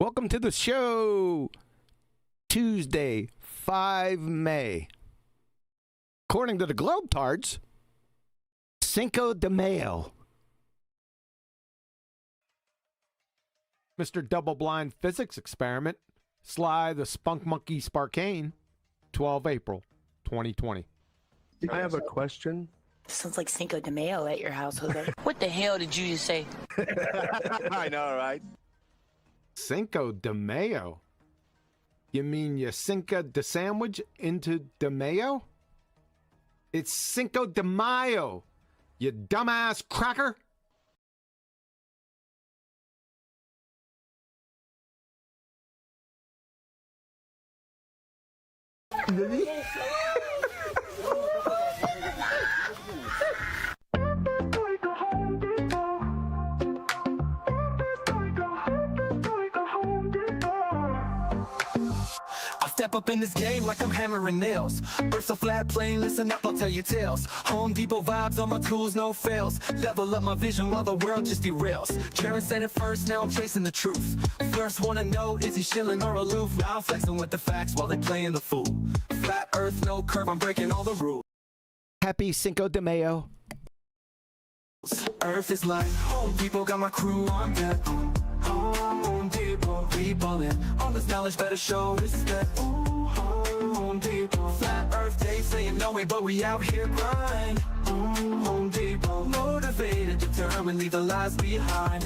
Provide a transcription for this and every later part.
Welcome to the show. Tuesday, 5 May. According to the Globetards, Cinco de Mayo. Mr. Double-Blind Physics Experiment, Sly the Spunk Monkey Sparkane, 12 April 2020. I have a question. Sounds like Cinco de Mayo at your house, Jose. What the hell did you just say? I know, right? Cinco de Mayo? You mean you Cinco de sandwich into de Mayo? It's Cinco de Mayo, you dumbass cracker. Step up in this game like I'm hammering nails. Burst a flat plane, listen up, I'll tell you tales. Home Depot vibes on my tools, no fails. Level up my vision while the world just derails. Sharon said it first, now I'm chasing the truth. First wanna know, is he shilling or aloof? Now I'm flexing with the facts while they playing the fool. Flat earth, no curve, I'm breaking all the rules. Happy Cinco de Mayo. Earth is like Home Depot, got my crew on deck. Home Depot, we ballin'. All this knowledge better show respect. Home Depot, flat earth, they saying no way, but we out here grind. Home Depot, motivated, determined, leave the lies behind.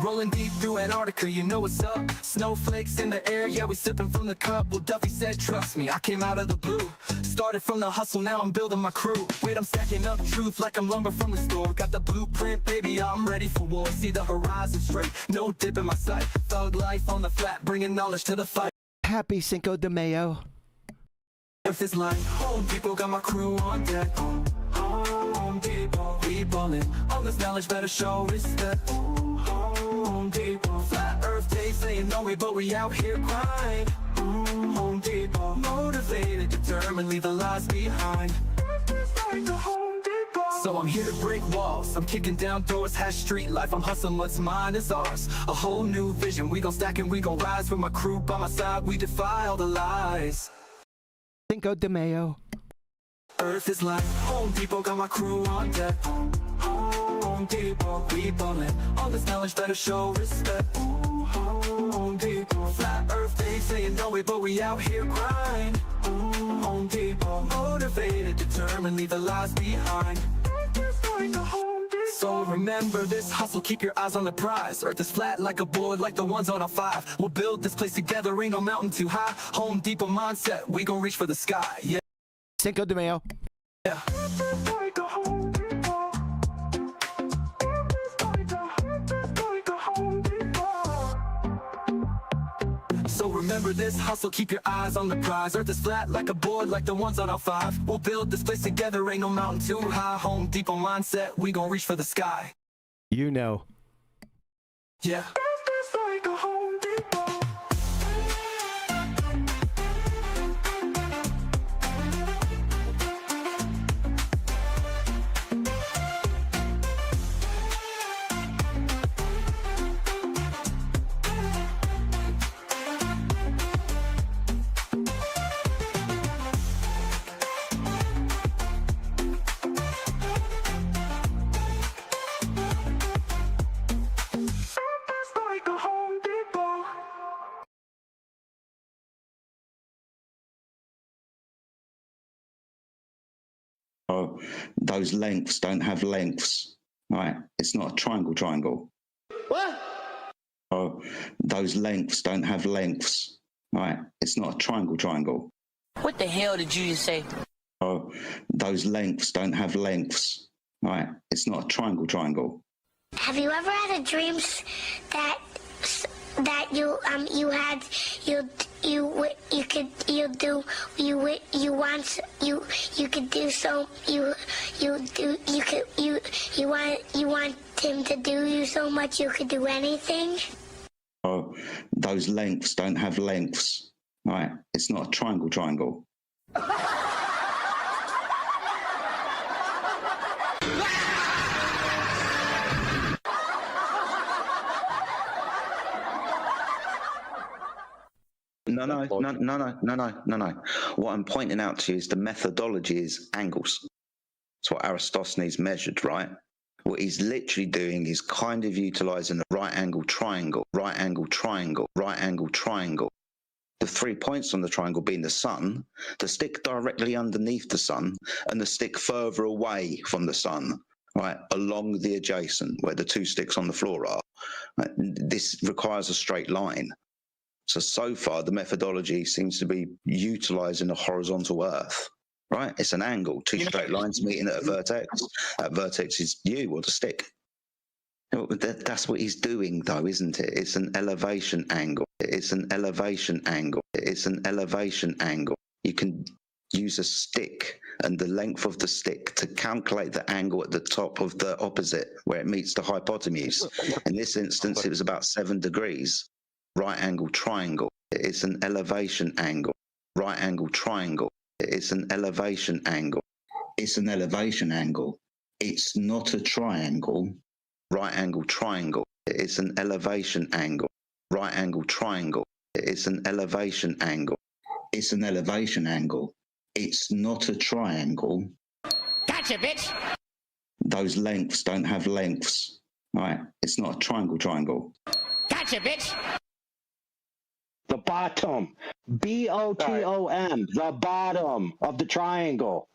Rolling deep through Antarctica, you know what's up. Snowflakes in the air, yeah, we sipping from the cup. Well, Duffy said, trust me, I came out of the blue. Started from the hustle, now I'm building my crew. Wait, I'm stacking up truth like I'm lumber from the store. Got the blueprint, baby, I'm ready for war. See the horizon straight, no dip in my sight. Thug life on the flat, bringing knowledge to the fight. Happy Cinco de Mayo. Earth is like Home Depot, got my crew on deck. Home Depot, we ballin'. All this knowledge better show respect. Home Depot, flat earth, they saying no way, but we out here grind. Home Depot, motivated, determined, leave the lies behind. So I'm here to break walls, I'm kicking down doors, hash street life, I'm hustling, what's mine is ours. A whole new vision, we gon' stack and we gon' rise. With my crew by my side, we defy all the lies. Cinco de Mayo. Earth is like Home Depot, got my crew on deck. Home Depot, we ballin'. All this knowledge better show respect. Home Depot, flat earth, they saying no way, but we out here grind. Home Depot, motivated, determined, leave the lies behind. So remember this hustle, keep your eyes on the prize. Earth is flat like a board, like the ones on a 5. We'll build this place together, ain't no mountain too high. Home Depot mindset, we gon' reach for the sky, yeah. Cinco de Mayo. Yeah. So remember this hustle, keep your eyes on the prize. Earth is flat like a board, like the ones on our 5. We'll build this place together, ain't no mountain too high. Home Depot mindset, we gon' reach for the sky. You know. Yeah. Oh, those lengths don't have lengths, right? It's not a triangle. What? Oh, those lengths don't have lengths, right? It's not a triangle. What the hell did you just say? Oh, those lengths don't have lengths, right? It's not a triangle. Have you ever had a dream that you want him to do you so much you could do anything? Oh, those lengths don't have lengths, right? It's not a triangle. no. What I'm pointing out to you is the methodology is angles. It's what Aristophanes measured, right? What he's literally doing is kind of utilizing the right angle triangle, right angle triangle, right angle triangle. The 3 points on the triangle being the sun, the stick directly underneath the sun, and the stick further away from the sun, right, along the adjacent, where the 2 sticks on the floor are. Right? This requires a straight line. So far, the methodology seems to be utilizing a horizontal earth, right? It's an angle, 2 straight lines meeting at a vertex. That vertex is you or the stick. That's what he's doing, though, isn't it? It's an elevation angle. It's an elevation angle. It's an elevation angle. You can use a stick and the length of the stick to calculate the angle at the top of the opposite, where it meets the hypotenuse. In this instance, it was about 7 degrees. Right angle triangle. It's an elevation angle. Right angle triangle. It's an elevation angle. It's an elevation angle. It's not a triangle. Right angle triangle. It's an elevation angle. Right angle triangle. It's an elevation angle. It's an elevation angle. It's not a triangle. Gotcha, bitch. Those lengths don't have lengths. Right? It's not a triangle. Gotcha, bitch. The bottom. B-O-T-O-M. The bottom of the triangle.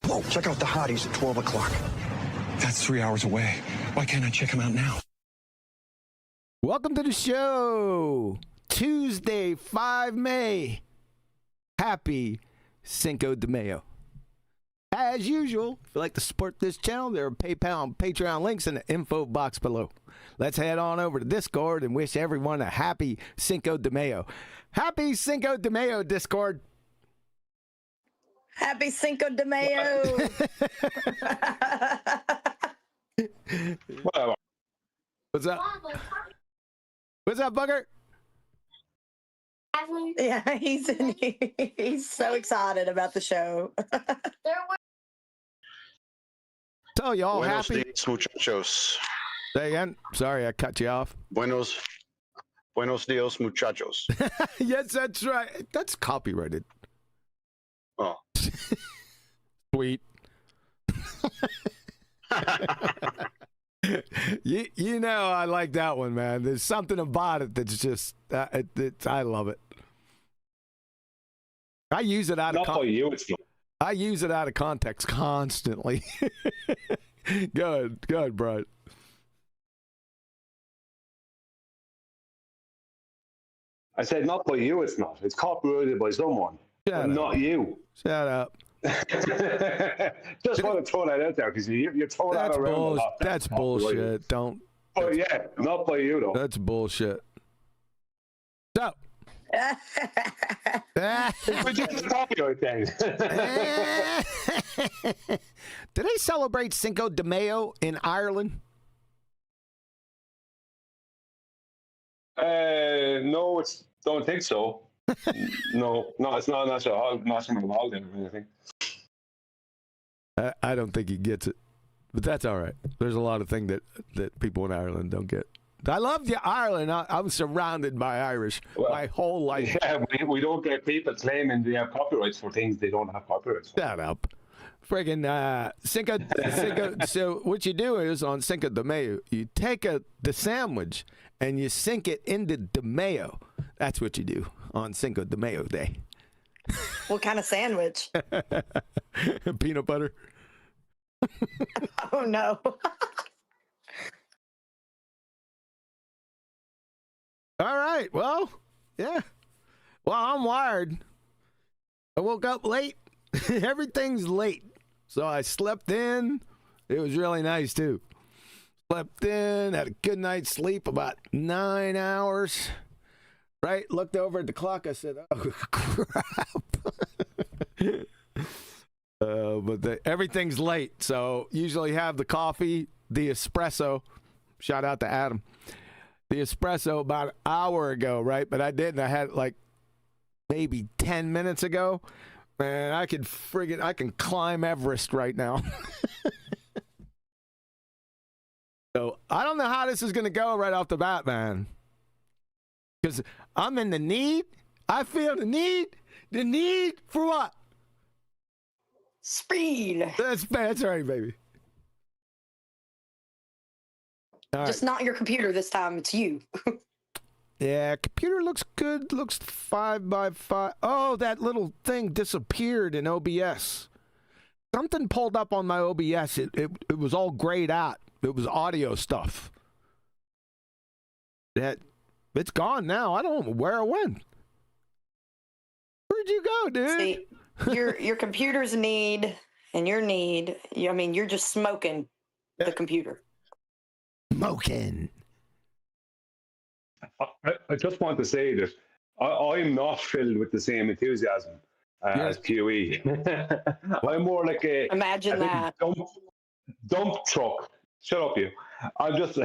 Whoa, check out the hotties at 12 o'clock. That's 3 hours away. Why can't I check them out now? Welcome to the show. Tuesday, 5 May. Happy Cinco de Mayo. As usual, if you'd like to support this channel, there are PayPal and Patreon links in the info box below. Let's head on over to Discord and wish everyone a happy Cinco de Mayo. Happy Cinco de Mayo, Discord. Happy Cinco de Mayo. What's up? What's up, Bugger? Yeah, he's so excited about the show. So y'all Buenos happy? dias, muchachos. Say again. Sorry, I cut you off. Buenos dias, muchachos. Yes, that's right. That's copyrighted. Oh. Sweet. you know I like that one, man. There's something about it that's just I love it. I use it out of I use it out of context constantly. Good, Brad. I said not by you, it's not. It's copyrighted by someone. Not you. Shut up. Just want to throw that out there because you're throwing that around a lot. That's bullshit. Don't. Oh yeah, not by you though. That's bullshit. So. We just copyright thing. Do they celebrate Cinco de Mayo in Ireland? No, don't think so. no, it's not a national holiday or anything. I don't think he gets it, but that's all right. There's a lot of things that people in Ireland don't get. I love Ireland. I'm surrounded by Irish my whole life. Yeah, we don't get people claiming they have copyrights for things they don't have copyrights for. Shut up. Friggin' Cinco. So what you do is on Cinco de Mayo, you take the sandwich and you sink it into the mayo. That's what you do on Cinco de Mayo day. What kind of sandwich? Peanut butter. Oh no. All right. Well, yeah. Well, I'm wired. I woke up late. Everything's late. So I slept in. It was really nice, too. Slept in, had a good night's sleep, about 9 hours. Right? Looked over at the clock. I said, oh, crap. But everything's late. So usually have the coffee, the espresso. Shout out to Adam. The espresso about an hour ago, right? But I didn't. I had like maybe 10 minutes ago. Man, I can climb Everest right now. So I don't know how this is going to go right off the bat, man. Because I'm in the need I feel the need for what? Speed. That's right, baby. All Just not your computer this time. It's you. Yeah, computer looks good. Looks 5x5. Oh, that little thing disappeared in OBS. Something pulled up on my OBS. It was all grayed out. It was audio stuff. It's gone now. I don't know where it went. Where'd you go, dude? See, your computer's need and your need. I mean, you're just smoking the computer. Smoking. I just want to say that I'm not filled with the same enthusiasm as QE. I'm more like a that dump truck. Shut up, you. I'm just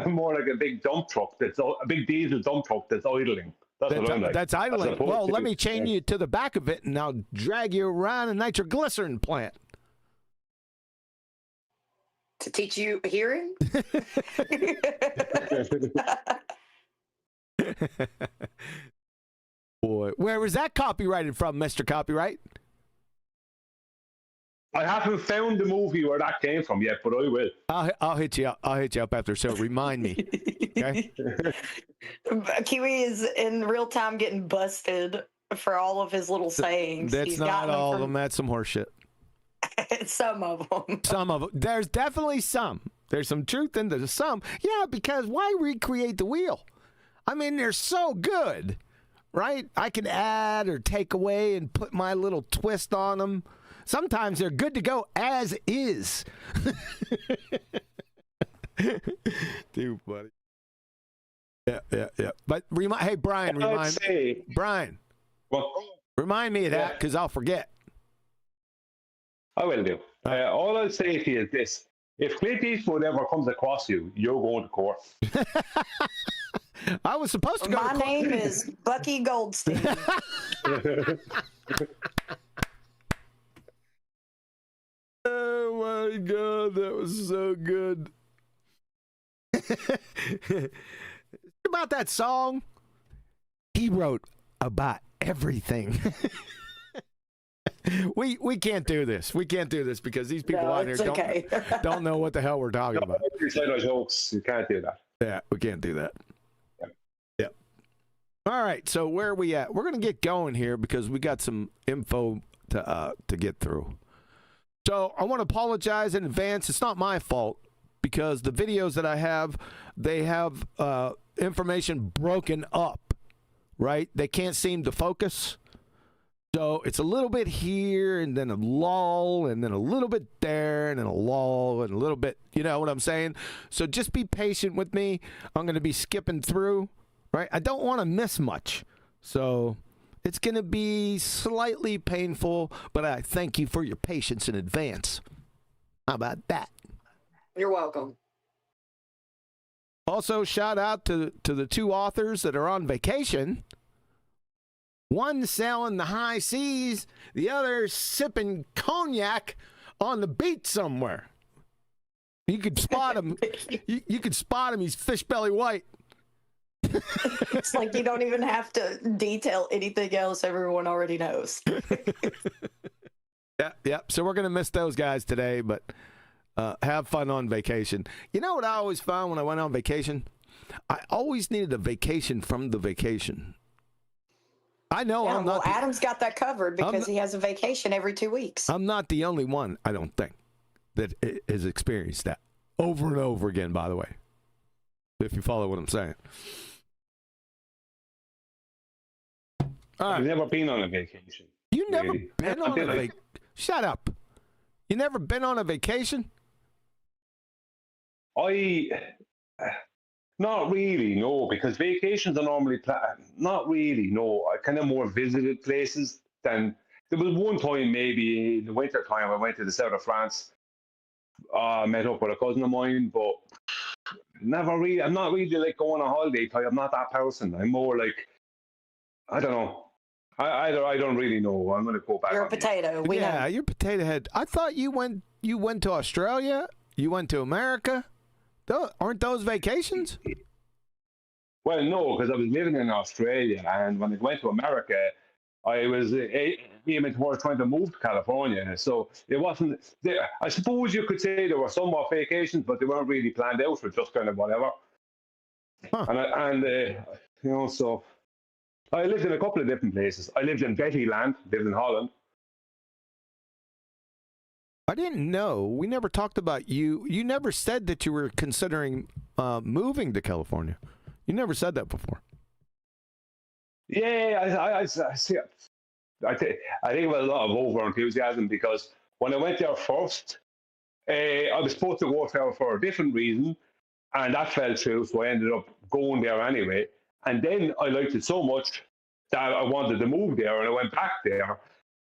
more like a big dump truck. A big diesel dump truck that's idling. That's what I'm like. That's idling. Well, let me chain you to the back of it, and I'll drag you around a nitroglycerin plant. To teach you hearing? Boy, where was that copyrighted from, Mr. Copyright? I haven't found the movie where that came from yet, but I will. I'll hit you up. I'll hit you up after. So remind me. Okay. Kiwi is in real time getting busted for all of his little sayings. That's not all of them. That's some horseshit. Some of them. Some of them. There's definitely some. There's some truth in there. Some. Yeah, because why recreate the wheel? I mean, they're so good, right? I can add or take away and put my little twist on them. Sometimes they're good to go as is. Dude, buddy. Yeah. But hey, Brian, remind me of that because I'll forget. I will do. All I'll say to you is this. If Clint Eastwood ever comes across you, you're going to court. I was supposed to go to court. My name is Bucky Goldstein. Oh my God, that was so good. About that song, he wrote about everything. We can't do this. We can't do this because these people out here don't know what the hell we're talking about. Jokes. You can't do that. Yeah, we can't do that. Yeah. All right, so where are we at? We're going to get going here because we got some info to get through. So I want to apologize in advance. It's not my fault because the videos that I have, they have information broken up, right? They can't seem to focus. So it's a little bit here and then a lull and then a little bit there and then a lull and a little bit, you know what I'm saying? So just be patient with me. I'm going to be skipping through, right? I don't want to miss much. So it's going to be slightly painful, but I thank you for your patience in advance. How about that? You're welcome. Also, shout out to the two authors that are on vacation. One sailing the high seas, the other sipping cognac on the beach somewhere. You could spot him. You could spot him. He's fish belly white. It's like you don't even have to detail anything else. Everyone already knows. Yeah. So we're going to miss those guys today, but have fun on vacation. You know what I always found when I went on vacation? I always needed a vacation from the vacation. I know I'm not. Well, Adam's got that covered because he has a vacation every 2 weeks. I'm not the only one, I don't think, that has experienced that over and over again, by the way, if you follow what I'm saying. I've never been on a vacation. You never been on a vacation? Shut up. You never been on a vacation? Not really, no, because vacations are normally not really, no. I kind of more visited places than there was one time maybe in the winter time I went to the south of France. Met up with a cousin of mine, but never really. I'm not really like going on holiday type. I'm not that person. I'm more like I don't know. I don't really know. I'm gonna go back. You're a potato. Yeah, you're a potato head. I thought you went to Australia. You went to America. Aren't those vacations? Well, no, because I was living in Australia, and when I went to America, I was aiming towards trying to move to California. So it wasn't. I suppose you could say there were somewhat vacations, but they weren't really planned out. For just kind of whatever. Huh. You know, so I lived in a couple of different places. I lived in Bettyland, lived in Holland. I didn't know. We never talked about you. You never said that you were considering moving to California. You never said that before. Yeah, I see. I think it was a lot of over enthusiasm because when I went there first, I was supposed to go there for a different reason, and that fell through. So I ended up going there anyway. And then I liked it so much that I wanted to move there, and I went back there.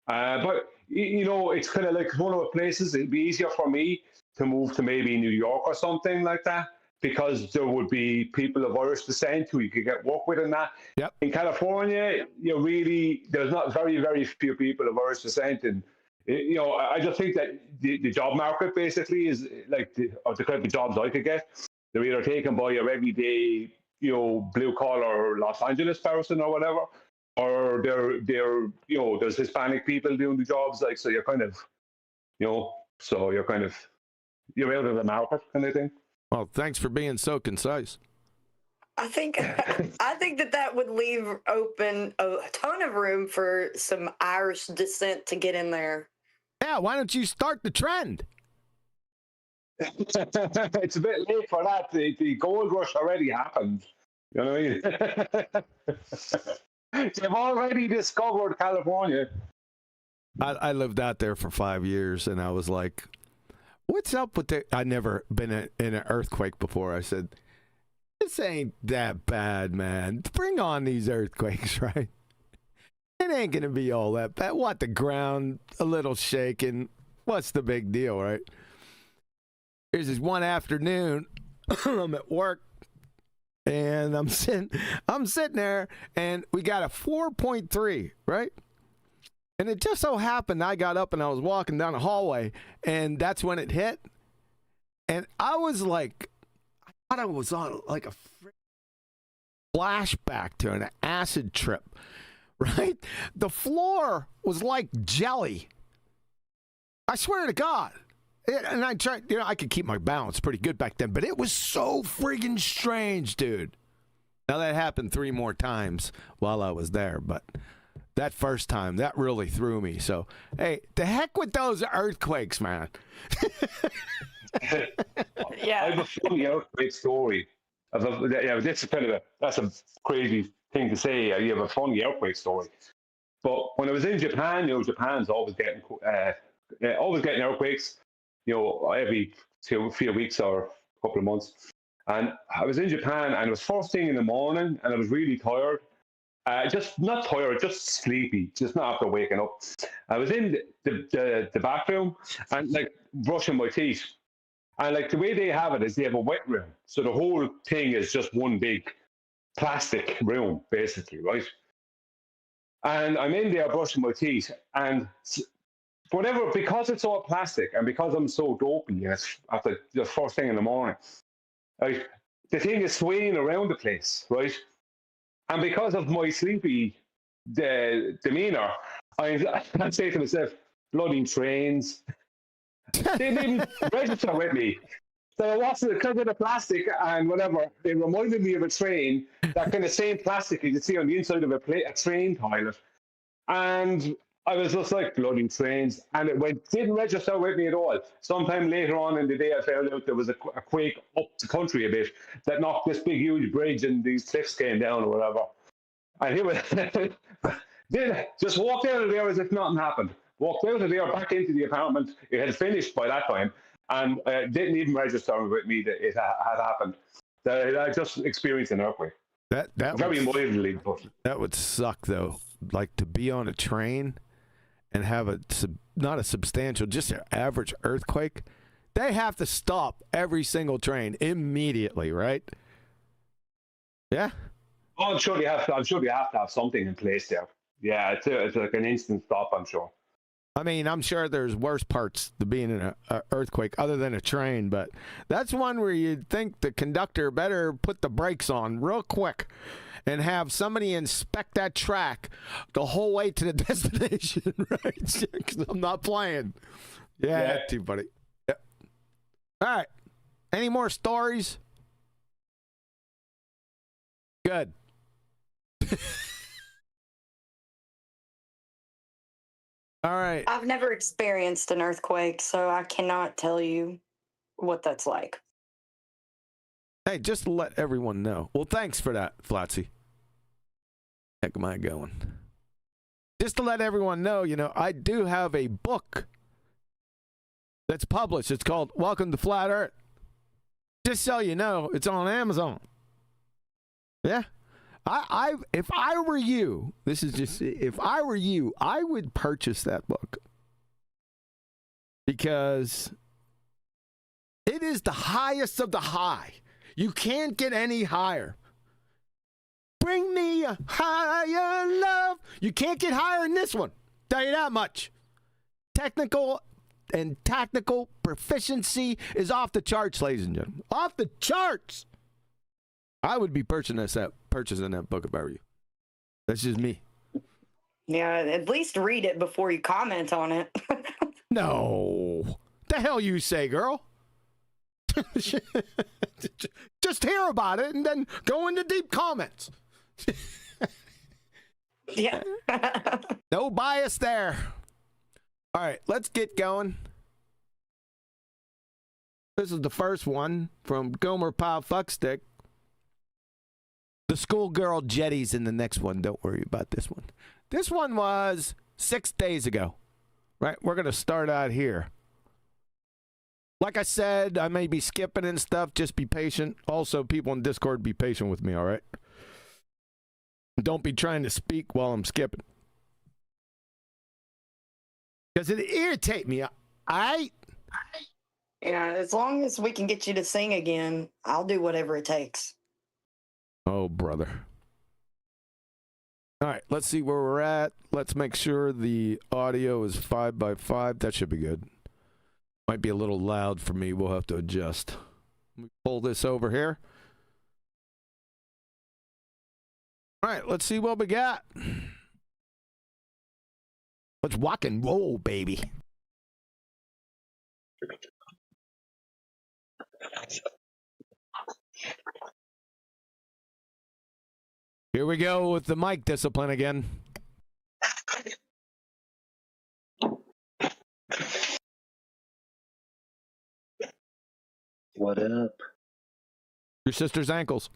But you know, it's kind of like one of the places. It'd be easier for me to move to maybe New York or something like that, because there would be people of Irish descent who you could get work with in that. Yep. In California, there's not very few people of Irish descent, and you know, I just think that the job market basically is like the kind of jobs I could get. They're either taken by your everyday, you know, blue collar Los Angeles person or whatever, or they're you know, there's Hispanic people doing the jobs, like, so you're kind of, you know, so you're out of the market kind of thing. Well, thanks for being so concise. I think that would leave open a ton of room for some Irish descent to get in there. Yeah, why don't you start the trend? It's a bit late for that. The gold rush already happened. You know what I mean? They've already discovered California. I lived out there for 5 years, and I was like, what's up with I'd never been in an earthquake before. I said, this ain't that bad, man. Bring on these earthquakes, right? It ain't going to be all that bad. What, the ground a little shaking? What's the big deal, right? Here's this one afternoon, I'm at work, and I'm sitting there, and we got a 4.3, right? And it just so happened I got up and I was walking down the hallway, and that's when it hit. And I was like, I thought I was on like a flashback to an acid trip, right? The floor was like jelly. I swear to God. And I tried, you know, I could keep my balance pretty good back then, but it was so friggin' strange, dude. Now, that happened 3 more times while I was there, but that first time, that really threw me. So, hey, the heck with those earthquakes, man. Yeah. I have a funny earthquake story. That's a crazy thing to say. You have a funny earthquake story. But when I was in Japan, you know, Japan's always getting earthquakes, you know, every few weeks or a couple of months. And I was in Japan, and it was first thing in the morning, and I was really tired. Just not tired, just sleepy, just not after waking up. I was in the bathroom and like brushing my teeth. And like the way they have it is they have a wet room. So the whole thing is just one big plastic room, basically, right? And I'm in there brushing my teeth, and whatever, because it's all plastic and because I'm so dopey, and it's after the first thing in the morning, like, the thing is swaying around the place, right? And because of my sleepy demeanor, I say to myself, bloody trains. They didn't even register with me. So it wasn't because of the plastic and whatever. It reminded me of a train, that kind of same plastic you can see on the inside of a train toilet. And I was just like, bloody trains. And it didn't register with me at all. Sometime later on in the day, I found out there was a quake up the country a bit that knocked this big, huge bridge and these cliffs came down or whatever. And he was just walked out of there as if nothing happened. Walked out of there, back into the apartment. It had finished by that time. And didn't even register with me that it had happened. I just experienced an earthquake. That very mildly, but that would suck, though. Like, to be on a train and have not a substantial, just an average earthquake. They have to stop every single train immediately, right? Yeah. Oh, I'm sure you have to have something in place there. Yeah, it's like an instant stop, I'm sure. I mean, I'm sure there's worse parts to being in an earthquake other than a train, but that's one where you'd think the conductor better put the brakes on real quick and have somebody inspect that track the whole way to the destination, right? Because I'm not playing. Yeah, too, buddy. Yep. All right. Any more stories? Good. All right. I've never experienced an earthquake, so I cannot tell you what that's like. Hey, just to let everyone know. Well, thanks for that, Flatsy. Heck am I going? Just to let everyone know, you know, I do have a book that's published. It's called Welcome to Flat Earth. Just so you know, it's on Amazon. Yeah. If I were you, this is just, if I were you, I would purchase that book. Because it is the highest of the high. You can't get any higher. Bring me a higher love. You can't get higher than this one. Tell you that much. Technical and tactical proficiency is off the charts, ladies and gentlemen. Off the charts. I would be purchasing that book if I were you. That's just me. Yeah, at least read it before you comment on it. No. The hell you say, girl? Just hear about it and then go into deep comments. Yeah. No bias there. All right, let's get going. This is the first one from Gomer Pyle Fuckstick. The schoolgirl jetties in the next one. Don't worry about this one. This one was 6 days ago. Right? We're going to start out here. Like I said, I may be skipping and stuff. Just be patient. Also, people in Discord, be patient with me, all right? Don't be trying to speak while I'm skipping. Because it irritates me. Yeah, as long as we can get you to sing again, I'll do whatever it takes. Oh, brother. All right, let's see where we're at. Let's make sure the audio is 5x5. That should be good. Might be a little loud for me. We'll have to adjust. Let me pull this over here. All right, let's see what we got. Let's rock and roll, baby. Here we go with the mic discipline again. What up? Your sister's ankles.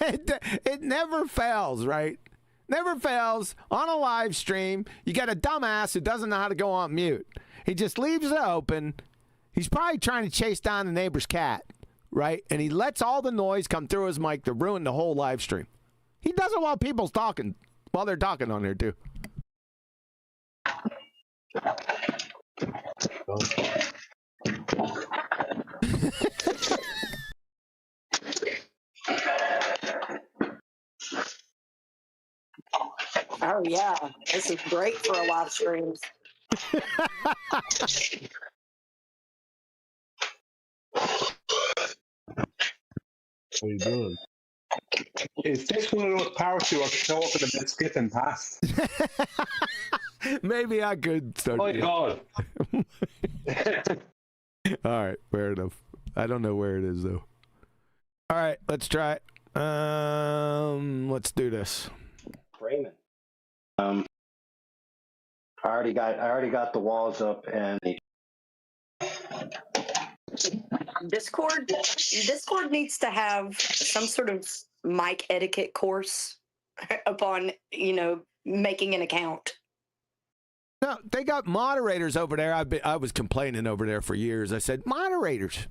It never fails, right? Never fails. On a live stream, you got a dumbass who doesn't know how to go on mute. He just leaves it open. He's probably trying to chase down the neighbor's cat, right? And he lets all the noise come through his mic to ruin the whole live stream. He does it while people's talking, while they're talking on there too. Oh, yeah. This is great for a live stream. What are you doing? Is this one of those powers you are show up in the bed skipping past? Maybe I could start. Oh my God. All right, fair enough. I don't know where it is though. All right, let's try it. Let's do this. Raymond. I already got the walls up and Discord needs to have some sort of mic etiquette course upon, making an account. No, they got moderators over there. I was complaining over there for years. I said, moderators,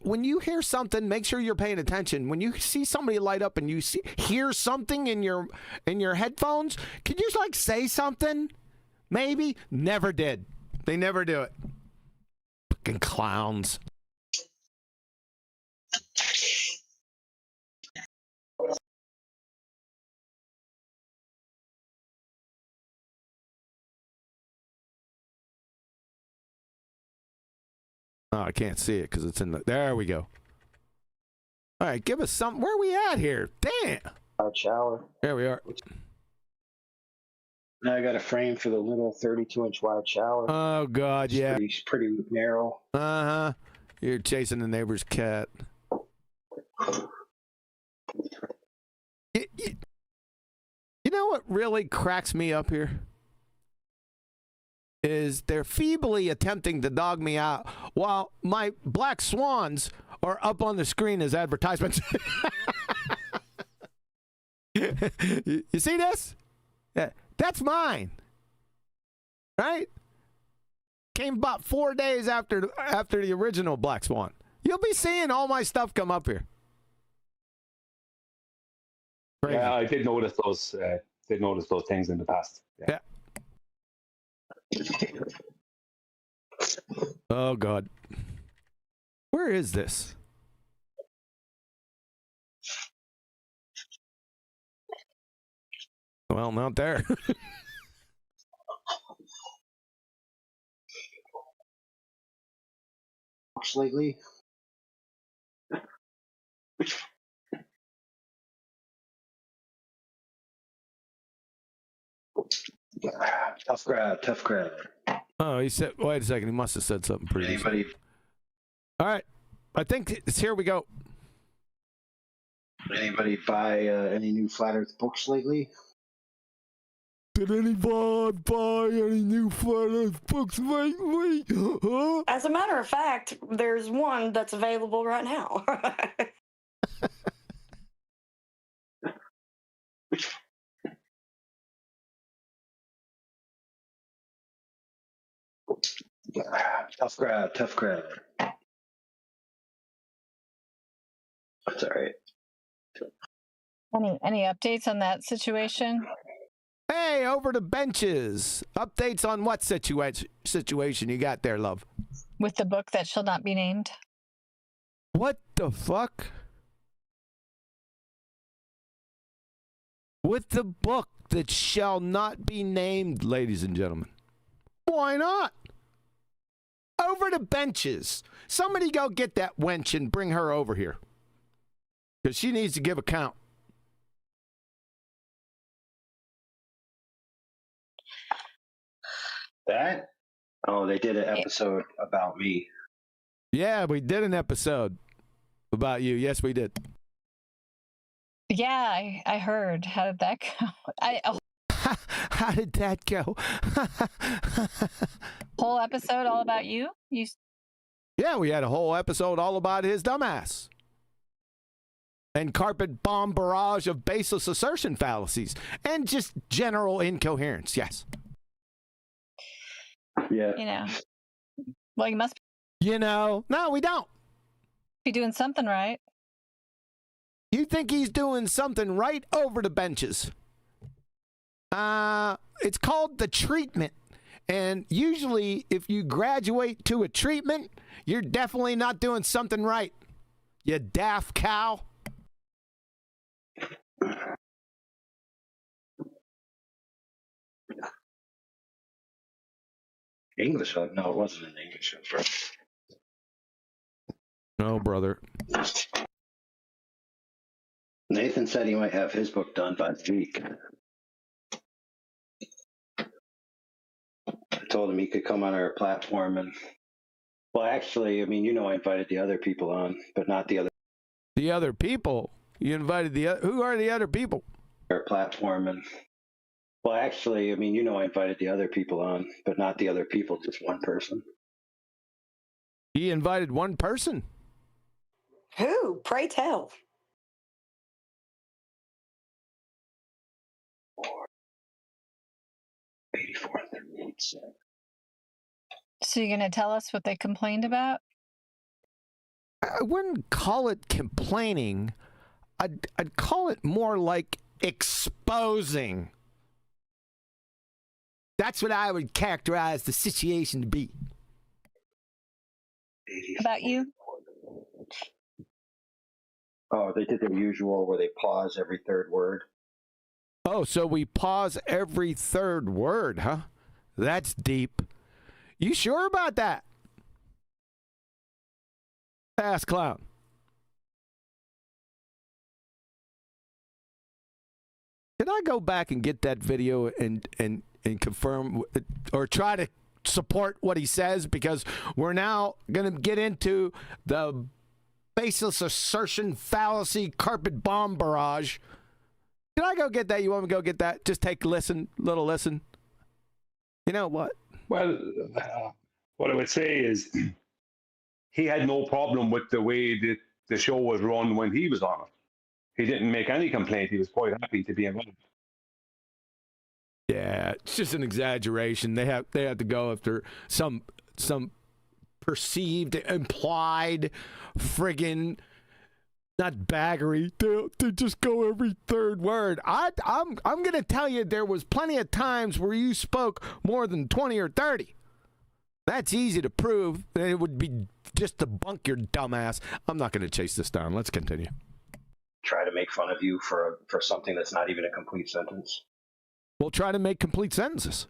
when you hear something, make sure you're paying attention. When you see somebody light up and you hear something in your headphones, can you say something? Maybe. Never did. They never do it. Fucking clowns. Oh, I can't see it because it's in the... There we go. All right, give us some... Where are we at here? Damn. Shower. There we are. Now I got a frame for the little 32-inch wide shower. Oh, God, yeah. It's pretty narrow. Uh-huh. You're chasing the neighbor's cat. You know what really cracks me up here? Is they're feebly attempting to dog me out while my black swans are up on the screen as advertisements. You see this? Yeah, that's mine. Right? Came about 4 days after the original Black Swan. You'll be seeing all my stuff come up here. Crazy. Yeah, I did notice those. Things in the past. Yeah. Oh God. Where is this? Well, not there. Lately. Tough crowd. Oh, he said, wait a second. He must have said something pretty. Anybody? All right. I think it's here we go. Anybody buy any new Flat Earth books lately? Did anybody buy any new Flat Earth books lately? Huh? As a matter of fact, there's one that's available right now. Tough crowd. That's all right. Any updates on that situation? Hey, over to benches. Updates on what situation you got there, love? With the book that shall not be named? What the fuck? With the book that shall not be named, ladies and gentlemen. Why not? Over to benches. Somebody go get that wench and bring her over here. Because she needs to give account. That? Oh, they did an episode about me. Yeah, we did an episode about you. Yes, we did. Yeah, I heard. How did that go? How did that go? Whole episode all about you? Yeah, we had a whole episode all about his dumbass. And carpet bomb barrage of baseless assertion fallacies. And just general incoherence, yes. Yeah. You know. Well, you must no, we don't. be doing something right. You think he's doing something right? Over the benches. It's called the treatment. And usually, if you graduate to a treatment, you're definitely not doing something right. You daft cow. English? No, it wasn't an English first. No, brother. Nathan said he might have his book done by the week. I told him he could come on our platform and, well, actually, I mean, I invited the other people on, but not the other. The other people? You invited who are the other people? Our platform and, well, actually, I mean, I invited the other people on, but not the other people, just one person. He invited one person? Who? Pray tell. So you're going to tell us what they complained about? I wouldn't call it complaining. I'd call it more like exposing. That's what I would characterize the situation to be. About you? Oh, they did their usual where they pause every third word. Oh, so we pause every third word, huh? That's deep. You sure about that? Ass clown. Can I go back and get that video and confirm or try to support what he says? Because we're now going to get into the baseless assertion fallacy carpet bomb barrage. Can I go get that? You want me to go get that? Just take a little listen. You know what? Well, what I would say is he had no problem with the way that the show was run when he was on it. He didn't make any complaint. He was quite happy to be involved. Yeah, it's just an exaggeration. They have to go after some perceived, implied, friggin' not baggery. They just go every third word. I'm gonna tell you, there was plenty of times where you spoke more than 20 or 30. That's easy to prove. It would be just to bunk your dumbass. I'm not gonna chase this down. Let's continue. Try to make fun of you for something that's not even a complete sentence. We'll try to make complete sentences.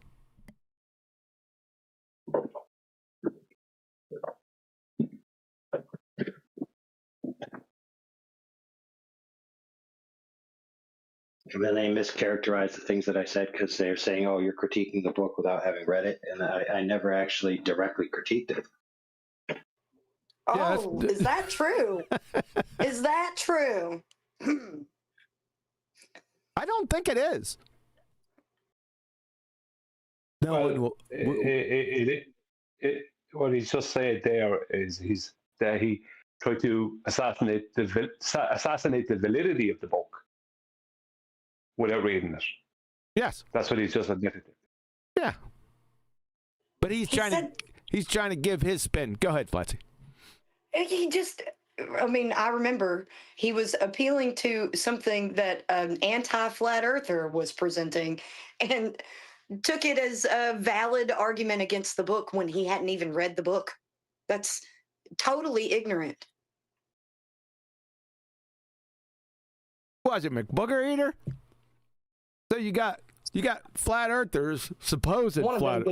And then they mischaracterize the things that I said because they're saying, oh, you're critiquing the book without having read it. And I never actually directly critiqued it. Oh, is that true? Is that true? I don't think it is. No, what he's just said there is that he tried to assassinate the validity of the book without reading it. Yes, that's what he's just admitted to. Yeah, but he's trying to give his spin. Go ahead, Flatzy. I remember he was appealing to something that an anti-flat earther was presenting and took it as a valid argument against the book when he hadn't even read the book. That's totally ignorant. Was it McBooger Eater? So you got flat earthers, supposed flat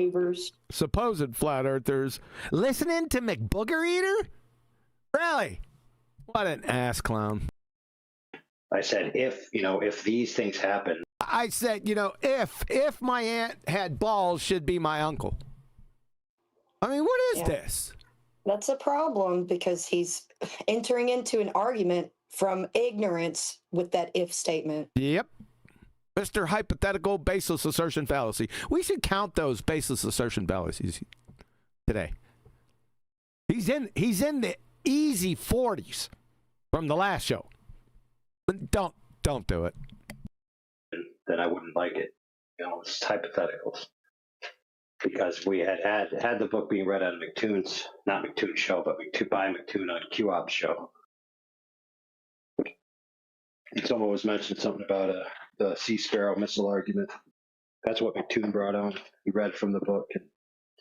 earthers, listening to McBooger Eater? Really? What an ass clown. I said, if these things happen. I said, if my aunt had balls, should be my uncle. I mean, what is this? That's a problem because he's entering into an argument from ignorance with that if statement. Yep. Mr. Hypothetical Baseless Assertion Fallacy. We should count those baseless assertion fallacies today. He's in the easy 40s from the last show. But don't do it. Then I wouldn't like it. It's hypotheticals. Because we had the book being read on McToon's, not McToon's show, but by McToon on QOP's show. And someone was mentioning something about the Sea Sparrow missile argument. That's what McToon brought on. He read from the book and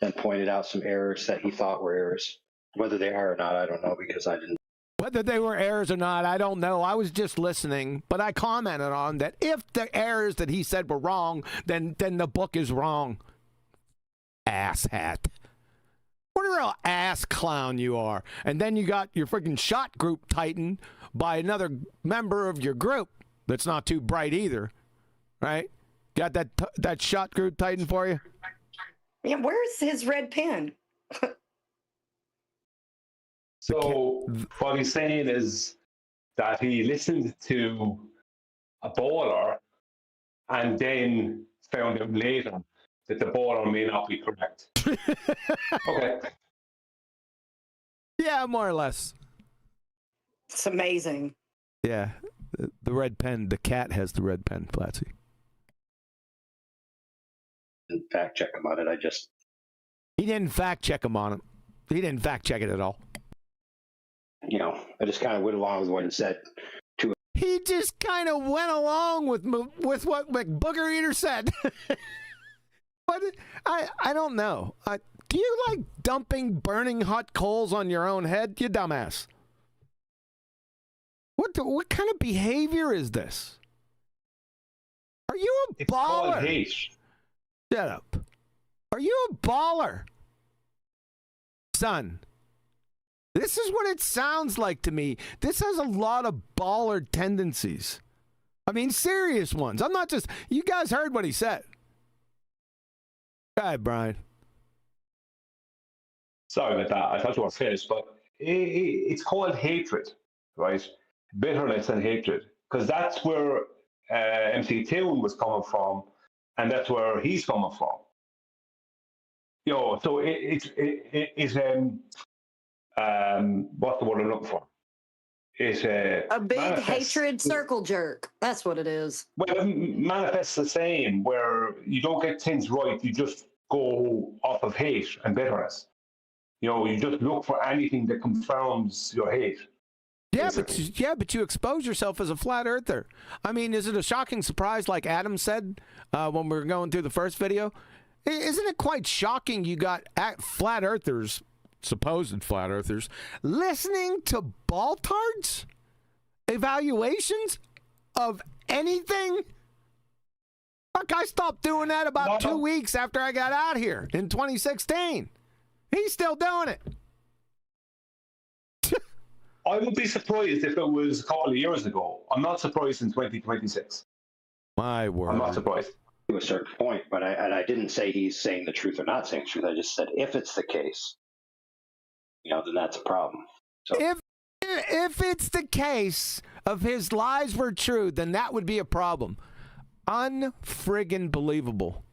then pointed out some errors that he thought were errors. Whether they are or not, I don't know because I didn't. Whether they were errors or not, I don't know. I was just listening, but I commented on that. If the errors that he said were wrong, then the book is wrong. Asshat. What a real ass clown you are. And then you got your freaking shot group tightened by another member of your group that's not too bright either. Right? Got that shot group tightened for you? Yeah, where's his red pen? So what he's saying is that he listened to a baller and then found out later that the baller may not be correct. Okay. Yeah, more or less. It's amazing. Yeah, the red pen. The cat has the red pen, Flatsy. Didn't fact check him on it. He didn't fact check him on it. He didn't fact check it at all. I just kind of went along with what he said. He just kind of went along with what McBooger Eater said. But I don't know. Do you like dumping burning hot coals on your own head, you dumbass? What kind of behavior is this? Are you a baller? Called hate. Shut up. Are you a baller? Son, This is what it sounds like to me. This has a lot of baller tendencies. I mean, serious ones. I'm not just... You guys heard what he said. Go ahead, Brian. Sorry about that. I thought you were finished, but it's called hatred, right? Bitterness and hatred, because that's where MC Toon was coming from, and that's where he's coming from. You know, so it's what's the word I'm looking for? It's a big hatred circle jerk. That's what it is. Well, it manifests the same, where you don't get things right. You just go off of hate and bitterness. You know, you just look for anything that confirms your hate. Yeah, but you expose yourself as a flat earther. I mean, is it a shocking surprise, like Adam said when we were going through the first video? Isn't it quite shocking you got flat earthers, supposed flat earthers, listening to baltards evaluations of anything? Fuck, I stopped doing that about 2 weeks after I got out here in 2016. He's still doing it. I would be surprised if it was a couple of years ago. I'm not surprised in 2026. My word. I'm not surprised. To a certain point, but I didn't say he's saying the truth or not saying the truth. I just said if it's the case, you know, then that's a problem. So if it's the case of his lies were true, then that would be a problem. Unfriggin' believable.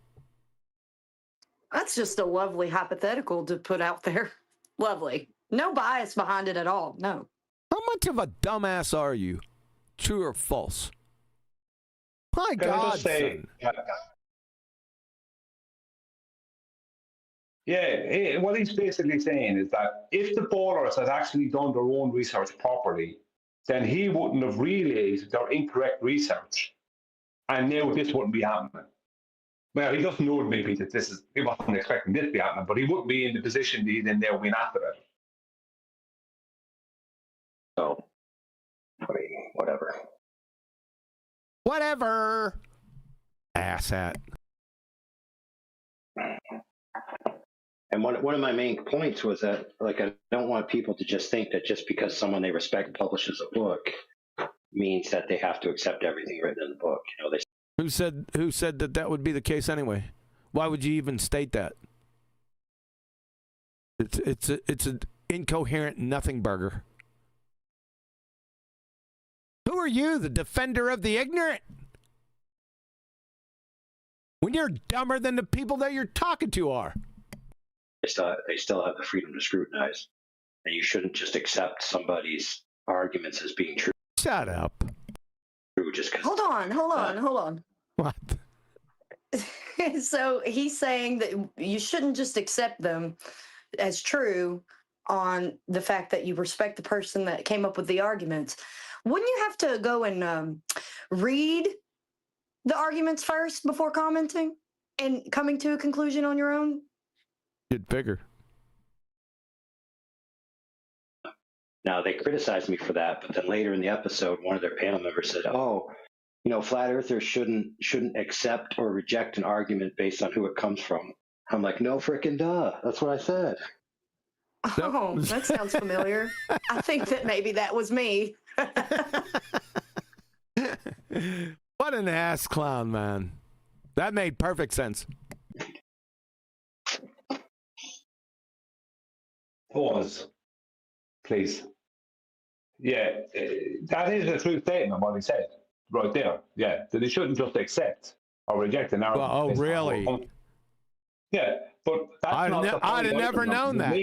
That's just a lovely hypothetical to put out there. Lovely. No bias behind it at all. No. How much of a dumbass are you? True or false? My God, son. Yeah, what he's basically saying is that if the ballers had actually done their own research properly, then he wouldn't have relayed their incorrect research. And now this wouldn't be happening. Well, he doesn't know maybe that he wasn't expecting this to be happening, but he wouldn't be in the position that he's in now being after it. So, I mean, whatever. Whatever. Asshat. And one of my main points was that, like, I don't want people to just think that just because someone they respect publishes a book means that they have to accept everything written in the book. You know, Who said that would be the case anyway? Why would you even state that? It's an incoherent nothing burger. Who are you, the defender of the ignorant? When you're dumber than the people that you're talking to are. They still have the freedom to scrutinize, and you shouldn't just accept somebody's arguments as being true. Shut up. True, just because. Hold on. What? So he's saying that you shouldn't just accept them as true on the fact that you respect the person that came up with the arguments. Wouldn't you have to go and read the arguments first before commenting and coming to a conclusion on your own? Get bigger. Now, they criticized me for that, but then later in the episode, one of their panel members said, "Oh, you know, flat earthers shouldn't accept or reject an argument based on who it comes from." I'm like, no frickin' duh. That's what I said. Oh, that sounds familiar. I think that maybe that was me. What an ass clown, man. That made perfect sense. Pause, please. Yeah, that is a true statement, what he said, right there. Yeah, that they shouldn't just accept or reject an argument. Well, oh, really? Yeah, but that's I'd have never known that.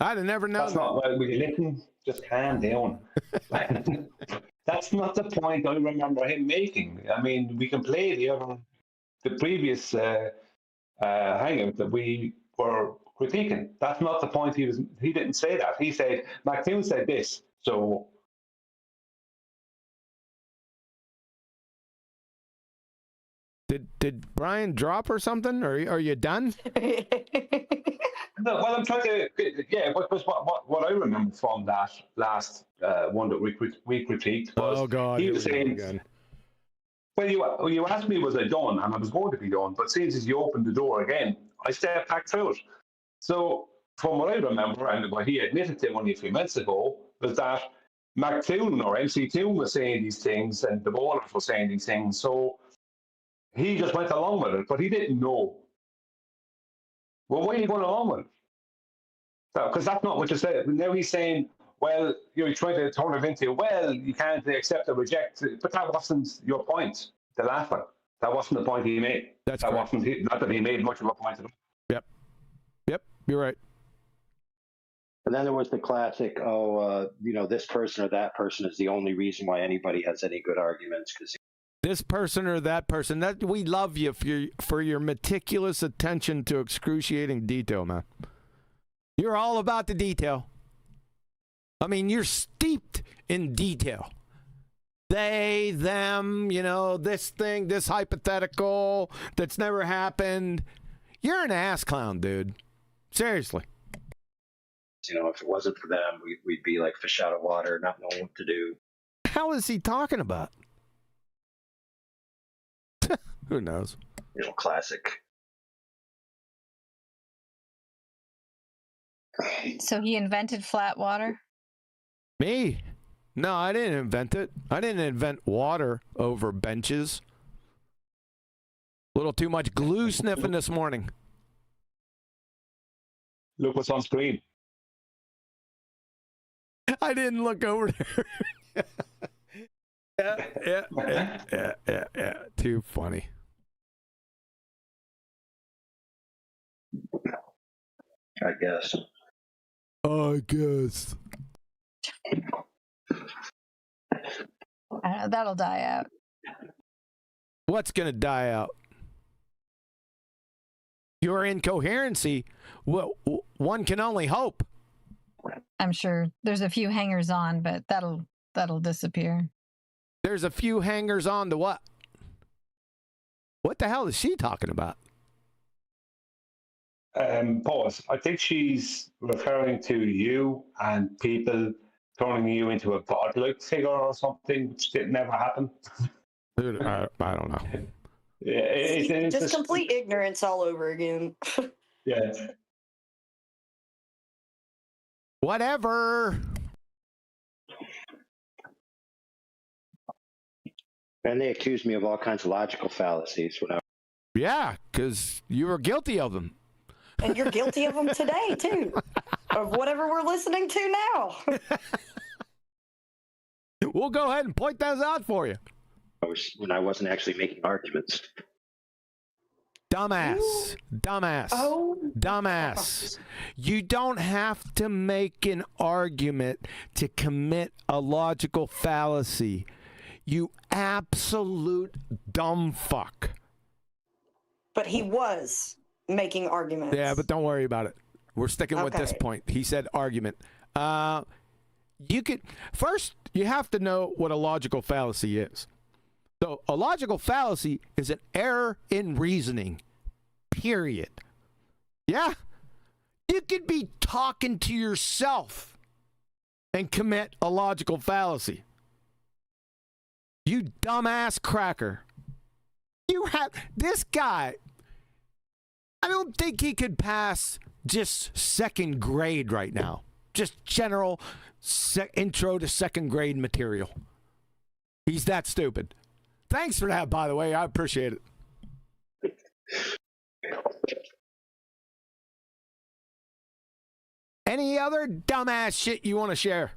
I'd have never known that's that. Well, will you listen? Just calm down. That's not the point I remember him making. I mean, we can play the previous hangout that we were critiquing. That's not the point. He didn't say that. He said McToon said this. So did Brian drop or something? Or are you done? No, well, I'm trying to. Yeah, because what I remember from that last one that we critiqued was, oh God, he was saying, again. Well, you asked me was I done, and I was going to be done, but since you opened the door again, I stepped back through it. So from what I remember, and what he admitted to only a few minutes ago, was that McToon or MC Toon was saying these things, and the ballers were saying these things. So he just went along with it, but he didn't know. Well, why are you going along with it? Because that's not what you said. Now he's saying, well, you're trying to turn it into, well, you can't accept or reject. But that wasn't your point, the last one. That wasn't the point he made. That's that correct. wasn't not that he made much of a point at all. Yep, you're right. And then there was the classic, this person or that person is the only reason why anybody has any good arguments. Because This person or that person. That we love you for your meticulous attention to excruciating detail, man. You're all about the detail. I mean, you're steeped in detail. They, them, this thing, this hypothetical that's never happened. You're an ass clown, dude. Seriously. if it wasn't for them, we'd be like fish out of water, not knowing what to do. How is he talking about? Who knows? Classic. So he invented flat water? Me? No, I didn't invent it. I didn't invent water over benches. A little too much glue sniffing this morning. Look what's on screen. I didn't look over there. Yeah. Too funny. I guess. That'll die out. What's going to die out? Your incoherency. Well, one can only hope. I'm sure there's a few hangers on, but that'll disappear. There's a few hangers on to what? What the hell is she talking about? Pause. I think she's referring to you and people turning you into a godlike figure or something, which did never happen. Dude, I don't know. Yeah, it's just complete ignorance all over again. Yeah. Whatever. And they accused me of all kinds of logical fallacies when I. Yeah, because you were guilty of them. And you're guilty of them today, too. Of whatever we're listening to now. We'll go ahead and point those out for you. When I wasn't actually making arguments. Dumbass. Dumbass. Oh. Dumbass. You don't have to make an argument to commit a logical fallacy. You absolute dumb fuck. But he was making arguments. Yeah, but don't worry about it. We're sticking with this point. He said argument. You have to know what a logical fallacy is. So a logical fallacy is an error in reasoning, period. Yeah? You could be talking to yourself and commit a logical fallacy. You dumbass cracker. This guy, I don't think he could pass just second grade right now. Just general intro to second grade material. He's that stupid. Thanks for that, by the way. I appreciate it. Any other dumbass shit you want to share?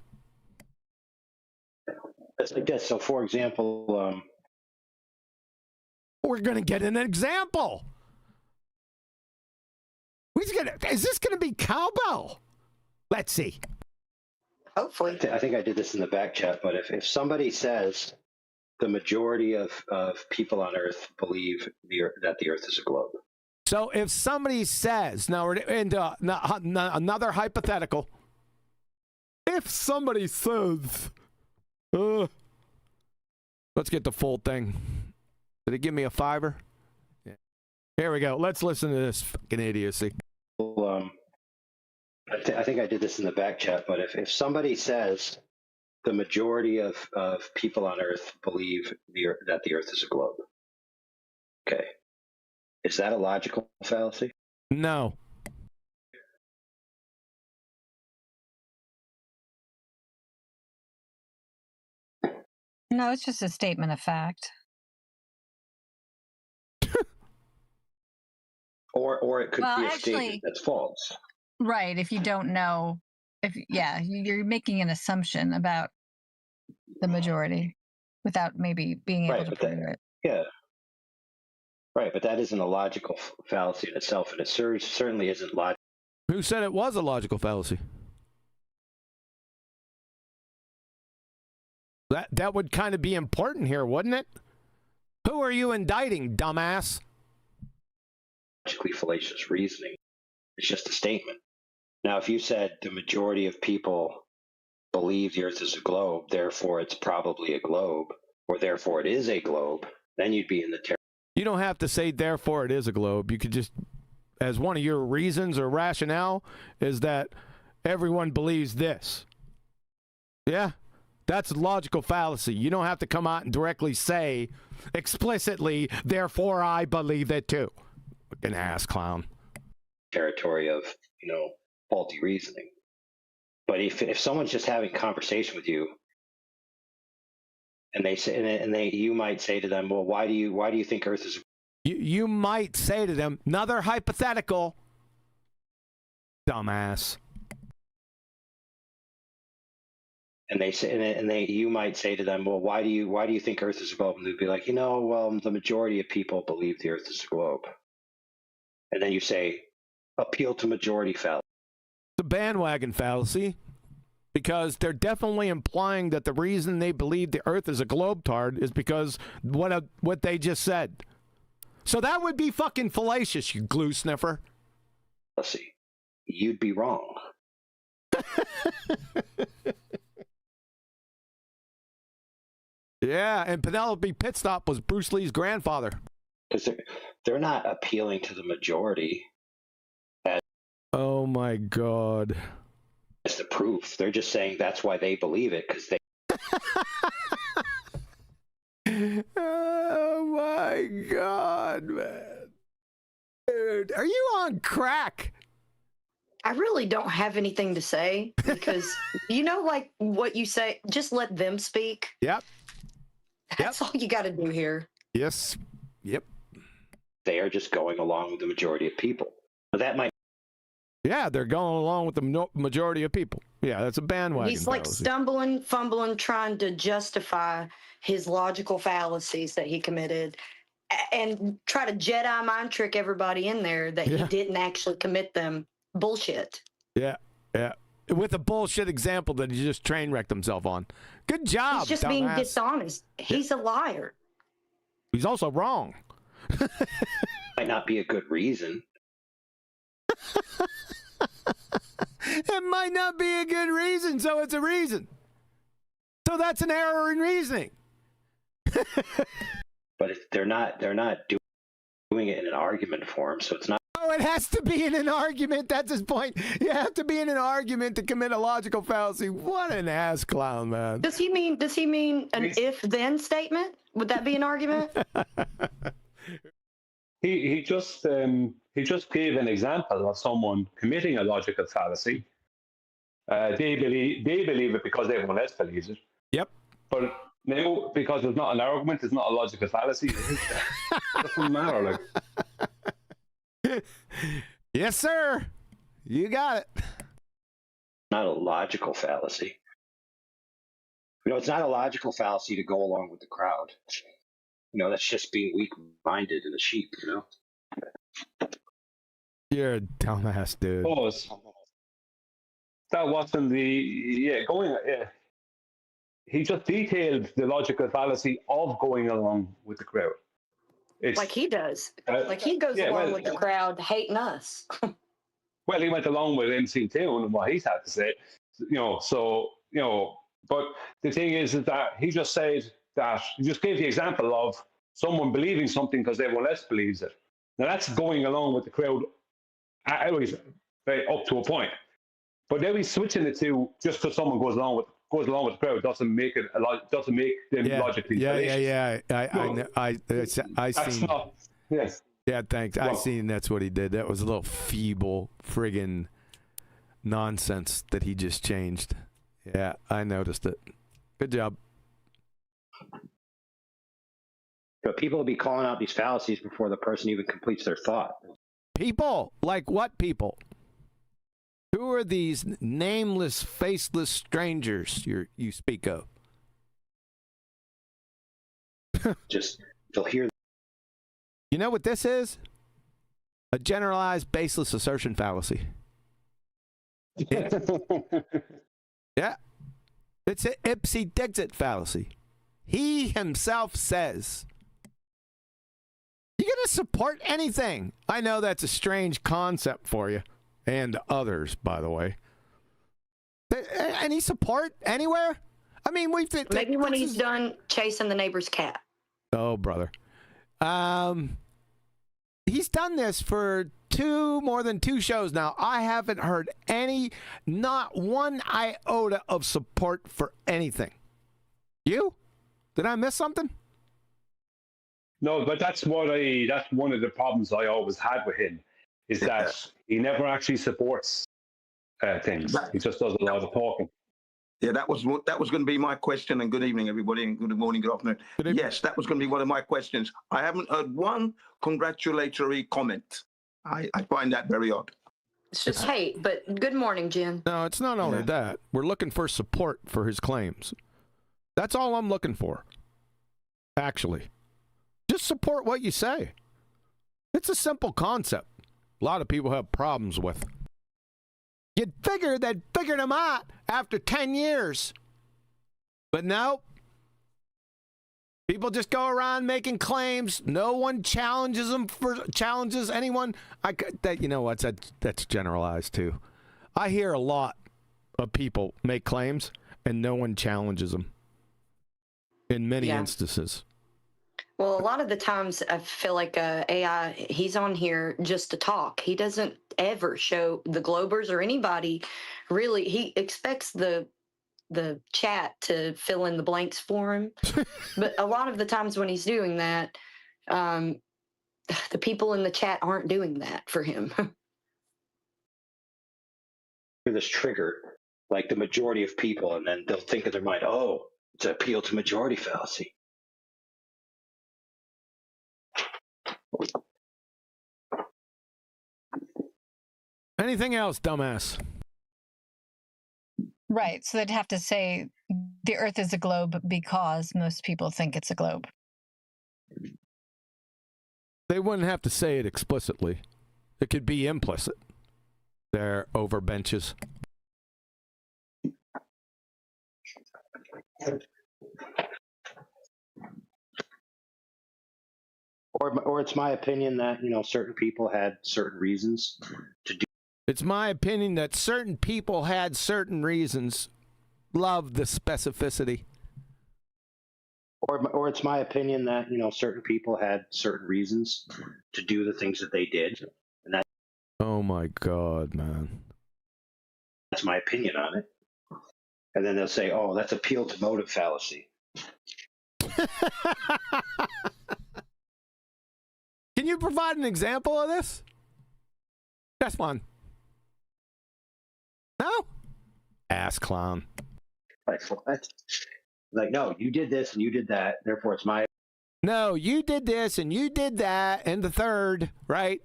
It's like this. So, for example, we're going to get an example. Is this going to be cowbell? Let's see. Hopefully. I think I did this in the back chat, but if somebody says the majority of people on Earth believe that the Earth is a globe. So if somebody says, now we're into another hypothetical. If somebody says, let's get the full thing. Did it give me a $5? Yeah. Here we go. Let's listen to this fucking idiocy. I think I did this in the back chat, but if somebody says the majority of people on Earth believe that the Earth is a globe, okay, is that a logical fallacy? No. No, it's just a statement of fact. Or it could Well, be a actually- statement that's false. Right. If you don't know, you're making an assumption about the majority without maybe being able Right, to but prove it. Yeah. Right, but that isn't a logical fallacy in itself, and it certainly isn't logical. Who said it was a logical fallacy? That would kind of be important here, wouldn't it? Who are you indicting, dumbass? Logically fallacious reasoning. It's just a statement. Now, if you said the majority of people believe the Earth is a globe, therefore it's probably a globe, or therefore it is a globe, then you'd be in the territory. You don't have to say, therefore it is a globe. You could just, as one of your reasons or rationale, is that everyone believes this. Yeah, that's a logical fallacy. You don't have to come out and directly say explicitly, therefore I believe it too. Fucking ass clown. Territory of, faulty reasoning. But if someone's just having a conversation with you, and they say, you might say to them, well, why do you think Earth is? You might say to them, another hypothetical, dumbass. You might say to them, well, why do you think Earth is a globe? And they'd be like, well, the majority of people believe the Earth is a globe. And then you say, appeal to majority fallacy. The bandwagon fallacy, because they're definitely implying that the reason they believe the Earth is a globetard is because what they just said. So that would be fucking fallacious, you glue sniffer. Fallacy. You'd be wrong. Yeah, and Penelope Pitstop was Bruce Lee's grandfather. Because they're not appealing to the majority. Oh my God. As the proof. They're just saying that's why they believe it, because they. Oh my God, man. Dude, are you on crack? I really don't have anything to say because like what you say, just let them speak. Yep. That's all you got to do here. Yes. Yep. They are just going along with the majority of people. But that might. Yeah, they're going along with the majority of people. Yeah, that's a bandwagon. He's like fallacy. stumbling, fumbling, trying to justify his logical fallacies that he committed and try to Jedi mind trick everybody in there that he didn't actually commit them. Bullshit. Yeah, yeah. With a bullshit example that he just train wrecked himself on. Good job, He's just dumbass. being dishonest. He's a liar. He's also wrong. Might not be a good reason. It might not be a good reason, so it's a reason. So that's an error in reasoning. But they're not doing it in an argument form, so it's not. Oh, it has to be in an argument. That's his point. You have to be in an argument to commit a logical fallacy. What an ass clown, man. Does he mean an if-then statement? Would that be an argument? He just gave an example of someone committing a logical fallacy. They believe it because everyone else believes it. Yep. But now, because it's not an argument, it's not a logical fallacy. It doesn't matter. Yes, sir. You got it. Not a logical fallacy. It's not a logical fallacy to go along with the crowd. That's just being weak-minded and a sheep, You're a dumbass, dude. Oh, that wasn't he just detailed the logical fallacy of going along with the crowd. Like he does. He goes along with the crowd hating us. Well, he went along with MC2 and what he's had to say. But the thing is that he just said that, he just gave the example of someone believing something because everyone else believes it. Now that's going along with the crowd always up to a point. But now he's switching it to just because someone goes along with the crowd doesn't make them logically fallacious. Yeah. I seen. Yes. Yeah, thanks. I seen that's what he did. That was a little feeble friggin' nonsense that he just changed. Yeah, I noticed it. Good job. But people will be calling out these fallacies before the person even completes their thought. People? Like what people? Who are these nameless, faceless strangers you speak of? Just, they'll hear. You know what this is? A generalized, baseless assertion fallacy. Yeah. It's an Ipsy-Dixit fallacy. He himself says, "You going to support anything?" I know that's a strange concept for you, and others, by the way. Any support anywhere? I mean, we've... Maybe when he's done chasing the neighbor's cat. Oh, brother. He's done this for more than two shows now. I haven't heard not one iota of support for anything. You? Did I miss something? No, but that's one of the problems I always had with him, is that he never actually supports things. He just does a lot of talking. Yeah, that was going to be my question. And good evening, everybody, and good morning, good afternoon. Yes, that was going to be one of my questions. I haven't heard one congratulatory comment. I find that very odd. It's just hate, but good morning, Jen. No, it's not only that. We're looking for support for his claims. That's all I'm looking for, actually. Just support what you say. It's a simple concept a lot of people have problems with. You'd figure they'd figured them out after 10 years. But no. People just go around making claims. No one challenges anyone. You know what? That's generalized too. I hear a lot of people make claims and no one challenges them in many instances. Well, a lot of the times I feel like AI, he's on here just to talk. He doesn't ever show the Globers or anybody really. He expects the chat to fill in the blanks for him. But a lot of the times when he's doing that, the people in the chat aren't doing that for him. This trigger, like the majority of people, and then they'll think in their mind, oh, it's an appeal to majority fallacy. Anything else, dumbass? Right. So they'd have to say the Earth is a globe because most people think it's a globe. They wouldn't have to say it explicitly. It could be implicit. They're over benches. Or it's my opinion that, certain people had certain reasons to do. It's my opinion that certain people had certain reasons. Love the specificity. Or it's my opinion that, certain people had certain reasons to do the things that they did. And that. Oh my God, man. That's my opinion on it. And then they'll say, oh, that's appeal to motive fallacy. Can you provide an example of this? That's one. No? Ass clown. Like, what? Like, no, you did this and you did that, therefore it's my... No, you did this and you did that and the third, right?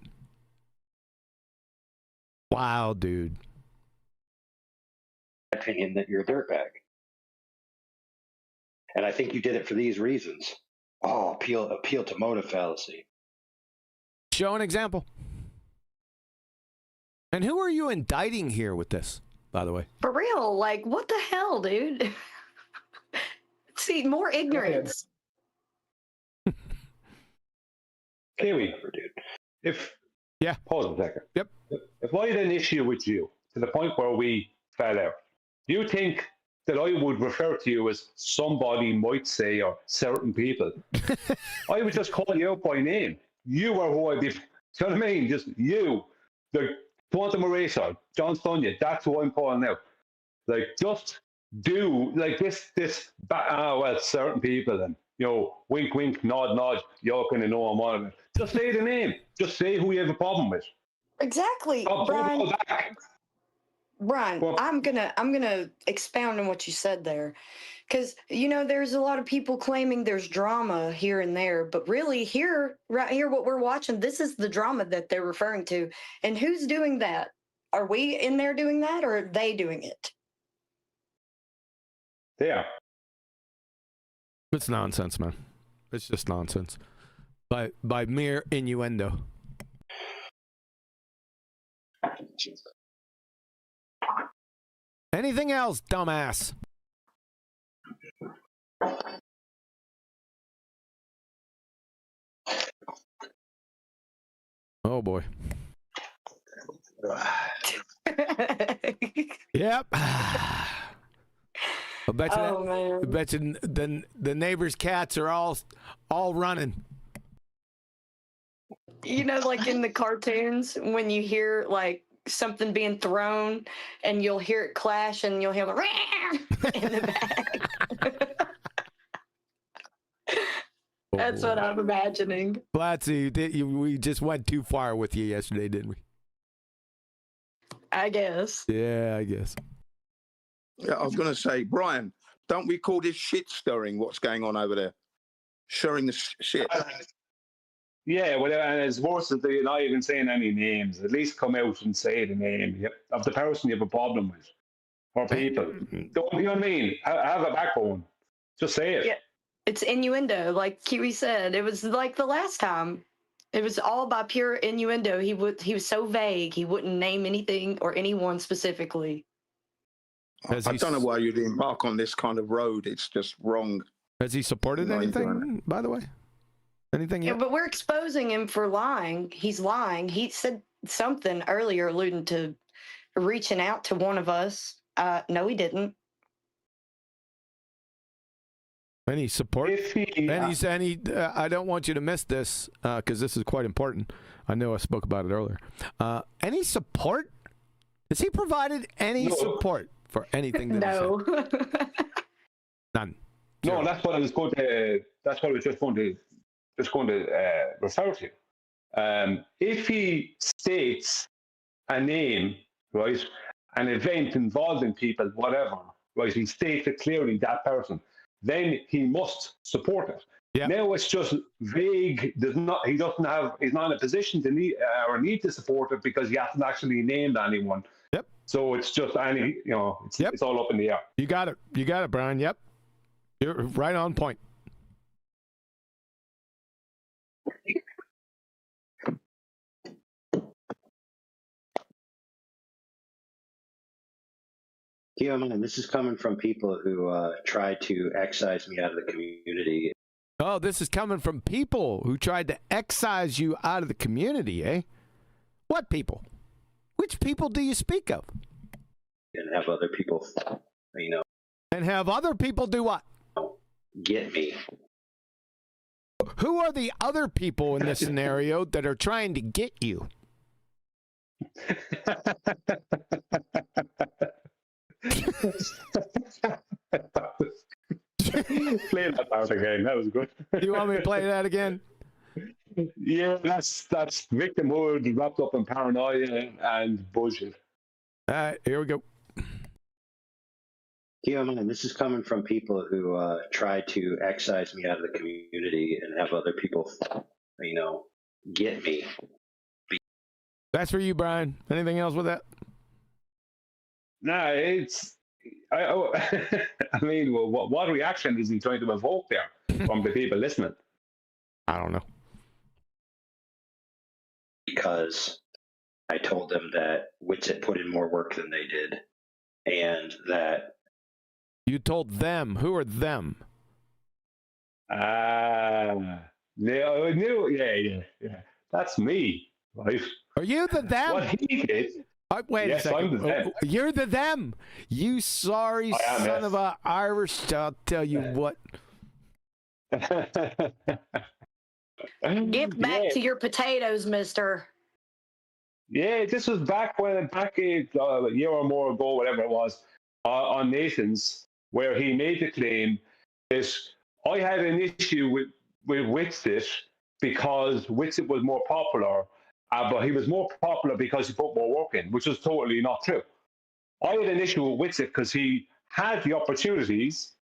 Wow, dude. Opinion that you're a dirtbag. And I think you did it for these reasons. Oh, appeal to motive fallacy. Show an example. And who are you indicting here with this, by the way? For real, like, what the hell, dude? See, more ignorance. Kiwi, pause a second. Yep. If I had an issue with you to the point where we fell out, do you think that I would refer to you as somebody might say, or certain people? I would just call you out by name. You are who I'd be. Do you know what I mean? Just you. The quantum eraser, John Sonia, that's who I'm calling out. Like, just do, like certain people, and, wink, wink, nod, nod, you're going to know I'm on it. Just say the name. Just say who you have a problem with. Exactly, Don't Brian. go back. Brian, Well- I'm gonna expound on what you said there, because there's a lot of people claiming there's drama here and there, but really right here, what we're watching, this is the drama that they're referring to, and who's doing that? Are we in there doing that, or are they doing it? Yeah. It's nonsense, man. It's just nonsense. By mere innuendo. Anything else, dumbass? Oh boy. Yep. I bet you, man. I bet you the neighbors' cats are all running. Like in the cartoons, when you hear like something being thrown, and you'll hear it clash, and you'll hear the in the back. That's what I'm imagining. Blatzy, we just went too far with you yesterday, didn't we? I guess. Yeah, I guess. Yeah, I was going to say, Brian, don't we call this shit stirring? What's going on over there? Stirring the shit. Yeah, well, and it's worse that they're not even saying any names. At least come out and say the name of the person you have a problem with, or people. Don't, you know what I mean? Have a backbone. Just say it. Yeah, it's innuendo, like Kiwi said. It was like the last time. It was all by pure innuendo. He was so vague. He wouldn't name anything or anyone specifically. I don't know why you'd embark on this kind of road. It's just wrong. Has he supported anything, by the way? Anything yet? Yeah, but we're exposing him for lying. He's lying. He said something earlier alluding to reaching out to one of us. No, he didn't. Any support? I don't want you to miss this because this is quite important. I know I spoke about it earlier. Any support? Has he provided any support for anything that no. he said? None. No, that's what I was going to. That's what I was just going to refer to. If he states a name, right, an event involving people, whatever, right, he states it clearly, that person, then he must support it. Yeah. Now it's just vague. He's not in a position to need to support it because he hasn't actually named anyone. Yep. So it's just it's all up in the air. You got it, Brian. Yep. You're right on point. Yeah, man, this is coming from people who tried to excise me out of the community. Oh, this is coming from people who tried to excise you out of the community, eh? What people? Which people do you speak of? And have other people, And have other people do what? Get me. Who are the other people in this scenario that are trying to get you? Play that part again. That was good. You want me to play that again? Yeah, that's victimhood wrapped up in paranoia and bullshit. All right, here we go. Yeah, man, this is coming from people who tried to excise me out of the community and have other people, get me. That's for you, Brian. Anything else with that? Nah, I mean, what reaction is he trying to evoke there from the people listening? I don't know. Because I told them that Witsit put in more work than they did, and that... You told them. Who are them? Yeah. That's me, right? Are you the them? What he did... wait yes, a second. I'm the them. You're the them. You sorry son of a Irish. I'll tell you what. Get back to your potatoes, mister. Yeah, this was back a year or more ago, whatever it was, on Nations, where he made the claim that I had an issue with Witsit because Witsit was more popular, but he was more popular because he put more work in, which was totally not true. I had an issue with it because he had the opportunities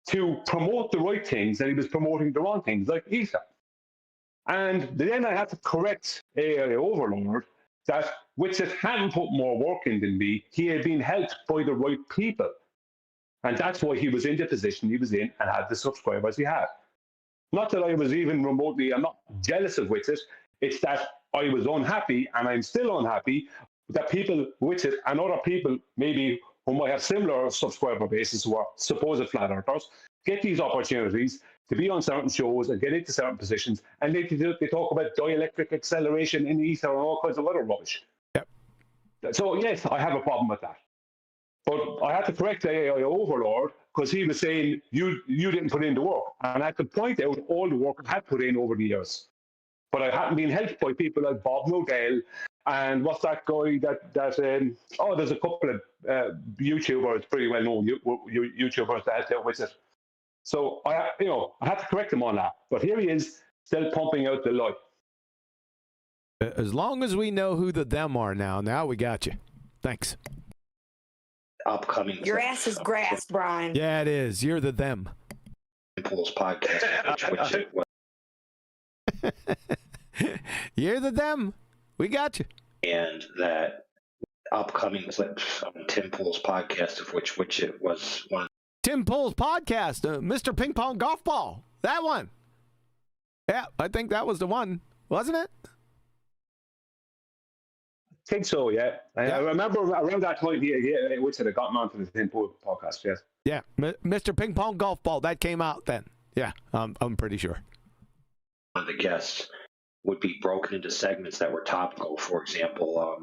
to promote the right things and he was promoting the wrong things, like Ether. And then I had to correct AI Overlord that Witsit hadn't put more work in than me. He had been helped by the right people. And that's why he was in the position he was in and had the subscribers he had. Not that I was even remotely, I'm not jealous of Witsit. It's that I was unhappy, and I'm still unhappy, that people with it and other people maybe who might have similar subscriber bases who are supposed flat earthers get these opportunities to be on certain shows and get into certain positions, and they talk about dielectric acceleration in ether and all kinds of other rubbish. Yep. So yes, I have a problem with that. But I had to correct the AI Overlord because he was saying you didn't put in the work, and I had to point out all the work I had put in over the years. But I hadn't been helped by people like Bob Nodell and what's that guy there's a couple of YouTubers, pretty well known YouTubers that dealt with it. So I had to correct him on that. But here he is, still pumping out the lie. As long as we know who the them are now we got you. Thanks. Upcoming. Your ass is grass, Brian. Yeah, it is. You're the them. Pools podcast. You're the them. We got you. And that upcoming clips on Tim Pool's podcast, of which it was one. Tim Pool's podcast, Mr. Ping Pong Golf Ball. That one. Yeah, I think that was the one, wasn't it? I think so, yeah. I remember around that time, Witsit had gotten on to the Tim Pool podcast, yes. Yeah, Mr. Ping Pong Golf Ball. That came out then. Yeah, I'm pretty sure. One of the guests would be broken into segments that were topical. For example,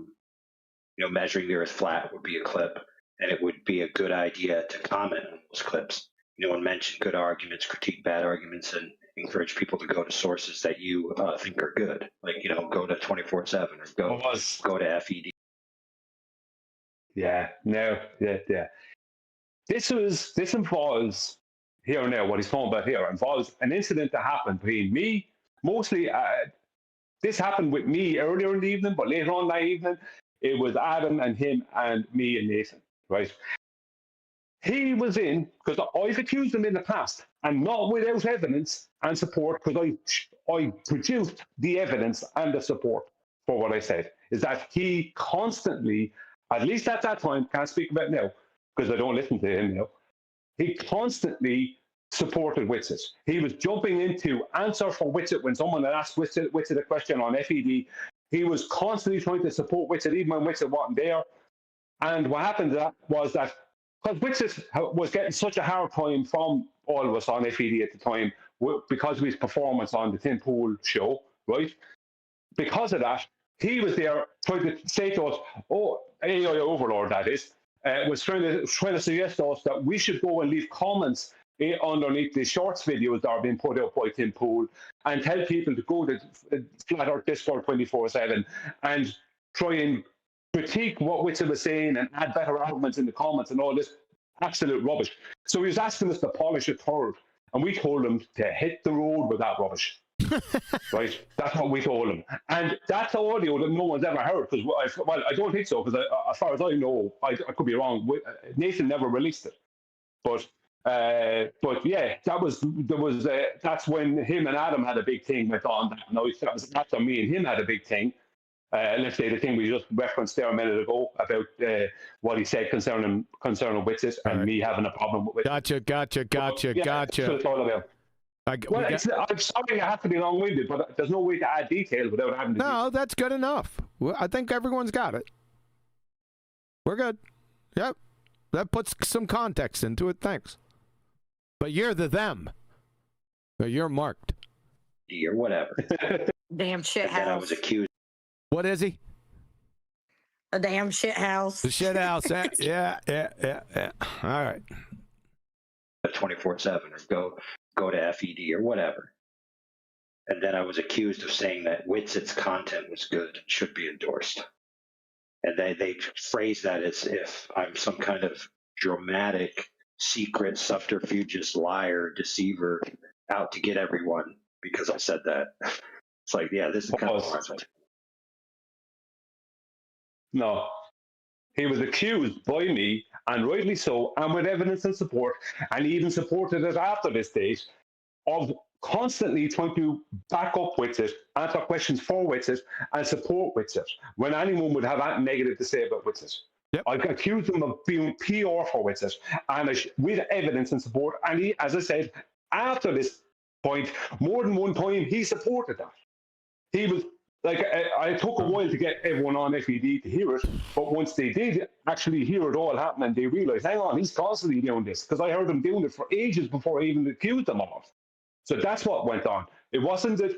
measuring the Earth flat would be a clip, and it would be a good idea to comment on those clips. And mention good arguments, critique bad arguments, and encourage people to go to sources that you think are good. Like, go to 24/7 or go to FED. Yeah, no, yeah. This involves here now. What he's talking about here involves an incident that happened between me. Mostly, this happened with me earlier in the evening, but later on that evening, it was Adam and him and me and Nathan, right? He was in, because I've accused him in the past, and not without evidence and support, because I produced the evidence and the support for what I said, is that he constantly, at least at that time, can't speak about now, because I don't listen to him now, he constantly supported Witsit. He was jumping into answer for Witsit when someone had asked Witsit a question on FED. He was constantly trying to support Witsit, even when Witsit wasn't there. And what happened was that because Witsit was getting such a hard time from all of us on FED at the time because of his performance on the Tim Pool show, right? Because of that, he was there trying to say to us, AI Overlord, that is, was trying to suggest to us that we should go and leave comments underneath the shorts videos that are being put out by Tim Pool and tell people to go to Flat Earth Discord 24/7 and try and critique what Witsit was saying and add better arguments in the comments and all this absolute rubbish. So he was asking us to polish a turd, and we told him to hit the road with that rubbish. Right? That's what we told him. And that's audio that no one's ever heard. Because I don't think so, because as far as I know, I could be wrong. Nathan never released it. But yeah, that's when him and Adam had a big thing with on that. No, that's when me and him had a big thing. Let's say the thing we just referenced there a minute ago about what he said concerning Witsit and me having a problem with it. Gotcha. That's what it's all about. I'm sorry I have to be long-winded, but there's no way to add details without having to. No, that's good enough. Well, I think everyone's got it. We're good. Yep. That puts some context into it. Thanks. But you're the them. So you're marked. Or whatever. Damn shit house. I was accused. What is he? A damn shit house. The shit house. Yeah. All right. 24/7 or go to FED or whatever. And then I was accused of saying that Witsit's content was good and should be endorsed. And they phrase that as if I'm some kind of dramatic, secret, subterfugeous liar, deceiver, out to get everyone because I said that. It's like, yeah, this is kind of hard. No. He was accused by me, and rightly so, and with evidence and support, and even supported it after this date, of constantly trying to back up with it, answer questions for with it, and support with it, when anyone would have anything negative to say about with it. Yep. I accused him of being PR for with it, and with evidence and support, and he, as I said, after this point, more than one time, he supported that. He was, like, I took a while to get everyone on FED to hear it, but once they did actually hear it all happening, they realised, hang on, he's constantly doing this, because I heard him doing it for ages before I even accused him of it. So that's what went on. It wasn't that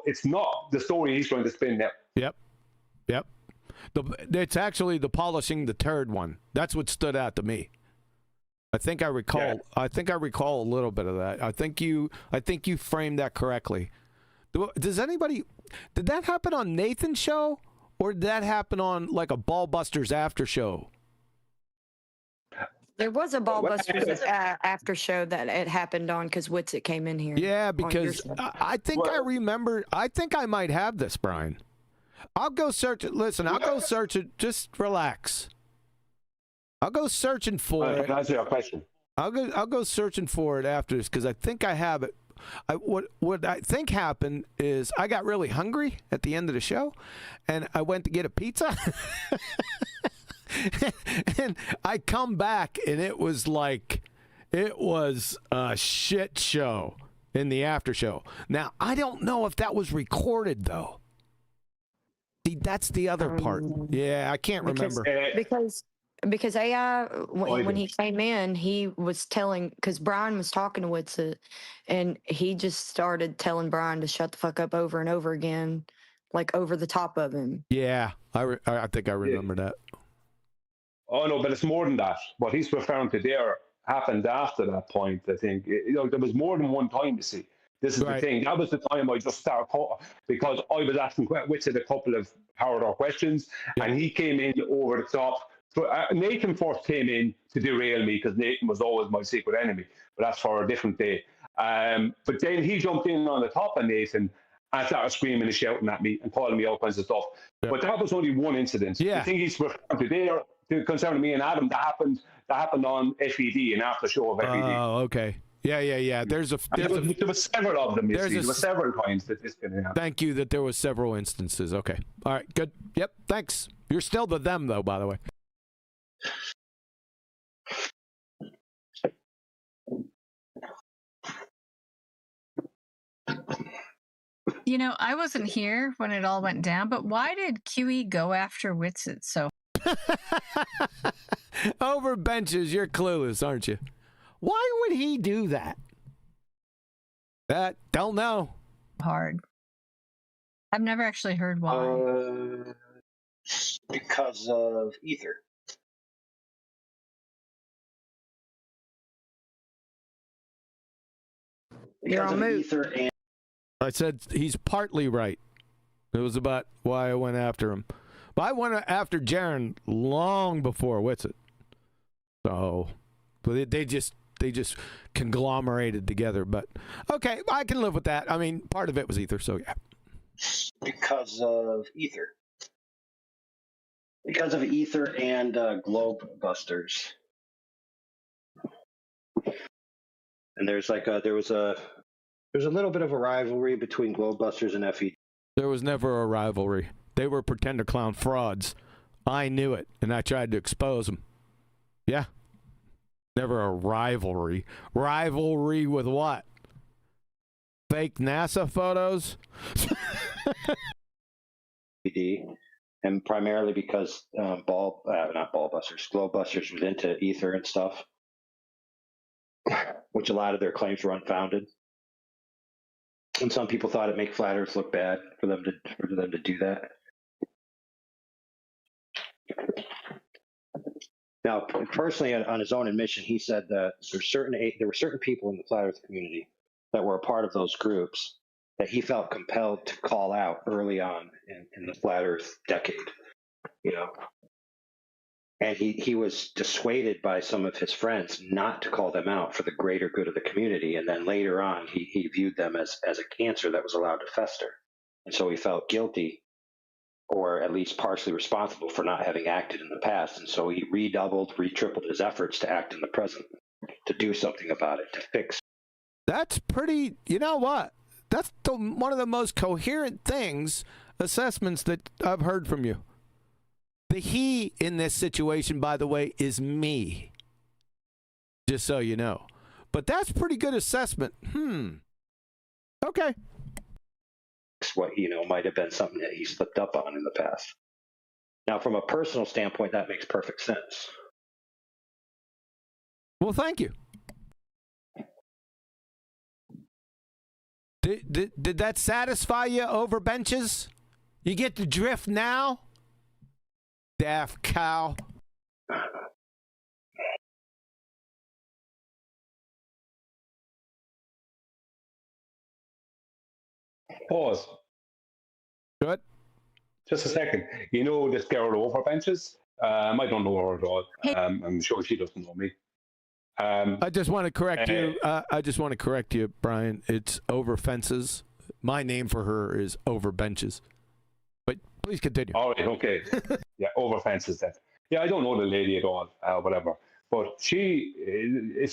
it's not the story he's trying to spin now. Yep. It's actually the polishing the turd one. That's what stood out to me. I think I recall. Yeah. I think I recall a little bit of that. I think you framed that correctly. Does anybody? Did that happen on Nathan's show, or did that happen on like a BALLBUSTERS after show? There was a BALLBUSTERS after show that it happened on because Witsit came in here. Yeah, because I think I remember. I think I might have this, Brian. I'll go search it. Listen, I'll go search it. Just relax. I'll go searching for it. Can I answer your question? I'll go searching for it after this because I think I have it. What I think happened is I got really hungry at the end of the show, and I went to get a pizza. And I come back, and it was a shit show in the after show. Now, I don't know if that was recorded, though. See, that's the other part. Yeah, I can't remember. Because AI, when he came in, he was telling, because Brian was talking to Witsit, and he just started telling Brian to shut the fuck up over and over again, like over the top of him. Yeah, I think I remember that. Oh, no, but it's more than that. What he's referring to there happened after that point, I think. There was more than one time, you see. This is the thing. That was the time I just started, because I was asking Witsit a couple of harder questions, and he came in over the top. Nathan first came in to derail me, because Nathan was always my secret enemy, but that's for a different day. But then he jumped in on the top of Nathan and started screaming and shouting at me and calling me all kinds of stuff. Yeah. But that was only one incident. Yeah. The thing he's referring to there, concerning me and Adam, that happened on FED, and after show of FED. Oh, okay. Yeah. There were several of them. There were several times that this didn't happen. Thank you that there was several instances. Okay. All right. Good. Yep. Thanks. You're still the them though, by the way. You know, I wasn't here when it all went down, but why did QE go after Witsit so? Over benches, you're clueless, aren't you? Why would he do that? Don't know. Hard. I've never actually heard why. Because of Ether. You're on mute. Ether and I said he's partly right. It was about why I went after him. But I went after Jaren long before Witsit. So, but they just conglomerated together. But okay, I can live with that. I mean, part of it was Ether, so yeah. Because of Ether. Because of Ether and Globebusters. And there's a little bit of a rivalry between Globebusters and FED. There was never a rivalry. They were pretender clown frauds. I knew it, and I tried to expose them. Yeah. Never a rivalry. Rivalry with what? Fake NASA photos? And primarily because Globebusters was into Ether and stuff, which a lot of their claims were unfounded. And some people thought it made flat Earth look bad for them to do that. Now, personally, on his own admission, he said that there were certain people in the flat Earth community that were a part of those groups that he felt compelled to call out early on in the flat Earth decade. You know, and he was dissuaded by some of his friends not to call them out for the greater good of the community. And then later on, he viewed them as a cancer that was allowed to fester. And so he felt guilty or at least partially responsible for not having acted in the past. And so he tripled his efforts to act in the present, to do something about it, to fix. That's pretty, you know what? That's one of the most coherent assessments that I've heard from you. The he in this situation, by the way, is me. Just so you know. But that's pretty good assessment. Okay. What, might have been something that he slipped up on in the past. Now, from a personal standpoint, that makes perfect sense. Well, thank you. Did that satisfy you over benches? You get the drift now? Daft cow. Pause. Good. Just a second. You know this girl over benches? I don't know her at all. I'm sure she doesn't know me. I just want to correct you. I just want to correct you, Brian. It's over fences. My name for her is over benches. But please continue. All right, okay. Yeah, over fences then. Yeah, I don't know the lady at all, whatever. But she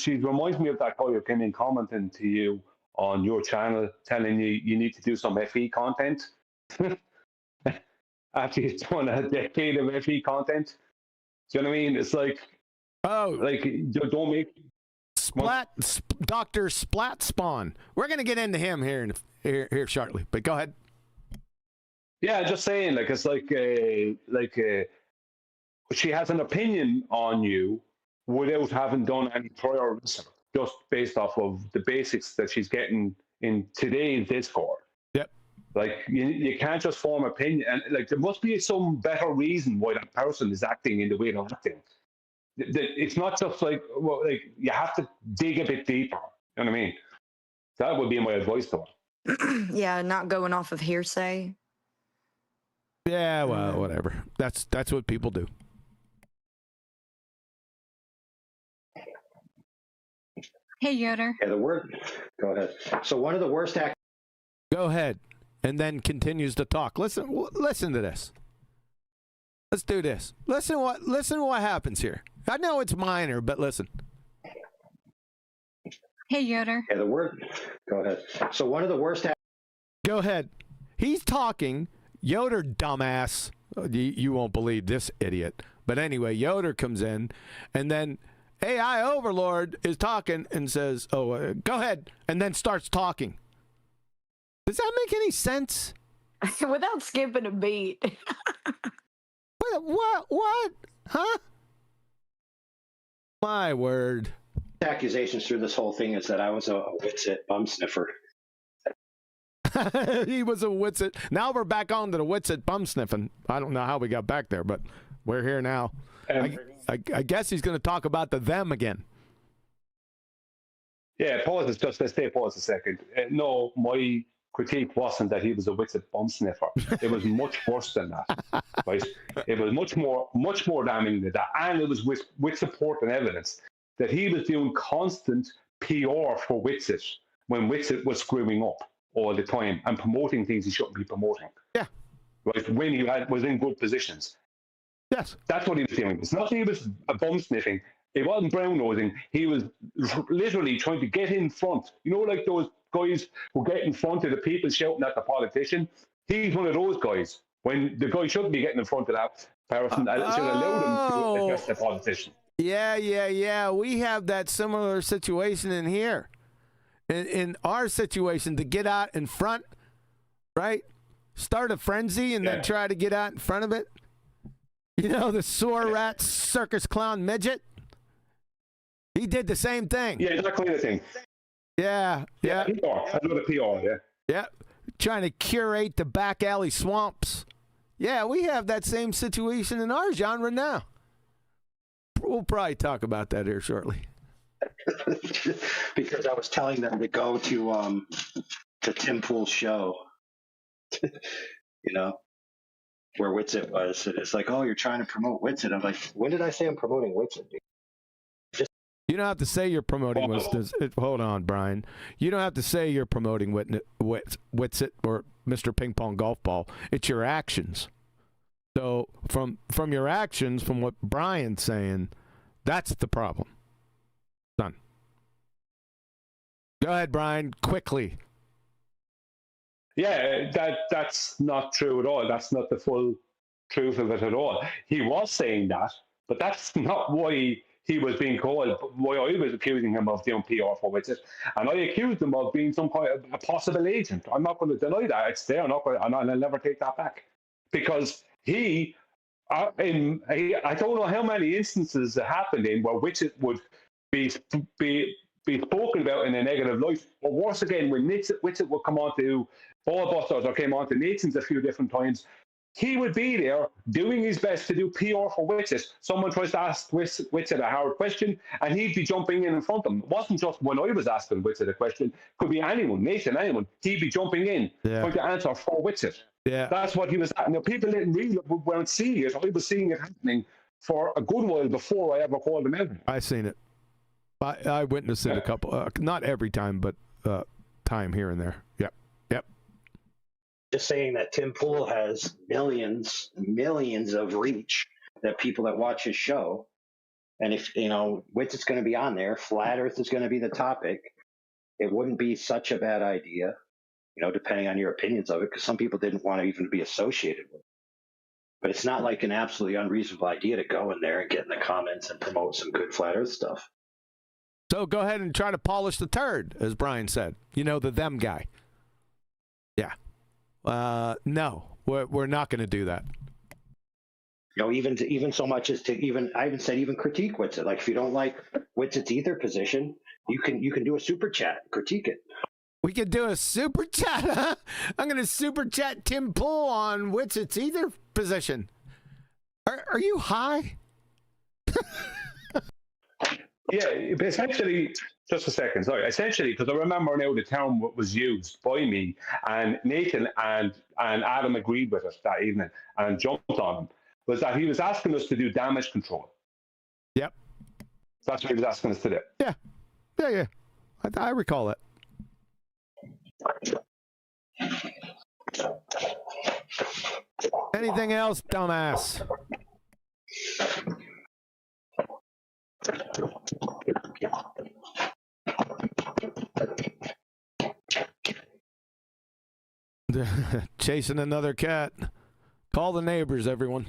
reminds me of that guy who came in commenting to you on your channel, telling you need to do some FE content. After you've done a decade of FE content. Do you know what I mean? It's like, don't make Dr. Splat Spawn. We're gonna get into him here shortly, but go ahead. Yeah, just saying, it's she has an opinion on you without having done any prior research, just based off of the basics that she's getting in today's Discord. Yep. You can't just form opinion, and there must be some better reason why that person is acting in the way they're acting. It's not just you have to dig a bit deeper. You know what I mean? That would be my advice to her. Yeah, not going off of hearsay. Yeah, well, whatever. That's what people do. Hey, Yoder. Yeah, go ahead. So one of the worst Go ahead, and then continues to talk. Listen to this. Let's do this. Listen to what happens here. I know it's minor, but listen. Hey, Yoder. Yeah, go ahead. So one of the worst Go ahead. He's talking. Yoder, dumbass. You won't believe this idiot. But anyway, Yoder comes in, and then AI Overlord is talking and says, go ahead, and then starts talking. Does that make any sense? Without skipping a beat. What? Huh? My word. Accusations through this whole thing is that I was a Witsit bum sniffer. He was a Witsit. Now we're back on to the Witsit bum sniffing. I don't know how we got back there, but we're here now. I guess he's going to talk about the them again. Yeah, let's stay pause a second. No, my critique wasn't that he was a Witsit bum sniffer. It was much worse than that. Right? It was much more damning than that, and it was with support and evidence that he was doing constant PR for Witsit when Witsit was screwing up all the time and promoting things he shouldn't be promoting. Yeah. Right, when he was in good positions. Yes. That's what he was doing. It's not that he was a bum sniffing. It wasn't brown nosing. He was literally trying to get in front. You know, like those guys who get in front of the people shouting at the politician? He's one of those guys. When the guy shouldn't be getting in front of that person, I should allow them to address the politician. Yeah. We have that similar situation in here. In our situation, to get out in front, right? Start a frenzy and then try to get out in front of it. You know, the sewer rat circus clown midget? He did the same thing. Yeah, that kind of thing. Yeah. PR. Another PR, yeah. Yeah. Trying to curate the back alley swamps. Yeah, we have that same situation in our genre now. We'll probably talk about that here shortly. Because I was telling them to go to Tim Pool's show, you know, where Witsit was. And it's like, oh, you're trying to promote Witsit. I'm like, when did I say I'm promoting Witsit? You don't have to say you're promoting Witsit. Hold on, Brian. You don't have to say you're promoting Witsit or Mr. Ping Pong Golf Ball. It's your actions. So from your actions, from what Brian's saying, that's the problem. Done. Go ahead, Brian, quickly. Yeah, that's not true at all. That's not the full truth of it at all. He was saying that, but that's not why he was being called, why I was accusing him of doing PR for Witsit. And I accused him of being some kind of a possible agent. I'm not going to deny that. It's there, and I'll never take that back. Because I don't know how many instances it happened in where Witsit would be spoken about in a negative light. Or worse again, when Witsit would come on to Ballbusters or came on to Nathan's a few different times, he would be there doing his best to do PR for Witsit. Someone tries to ask Witsit a hard question, and he'd be jumping in front of them. It wasn't just when I was asking Witsit a question. Could be anyone, Nathan, anyone. He'd be jumping in, trying to answer for Witsit. Yeah. That's what he was at. Now, people didn't really weren't seeing it. I was seeing it happening for a good while before I ever called him out. I seen it. I witnessed it a couple, not every time, but time here and there. Yep. Just saying that Tim Pool has millions of reach, that people that watch his show, and if Witsit's going to be on there, Flat Earth is going to be the topic. It wouldn't be such a bad idea, depending on your opinions of it, because some people didn't want to even be associated with it. But it's not like an absolutely unreasonable idea to go in there and get in the comments and promote some good Flat Earth stuff. So go ahead and try to polish the turd, as Brian said. The them guy. Yeah. No, we're not going to do that. Even so much as I even said critique Witsit. Like, if you don't like Witsit's ether position, you can do a super chat, critique it. We could do a super chat, huh? I'm going to super chat Tim Pool on Witsit's ether position. Are you high? Yeah, essentially, just a second, sorry. Essentially, because I remember now the term was used by me, and Nathan and Adam agreed with us that evening and jumped on him, was that he was asking us to do damage control. Yep. That's what he was asking us to do. Yeah. I recall it. Anything else, dumbass? Chasing another cat. Call the neighbors, everyone.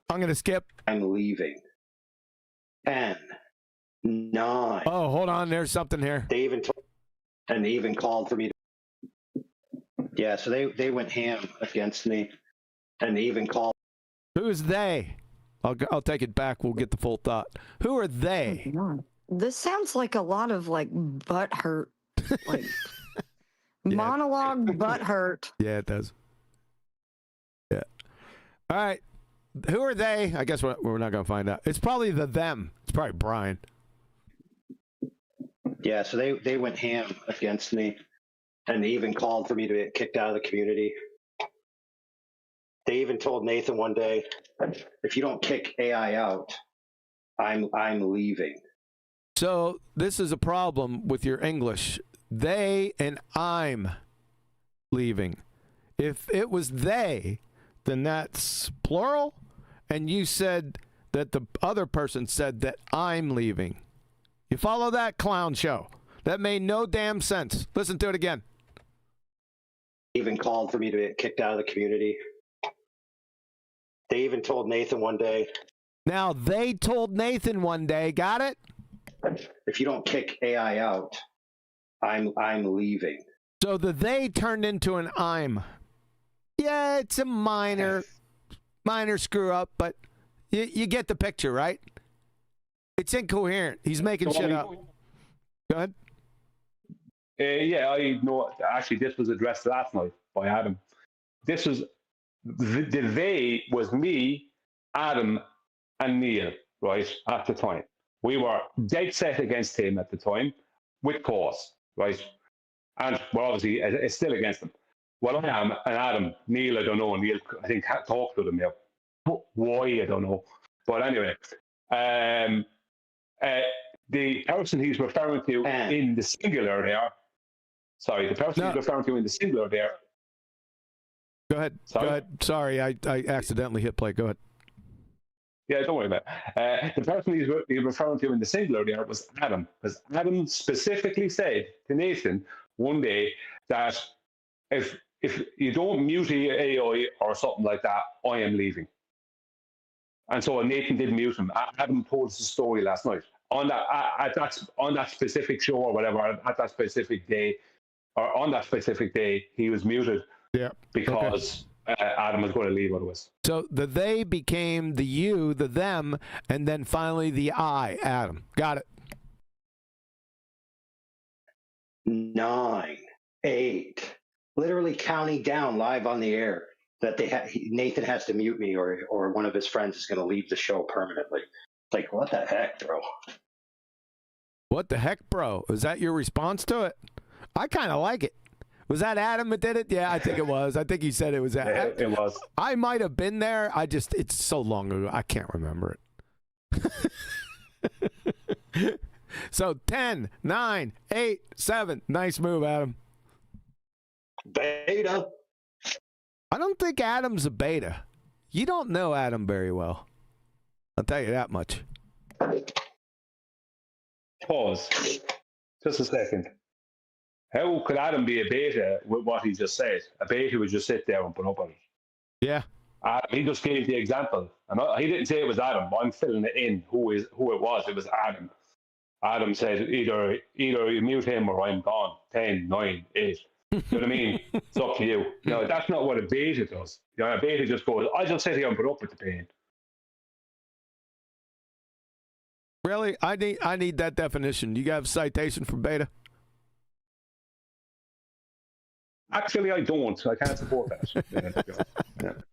I'm going to skip. I'm leaving. 10, 9. Oh, hold on. There's something here. They even called for me. Yeah, so they went ham against me, and they even called. Who's they? I'll take it back. We'll get the full thought. Who are they? This sounds like a lot of butt hurt, monologue butt hurt. Yeah, it does. Yeah. All right. Who are they? I guess we're not going to find out. It's probably them. It's probably Brian. Yeah, so they went ham against me, and they even called for me to get kicked out of the community. They even told Nathan one day, if you don't kick AI out, I'm leaving. So this is a problem with your English. They and I'm leaving. If it was they, then that's plural. And you said that the other person said that I'm leaving. You follow that, clown show? That made no damn sense. Listen to it again. Even called for me to get kicked out of the community. They even told Nathan one day. Now, they told Nathan one day, got it? If you don't kick AI out, I'm leaving. So the they turned into an I'm. Yeah, it's a minor screw up, but you get the picture, right? It's incoherent. He's making shit up. Go ahead. Yeah, I know. Actually, this was addressed last night by Adam. This was the they was me, Adam, and Neil, right, at the time. We were dead set against him at the time, with cause, right? And we're obviously it's still against him. Well, I am, and Adam, Neil, I don't know. Neil, I think, talked to him now. Why, I don't know. But anyway, the person he's referring to in the singular there. Sorry, the person he's referring to in the singular there. Go ahead. Sorry? Go ahead. Sorry, I accidentally hit play. Go ahead. Yeah, don't worry about it. The person he's referring to in the singular there was Adam, because Adam specifically said to Nathan one day that if you don't mute AI or something like that, I am leaving. And so Nathan did mute him. Adam told us the story last night on that specific show or whatever, at that specific day, or on that specific day, he was muted. Yeah, because Adam was going to leave otherwise. So the they became the you, the them, and then finally the I, Adam. Got it. 9, 8, literally counting down live on the air that Nathan has to mute me or one of his friends is going to leave the show permanently. Like, what the heck, bro? What the heck, bro? Is that your response to it? I kind of like it. Was that Adam that did it? Yeah, I think it was. I think he said it was Adam. Yeah, it was. I might have been there. It's so long ago. I can't remember it. So 10, 9, 8, 7. Nice move, Adam. Beta. I don't think Adam's a beta. You don't know Adam very well. I'll tell you that much. Pause. Just a second. How could Adam be a beta with what he just said? A beta would just sit there and put up on it. Yeah. He just gave the example. And he didn't say it was Adam. I'm filling it in who it was. It was Adam. Adam said either you mute him or I'm gone. 10, 9, 8. You know what I mean? It's up to you. No, that's not what a beta does. You know, a beta just goes, I just sit here and put up with the pain. Really? I need that definition. You got a citation for beta? Actually, I don't. I can't support that.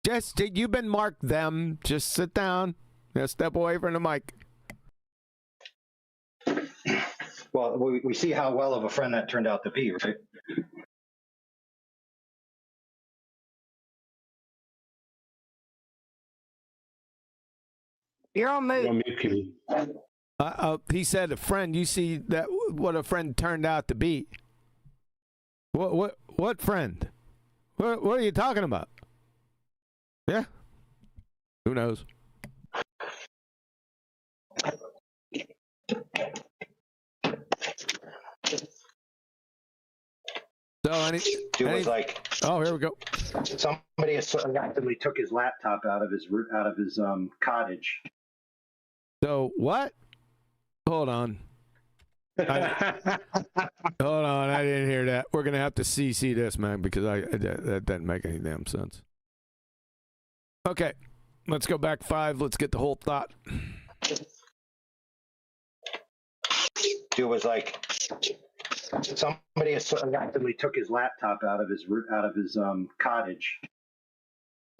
Just, you've been marked them. Just sit down. Step away from the mic. Well, we see how well of a friend that turned out to be, right? You're on mute. He said a friend. You see that what a friend turned out to be. What friend? What are you talking about? Yeah. Who knows? So it was like, oh, here we go. Somebody accidentally took his laptop out of his cottage. So what? Hold on. Hold on, I didn't hear that. We're gonna have to CC this, man, because that doesn't make any damn sense. Okay, let's go back 5. Let's get the whole thought. It was like somebody accidentally took his laptop out of his cottage.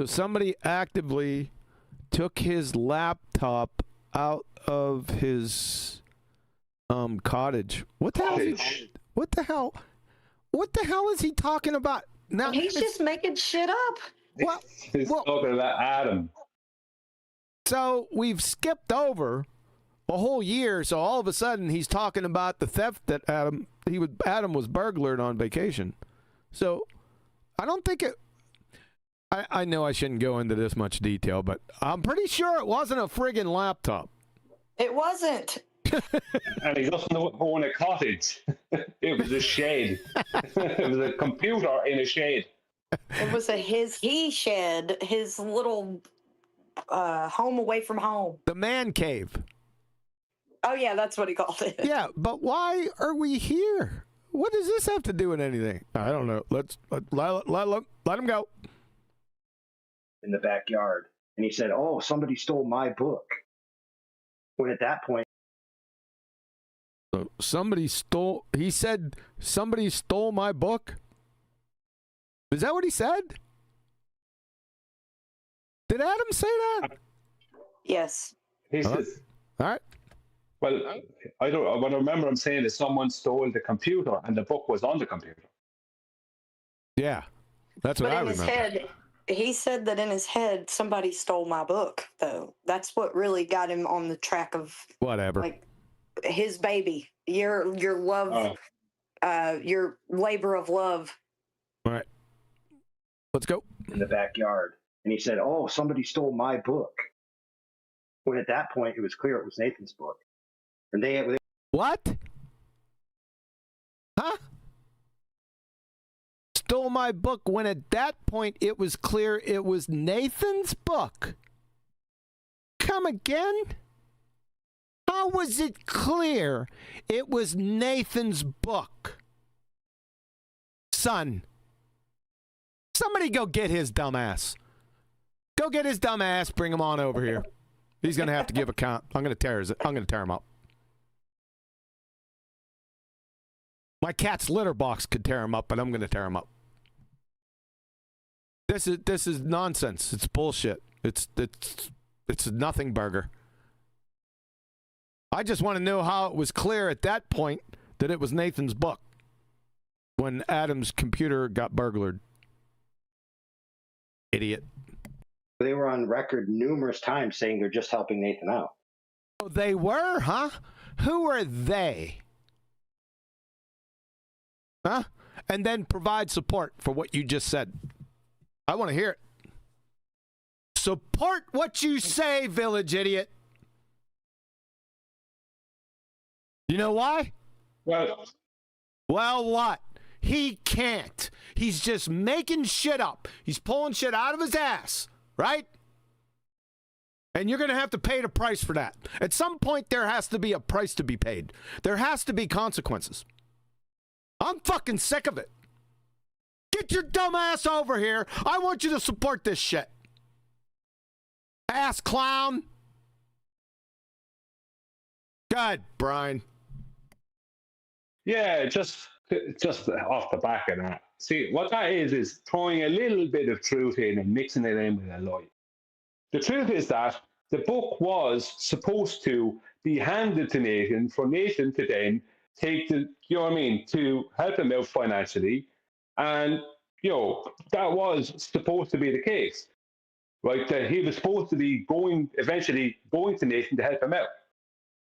So somebody actively took his laptop out of his cottage. What the hell? What the hell is he talking about? Now he's just making shit up. Well, he's talking about Adam. So we've skipped over a whole year. So all of a sudden he's talking about the theft that Adam was burglared on vacation. So I don't think it. I know I shouldn't go into this much detail, but I'm pretty sure it wasn't a friggin' laptop. It wasn't. And he doesn't own a cottage. It was a shed. It was a computer in a shed. It was he shed, his little home away from home. The man cave. Oh yeah, that's what he called it. Yeah, but why are we here? What does this have to do with anything? I don't know. Let him go. In the backyard, and he said, "Oh, somebody stole my book." When at that point, so he said somebody stole my book. Is that what he said? Did Adam say that? Yes. He says, all right. Well, I don't. What I remember him saying is someone stole the computer, and the book was on the computer. Yeah, that's what I remember. he said that in his head somebody stole my book, though. That's what really got him on the track of whatever. like his baby, your love, your labor of love. All right, let's go. In the backyard, and he said, "Oh, somebody stole my book." When at that point it was clear it was Nathan's book, and they what? Huh? Stole my book when at that point it was clear it was Nathan's book. Come again? How was it clear it was Nathan's book? Son, somebody go get his dumb ass. Go get his dumb ass, bring him on over here. He's going to have to give account. I'm going to tear him up. My cat's litter box could tear him up, but I'm going to tear him up. This is nonsense. It's bullshit. It's a nothing burger. I just want to know how it was clear at that point that it was Nathan's book when Adam's computer got burglared. Idiot. They were on record numerous times saying they're just helping Nathan out. Oh, they were, huh? Who are they? Huh? And then provide support for what you just said. I want to hear it. Support what you say, village idiot. You know why? Well, what? He can't. He's just making shit up. He's pulling shit out of his ass, right? And you're going to have to pay the price for that. At some point, there has to be a price to be paid. There has to be consequences. I'm fucking sick of it. Get your dumb ass over here. I want you to support this shit. Ass clown. God, Brian. Yeah, just off the back of that. See, what that is throwing a little bit of truth in and mixing it in with a lie. The truth is that the book was supposed to be handed to Nathan for Nathan to then take the, you know what I mean, to help him out financially. And, you know, that was supposed to be the case, right? That he was supposed to be eventually going to Nathan to help him out.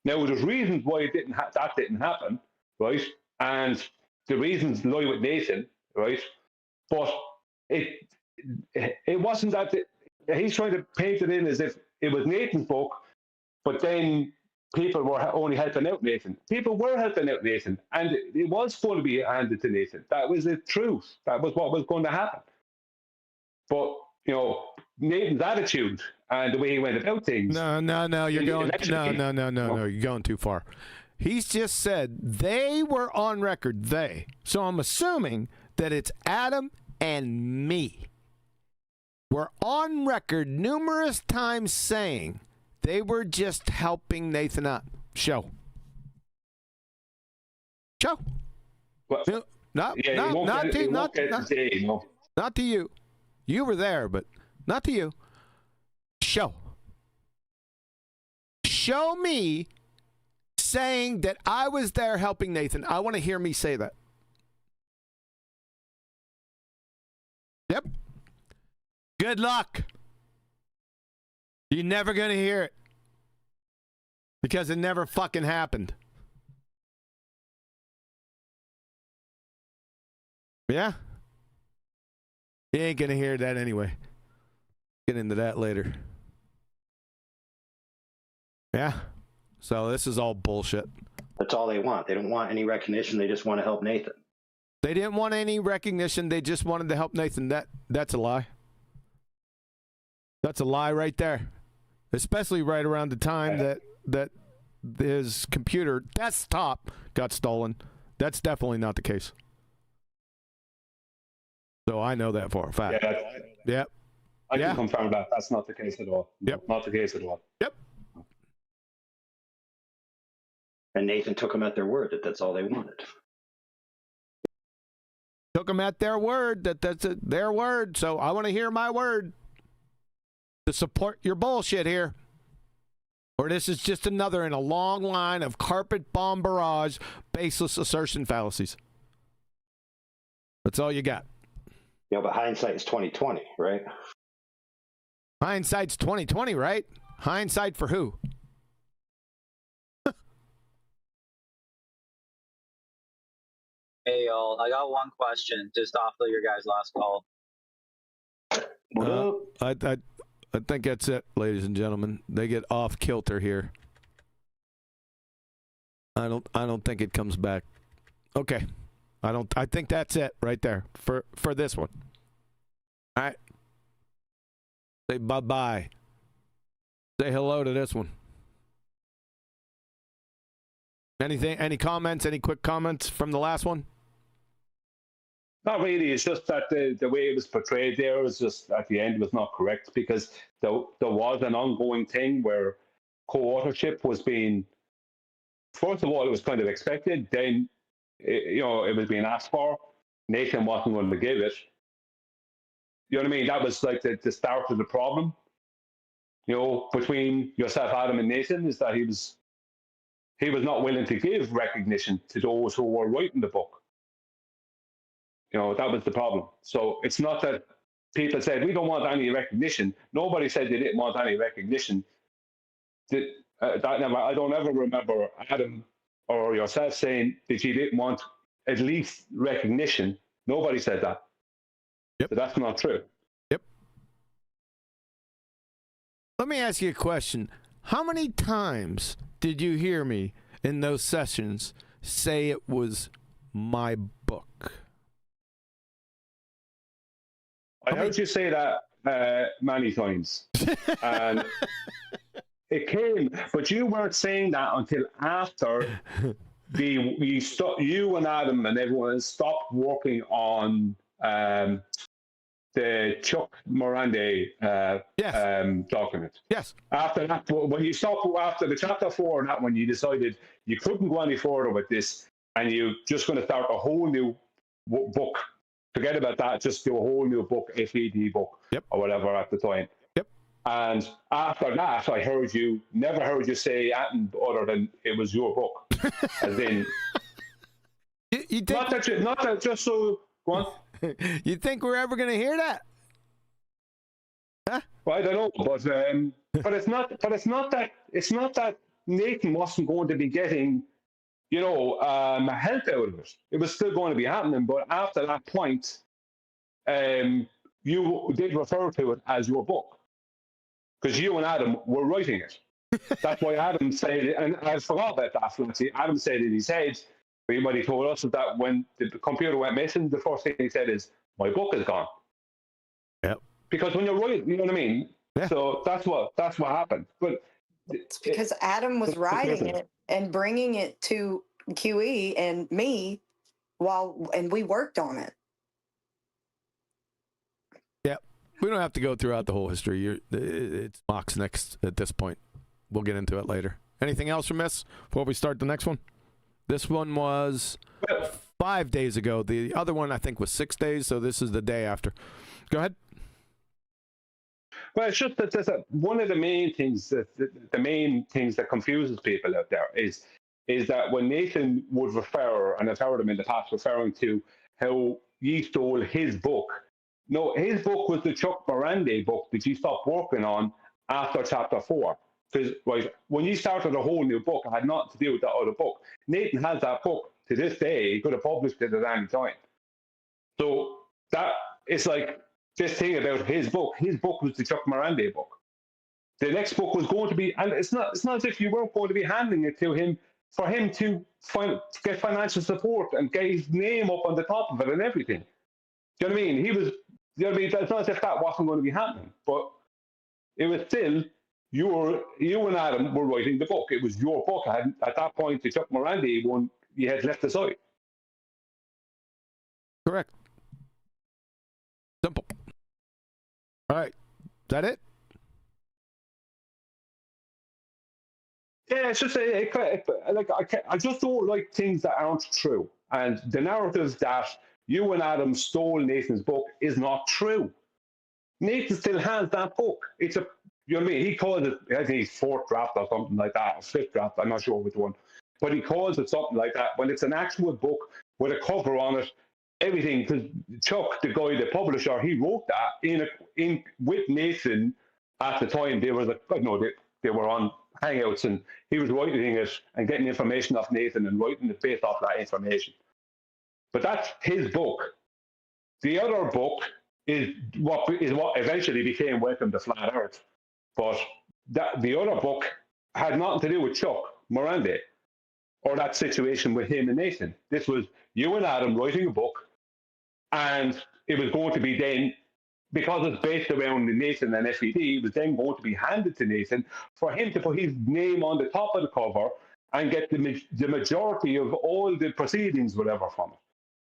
Now, there's reasons why that didn't happen, right? And the reasons lie with Nathan, right? But it wasn't that he's trying to paint it in as if it was Nathan's book, but then people were only helping out Nathan. People were helping out Nathan, and it was going to be handed to Nathan. That was the truth. That was what was going to happen. But, you know, Nathan's attitude and the way he went about things. No, you're going. No, you're going too far. He's just said they were on record. So I'm assuming that it's Adam and me. We're on record numerous times saying they were just helping Nathan out. Show. Well, not to you. You were there, but not to you. Show me saying that I was there helping Nathan. I want to hear me say that. Yep. Good luck. You're never going to hear it. Because it never fucking happened. Yeah? You ain't going to hear that anyway. Get into that later. Yeah? So this is all bullshit. That's all they want. They don't want any recognition. They just want to help Nathan. They didn't want any recognition. They just wanted to help Nathan. That's a lie. That's a lie right there. Especially right around the time that his computer desktop got stolen. That's definitely not the case. So I know that for a fact. Yep. I can confirm that. That's not the case at all. Yep. Not the case at all. Yep. And Nathan took them at their word that that's all they wanted. Took them at their word that's their word. So I want to hear my word to support your bullshit here. Or this is just another in a long line of carpet bomb barrage, baseless assertion fallacies. That's all you got. Yeah, but hindsight is 20/20, right? Hindsight's 2020, right? Hindsight for who? Hey y'all, I got one question just after your guys' last call. I think that's it, ladies and gentlemen. They get off kilter here. I don't think it comes back. Okay. I think that's it right there for this one. All right. Say bye-bye. Say hello to this one. Any comments, any quick comments from the last one? Not really. It's just that the way it was portrayed there was just at the end was not correct, because there was an ongoing thing where co-authorship was being, first of all, it was kind of expected. Then, it was being asked for. Nathan wasn't going to give it. You know what I mean? That was like the start of the problem. Between yourself, Adam, and Nathan, is that he was not willing to give recognition to those who were writing the book. That was the problem. So it's not that people said, we don't want any recognition. Nobody said they didn't want any recognition. I don't ever remember Adam or yourself saying that you didn't want at least recognition. Nobody said that. Yep. So that's not true. Yep. Let me ask you a question. How many times did you hear me in those sessions say it was my book? I heard you say that many times. And it came, but you weren't saying that until after you and Adam and everyone stopped working on the Chuck Morandi document. Yes. After that, when you stopped after the chapter 4 and that one, you decided you couldn't go any further with this, and you're just going to start a whole new book. Forget about that. Just do a whole new book, FED book, or whatever at the time. Yep. And after that, I never heard you say anything other than it was your book. As in, you think, not that just so. Go on. You think we're ever going to hear that? Huh? Well, I don't know, but it's not that Nathan wasn't going to be getting, help out of it. It was still going to be happening, but after that point, you did refer to it as your book, because you and Adam were writing it. That's why Adam said it, and I forgot about that. Fluency. Adam said in his head, when he told us that when the computer went missing, the first thing he said is, "My book is gone." Yep. Because when you're writing, you know what I mean. Yeah. So that's what happened. But it's because Adam was writing it and bringing it to QE and me and we worked on it. Yeah, we don't have to go throughout the whole history. It's Mock's next at this point. We'll get into it later. Anything else from this before we start the next one? This one was 5 days ago. The other one, I think, was 6 days, so this is the day after. Go ahead. Well, it's just that there's one of the main things that confuses people out there is that when Nathan would refer, and I've heard him in the past referring to how he stole his book. No, his book was the Chuck Morandi book that he stopped working on after chapter 4. Because when you started a whole new book, it had nothing to do with that other book. Nathan has that book to this day. He could have published it at any time. So that it's like this thing about his book. His book was the Chuck Morandi book. The next book was going to be, and it's not as if you weren't going to be handing it to him for him to get financial support and get his name up on the top of it and everything. Do you know what I mean? It's not as if that wasn't going to be happening, but it was still. You and Adam were writing the book. It was your book. At that point, the Chuck Morandi one, you had left aside. Correct. Simple. All right. Is that it? Yeah, it's just I just don't like things that aren't true. And the narrative that you and Adam stole Nathan's book is not true. Nathan still has that book. It's a You know what I mean? He calls it, I think, fourth draft or something like that, or fifth draft, I'm not sure which one. But he calls it something like that when it's an actual book with a cover on it, everything. Because Chuck, the guy, the publisher, he wrote that in with Nathan at the time, they were they were on Hangouts, and he was writing it and getting information off Nathan and writing it based off that information. But that's his book. The other book is what eventually became Welcome to Flat Earth. But the other book had nothing to do with Chuck Morandi or that situation with him and Nathan. This was you and Adam writing a book, and it was going to be then, because it's based around Nathan and FED, it was then going to be handed to Nathan for him to put his name on the top of the cover and get the majority of all the proceedings, whatever, from it.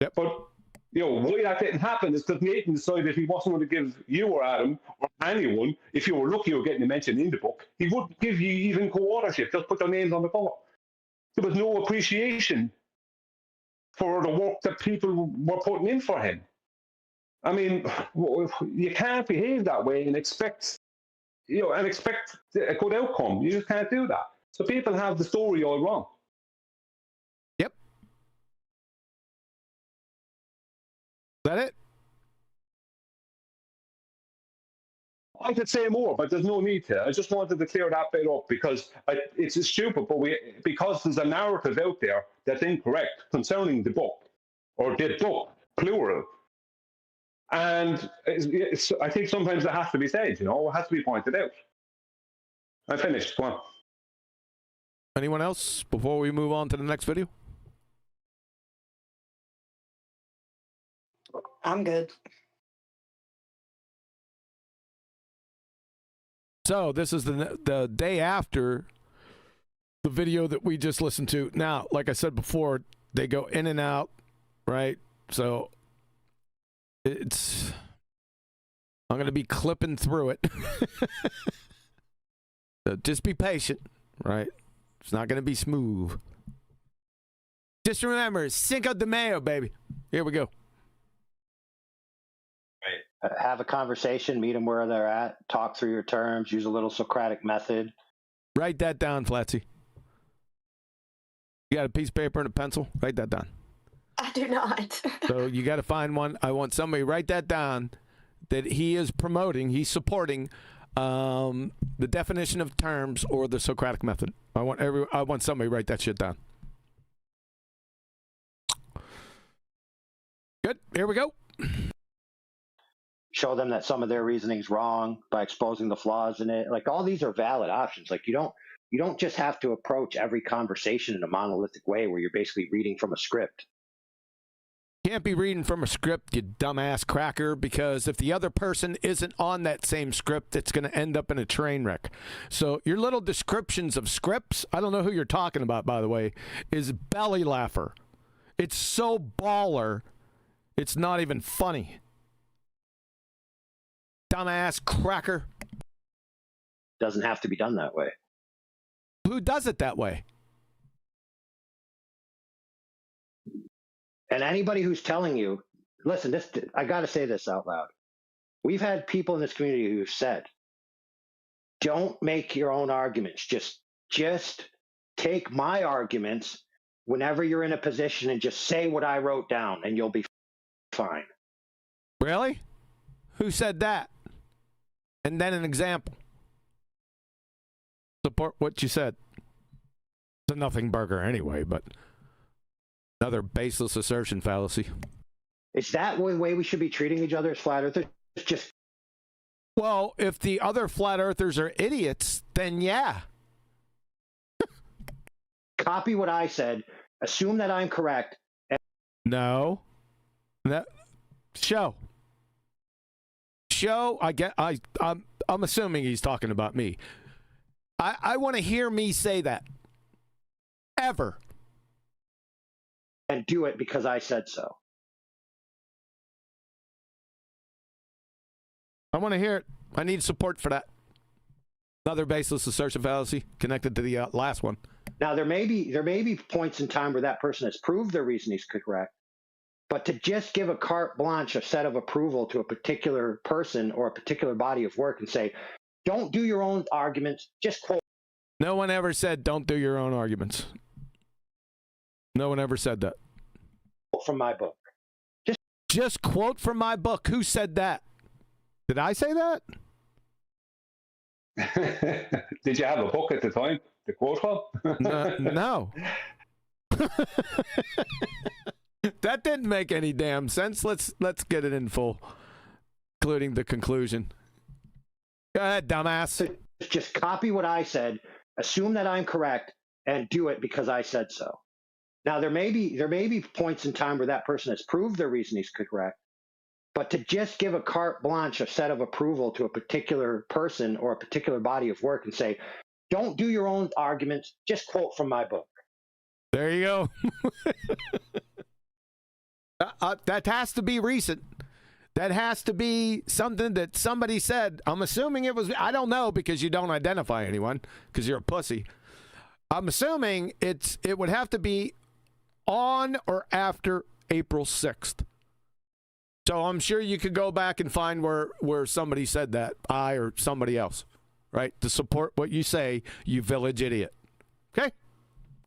Yep. But why that didn't happen is because Nathan decided he wasn't going to give you or Adam or anyone, if you were lucky or getting a mention in the book, he wouldn't give you even co-authorship, just put their names on the cover. There was no appreciation for the work that people were putting in for him. I mean, you can't behave that way and expect a good outcome. You just can't do that. So people have the story all wrong. Yep. Is that it? I could say more, but there's no need to. I just wanted to clear that bit up because it's stupid, but because there's a narrative out there that's incorrect concerning the book, or the book, plural. And I think sometimes it has to be said, it has to be pointed out. I finished. Go on. Anyone else before we move on to the next video? I'm good. So this is the day after the video that we just listened to. Now, like I said before, they go in and out, right? So I'm going to be clipping through it. So just be patient, right? It's not going to be smooth. Just remember, Cinco de Mayo, baby. Here we go. Have a conversation, meet them where they're at, talk through your terms, use a little Socratic method. Write that down, Flatsy. You got a piece of paper and a pencil? Write that down. I do not. So you got to find one. I want somebody write that down, that he is promoting, he's supporting the definition of terms or the Socratic method. I want somebody write that shit down. Good. Here we go. Show them that some of their reasoning's wrong by exposing the flaws in it. Like, all these are valid options. Like, you don't just have to approach every conversation in a monolithic way where you're basically reading from a script. Can't be reading from a script, you dumbass cracker, because if the other person isn't on that same script, it's going to end up in a train wreck. So your little descriptions of scripts, I don't know who you're talking about, by the way, is belly laugher. It's so baller, it's not even funny. Dumbass cracker. Doesn't have to be done that way. Who does it that way? And anybody who's telling you, listen, I got to say this out loud. We've had people in this community who've said, don't make your own arguments. Just take my arguments whenever you're in a position and just say what I wrote down and you'll be fine. Really? Who said that? And then an example. Support what you said. It's a nothing burger anyway, but another baseless assertion fallacy. Is that the way we should be treating each other as flat earthers? Well, if the other flat earthers are idiots, then yeah. Copy what I said. Assume that I'm correct. No. Show. I'm assuming he's talking about me. I want to hear me say that. Ever. And do it because I said so. I want to hear it. I need support for that. Another baseless assertion fallacy connected to the last one. Now, there may be points in time where that person has proved their reasoning is correct, but to just give a carte blanche, a set of approval to a particular person or a particular body of work and say, don't do your own arguments, just quote. No one ever said don't do your own arguments. No one ever said that. From my book. Just quote from my book. Who said that? Did I say that? Did you have a book at the time? The quote club? No. That didn't make any damn sense. Let's get it in full, including the conclusion. Go ahead, dumbass. Just copy what I said, assume that I'm correct, and do it because I said so. Now there may be points in time where that person has proved their reasoning is correct, but to just give a carte blanche, a set of approval to a particular person or a particular body of work and say, don't do your own arguments, just quote from my book. There you go. That has to be recent. That has to be something that somebody said. I'm assuming it was, I don't know because you don't identify anyone because you're a pussy. I'm assuming it would have to be on or after April 6th. So I'm sure you could go back and find where somebody said that, I or somebody else, right? To support what you say, you village idiot. Okay?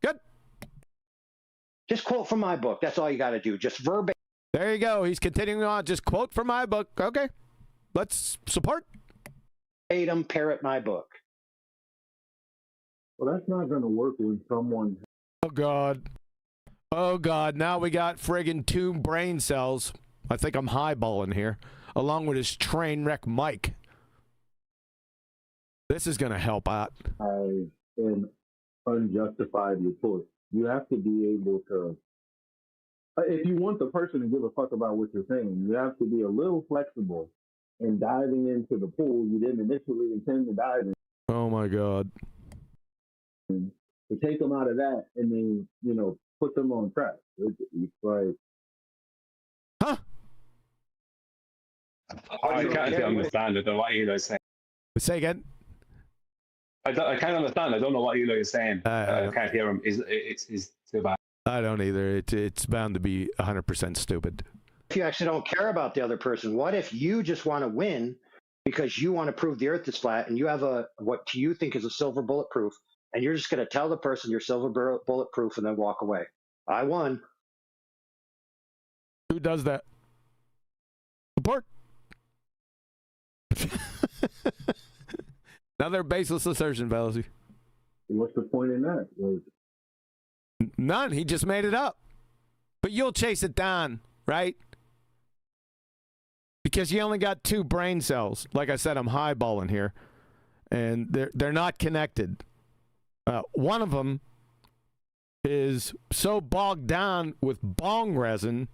Good. Just quote from my book. That's all you got to do. Just verbatim. There you go. He's continuing on. Just quote from my book. Okay. Let's support. Parrot my book. Well, that's not going to work when someone... Oh, God. Oh, God. Now we got friggin' 2 brain cells. I think I'm highballing here, along with his train wreck mic. This is going to help out. I am unjustified report. You have to be able to, if you want the person to give a fuck about what you're saying, you have to be a little flexible in diving into the pool you didn't initially intend to dive in. Oh, my God. To take them out of that and then, put them on track. It's like... Huh? I can't understand. I don't know what Eli's saying. Say again? I can't understand. I don't know what Eli is saying. I can't hear him. It's too bad. I don't either. It's bound to be 100% stupid. If you actually don't care about the other person, what if you just want to win because you want to prove the earth is flat and you have what you think is a silver bulletproof, and you're just going to tell the person you're silver bulletproof and then walk away? I won. Who does that? Support. Another baseless assertion, fallacy. What's the point in that? None. He just made it up. But you'll chase it down, right? Because you only got 2 brain cells. Like I said, I'm highballing here. And they're not connected. One of them is so bogged down with bong resin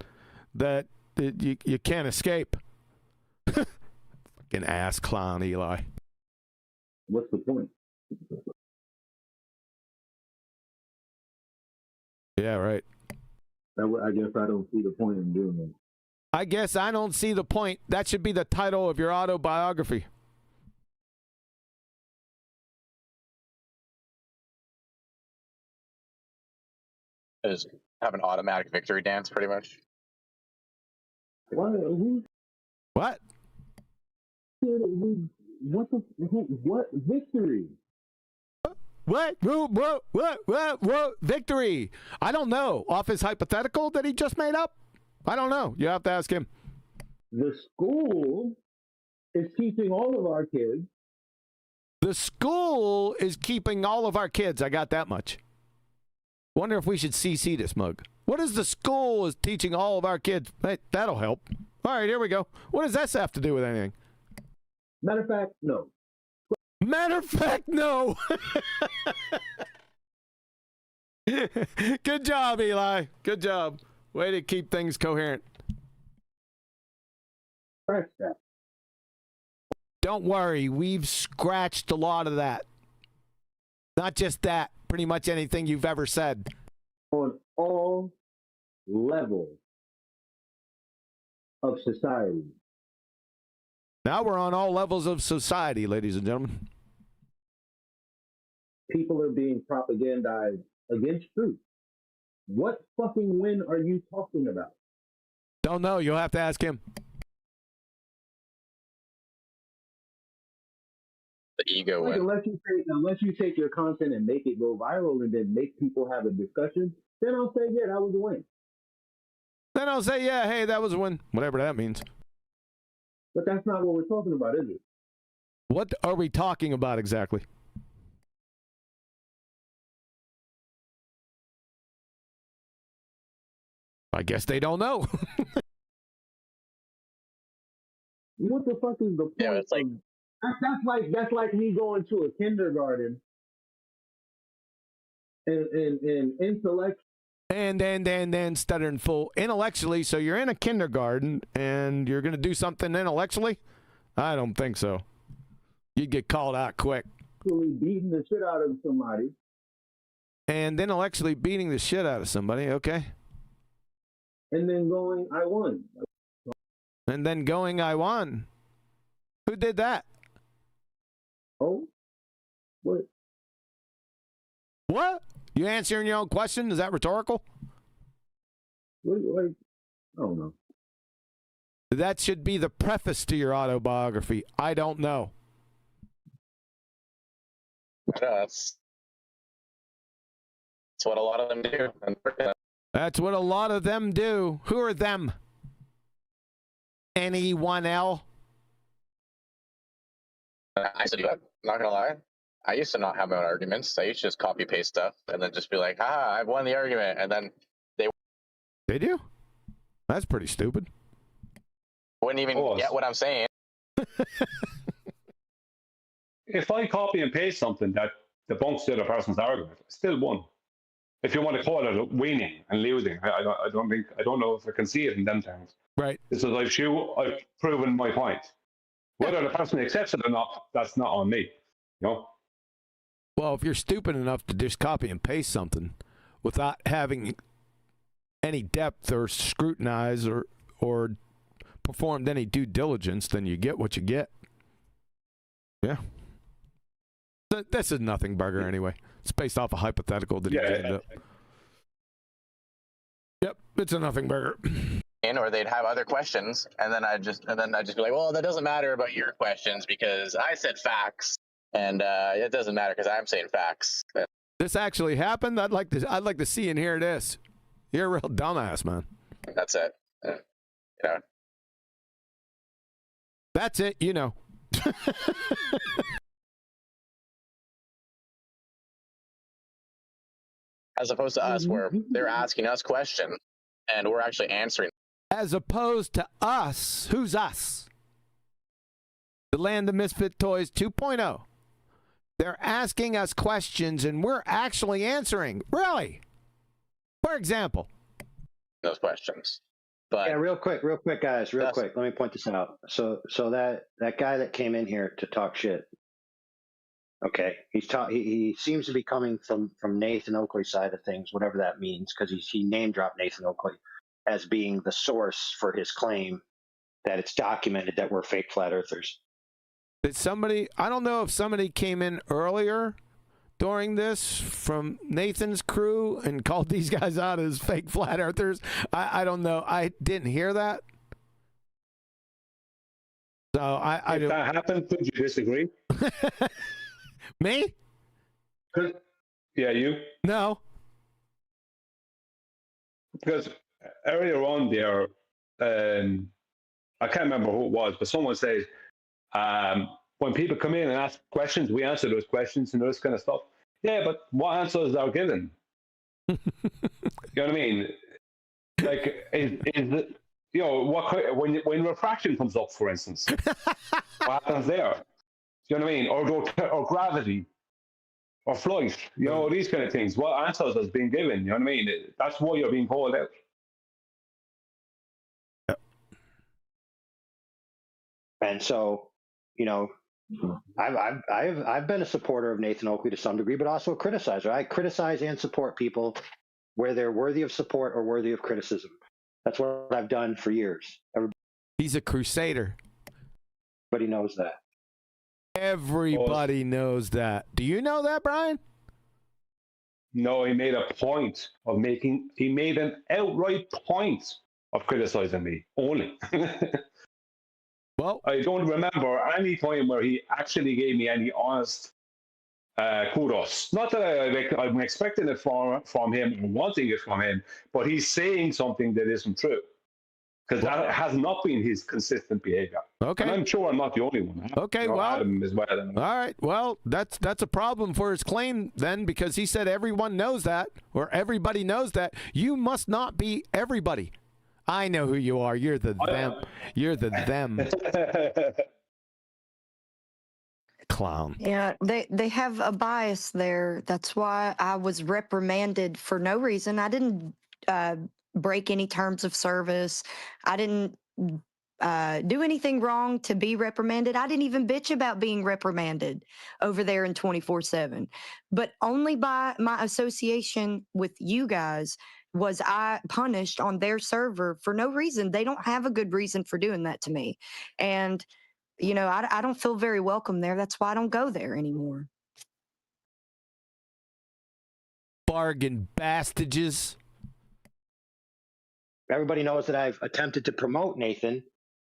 that you can't escape. Fucking ass clown, Eli. What's the point? Yeah, right. I guess I don't see the point in doing that. I guess I don't see the point. That should be the title of your autobiography. Just have an automatic victory dance, pretty much. What? What victory? What? Victory. I don't know. Off his hypothetical that he just made up? I don't know. You have to ask him. The school is teaching all of our kids. The school is keeping all of our kids. I got that much. Wonder if we should CC this mug. What is the school is teaching all of our kids? Hey, that'll help. All right, here we go. What does this have to do with anything? Matter of fact, no. Matter of fact, no. Good job, Eli. Good job. Way to keep things coherent. Don't worry. We've scratched a lot of that. Not just that. Pretty much anything you've ever said. On all levels of society. Now we're on all levels of society, ladies and gentlemen. People are being propagandized against truth. What fucking win are you talking about? Don't know. You'll have to ask him. The ego Like, win. unless you take your content and make it go viral and then make people have a discussion, then I'll say, yeah, that was a win. Then I'll say, yeah, hey, that was a win. Whatever that means. But that's not what we're talking about, is it? What are we talking about exactly? I guess they don't know. What the fuck is the point? Yeah, it's like That's like me going to a kindergarten and intellect. And then stuttering full intellectually. So you're in a kindergarten and you're going to do something intellectually? I don't think so. You'd get called out quick. Beating the shit out of somebody. And intellectually beating the shit out of somebody, okay. And then going, I won. And then going, I won. Who did that? Oh? What? What? You answering your own question? Is that rhetorical? Like, I don't know. That should be the preface to your autobiography. I don't know. That's what a lot of them do. That's what a lot of them do. Who are them? N-E-1-L? I used to do that. Not gonna lie. I used to not have my own arguments. I used to just copy paste stuff and then just be like, I've won the argument. And then They do? That's pretty stupid. Wouldn't even get what I'm saying. If I copy and paste something that debunks the other person's argument, I still won. If you want to call it winning and losing, I don't know if I can see it in them terms. Right. It's as I've proven my point. Whether the person accepts it or not, that's not on me. You know? Well, if you're stupid enough to just copy and paste something without having any depth or scrutinize or performed any due diligence, then you get what you get. Yeah. This is nothing burger anyway. It's based off a hypothetical that he made up. Yep, it's a nothing burger. Or they'd have other questions, and then I'd just be like, well, that doesn't matter about your questions because I said facts, and it doesn't matter because I'm saying facts. This actually happened. I'd like to see and hear this. You're a real dumbass, man. That's it. You know. That's it. You know. As opposed to us, where they're asking us questions and we're actually answering. As opposed to us. Who's us? The Land of Misfit Toys 2.0. They're asking us questions and we're actually answering. Really? For example. Those questions. But yeah, real quick, guys, real quick. Let me point this out. So that guy that came in here to talk shit. Okay, he seems to be coming from Nathan Oakley's side of things, whatever that means, because he name dropped Nathan Oakley as being the source for his claim that it's documented that we're fake flat earthers. Did somebody? I don't know if somebody came in earlier during this from Nathan's crew and called these guys out as fake flat earthers. I don't know. I didn't hear that. So I if that happened, could you disagree? Me? Yeah, you? No. Because earlier on there, I can't remember who it was, but someone says, when people come in and ask questions, we answer those questions and this kind of stuff. Yeah, but what answers are given? You know what I mean? Like, is you know, when refraction comes up, for instance, what happens there? You know what I mean? Or gravity, or flight, you know, these kind of things. What answers has been given? You know what I mean? That's why you're being called out. Yep. And so, you know, I've been a supporter of Nathan Oakley to some degree, but also a criticizer. I criticize and support people where they're worthy of support or worthy of criticism. That's what I've done for years. He's a crusader. Everybody knows that. Everybody knows that. Do you know that, Brian? No, he made an outright point of criticizing me only. Well, I don't remember any time where he actually gave me any honest kudos. Not that I'm expecting it from him or wanting it from him, but he's saying something that isn't true. because that has not been his consistent behavior. Okay. And I'm sure I'm not the only one. Okay, well, Adam as well. All right, well, that's a problem for his claim then, because he said everyone knows that, or everybody knows that. You must not be everybody. I know who you are. You're the them. You're the them. Clown. Yeah, they have a bias there. That's why I was reprimanded for no reason. I didn't break any terms of service. I didn't do anything wrong to be reprimanded. I didn't even bitch about being reprimanded over there in 24/7. But only by my association with you guys was I punished on their server for no reason. They don't have a good reason for doing that to me. And you know, I don't feel very welcome there. That's why I don't go there anymore. Bargain bastages. Everybody knows that I've attempted to promote Nathan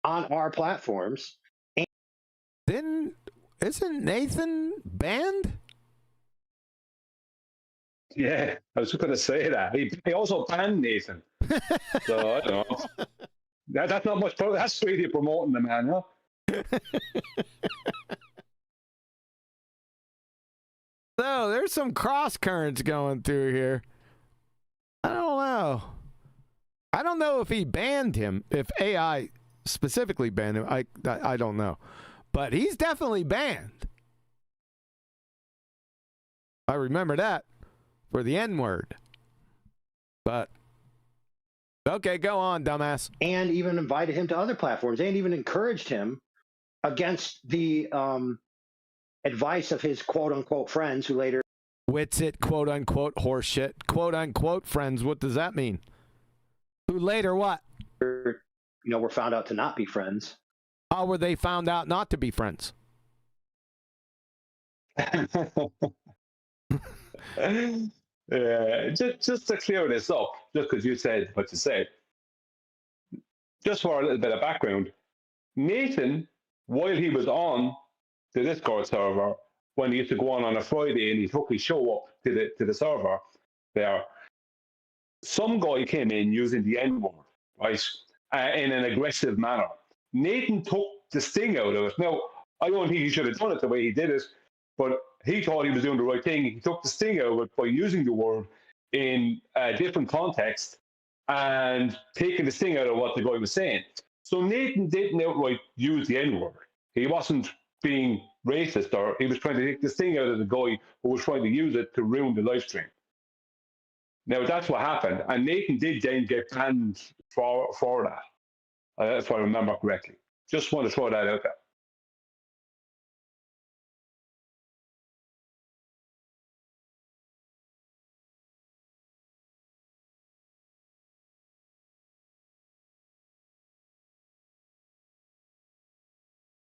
on our platforms. Then isn't Nathan banned? Yeah, I was just going to say that. He also banned Nathan. So, I don't know. That's not much. That's really promoting the man, huh? So there's some cross currents going through here. I don't know. I don't know if he banned him, if AI specifically banned him. I don't know. But he's definitely banned. I remember that for the N-word. But okay, go on, dumbass. And even invited him to other platforms and even encouraged him against the advice of his quote-unquote friends who later... Witsit, quote-unquote, horseshit, quote-unquote friends. What does that mean? Who later what? You know, were found out to not be friends. How were they found out not to be friends? Yeah, just to clear this up, just because you said what you said, just for a little bit of background, Nathan, while he was on the Discord server, when he used to go on a Friday and he'd hook his show up to the server there, some guy came in using the N-word, right, in an aggressive manner. Nathan took the sting out of it. Now, I don't think he should have done it the way he did it, but he thought he was doing the right thing. He took the sting out of it by using the word in a different context and taking the sting out of what the guy was saying. So Nathan didn't outright use the N-word. He wasn't being racist, or he was trying to take the sting out of the guy who was trying to use it to ruin the live stream. Now, that's what happened. And Nathan did then get banned for that, if I remember correctly. Just want to throw that out there.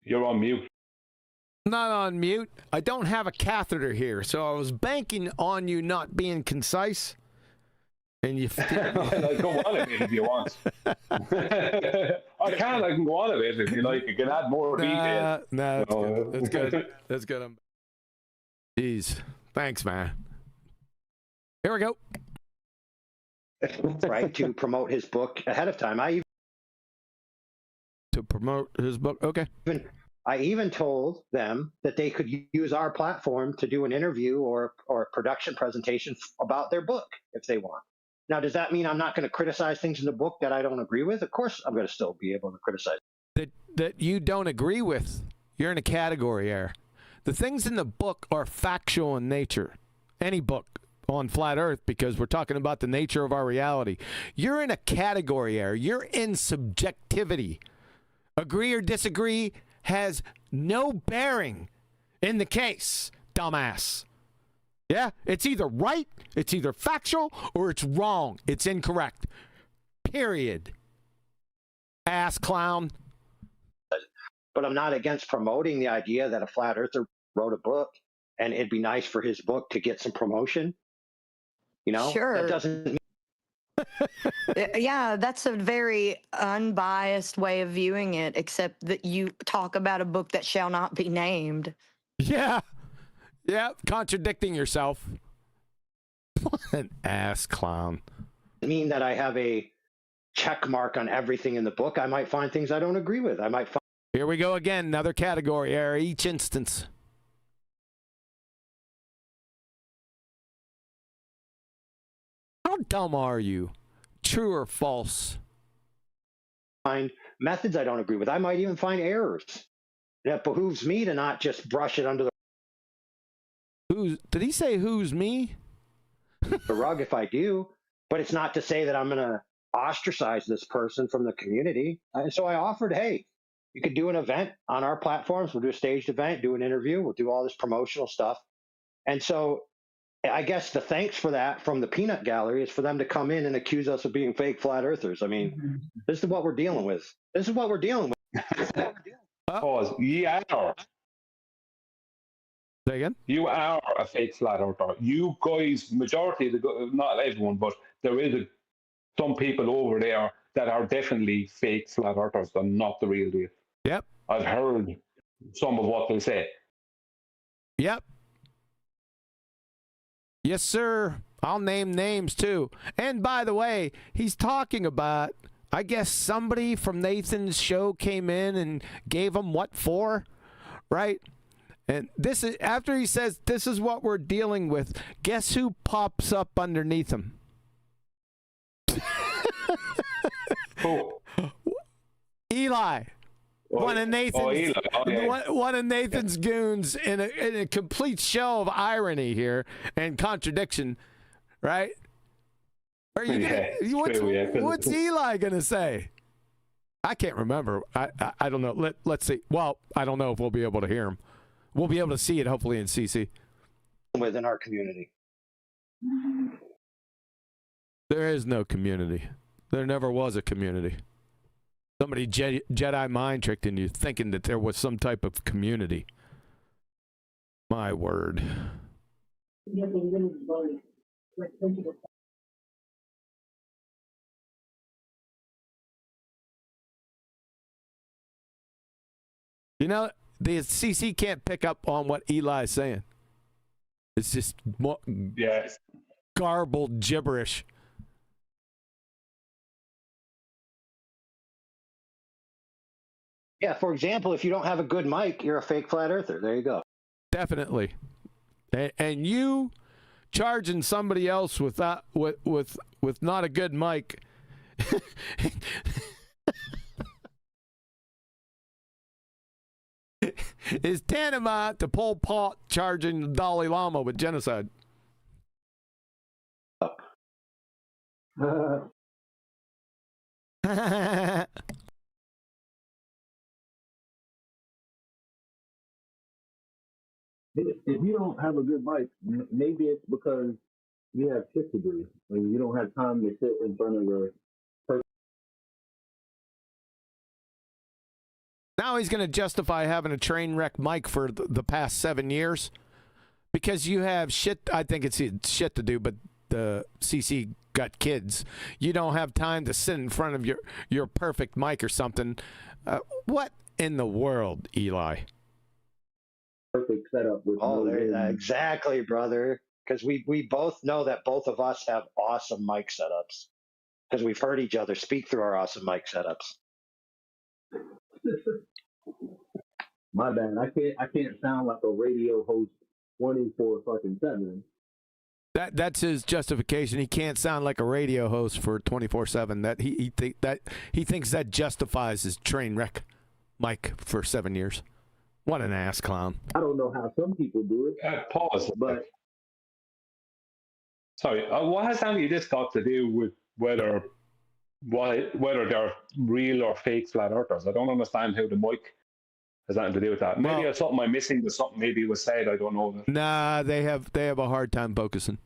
You're on mute. Not on mute. I don't have a catheter here, so I was banking on you not being concise. And you Go on a bit if you want. I can go on a bit if you like. You can add more detail. No, that's good. That's good. Jeez. Thanks, man. Here we go. Right, to promote his book ahead of time. To promote his book? Okay. I even told them that they could use our platform to do an interview or a production presentation about their book if they want. Now, does that mean I'm not going to criticize things in the book that I don't agree with? Of course, I'm going to still be able to criticize. That you don't agree with. You're in a category error. The things in the book are factual in nature. Any book on flat earth, because we're talking about the nature of our reality. You're in a category error. You're in subjectivity. Agree or disagree has no bearing in the case, dumbass. Yeah, it's either right, it's either factual, or it's wrong. It's incorrect. Period. Ass clown. But I'm not against promoting the idea that a flat earther wrote a book and it'd be nice for his book to get some promotion. You know? Sure. That doesn't mean... Yeah, that's a very unbiased way of viewing it, except that you talk about a book that shall not be named. Yeah. Yeah, contradicting yourself. What an ass clown. I mean that I have a check mark on everything in the book. I might find things I don't agree with. I might find. Here we go again. Another category error each instance. How dumb are you? True or false? Find methods I don't agree with. I might even find errors. And it behooves me to not just brush it under Did he say who's me? the rug if I do, but it's not to say that I'm going to ostracize this person from the community. And so I offered, hey, you could do an event on our platforms. We'll do a staged event, do an interview. We'll do all this promotional stuff. And so I guess the thanks for that from the peanut gallery is for them to come in and accuse us of being fake flat earthers. I mean, this is what we're dealing with. This is what we're dealing with. Pause. You are. Say again? You are a fake flat earther. You guys, majority of not everyone, but there is some people over there that are definitely fake flat earthers. They're not the real deal. Yep. I've heard some of what they say. Yep. Yes, sir. I'll name names too. And by the way, he's talking about, I guess somebody from Nathan's show came in and gave him what for, right? And this is after he says this is what we're dealing with. Guess who pops up underneath him? Oh. Eli. One of Nathan's, yeah. one of Nathan's goons in a complete show of irony here and contradiction, right? Are you what's Eli gonna say? I can't remember. I don't know. Let's see. Well, I don't know if we'll be able to hear him. We'll be able to see it hopefully in CC. Within our community. There is no community. There never was a community. Somebody Jedi mind tricked in you thinking that there was some type of community. My word. You know, the CC can't pick up on what Eli's saying. It's just garbled gibberish. Yeah, for example, if you don't have a good mic, you're a fake flat earther. There you go. Definitely. And you charging somebody else with not a good mic is tantamount to Pol Pot charging the Dalai Lama with genocide. If you don't have a good mic, maybe it's because you have shit to do. Like you don't have time to sit in front of a person. Now he's going to justify having a train wreck mic for the past 7 years because you have shit. I think it's shit to do, but the CC got kids. You don't have time to sit in front of your perfect mic or something. What in the world, Eli? Perfect setup. Exactly, brother. Because we both know that both of us have awesome mic setups. Because we've heard each other speak through our awesome mic setups. My bad. I can't sound like a radio host 24/7. That's his justification. He can't sound like a radio host for 24/7. That he thinks that justifies his train wreck mic for 7 years. What an ass clown. I don't know how some people do it. Pause. But sorry, what has any of this got to do with whether they're real or fake flat earthers? I don't understand how the mic has anything to do with that. Maybe it's something I'm missing. There's something maybe was said. I don't know. Nah, they have a hard time focusing.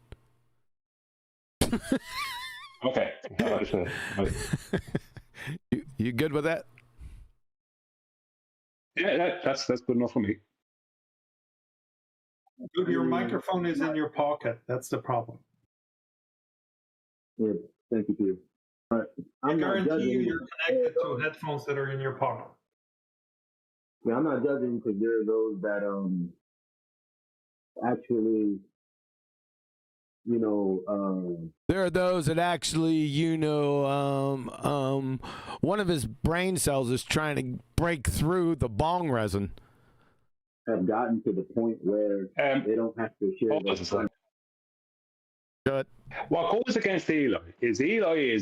Okay. You good with that? Yeah, that's good enough for me. Dude, your microphone is in your pocket. That's the problem. Yeah, thank you, Peter. I guarantee you're connected to headphones that are in your pocket. Yeah, I'm not judging because there are those that actually you know, there are those that actually, one of his brain cells is trying to break through the bong resin. Have gotten to the point where they don't have to share those. Good. What goes against Eli is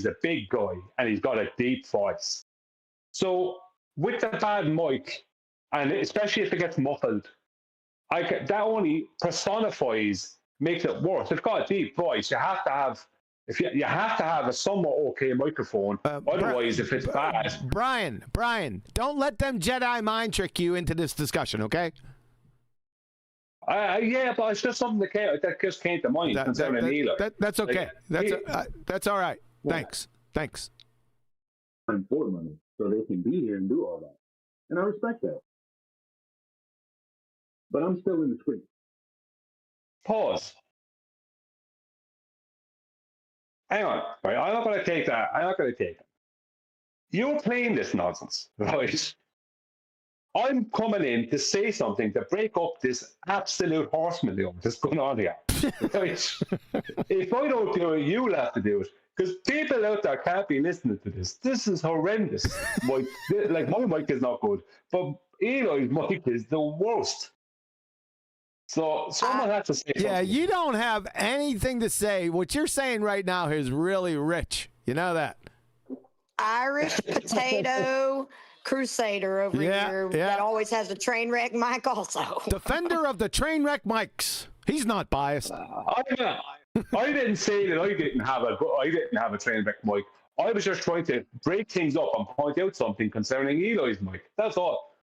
a big guy and he's got a deep voice. So with the bad mic, and especially if it gets muffled, that only personifies, makes it worse. If you've got a deep voice, you have to have a somewhat okay microphone. Otherwise, if it's bad, Brian, don't let them Jedi mind trick you into this discussion, okay? Yeah, but it's just something that just came to mind concerning Eli. That's okay. That's all right. Thanks. For money, so they can be here and do all that, and I respect that. But I'm still in the screen. Pause. Hang on, right? I'm not going to take that. You're playing this nonsense, right? I'm coming in to say something to break up this absolute horse manure that's going on here. Right? If I don't do it, you'll have to do it. Because people out there can't be listening to this. This is horrendous. My mic is not good, but Eli's mic is the worst. So someone has to say something. Yeah, you don't have anything to say. What you're saying right now is really rich. You know that. Irish potato crusader over here that always has a train wreck mic also. Defender of the train wreck mics. He's not biased. I didn't say that I didn't have a train wreck mic. I was just trying to break things up and point out something concerning Eli's mic. That's all.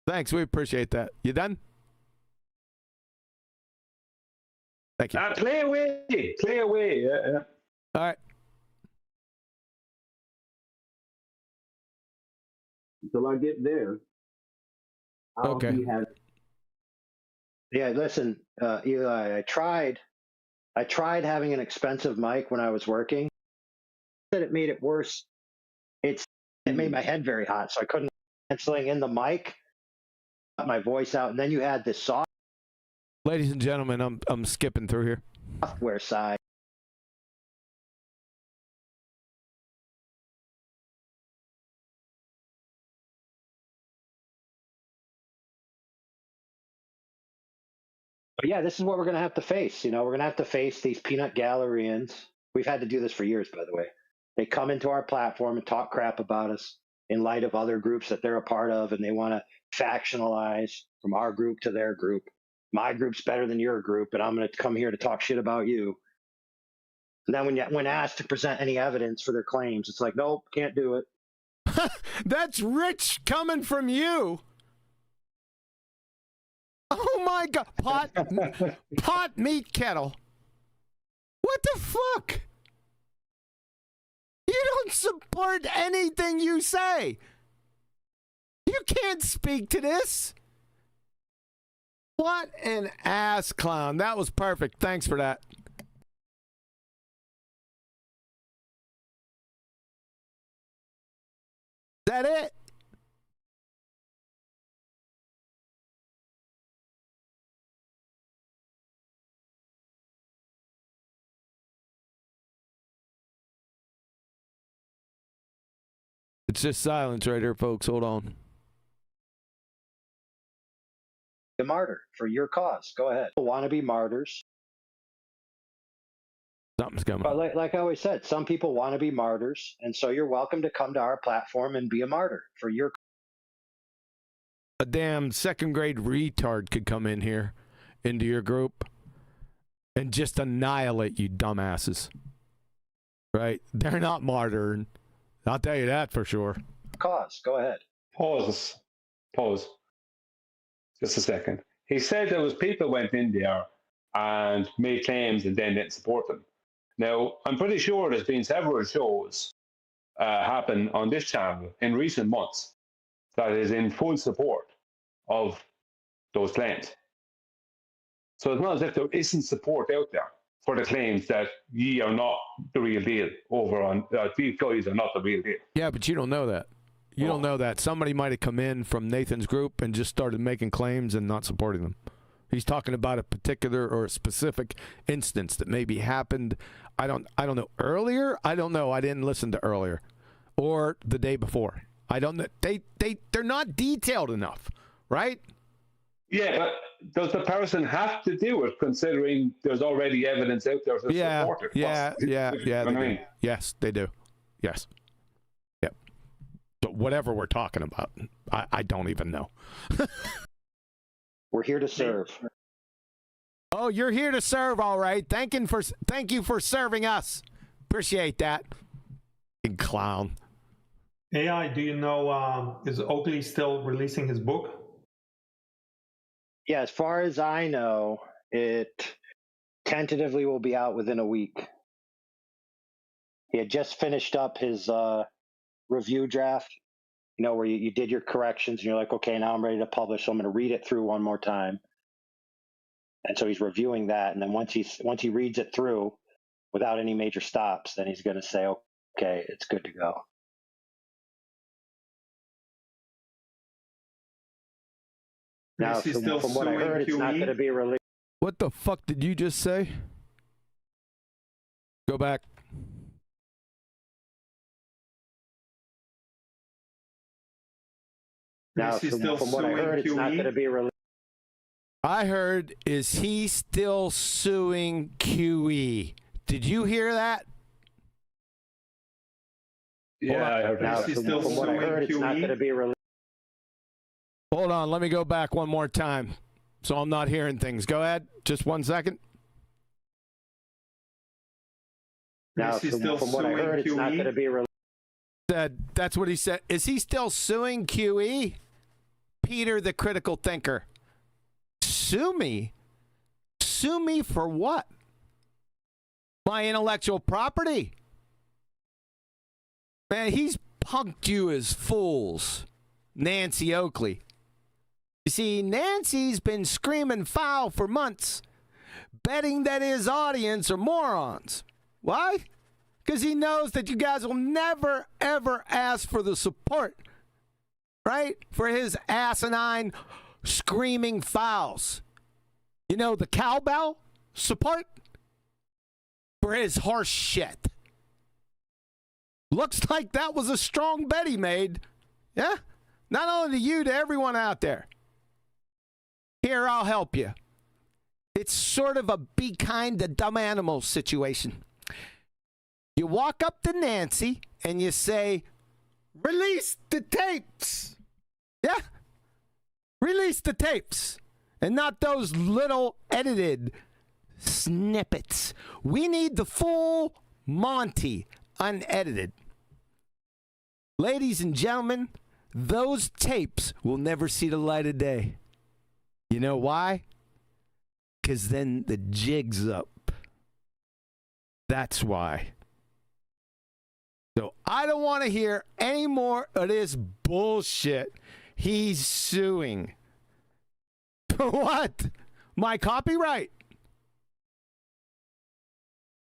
Thanks, we appreciate that. You done? Thank you. Play away. Yeah. All right. Until I get there, I'll be happy. Yeah, listen, Eli, I tried having an expensive mic when I was working. That it made it worse. It made my head very hot, so I couldn't canceling in the mic, got my voice out, and then you had this Ladies and gentlemen, I'm skipping through here. Software side. But yeah, this is what we're going to have to face. We're going to have to face these peanut galleries. We've had to do this for years, by the way. They come into our platform and talk crap about us in light of other groups that they're a part of, and they want to factionalize from our group to their group. My group's better than your group, and I'm going to come here to talk shit about you. And then when asked to present any evidence for their claims, it's like, nope, can't do it. That's rich coming from you. Oh my God, pot meat kettle. What the fuck? You don't support anything you say. You can't speak to this. What an ass clown. That was perfect. Thanks for that. Is that it? It's just silence right here, folks. Hold on. A martyr for your cause. Go ahead. People want to be martyrs. Something's coming. But like I always said, some people want to be martyrs, and so you're welcome to come to our platform and be a martyr for your. A damn second grade retard could come in here into your group and just annihilate you dumbasses. Right? They're not martyring. I'll tell you that for sure. Cause. Go ahead. Pause. Just a second. He said there was people went in there and made claims and then didn't support them. Now, I'm pretty sure there's been several shows happen on this channel in recent months that is in full support of those claims. So it's not as if there isn't support out there for the claims that ye are not the real deal over on, these guys are not the real deal. Yeah, but you don't know that. You don't know that. Somebody might have come in from Nathan's group and just started making claims and not supporting them. He's talking about a particular or a specific instance that maybe happened. I don't know. Earlier? I don't know. I didn't listen to earlier. Or the day before. I don't know. They're not detailed enough, right? Yeah, but does the person have to do it considering there's already evidence out there to support it? Yeah. I mean? Yes, they do. Yes. Yep. But whatever we're talking about, I don't even know. We're here to serve. Oh, you're here to serve, all right. Thank you for serving us. Appreciate that. Big clown. AI, do you know, is Oakley still releasing his book? Yeah, as far as I know, it tentatively will be out within a week. He had just finished up his review draft, where you did your corrections and you're like, okay, now I'm ready to publish, so I'm going to read it through one more time. And so he's reviewing that, and then once he reads it through without any major stops, then he's going to say, okay, it's good to go. Now, from what I heard, it's not going to be released. What the fuck did you just say? Go back. Now, from what I heard, it's not going to be released. I heard, is he still suing QE? Did you hear that? Yeah, I heard now, that. From what I heard, it's not going to be released. Hold on, let me go back one more time so I'm not hearing things. Go ahead, just 1 second. Now, from what I heard, it's not going to be released. That's what he said. Is he still suing QE? Peter the critical thinker. Sue me? Sue me for what? My intellectual property? Man, he's punked you as fools. Nancy Oakley. You see, Nancy's been screaming foul for months, betting that his audience are morons. Why? Because he knows that you guys will never, ever ask for the support, right? For his asinine screaming fouls. The cowbell support for his horse shit. Looks like that was a strong bet he made. Yeah? Not only to you, to everyone out there. Here, I'll help you. It's sort of a be kind to dumb animals situation. You walk up to Nancy and you say, release the tapes. Yeah? Release the tapes. And not those little edited snippets. We need the full Monty, unedited. Ladies and gentlemen, those tapes will never see the light of day. You know why? Because then the jig's up. That's why. So I don't want to hear any more of this bullshit. He's suing. For what? My copyright.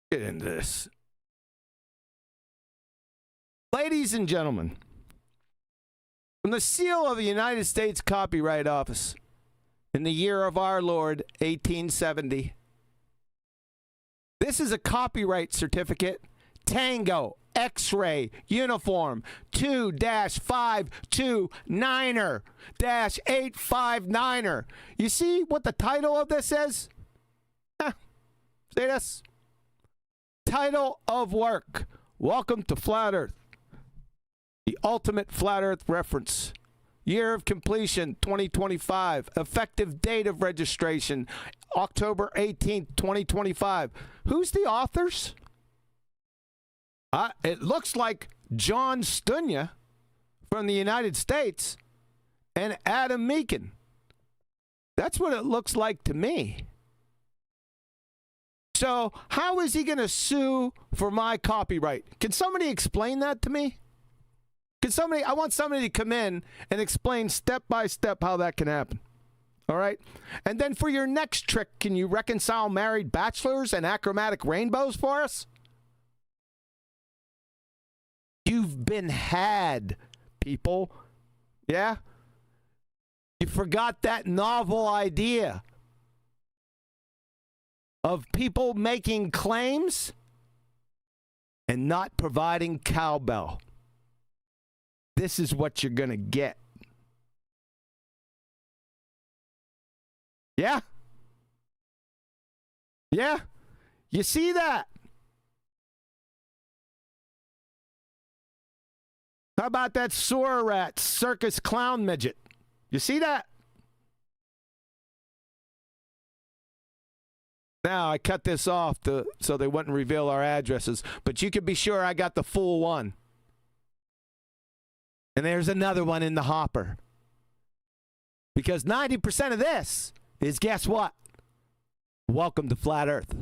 Get into this. Ladies and gentlemen, from the seal of the United States Copyright Office in the year of our Lord, 1870, this is a copyright certificate, Tango X-Ray Uniform 2-529er-859er. You see what the title of this is? See this? Title of work. Welcome to Flat Earth. The ultimate Flat Earth reference. Year of completion, 2025. Effective date of registration, October 18th, 2025. Who's the authors? It looks like John Stunya from the United States and Adam Meakin. That's what it looks like to me. So how is he going to sue for my copyright? Can somebody explain that to me? I want somebody to come in and explain step by step how that can happen. All right? And then for your next trick, can you reconcile married bachelors and achromatic rainbows for us? You've been had, people. Yeah? You forgot that novel idea. of people making claims and not providing cowbell. This is what you're going to get. Yeah? Yeah? You see that? How about that sewer rat circus clown midget? You see that? Now, I cut this off so they wouldn't reveal our addresses, but you can be sure I got the full one. And there's another one in the hopper. Because 90% of this is, guess what? Welcome to Flat Earth.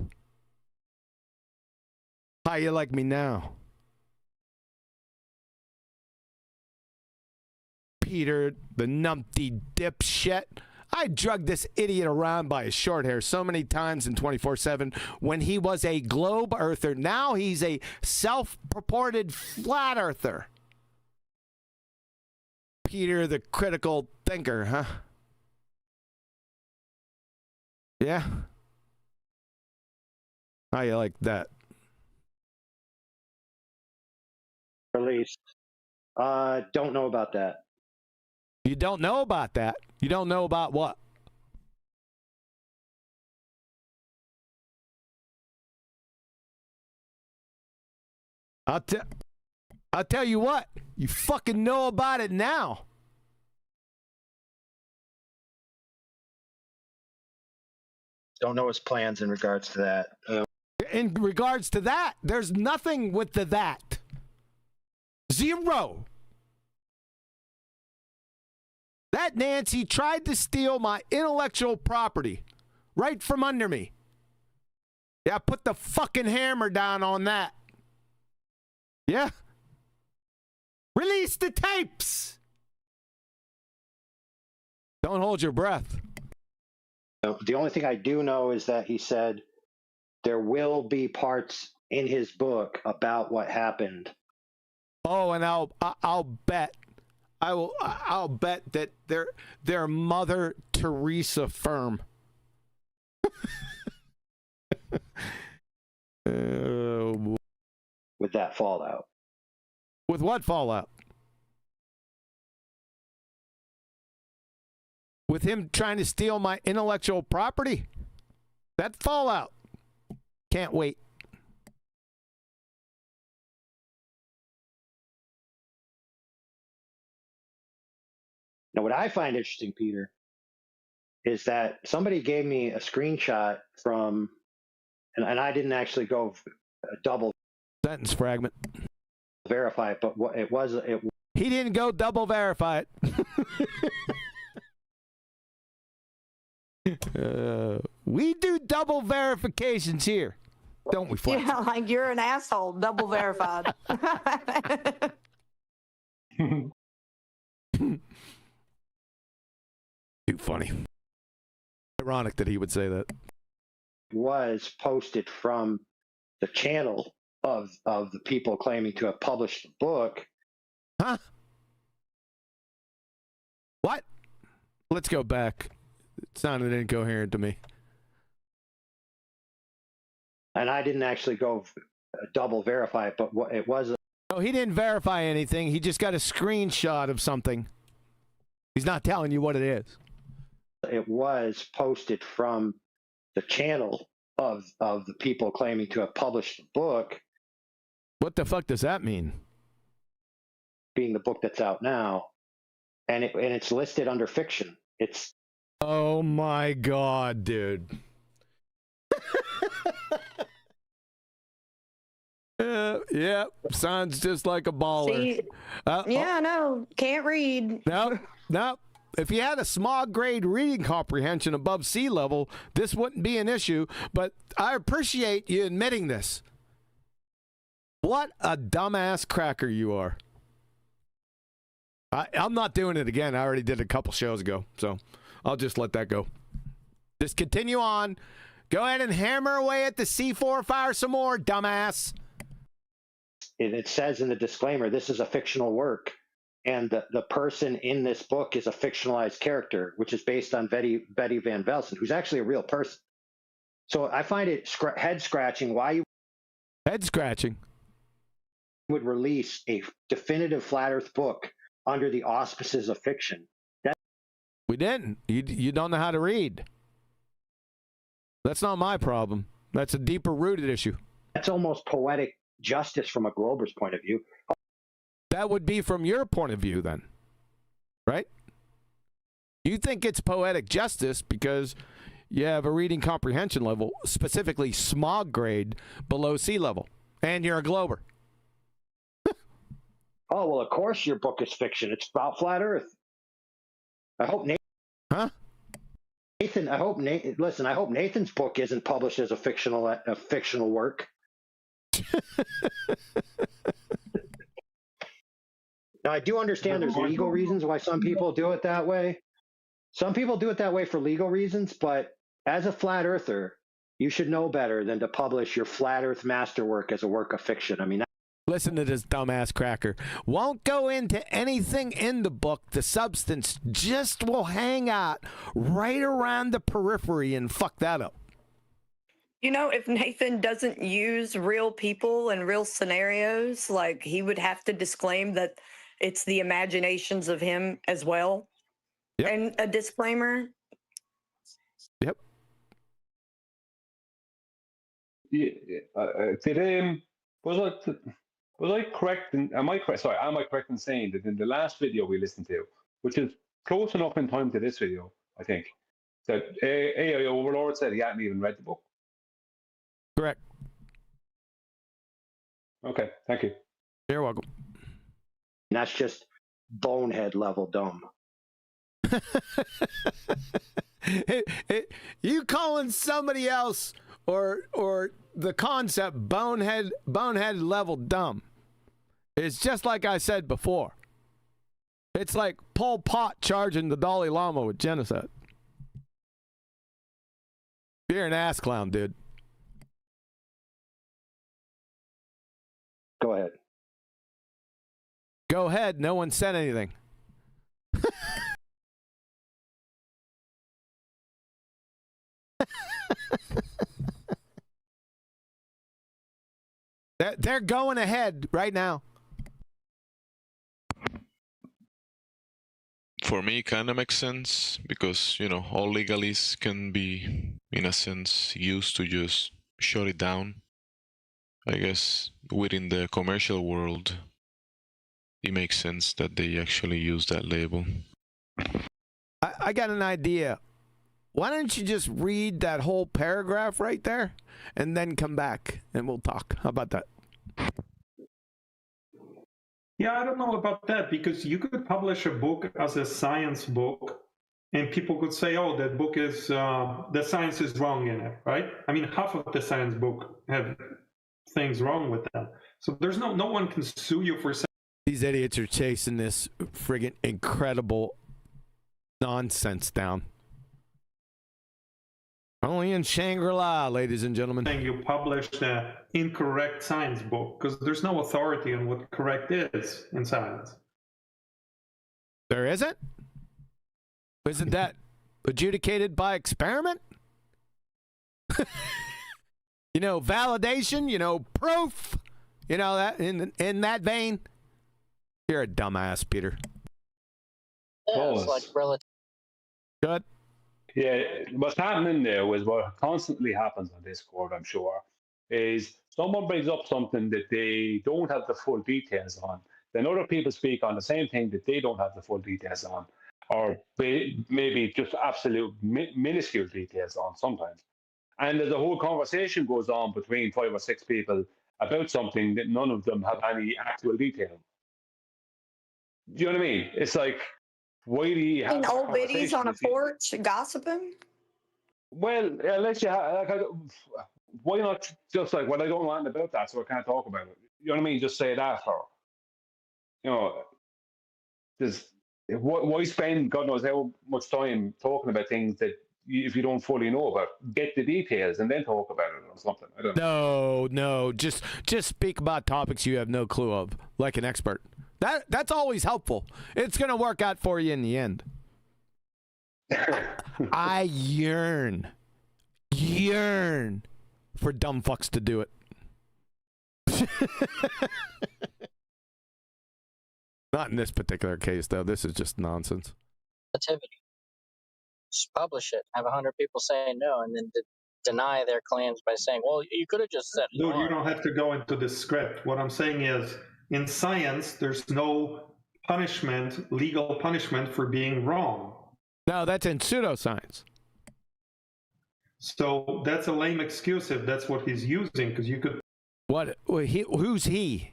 How you like me now? Peter, the numpty dipshit. I drugged this idiot around by his short hair so many times in 24/7 when he was a globe earther. Now he's a self-purported flat earther. Peter, the critical thinker, huh? Yeah? How you like that? Released. Don't know about that. You don't know about that? You don't know about what? I'll tell you what. You fucking know about it now. Don't know his plans in regards to that. In regards to that, there's nothing with the that. Zero. That Nancy tried to steal my intellectual property right from under me. Yeah, put the fucking hammer down on that. Yeah? Release the tapes! Don't hold your breath. The only thing I do know is that he said there will be parts in his book about what happened. Oh, and I'll bet. I'll bet that they're Mother Teresa firm. With that fallout. With what fallout? With him trying to steal my intellectual property? That fallout. Can't wait. Now, what I find interesting, Peter, is that somebody gave me a screenshot from, and I didn't actually go double sentence fragment verify it, but what it was, he didn't go double verify it. We do double verifications here, don't we, Flex? Yeah, like you're an asshole, double verified. Too funny. Ironic that he would say that. Was posted from the channel of the people claiming to have published the book. Huh? What? Let's go back. It sounded incoherent to me. And I didn't actually go double verify it, but what it was. No, he didn't verify anything. He just got a screenshot of something. He's not telling you what it is. It was posted from the channel of the people claiming to have published the book. What the fuck does that mean? Being the book that's out now, and it's listed under fiction. It's. Oh my god, dude. Yeah, sounds just like a baller. See, yeah, no, can't read. No. If you had a small grade reading comprehension above sea level, this wouldn't be an issue, but I appreciate you admitting this. What a dumbass cracker you are. I'm not doing it again. I already did a couple shows ago, so I'll just let that go. Just continue on. Go ahead and hammer away at the C4 fire some more, dumbass. It says in the disclaimer, this is a fictional work. And the person in this book is a fictionalized character, which is based on Betty Van Velsen, who's actually a real person. So I find it head scratching why you Head scratching would release a definitive flat Earth book under the auspices of fiction. We didn't. You don't know how to read. That's not my problem. That's a deeper rooted issue. That's almost poetic justice from a Glober's point of view. That would be from your point of view then, right? You think it's poetic justice because you have a reading comprehension level, specifically smog grade, below sea level, and you're a Glober. Oh, well, of course your book is fiction. It's about flat Earth. I hope Nathan, I hope Nathan's book isn't published as a fictional work. Now, I do understand there's legal reasons why some people do it that way. Some people do it that way for legal reasons, but as a flat earther, you should know better than to publish your flat Earth masterwork as a work of fiction. I mean, listen to this dumbass cracker. Won't go into anything in the book. The substance just will hang out right around the periphery and fuck that up. You know, if Nathan doesn't use real people and real scenarios, like he would have to disclaim that it's the imaginations of him as well. Yep. And a disclaimer. Yep. Was I correct? Am I correct in saying that in the last video we listened to, which is close enough in time to this video, I think, that AI Overlord said he hadn't even read the book? Correct. Okay, thank you. You're welcome. That's just bonehead level dumb. You calling somebody else or the concept bonehead level dumb. It's just like I said before. It's like Pol Pot charging the Dalai Lama with genocide. You're an ass clown, dude. Go ahead. Go ahead. No one said anything. They're going ahead right now. For me, it kind of makes sense because, you know, all legalists can be, in a sense, used to just shut it down. I guess within the commercial world, it makes sense that they actually use that label. I got an idea. Why don't you just read that whole paragraph right there and then come back and we'll talk? How about that? Yeah, I don't know about that, because you could publish a book as a science book and people could say, oh, that book is, the science is wrong in it, right? I mean, half of the science book have things wrong with them. So there's no one can sue you for saying. These idiots are chasing this friggin' incredible nonsense down. Only in Shangri-La, ladies and gentlemen. You published an incorrect science book, because there's no authority on what correct is in science. There isn't? Isn't that adjudicated by experiment? You know, validation, you know, proof, you know, that in that vein. You're a dumbass, Peter. Yeah, it's like relative. Good. Yeah, what's happening there was what constantly happens on Discord, I'm sure, is someone brings up something that they don't have the full details on. Then other people speak on the same thing that they don't have the full details on, or maybe just absolute minuscule details on sometimes. And there's a whole conversation goes on between 5 or 6 people about something that none of them have any actual detail. Do you know what I mean? It's like, why do you have old biddies on a porch gossiping? Well, unless you have, like, why not just like, well, I don't know anything about that, so I can't talk about it. You know what I mean? Just say that, or, you know, why spend God knows how much time talking about things that if you don't fully know about? Get the details and then talk about it or something. I don't know. No, just speak about topics you have no clue of, like an expert. That's always helpful. It's going to work out for you in the end. I yearn yearn for dumb fucks to do it. Not in this particular case, though. This is just nonsense. Relativity. Just publish it. Have 100 people say no, and then deny their claims by saying, "Well, you could have just said." Dude, you don't have to go into the script. What I'm saying is, in science, there's no punishment, legal punishment for being wrong. No, that's in pseudoscience. So that's a lame excuse if that's what he's using, because you could. What? Who's he?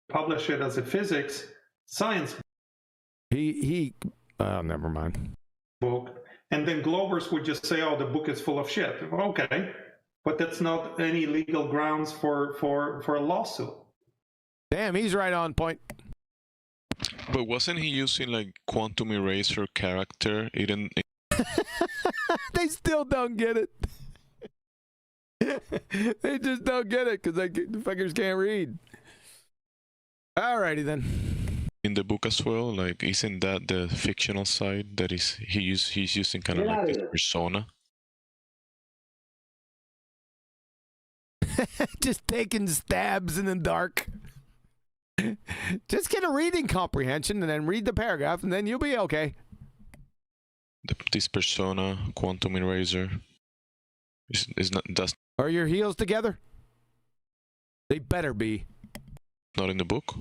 Publish it as a physics science. Never mind. Book, and then Globers would just say, "Oh, the book is full of shit." Okay, but that's not any legal grounds for a lawsuit. Damn, he's right on point. But wasn't he using like quantum eraser character? They still don't get it. They just don't get it because the fuckers can't read. Alrighty then. In the book as well, like isn't that the fictional side that he's using kind of like this persona? Just taking stabs in the dark. Just get a reading comprehension and then read the paragraph and then you'll be okay. This persona, quantum eraser, is not. That's Are your heels together? They better be. Not in the book.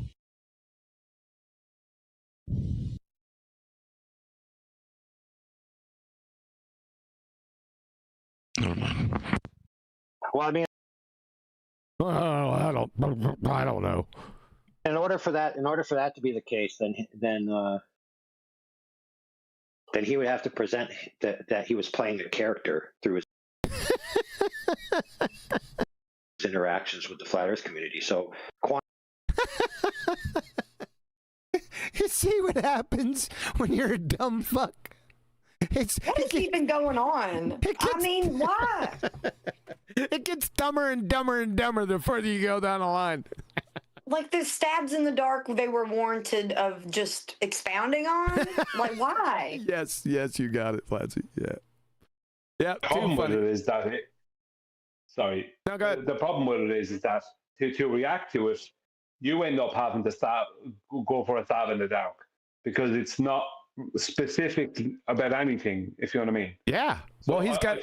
Never mind. Well, I mean, I don't know. In order for that to be the case, then he would have to present that he was playing a character through his interactions with the flat Earth community. So, you see what happens when you're a dumb fuck. What is even going on? I mean, why? It gets dumber and dumber and dumber the further you go down the line. Like the stabs in the dark they were warranted of just expounding on? Like, why? Yes, you got it, Flatsy. Yeah. Yeah, the problem with it is that sorry. No, go ahead. The problem with it is that to react to it, you end up having to go for a stab in the dark because it's not specific about anything, if you know what I mean. Yeah. So well, he's got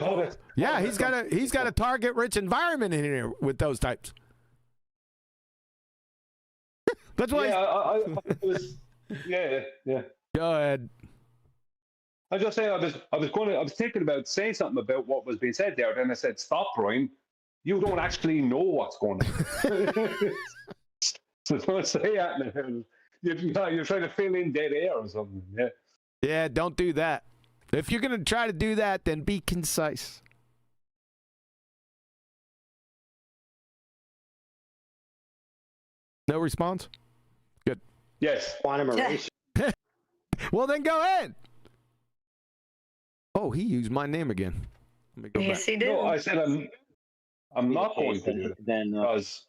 a target-rich environment in here with those types. That's why. Yeah, yeah. Go ahead. I was just saying, I was thinking about saying something about what was being said there. Then I said, "Stop, Brian. You don't actually know what's going on." So don't say that. You're trying to fill in dead air or something. Yeah. Yeah, don't do that. If you're gonna try to do that, then be concise. No response? Good. Yes. Quantum eraser. Well, then go ahead. Oh, he used my name again. Let me go yes, back. he did. No, I said I'm not going to do it. Then because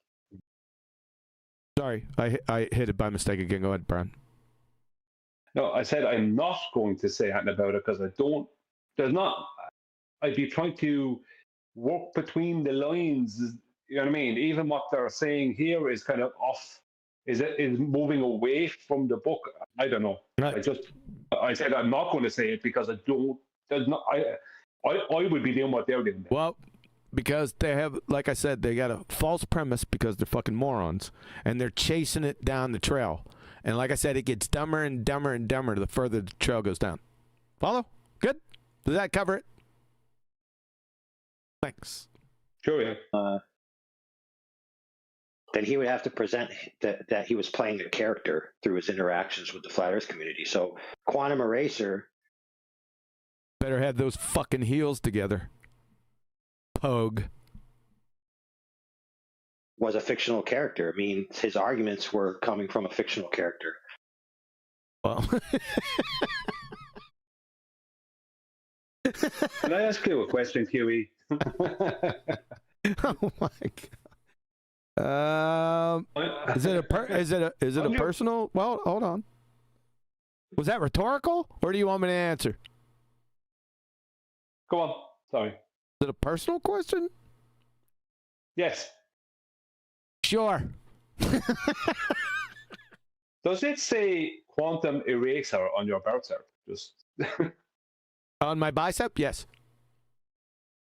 sorry, I hit it by mistake again. Go ahead, Brian. No, I said I'm not going to say anything about it because I'd be trying to work between the lines. You know what I mean? Even what they're saying here is kind of off. Is moving away from the book? I don't know. Right. I said I'm not going to say it because I don't. There's not. I would be doing what they're doing. Well, because they have, like I said, they got a false premise because they're fucking morons, and they're chasing it down the trail. And like I said, it gets dumber and dumber and dumber the further the trail goes down. Follow? Good? Does that cover it? Thanks. Sure, yeah. Then he would have to present that he was playing a character through his interactions with the flat Earth community. So, quantum eraser. Better have those fucking heels together. Pogue. Was a fictional character. I mean, his arguments were coming from a fictional character. Well. Can I ask you a question, QE? Oh my god. Is it a personal? Well, hold on. Was that rhetorical, or do you want me to answer? Go on. Sorry. Is it a personal question? Yes. Sure. Does it say quantum eraser on your birth cert? Just On my bicep? Yes.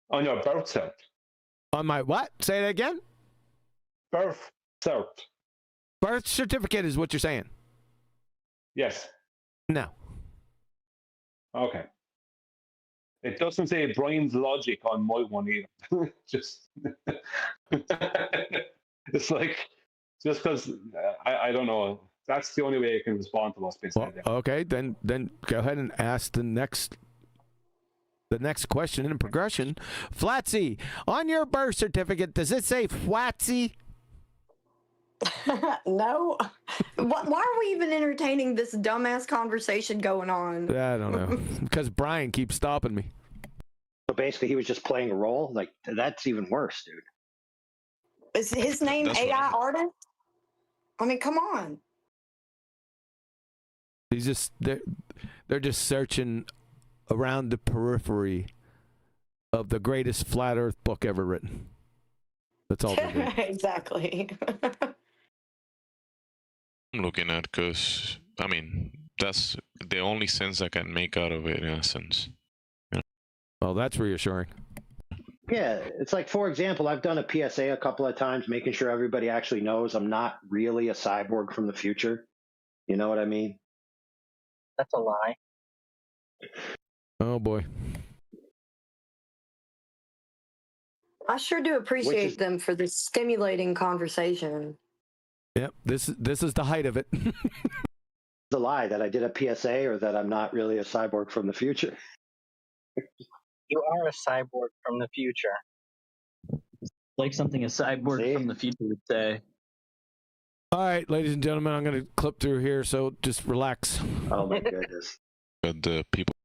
on your birth cert. On my what? Say that again? Birth cert. Birth certificate is what you're saying? Yes. No. Okay. It doesn't say Brian's logic on my one either. Just it's like just because I don't know. That's the only way I can respond to what's been said. Well, okay, then go ahead and ask the next question in progression. Flatsy, on your birth certificate, does it say Flatsy? No. Why are we even entertaining this dumbass conversation going on? I don't know. Because Brian keeps stopping me. So basically, he was just playing a role. Like that's even worse, dude. Is his name AI artist? I mean, come on. He's just they're just searching around the periphery of the greatest flat Earth book ever written. That's all they're doing. Exactly. I'm looking at because I mean that's the only sense I can make out of it in a sense. Well, that's reassuring. Yeah, it's like, for example, I've done a PSA a couple of times, making sure everybody actually knows I'm not really a cyborg from the future. You know what I mean? That's a lie. Oh boy. I sure do appreciate them for this stimulating conversation. Yep, this is the height of it. The lie that I did a PSA or that I'm not really a cyborg from the future. You are a cyborg from the future. Like something a cyborg from the future would say. All right, ladies and gentlemen, I'm going to clip through here, so just relax. Oh my goodness. But the people,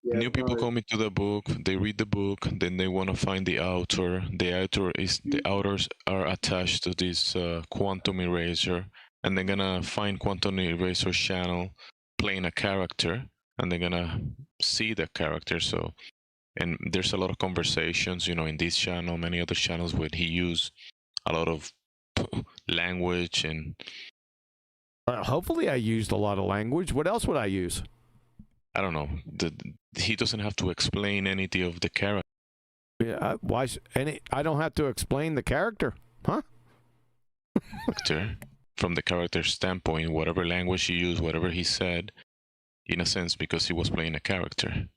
new people come into the book, they read the book, then they want to find the author. The authors are attached to this quantum eraser, and they're gonna find quantum eraser channel playing a character, and they're gonna see the character. So, and there's a lot of conversations, in this channel, many other channels where he use a lot of language and. Hopefully, I used a lot of language. What else would I use? I don't know. He doesn't have to explain anything of the character. Yeah, why? I don't have to explain the character, huh? From the character's standpoint, whatever language he used, whatever he said, in a sense, because he was playing a character.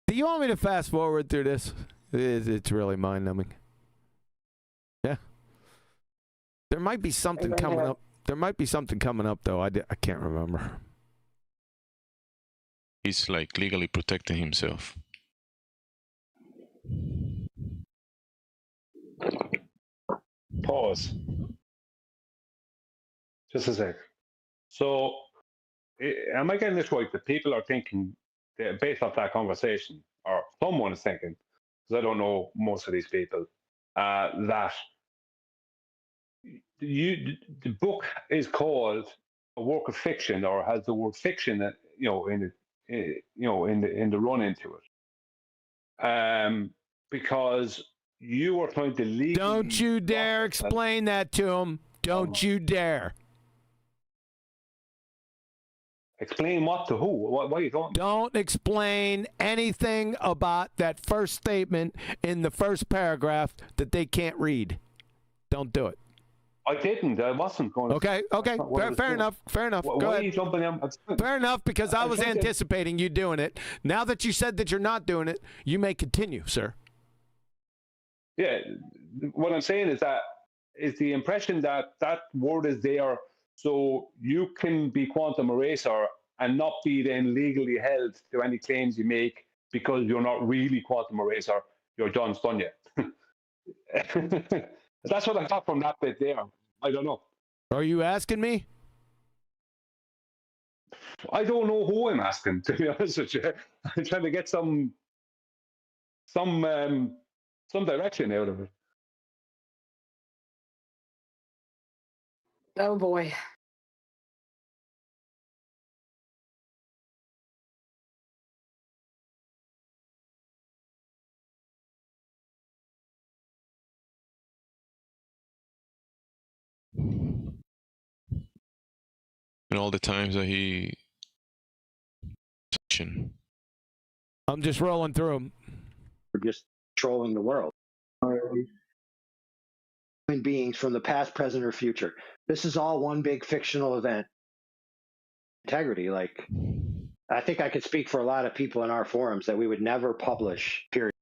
Do you want me to fast forward through this? It's really mind-numbing. Yeah. There might be something coming up. There might be something coming up, though. I can't remember. He's like legally protecting himself. Pause. Just a sec. So, am I getting this right? That people are thinking, based off that conversation, or someone is thinking, because I don't know most of these people, that the book is called a work of fiction, or has the word fiction, in the run into it, because you are trying to legally. Don't you dare explain that to him. Don't you dare. Explain what to who? What are you talking? Don't explain anything about that first statement in the first paragraph that they can't read. Don't do it. I didn't. I wasn't going. Okay. Fair enough. Fair enough. Go ahead. Are you jumping in? Fair enough, because I was anticipating you doing it. Now that you said that you're not doing it, you may continue, sir. Yeah. What I'm saying is that is the impression that that word is there, so you can be quantum eraser and not be then legally held to any claims you make because you're not really quantum eraser. You're John Stunya. That's what I got from that bit there. I don't know. Are you asking me? I don't know who I'm asking, to be honest with you. I'm trying to get some direction out of it. Oh boy. and all the times that he. I'm just rolling through them. We're just trolling the world. Human beings from the past, present, or future. This is all one big fictional event. Integrity, like, I think I could speak for a lot of people in our forums that we would never publish, period.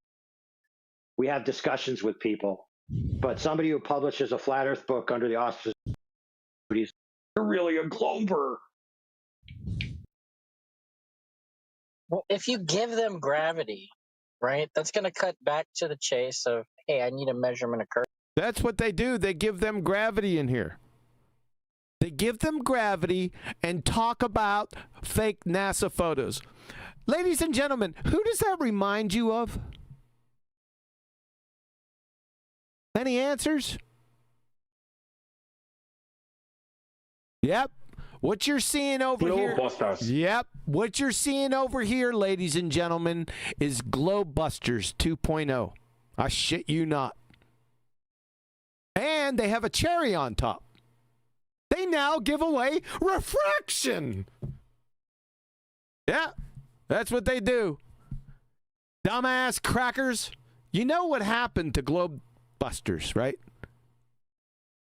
We have discussions with people, but somebody who publishes a flat earth book under the auspices of they're really a glober. Well, if you give them gravity, right, that's going to cut back to the chase of, hey, I need a measurement of curve. That's what they do. They give them gravity in here. They give them gravity and talk about fake NASA photos. Ladies and gentlemen, who does that remind you of? Any answers? Yep. What you're seeing over here. Yep. What you're seeing over here, ladies and gentlemen, is Globebusters 2.0. I shit you not. And they have a cherry on top. They now give away refraction. Yeah, that's what they do. Dumbass crackers. You know what happened to Globebusters, right?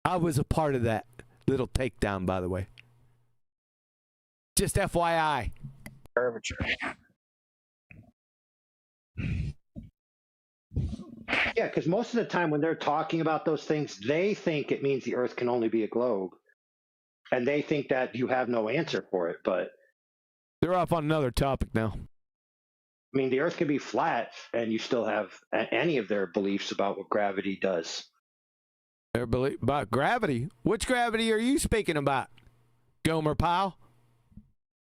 I was a part of that little takedown, by the way. Just FYI. Curvature. Yeah, because most of the time when they're talking about those things, they think it means the Earth can only be a globe. And they think that you have no answer for it, but... They're off on another topic now. I mean, the Earth can be flat, and you still have any of their beliefs about what gravity does. Their belief about gravity? Which gravity are you speaking about, Gomer Pyle?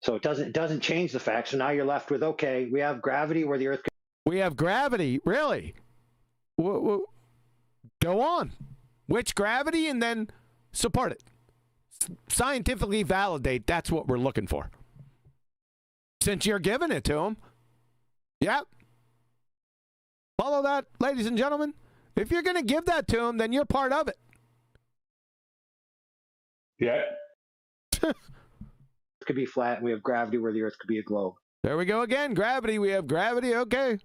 So it doesn't change the fact. So now you're left with, okay, we have gravity where the Earth... We have gravity? Really? Go on. Which gravity? And then support it. Scientifically validate. That's what we're looking for. Since you're giving it to them. Yep. Follow that, ladies and gentlemen. If you're going to give that to them, then you're part of it. Yeah. It could be flat, and we have gravity where the Earth could be a globe. There we go again. Gravity. We have gravity. Okay.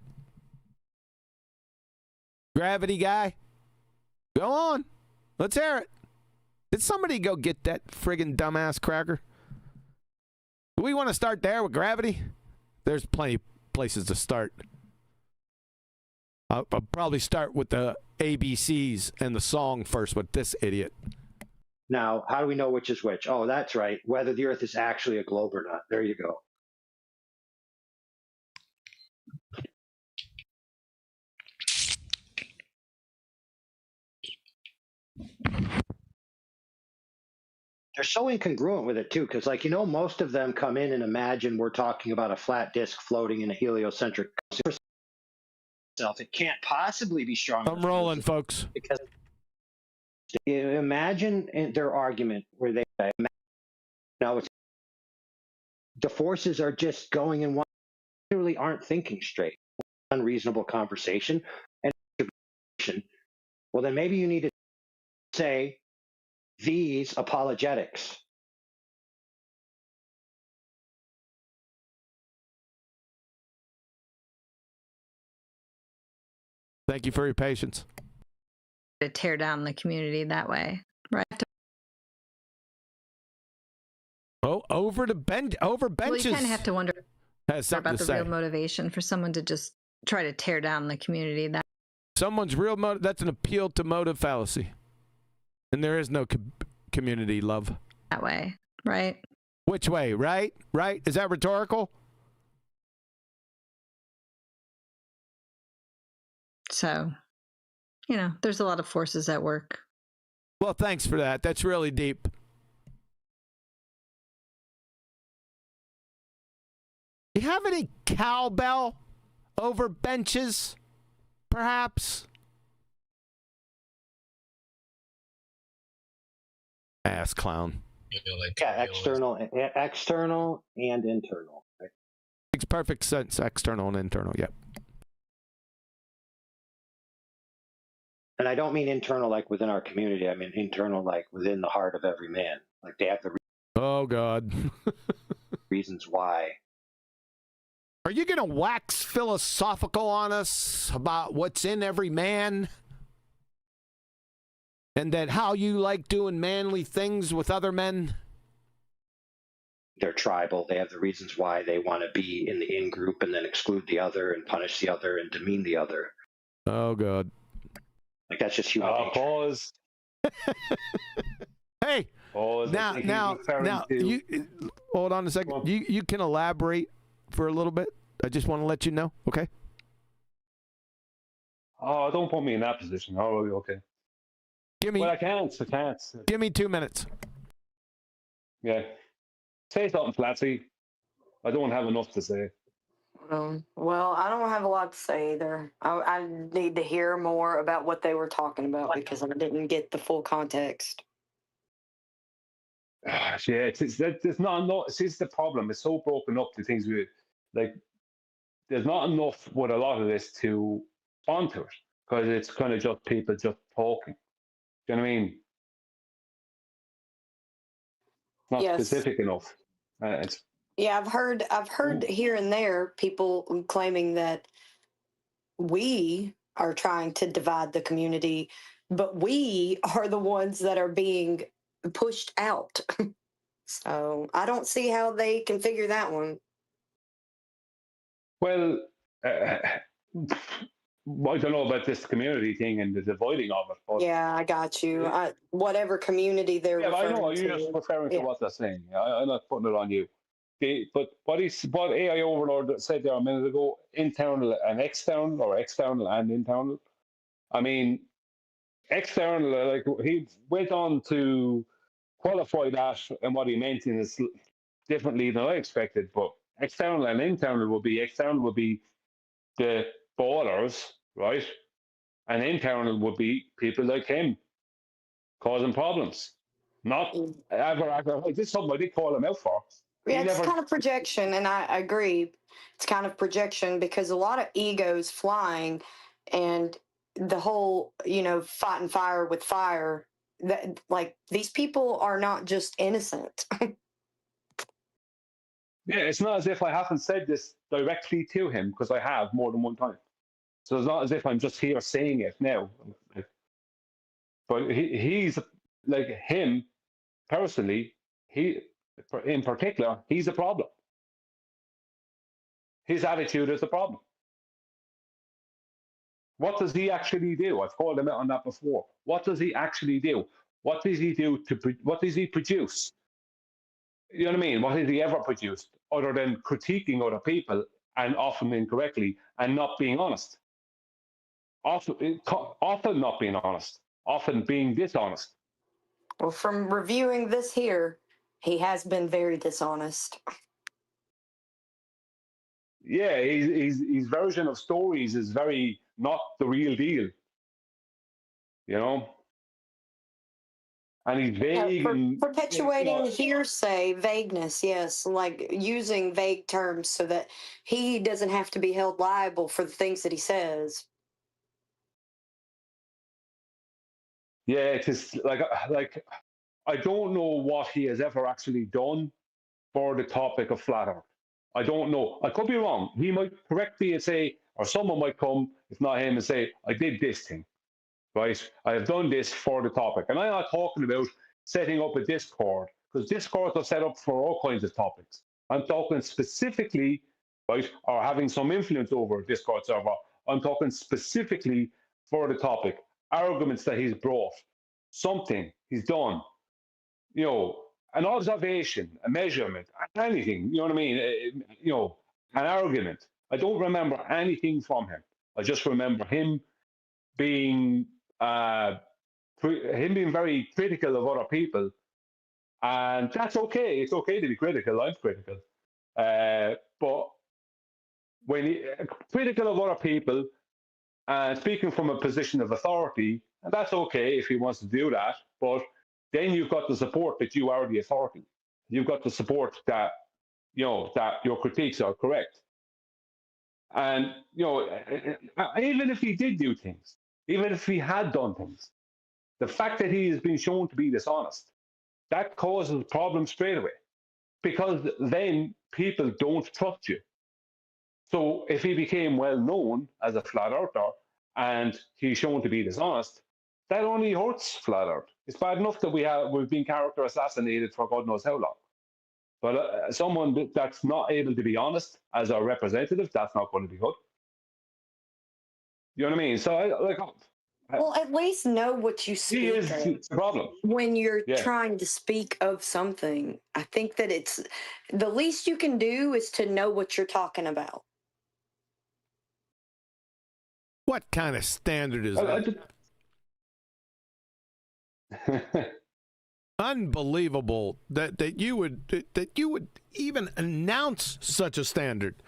Gravity guy. Go on. Let's hear it. Did somebody go get that friggin' dumbass cracker? Do we want to start there with gravity? There's plenty of places to start. I'll probably start with the ABCs and the song first with this idiot. Now, how do we know which is which? Oh, that's right. Whether the Earth is actually a globe or not. There you go. They're so incongruent with it, too, because, like, most of them come in and imagine we're talking about a flat disk floating in a heliocentric self. It can't possibly be strong. I'm rolling, folks. Because imagine their argument where they say, no, the forces are just going in one, literally aren't thinking straight. Unreasonable conversation. And well, then maybe you need to say these apologetics. Thank you for your patience. To tear down the community that way, right? Oh, over benches. Well, you kind of have to wonder about the real motivation for someone to just try to tear down the community. That someone's real motive. That's an appeal to motive fallacy, and there is no community love that way, right? Which way? Right? Right? Is that rhetorical? So, there's a lot of forces at work. Well, thanks for that. That's really deep. Do you have any cowbell over benches, perhaps? Ass clown. Yeah, external and internal. Right? Makes perfect sense. External and internal. Yep. And I don't mean internal like within our community. I mean internal like within the heart of every man. Like they have the Oh, God. Reasons why. Are you going to wax philosophical on us about what's in every man? And that how you like doing manly things with other men? They're tribal. They have the reasons why they want to be in the in group and then exclude the other and punish the other and demean the other. Oh, God. Like, that's just human nature. Pause. Hey, pause. Now, you hold on a second. You can elaborate for a little bit. I just want to let you know, okay? Oh, don't put me in that position. Oh, okay. Well, I can't. Give me 2 minutes. Yeah. Say something, Flatsy. I don't have enough to say. Well, I don't have a lot to say either. I need to hear more about what they were talking about because I didn't get the full context. Yeah, there's not enough. See, it's the problem. It's so broken up to things with, like, there's not enough with a lot of this to onto it because it's kind of just people just talking. Do you know what I mean? Not Yes. specific enough. It's Yeah, I've heard here and there people claiming that we are trying to divide the community, but we are the ones that are being pushed out. So I don't see how they can figure that one. well, I don't know about this community thing and the dividing of it, but Yeah, I got you. Whatever community they're yeah, I referring know to. you're just referring to Yeah. what they're saying. I'm not putting it on you. But what AI Overlord said there a minute ago, internal and external, or external and internal. I mean, external, like he went on to qualify that and what he meant in this differently than I expected. But external and internal would be the ballers, right? And internal would be people like him causing problems. Not ever. This is something I did call him out for. Yeah, it's kind of projection, and I agree. It's kind of projection because a lot of egos flying, and the whole, fighting fire with fire. That, like, these people are not just innocent. Yeah, it's not as if I haven't said this directly to him because I have more than one time. So it's not as if I'm just here saying it now. But he's like him personally. In particular, he's a problem. His attitude is a problem. What does he actually do? I've called him out on that before. What does he actually do? What does he do what does he produce? You know what I mean? What has he ever produced other than critiquing other people and often incorrectly and not being honest? Often not being honest. Often being dishonest. Well, from reviewing this here, he has been very dishonest. Yeah, his version of stories is very not the real deal. You know? And he's vague and perpetuating hearsay, vagueness, yes, like using vague terms so that he doesn't have to be held liable for the things that he says. yeah, it is like I don't know what he has ever actually done for the topic of flat Earth. I don't know. I could be wrong. He might correct me and say, or someone might come, if not him, and say, I did this thing, right? I have done this for the topic. And I'm not talking about setting up a Discord, because Discords are set up for all kinds of topics. I'm talking specifically, right, or having some influence over a Discord server. I'm talking specifically for the topic, arguments that he's brought, something he's done, an observation, a measurement, anything, you know what I mean? An argument. I don't remember anything from him. I just remember him being very critical of other people, and that's okay. It's okay to be critical. I'm critical, but when critical of other people and speaking from a position of authority, and that's okay if he wants to do that, but then you've got the support that you are the authority. You've got the support that that your critiques are correct. And even if he did do things, even if he had done things, the fact that he has been shown to be dishonest that causes problems straight away, because then people don't trust you. So if he became well known as a flat earther and he's shown to be dishonest, that only hurts flat earth. It's bad enough that we've been character assassinated for God knows how long. But someone that's not able to be honest as a representative, that's not going to be good. You know what I mean? So well, at least know what you speak he is of the problem. when you're Yeah. trying to speak of something. I think that it's the least you can do is to know what you're talking about. What kind of standard is that? Unbelievable that you would even announce such a standard.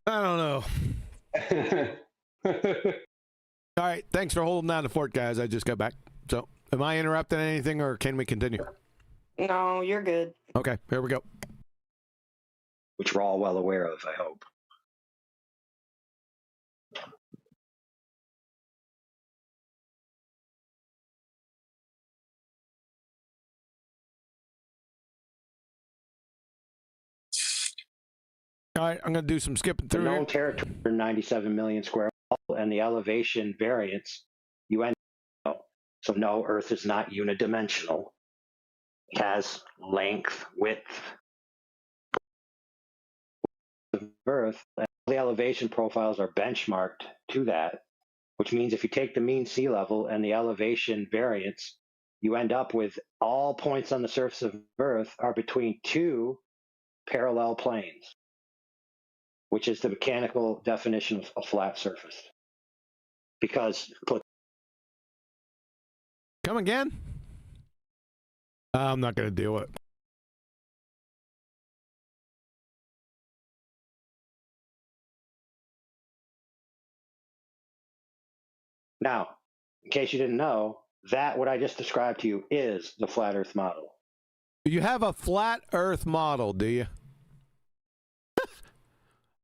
I don't know. All right, thanks for holding down the fort, guys. I just got back. So, am I interrupting anything, or can we continue? No, you're good. Okay, here we go. Which we're all well aware of, I hope. All right, I'm going to do some skipping The through known here. territory, 97 million square miles, and the elevation variance, you end up. So no, Earth is not unidimensional. It has length, width of Earth. And all the elevation profiles are benchmarked to that, which means if you take the mean sea level and the elevation variance, you end up with all points on the surface of Earth are between two parallel planes, which is the mechanical definition of a flat surface. Because Come again? I'm not going to deal with it. now, in case you didn't know, that what I just described to you is the flat Earth model. You have a flat Earth model, do you?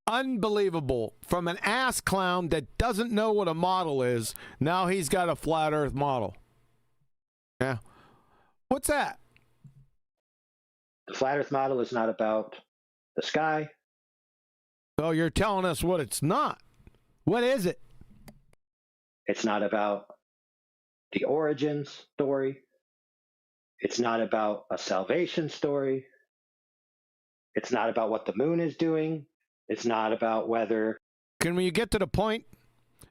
Unbelievable. From an ass clown that doesn't know what a model is, now he's got a flat Earth model. Yeah. What's that? The flat Earth model is not about the sky. So you're telling us what it's not. What is it? It's not about the origins story. It's not about a salvation story. It's not about what the moon is doing. It's not about whether... Can we get to the point?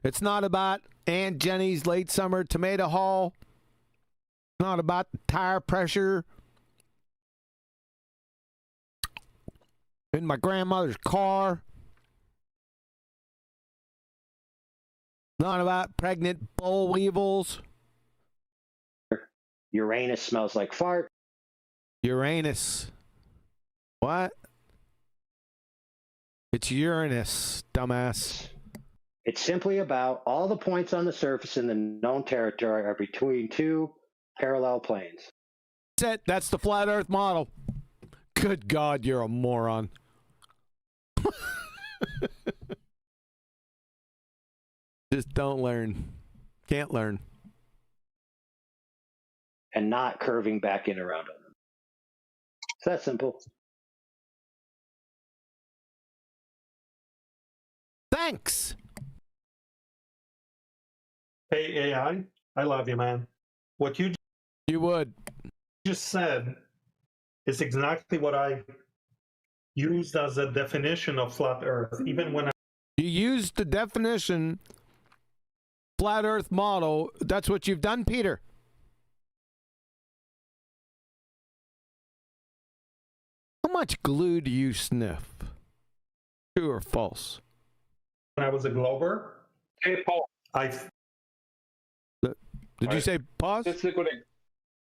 It's not about Aunt Jenny's late summer tomato haul. It's not about the tire pressure in my grandmother's car. Not about pregnant boll weevils. Uranus smells like fart. Uranus. What? It's Uranus, dumbass. It's simply about all the points on the surface in the known territory are between two parallel planes. That's it. That's the flat Earth model. Good God, you're a moron. Just don't learn. Can't learn. And not curving back in around them. It's that simple. Thanks. Hey, AI, I love you, man. What you just said is exactly what I used as a definition of flat Earth, even when You used the definition flat Earth model. That's what you've done, Peter. How much glue do you sniff? True or false? when I was a Glober. Hey, Paul. Did you say pause? This is a good.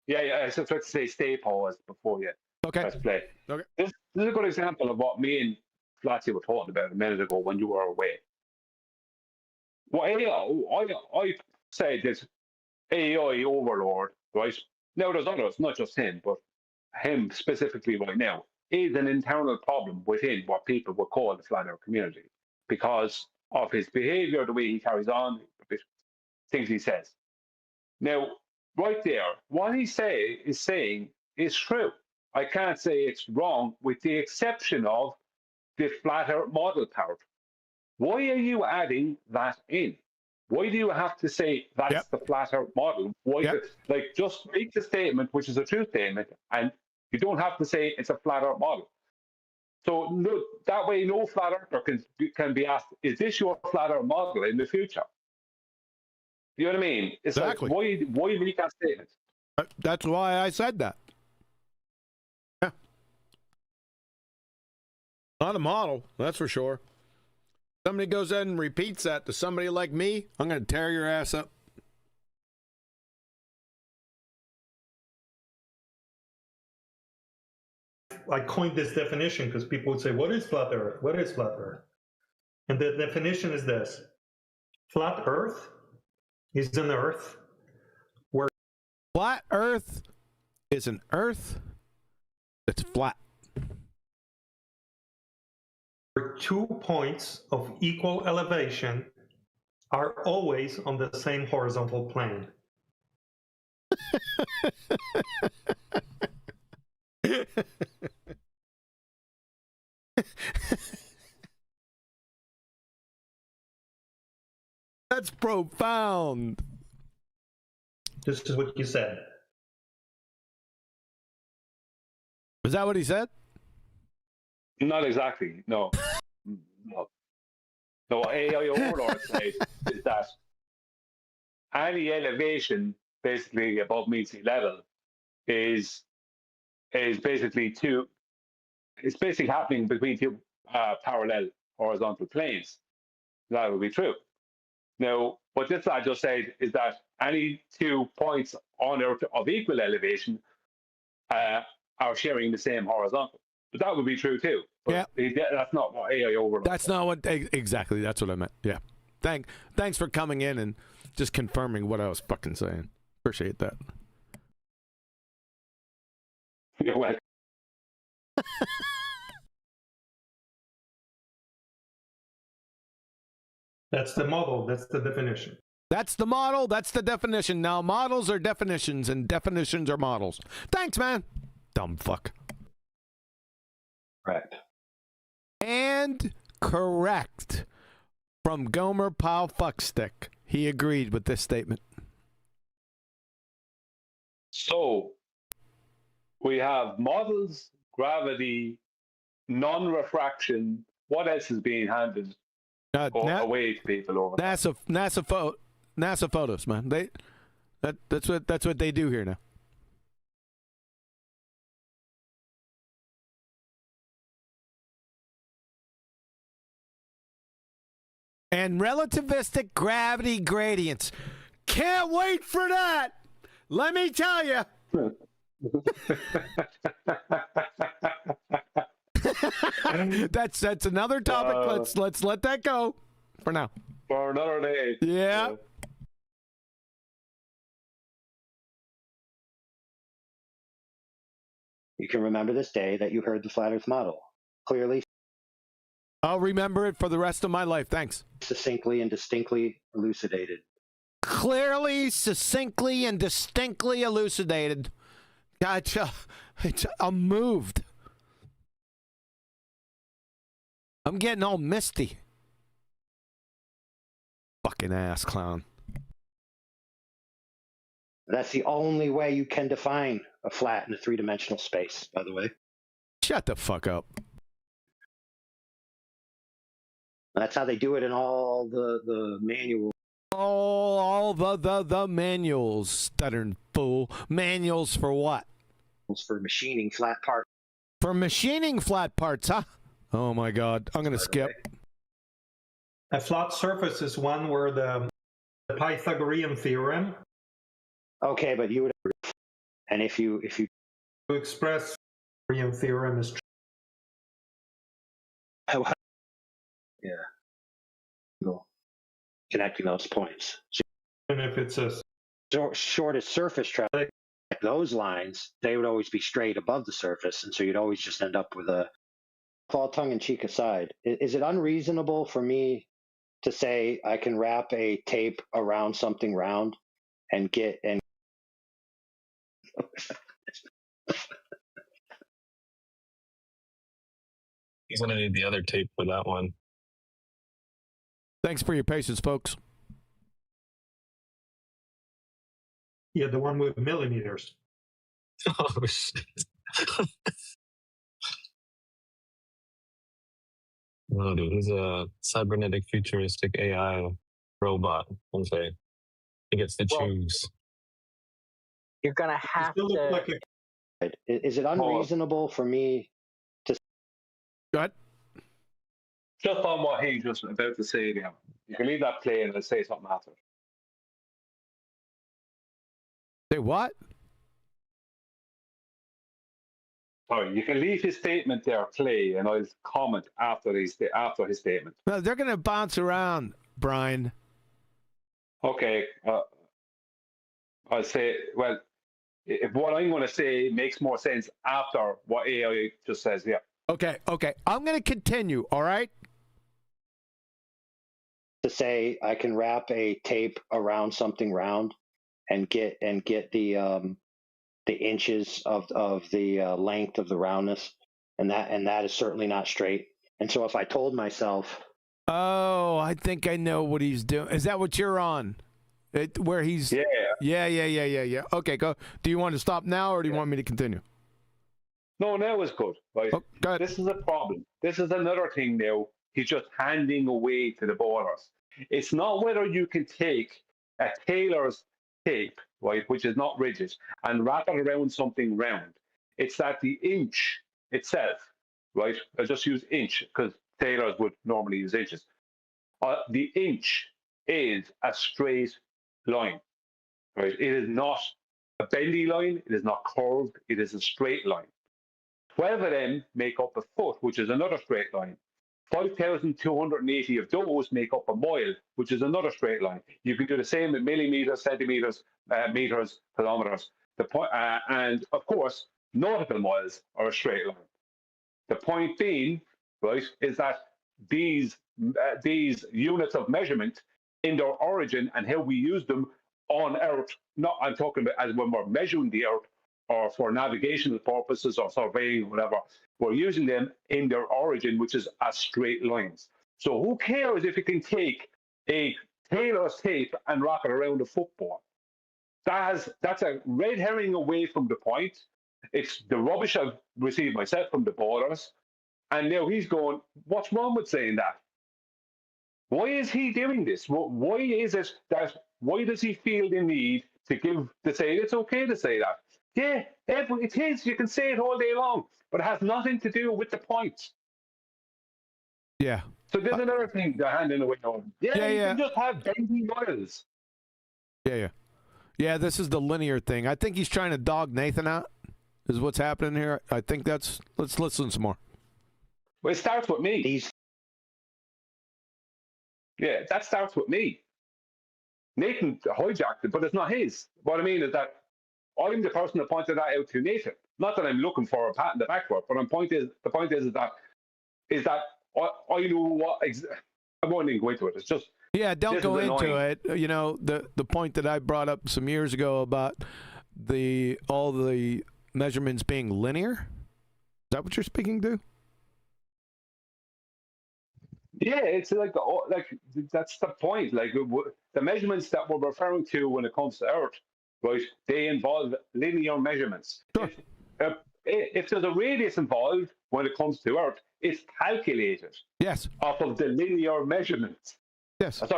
Yeah, I was supposed to say stay pause before you press play. Okay. This is a good example of what me and Flatty were talking about a minute ago when you were away. Well, I said this AI overlord, right? Now there's others, not just him, but him specifically right now, is an internal problem within what people would call the flat earth community because of his behavior, the way he carries on, the things he says. Now, right there, what he is saying is true. I can't say it's wrong, with the exception of the flat Earth model part. Why are you adding that in? Why do you have to say that's the flat Earth model? Why? Like, just make the statement, which is a true statement, and you don't have to say it's a flat Earth model. So no, that way, no flat earther can be asked, "Is this your flat Earth model in the future?" You know what I mean? It's exactly. Like, why make that statement? That's why I said that. Yeah. Not a model, that's for sure. Somebody goes in and repeats that to somebody like me, I'm going to tear your ass up. I coined this definition because people would say, what is flat Earth? What is flat Earth? And the definition is this. Flat Earth is an Earth where... Flat Earth is an Earth that's flat. Where 2 points of equal elevation are always on the same horizontal plane. That's profound. This is what you said. Is that what he said? Not exactly. No. No. No, what AI Overlord said is that any elevation basically above mean sea level is basically it's basically happening between two parallel horizontal planes. That would be true. Now, what this lad just said is that any 2 points on Earth of equal elevation are sharing the same horizontal. But that would be true too. But that's not what AI Overlord. That's not what exactly. That's what I meant. Yeah. Thanks for coming in and just confirming what I was fucking saying. Appreciate that. You're welcome. That's the model. That's the definition. That's the model. That's the definition. Now, models are definitions, and definitions are models. Thanks, man. Dumb fuck. Correct. And correct from Gomer Pyle Fuckstick. He agreed with this statement. So we have models, gravity, non-refraction. What else is being handed away to people over NASA photos, man. That's what they do here now. And relativistic gravity gradients. Can't wait for that. Let me tell you. That's another topic. Let's let that go for now. For another day. Yeah. You can remember this day that you heard the flat Earth model. Clearly. I'll remember it for the rest of my life. Thanks. Succinctly and distinctly elucidated. Clearly, succinctly, and distinctly elucidated. Gotcha. I'm moved. I'm getting all misty. Fucking ass clown. That's the only way you can define a flat in a three-dimensional space, by the way. Shut the fuck up. That's how they do it in all the manuals. All the manuals, stuttering fool. Manuals for what? For machining flat parts. For machining flat parts, huh? Oh my God. I'm going to skip. A flat surface is one where the Pythagorean theorem. Okay, but you would agree. And if you express the Pythagorean theorem is true. Yeah. Connecting those points. And if it's a shortest surface travel, those lines, they would always be straight above the surface, and so you'd always just end up with a. All tongue-in-cheek aside, is it unreasonable for me to say I can wrap a tape around something round and get and He's gonna need the other tape for that one. Thanks for your patience, folks. Yeah, the one with millimeters. Oh shit. No, dude, he's a cybernetic futuristic AI robot. Okay. He gets to choose. You're gonna have to. Is it unreasonable for me to? Go ahead. Just on what he just about to say there. You can leave that play and I'll say something after. Say what? Sorry, you can leave his statement there play and I'll comment after his statement. No, they're going to bounce around, Brian. Okay. I'll say, well, if what I'm going to say makes more sense after what AI just says here. Okay. I'm going to continue, all right? To say I can wrap a tape around something round and get the inches of the length of the roundness, and that is certainly not straight. And so if I told myself, oh, I think I know what he's doing. Is that what you're on? Where he's yeah. Okay, go. Do you want to stop now or do you want me to continue? No, now is good. Right. Oh, go ahead. This is a problem. This is another thing now. He's just handing away to the borders. It's not whether you can take a tailor's tape, right, which is not rigid, and wrap it around something round. It's that the inch itself, right? I'll just use inch because tailors would normally use inches. The inch is a straight line, right? It is not a bendy line. It is not curved. It is a straight line. 12 of them make up a foot, which is another straight line. 5,280 of those make up a mile, which is another straight line. You can do the same in millimeters, centimeters, meters, kilometers. And of course, nautical miles are a straight line. The point being, right, is that these units of measurement in their origin and how we use them on Earth, I'm talking about as when we're measuring the Earth or for navigational purposes or surveying or whatever, we're using them in their origin, which is as straight lines. So who cares if you can take a tailor's tape and wrap it around a football? That's a red herring away from the point. It's the rubbish I've received myself from the borders. And now he's going, what's wrong with saying that? Why is he doing this? Why is it that, why does he feel the need to say it's okay to say that? Yeah, it is. You can say it all day long, but it has nothing to do with the point. Yeah. So there's another thing they're handing away on. You can just have bendy miles. Yeah, this is the linear thing. I think he's trying to dog Nathan out, is what's happening here. I think let's listen some more. Well, it starts with me. Yeah, that starts with me. Nathan hijacked it, but it's not his. What I mean is that I'm the person that pointed that out to Nathan. Not that I'm looking for a pat in the back for it, but the point is that I know what. I won't even go into it. It's just don't go into it. You know, the point that I brought up some years ago about all the measurements being linear. Is that what you're speaking to? Yeah, it's like that's the point. Like the measurements that we're referring to when it comes to Earth, right? They involve linear measurements. Sure. If there's a radius involved when it comes to Earth, it's calculated. Yes. Off of the linear measurements. Yes. The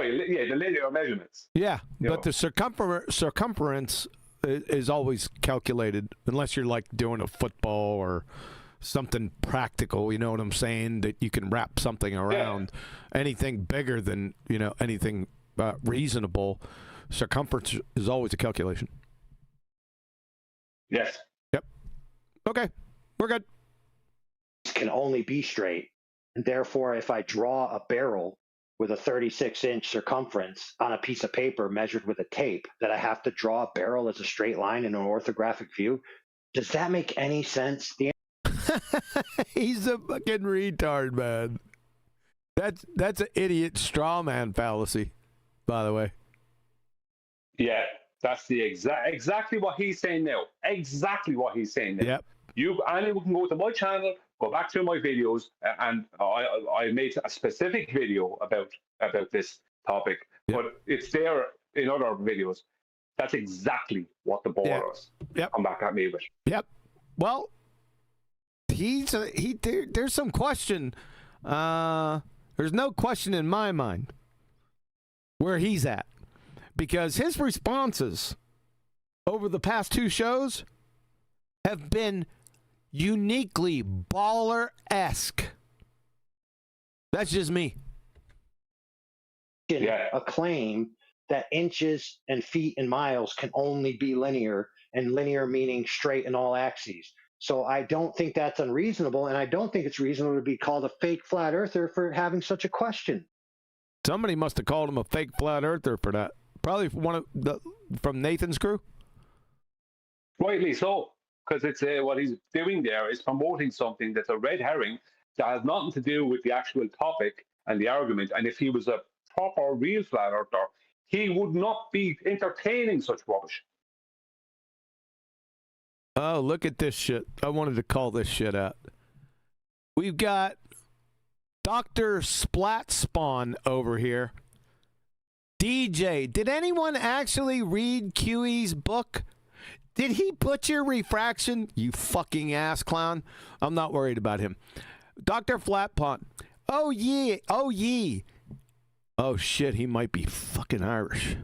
linear measurements. Yeah, but the circumference is always calculated, unless you're like doing a football or something practical, you know what I'm saying, that you can wrap something around. Anything bigger than, anything reasonable, circumference is always a calculation. Yes. Yep. Okay, we're good. Can only be straight, and therefore if I draw a barrel with a 36-inch circumference on a piece of paper measured with a tape, that I have to draw a barrel as a straight line in an orthographic view. Does that make any sense? He's a fucking retard, man. That's an idiot straw man fallacy, by the way. Yeah, that's the exactly what he's saying now. Exactly what he's saying now. Yep. Anyone can go to my channel, Go back through my videos, and I made a specific video about this topic, but it's there in other videos. That's exactly what the ballers come back at me with. Yep. Well, there's some question. There's no question in my mind where he's at, because his responses over the past 2 shows have been uniquely baller-esque. That's just me. A claim that inches and feet and miles can only be linear, and linear meaning straight in all axes. So I don't think that's unreasonable, and I don't think it's reasonable to be called a fake flat earther for having such a question. Somebody must have called him a fake flat earther for that. Probably from Nathan's crew. Rightly so, because it's what he's doing there is promoting something that's a red herring that has nothing to do with the actual topic and the argument. And if he was a proper real flat earther, he would not be entertaining such rubbish. Oh, look at this shit. I wanted to call this shit out. We've got Dr. Splatspawn over here. DJ, did anyone actually read QE's book? Did he butcher refraction? You fucking ass clown. I'm not worried about him. Dr. Flatpot. Oh, yeah. Oh, yeah. Oh, shit. He might be fucking Irish.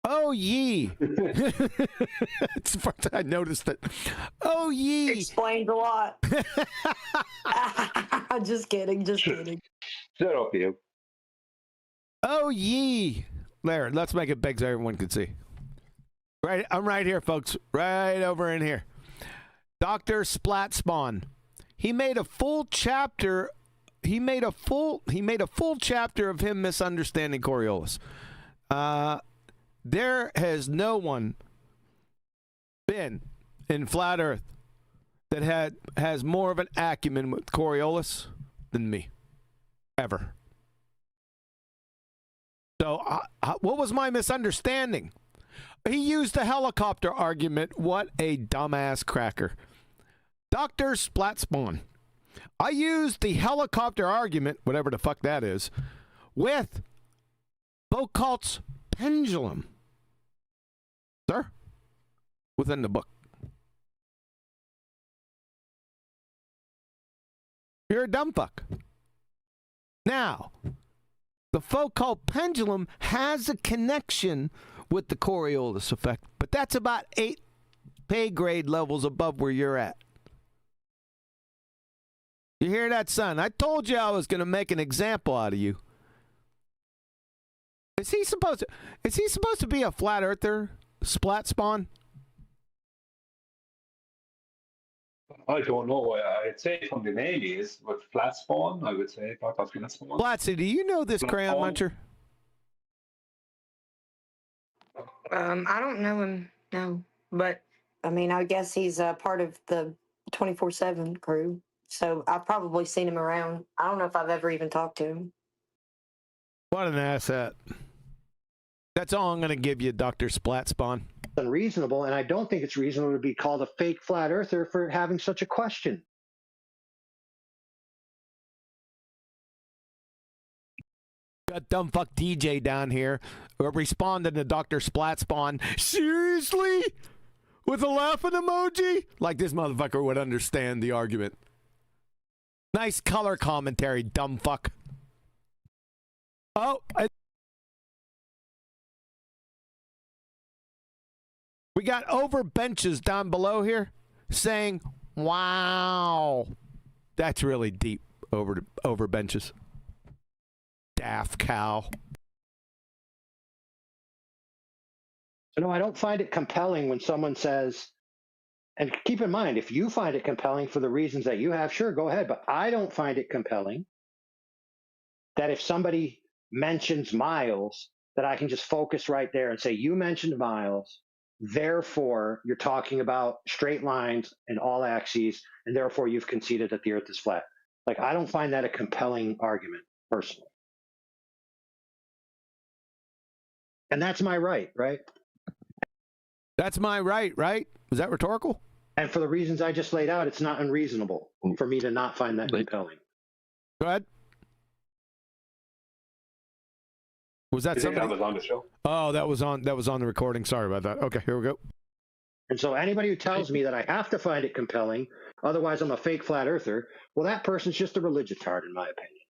Oh, ye. It's the first time I noticed it. Oh, ye. Explains a lot. Just kidding. Just kidding. Shut up, you. Oh, ye. There, let's make it big so everyone can see. Right, I'm right here, folks. Right over in here. Dr. Splatspawn. He made a full chapter. He made a full chapter of him misunderstanding Coriolis. There has no one been in Flat Earth that has more of an acumen with Coriolis than me. Ever. So, what was my misunderstanding? He used the helicopter argument. What a dumbass cracker. Dr. Splatspawn. I used the helicopter argument, whatever the fuck that is, with Foucault's pendulum. Sir? Within the book. You're a dumb fuck. Now, the Foucault pendulum has a connection with the Coriolis effect, but that's about 8 pay grade levels above where you're at. You hear that, son? I told you I was going to make an example out of you. Is he supposed to be a flat earther, Splatspawn? I don't know. I'd say from the name he is, but Flatspawn, I would say. Flatspawn. Flatsy, do you know this crayon muncher? I don't know him, no. But, I mean, I guess he's part of the 24/7 crew. So I've probably seen him around. I don't know if I've ever even talked to him. What an asset. That's all I'm going to give you, Dr. Splatspawn. Unreasonable, and I don't think it's reasonable to be called a fake flat earther for having such a question. Got dumb fuck DJ down here responding to Dr. Splatspawn. Seriously? With a laughing emoji? Like this motherfucker would understand the argument. Nice color commentary, dumb fuck. Oh, we got over benches down below here saying, wow. That's really deep over benches. Daft cow. So no, I don't find it compelling when someone says, and keep in mind, if you find it compelling for the reasons that you have, sure, go ahead. But I don't find it compelling that if somebody mentions miles, that I can just focus right there and say, you mentioned miles, therefore you're talking about straight lines and all axes, and therefore you've conceded that the earth is flat. Like, I don't find that a compelling argument, personally. And that's my right, right? That's my right, right? Was that rhetorical? And for the reasons I just laid out, it's not unreasonable for me to not find that compelling. Go ahead. Was that somebody? That was on the show. Oh, that was on the recording. Sorry about that. Okay, here we go. And so anybody who tells me that I have to find it compelling, otherwise I'm a fake flat earther, well, that person's just a religious tard, in my opinion.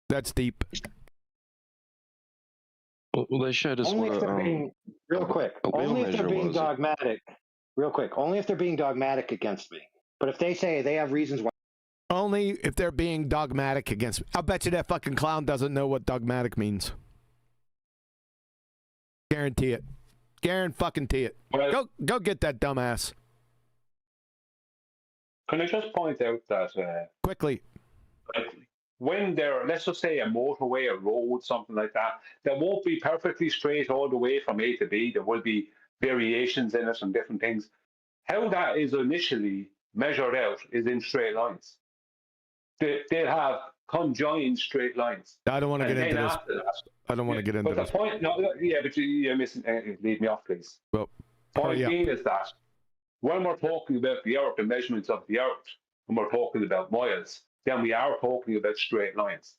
That's deep. Well, they showed us Only if they're being, real quick, only if they're being dogmatic, real quick, only if they're being dogmatic against me. But if they say they have reasons why. Only if they're being dogmatic against me. I'll bet you that fucking clown doesn't know what dogmatic means. Guarantee it. Guarantee it. Well, go get that dumbass. Can I just point out that quickly, when there, let's just say a motorway, a road, something like that, that won't be perfectly straight all the way from A to B. There will be variations in it and different things. How that is initially measured out is in straight lines. They'll have conjoined straight lines. I don't want to get into this. I don't want to get into this. But the point, but you're missing. Leave me off, please. Well, point being is that when we're talking about the Earth, the measurements of the Earth, when we're talking about miles, then we are talking about straight lines.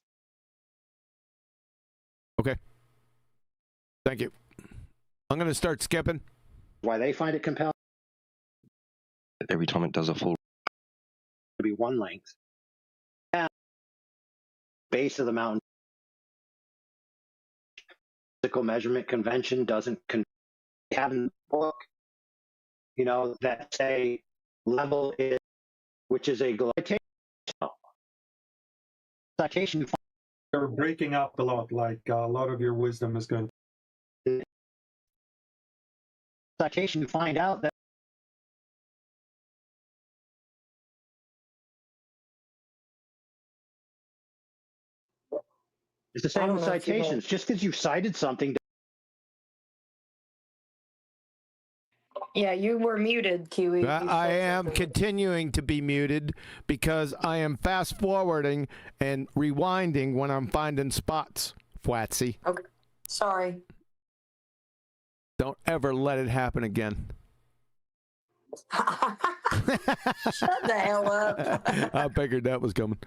Okay. Thank you. I'm going to start skipping. Why they find it compelling? Every time it does a full. To be one length. And base of the mountain. Physical measurement convention doesn't have in the book, that say level is, which is a citation. You're breaking up a lot, like a lot of your wisdom is going. Citation find out that it's the same with citations. Just because you cited something. Yeah, you were muted, Kiwi. I am continuing to be muted because I am fast forwarding and rewinding when I'm finding spots, Fwatsy. Okay. Sorry. Don't ever let it happen again. Shut the hell up. I figured that was coming.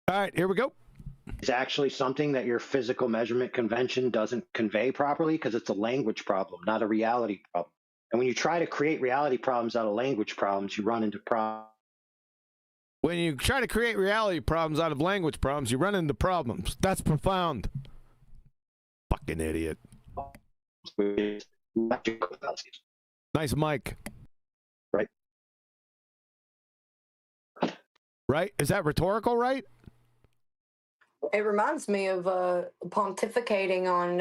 All right, here we go. It's actually something that your physical measurement convention doesn't convey properly because it's a language problem, not a reality problem. And when you try to create reality problems out of language problems, you run into problems. When you try to create reality problems out of language problems, you run into problems. That's profound. Fucking idiot. Nice mic. Right. Right? Is that rhetorical, right? It reminds me of pontificating on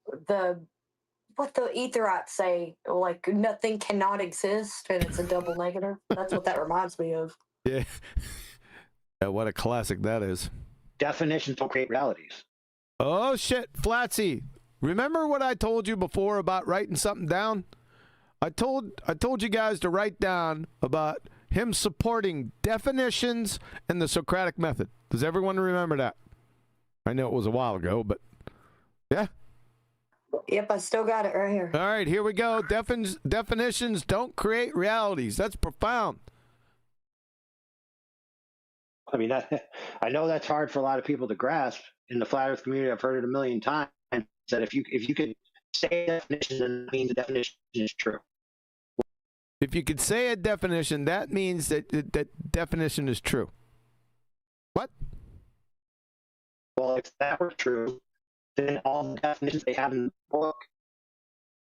what the Etherites say, like nothing cannot exist, and it's a double negative. That's what that reminds me of. Yeah. Yeah, what a classic that is. Definitions don't create realities. Oh shit, Flatsy. Remember what I told you before about writing something down? I told you guys to write down about him supporting definitions and the Socratic method. Does everyone remember that? I know it was a while ago, but yeah. Yep, I still got it right here. All right, here we go. Definitions don't create realities. That's profound. I mean, I know that's hard for a lot of people to grasp. In the flat Earth community, I've heard it a million times. That if you could say a definition, then that means the definition is true. If you could say a definition, that means that definition is true. What? Well, if that were true, then all the definitions they have in the book,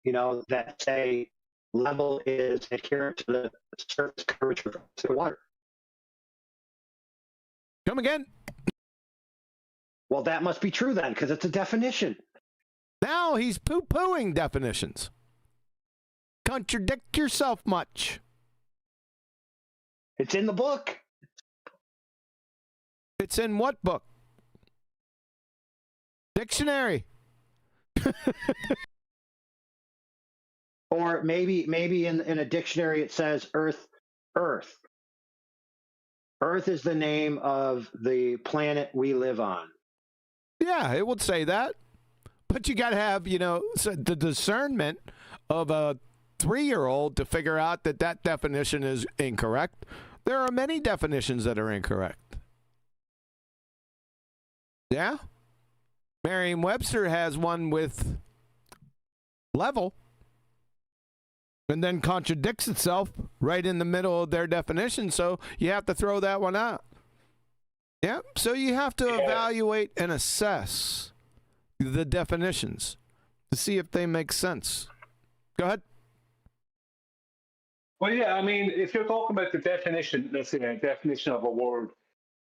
that say level is adherent to the surface curvature of the water. Come again? Well, that must be true then, because it's a definition. Now he's poo-pooing definitions. Contradict yourself much. It's in the book. It's in what book? Dictionary. Or maybe in a dictionary it says Earth. Earth is the name of the planet we live on. Yeah, it would say that. But you got to have, the discernment of a 3-year-old to figure out that definition is incorrect. There are many definitions that are incorrect. Yeah? Merriam-Webster has one with level and then contradicts itself right in the middle of their definition, so you have to throw that one out. Yeah, so you have to evaluate and assess the definitions to see if they make sense. Go ahead. Well, yeah, I mean, if you're talking about the definition, let's say a definition of a word,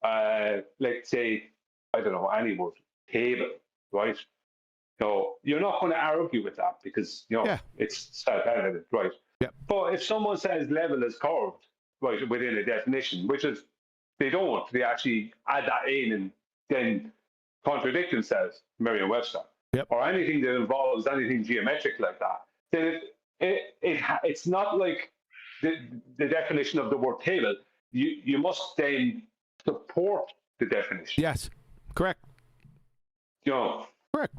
let's say, I don't know, any word, table, right? So you're not going to argue with that because, it's self-evident, right? Yeah. But if someone says level is curved, right, within a definition, which is, they actually add that in and then contradict themselves, Merriam-Webster, or anything that involves anything geometric like that, then it's not like the definition of the word table. You must then support the definition. Yes, correct. Correct.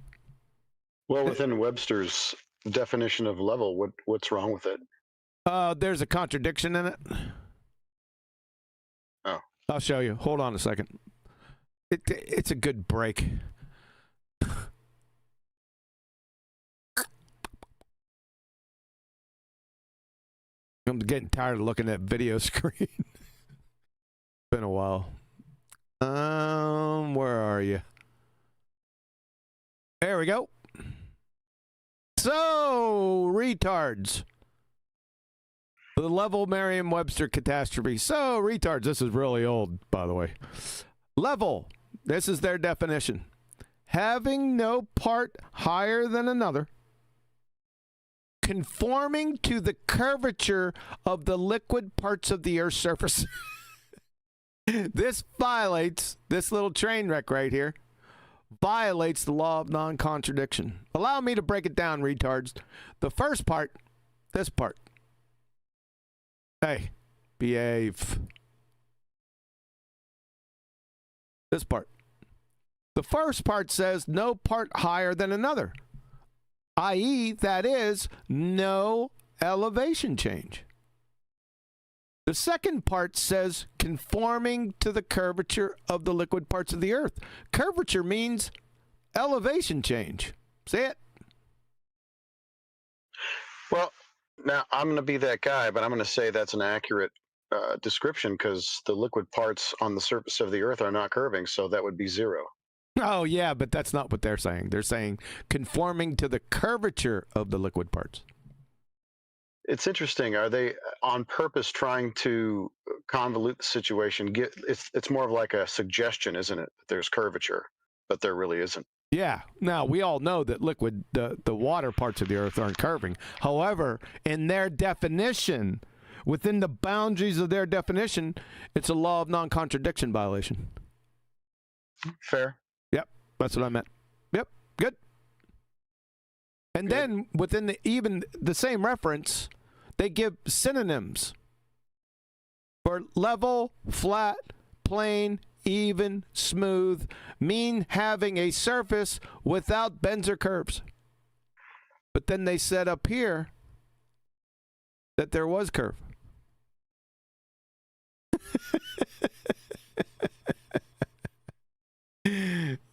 Well, within Webster's definition of level, what's wrong with it? There's a contradiction in it. Oh. I'll show you. Hold on a second. It's a good break. I'm getting tired of looking at video screen. Been a while. Where are you? There we go. So, retards. The level Merriam-Webster catastrophe. So, retards. This is really old, by the way. Level. This is their definition. Having no part higher than another, conforming to the curvature of the liquid parts of the Earth's surface. This little train wreck right here, violates the law of non-contradiction. Allow me to break it down, retards. The first part, this part. Hey, behave. This part. The first part says no part higher than another, i.e., that is, no elevation change. The second part says conforming to the curvature of the liquid parts of the Earth. Curvature means elevation change. See it? Well, now I'm going to be that guy, but I'm going to say that's an accurate description because the liquid parts on the surface of the Earth are not curving, so that would be zero. Oh, yeah, but that's not what they're saying. They're saying conforming to the curvature of the liquid parts. It's interesting. Are they on purpose trying to convolute the situation? It's more of like a suggestion, isn't it? There's curvature, but there really isn't. Yeah. Now, we all know that the water parts of the Earth aren't curving. However, in their definition, within the boundaries of their definition, it's a law of non-contradiction violation. Fair. Yep. That's what I meant. Yep. Good. And then within even the same reference, they give synonyms for level, flat, plane, even, smooth, mean having a surface without bends or curves. But then they said up here that there was curve.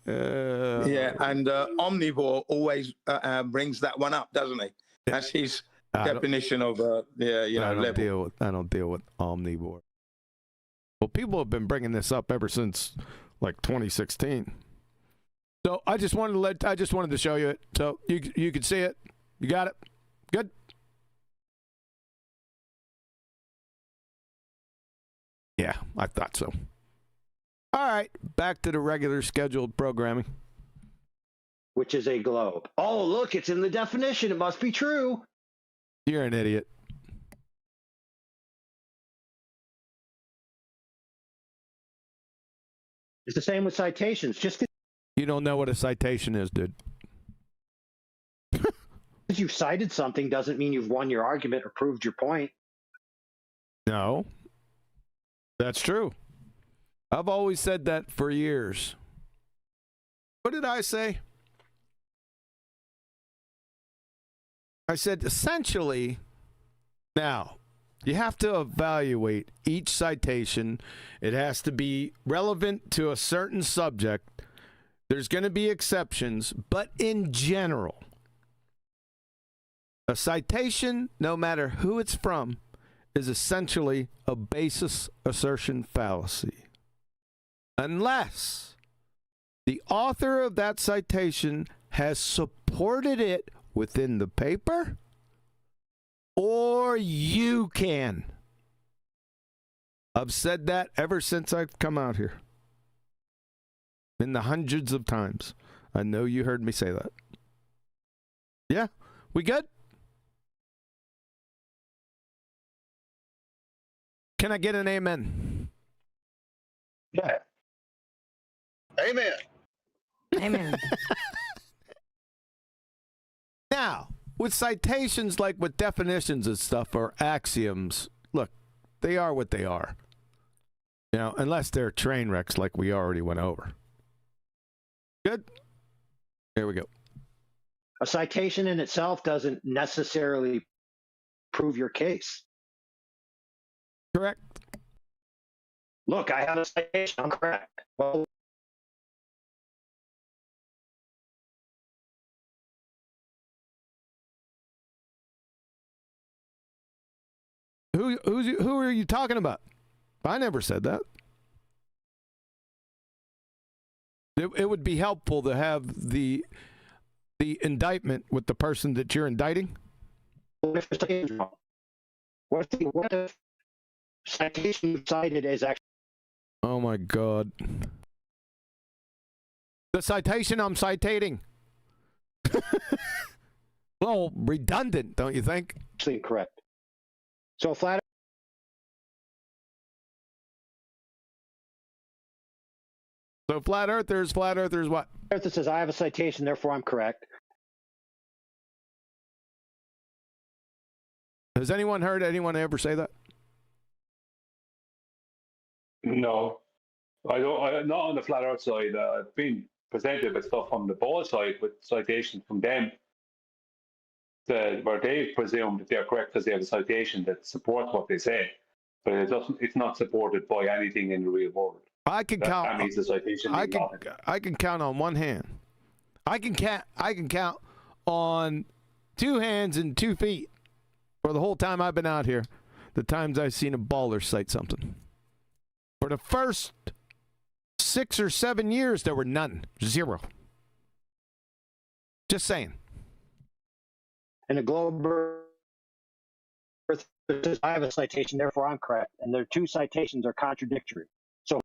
Yeah, and omnivore always brings that one up, doesn't he? That's his definition of level. I don't deal with omnivore. Well, people have been bringing this up ever since like 2016. So I just wanted to show you it so you could see it. You got it. Good. Yeah, I thought so. All right, back to the regular scheduled programming. Which is a globe. Oh, look, it's in the definition. It must be true. You're an idiot. It's the same with citations. Just You don't know what a citation is, dude. because you cited something doesn't mean you've won your argument or proved your point. No. That's true. I've always said that for years. What did I say? I said, essentially, now, you have to evaluate each citation. It has to be relevant to a certain subject. There's going to be exceptions, but in general, a citation, no matter who it's from, is essentially a basis assertion fallacy. Unless the author of that citation has supported it within the paper, or you can. I've said that ever since I've come out here. In the hundreds of times. I know you heard me say that. Yeah? We good? Can I get an amen? Yeah. Amen. Amen. Now, with citations like with definitions and stuff or axioms, look, they are what they are. You know, unless they're train wrecks like we already went over. Good? There we go. A citation in itself doesn't necessarily prove your case. Correct. Look, I have a citation. I'm correct. Well, who are you talking about? I never said that. It would be helpful to have the indictment with the person that you're indicting. What if citation you cited is actually? Oh my God. The citation I'm citating. Well, redundant, don't you think? Actually incorrect. So flat earthers what? Earther says, I have a citation, therefore I'm correct. Has anyone heard anyone ever say that? No, I don't. Not on the flat Earth side. I've been presented with stuff on the ball side with citations from them, where they presume that they're correct because they have a citation that supports what they say, but it doesn't. It's not supported by anything in the real world. I can count. That means the citation. I can count on one hand. I can count on 2 hands and 2 feet for the whole time I've been out here. The times I've seen a baller cite something. For the first 6 or 7 years, there were none. 0. Just saying. And the Globe says, I have a citation, therefore I'm correct. And their 2 citations are contradictory. So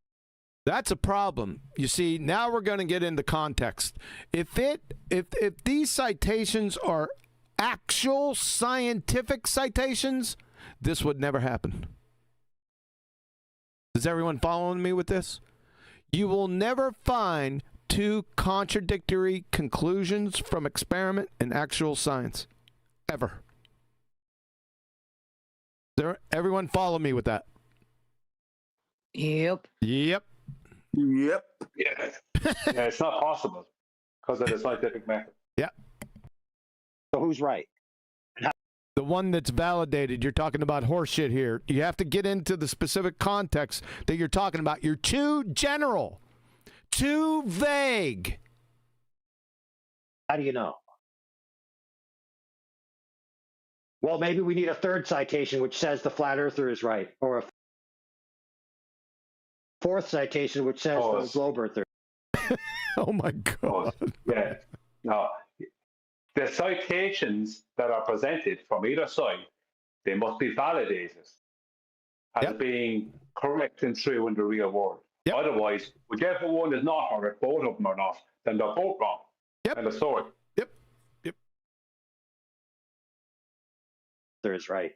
that's a problem. You see, now we're going to get into context. If these citations are actual scientific citations, this would never happen. Is everyone following me with this? You will never find 2 contradictory conclusions from experiment and actual science. Ever. Everyone follow me with that? Yep. Yep. Yep. Yeah, it's not possible because of the scientific method. Yeah. So who's right? The one that's validated. You're talking about horseshit here. You have to get into the specific context that you're talking about. You're too general, too vague. How do you know? Well, maybe we need a 3rd citation which says the flat earther is right, or a 4th citation which says the globe earther. Oh my God. Yeah. No. The citations that are presented from either side, they must be validated as being correct and true in the real world. Yep. Otherwise, whichever one is not, or if both of them are not, then they're both wrong. Yep. And the story. Yep. Yep. There's right.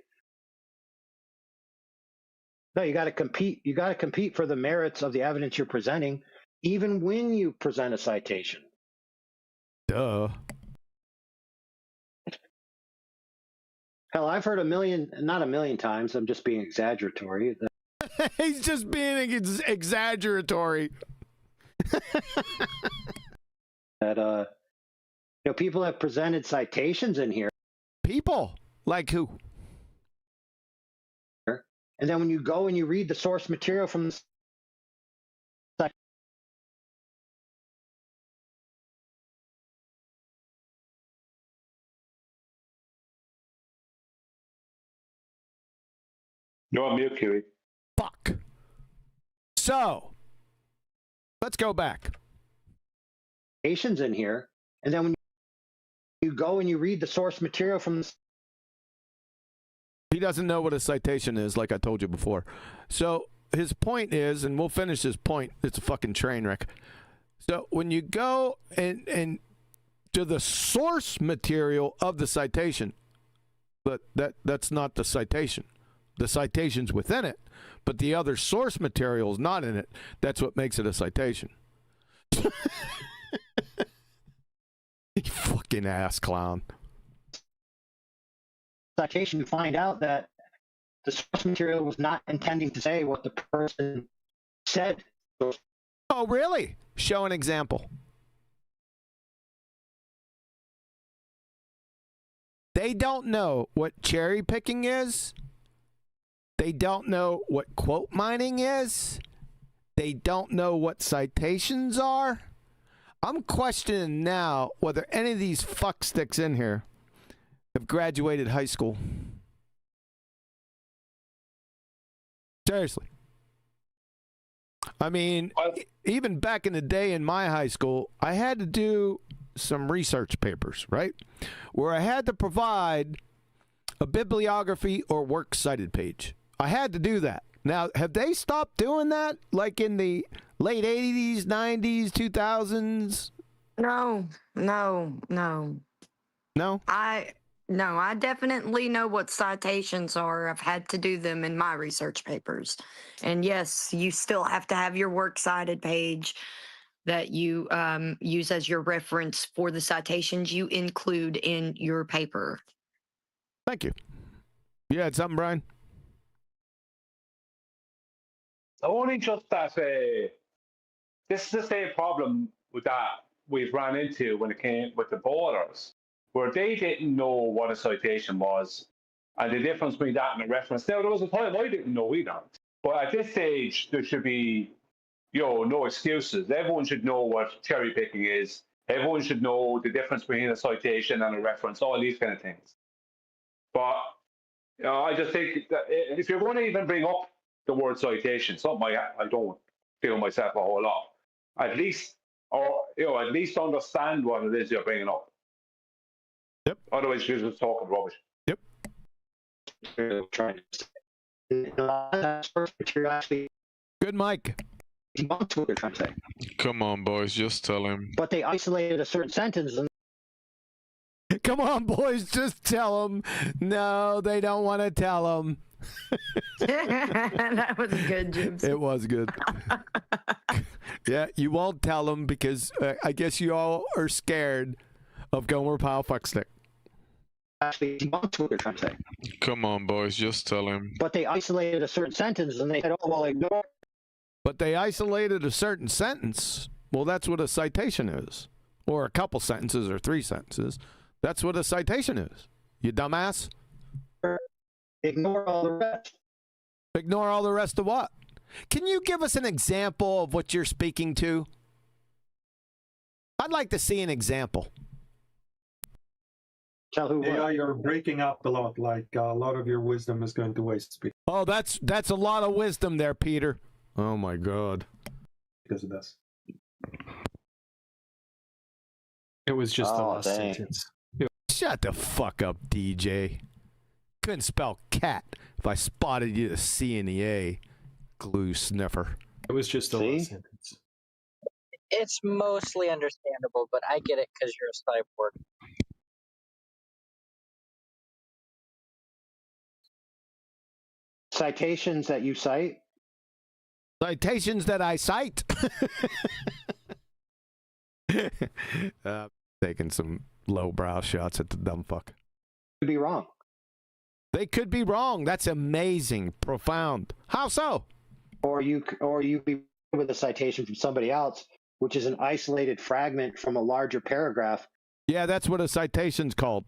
No, you got to compete. You got to compete for the merits of the evidence you're presenting, even when you present a citation. Duh. Hell, I've heard not a million times, I'm just being exaggeratory. He's just being exaggeratory. That, people have presented citations in here People. Like who? And then when you go and you read the source material from the You're on mute, Kiwi. Fuck. So, let's go back. citations in here, and then when you go and you read the source material from the He doesn't know what a citation is, like I told you before. So his point is, and we'll finish his point, it's a fucking train wreck. So when you go and to the source material of the citation, but that's not the citation. The citation's within it, but the other source material is not in it. That's what makes it a citation. You fucking ass clown. citation, you find out that the source material was not intending to say what the person said. Oh, really? Show an example. They don't know what cherry picking is. They don't know what quote mining is. They don't know what citations are. I'm questioning now whether any of these fucksticks in here have graduated high school. Seriously. I mean, even back in the day in my high school, I had to do some research papers, right? Where I had to provide a bibliography or works cited page. I had to do that. Now, have they stopped doing that? Like in the late 80s, 90s, 2000s? No. No? I definitely know what citations are. I've had to do them in my research papers. And yes, you still have to have your works cited page that you use as your reference for the citations you include in your paper. Thank you. You had something, Brian? Only just that this is the same problem with that we've run into when it came with the borders, where they didn't know what a citation was and the difference between that and a reference. Now, there was a time I didn't know either. But at this stage, there should be, no excuses. Everyone should know what cherry picking is. Everyone should know the difference between a citation and a reference, all these kind of things. But I just think that if you're going to even bring up the word citation, something I don't feel myself a whole lot, at least understand what it is you're bringing up. Yep. Otherwise, you're just talking rubbish. Yep. Good, Mike. What they're trying to say. Come on, boys, just tell him. But they isolated a certain sentence and Come on, boys, just tell them. No, they don't want to tell them. That was good, Jim. It was good. Yeah, you won't tell them because I guess you all are scared of Gomer Pyle Fuckstick. actually debunked what they're trying to say. Come on, boys, just tell him. But they isolated a certain sentence and they said, oh, well, ignore. But they isolated a certain sentence. Well, that's what a citation is. Or a couple sentences or three sentences. That's what a citation is. You dumbass. Ignore all the rest. Ignore all the rest of what? Can you give us an example of what you're speaking to? I'd like to see an example. Tell who? Yeah, you're breaking up a lot. Like a lot of your wisdom is going to waste. Oh, that's a lot of wisdom there, Peter. Oh my God. Because of this. It was just the Oh, last dang. sentence. Shut the fuck up, DJ. Couldn't spell cat if I spotted you the C and the A. Glue sniffer. It was just the last sentence. It's mostly understandable, but I get it because you're a cyborg. Citations that you cite? Citations that I cite. Taking some lowbrow shots at the dumb fuck. Could be wrong. They could be wrong. That's amazing. Profound. How so? Or you be with a citation from somebody else, which is an isolated fragment from a larger paragraph. Yeah, that's what a citation's called.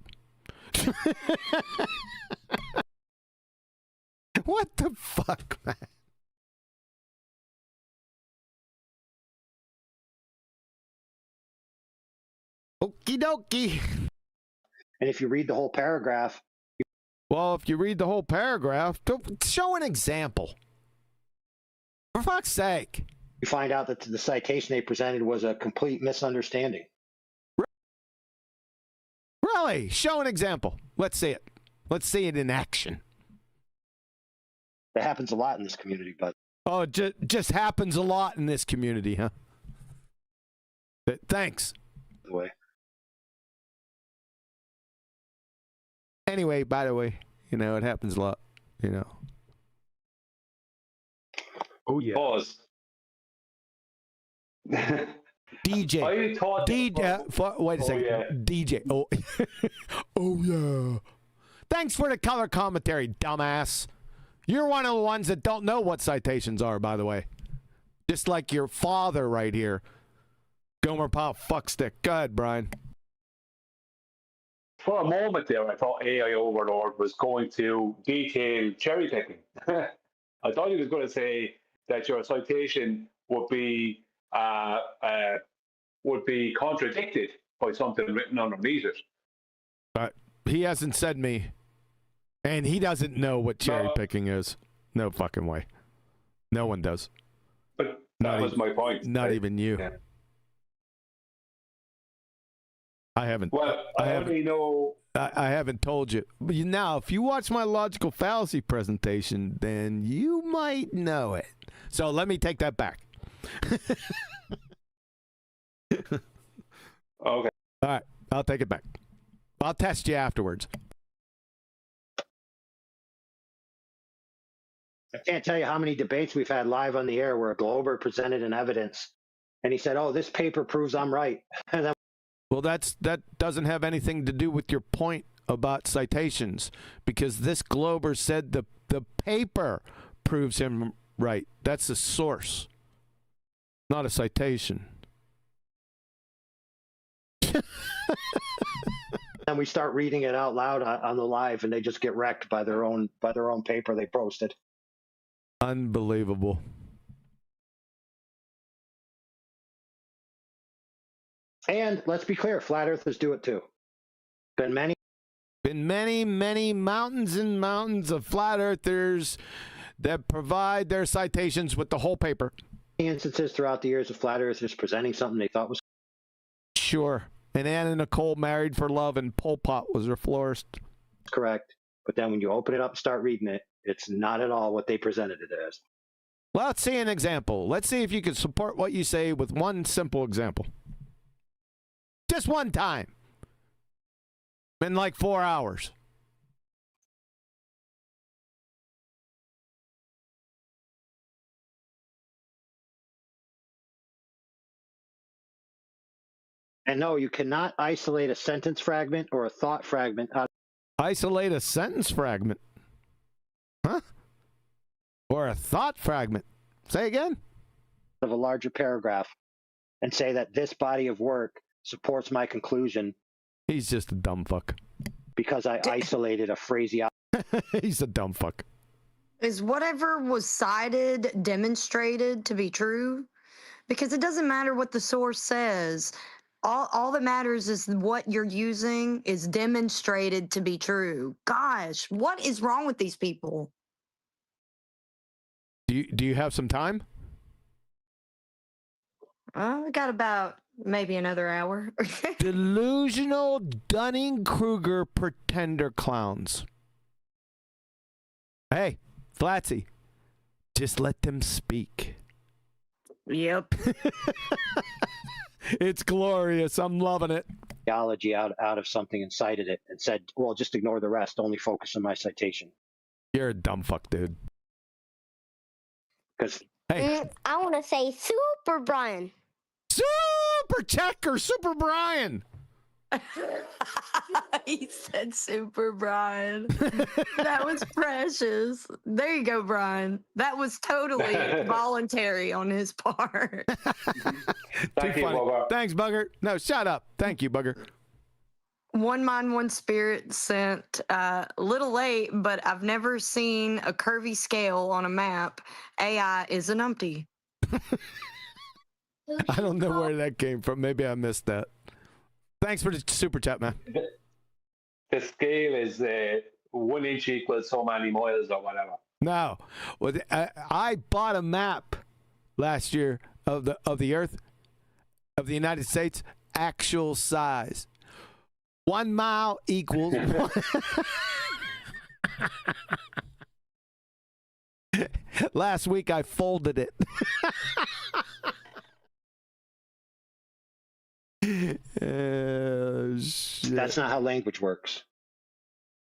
What the fuck, man? Okie dokie. And if you read the whole paragraph. Well, if you read the whole paragraph, show an example. For fuck's sake. You find out that the citation they presented was a complete misunderstanding. Really? Show an example. Let's see it. Let's see it in action. That happens a lot in this community, but. Oh, it just happens a lot in this community, huh? Thanks. By the way. Anyway, by the way, you know, it happens a lot, you know. Oh, yeah. Pause. DJ. I thought wait a second. Yeah. DJ. Oh. Oh, yeah. Thanks for the color commentary, dumbass. You're one of the ones that don't know what citations are, by the way. Just like your father right here. Gomer Pyle Fuckstick. Go ahead, Brian. For a moment there, I thought AI Overlord was going to detail cherry picking. I thought he was going to say that your citation would be contradicted by something written underneath it. But he hasn't said me, and he doesn't know what cherry picking is. No fucking way. No one does. But that was my point. Not even you. Yeah. I haven't. Well, I only know. I haven't told you. But now, if you watch my logical fallacy presentation, then you might know it. So let me take that back. Okay. All right, I'll take it back. I'll test you afterwards. I can't tell you how many debates we've had live on the air where a Glober presented an evidence, and he said, "Oh, this paper proves I'm right." And then well, that doesn't have anything to do with your point about citations, because this Glober said the paper proves him right. That's a source, not a citation. we start reading it out loud on the live, and they just get wrecked by their own paper they posted. Unbelievable. And let's be clear, flat earthers do it too. Been many mountains and mountains of flat earthers that provide their citations with the whole paper. Instances throughout the years of flat earthers presenting something they thought was sure. And Anna Nicole married for love, and Pol Pot was her florist. Correct. But then when you open it up and start reading it, it's not at all what they presented it as. Well, let's see an example. Let's see if you can support what you say with one simple example. Just one time. In like 4 hours. And no, you cannot isolate a sentence fragment or a thought fragment out. Isolate a sentence fragment? Huh? Or a thought fragment? Say again? Of a larger paragraph and say that this body of work supports my conclusion. He's just a dumb fuck. Because I isolated a phraseology. He's a dumb fuck. Is whatever was cited demonstrated to be true? Because it doesn't matter what the source says. All that matters is what you're using is demonstrated to be true. Gosh, what is wrong with these people? Do you have some time? I got about maybe another hour. Delusional Dunning-Kruger pretender clowns. Hey, Flatsy, just let them speak. Yep. It's glorious. I'm loving it. Theology out of something and cited it and said, well, just ignore the rest. Only focus on my citation. You're a dumb fuck, dude. Because hey, I want to say Super Brian. Super Checker, Super Brian. He said Super Brian. That was precious. There you go, Brian. That was totally voluntary on his part. Thank you, Bugger. Thanks, Bugger. No, shut up. Thank you, Bugger. One Mind, One Spirit sent a little late, but I've never seen a curvy scale on a map. AI is an umpty. I don't know where that came from. Maybe I missed that. Thanks for the super chat, man. The scale is 1 inch equals so many miles or whatever. No, well, I bought a map last year of the Earth, of the United States, actual size. 1 mile equals one. Last week I folded it. Shit. That's not how language works.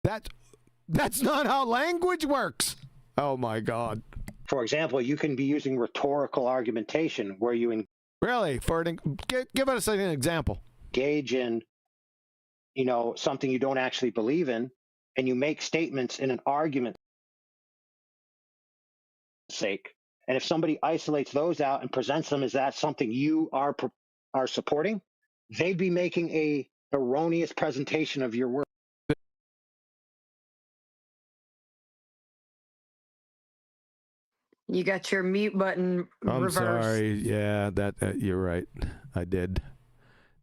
That's not how language works. Oh my God. For example, you can be using rhetorical argumentation where you really give us an example. Engage in, something you don't actually believe in, and you make statements in an argument sake. And if somebody isolates those out and presents them as that something you are supporting, they'd be making a erroneous presentation of your work. You got your mute button reversed. I'm sorry. Yeah, that you're right. I did.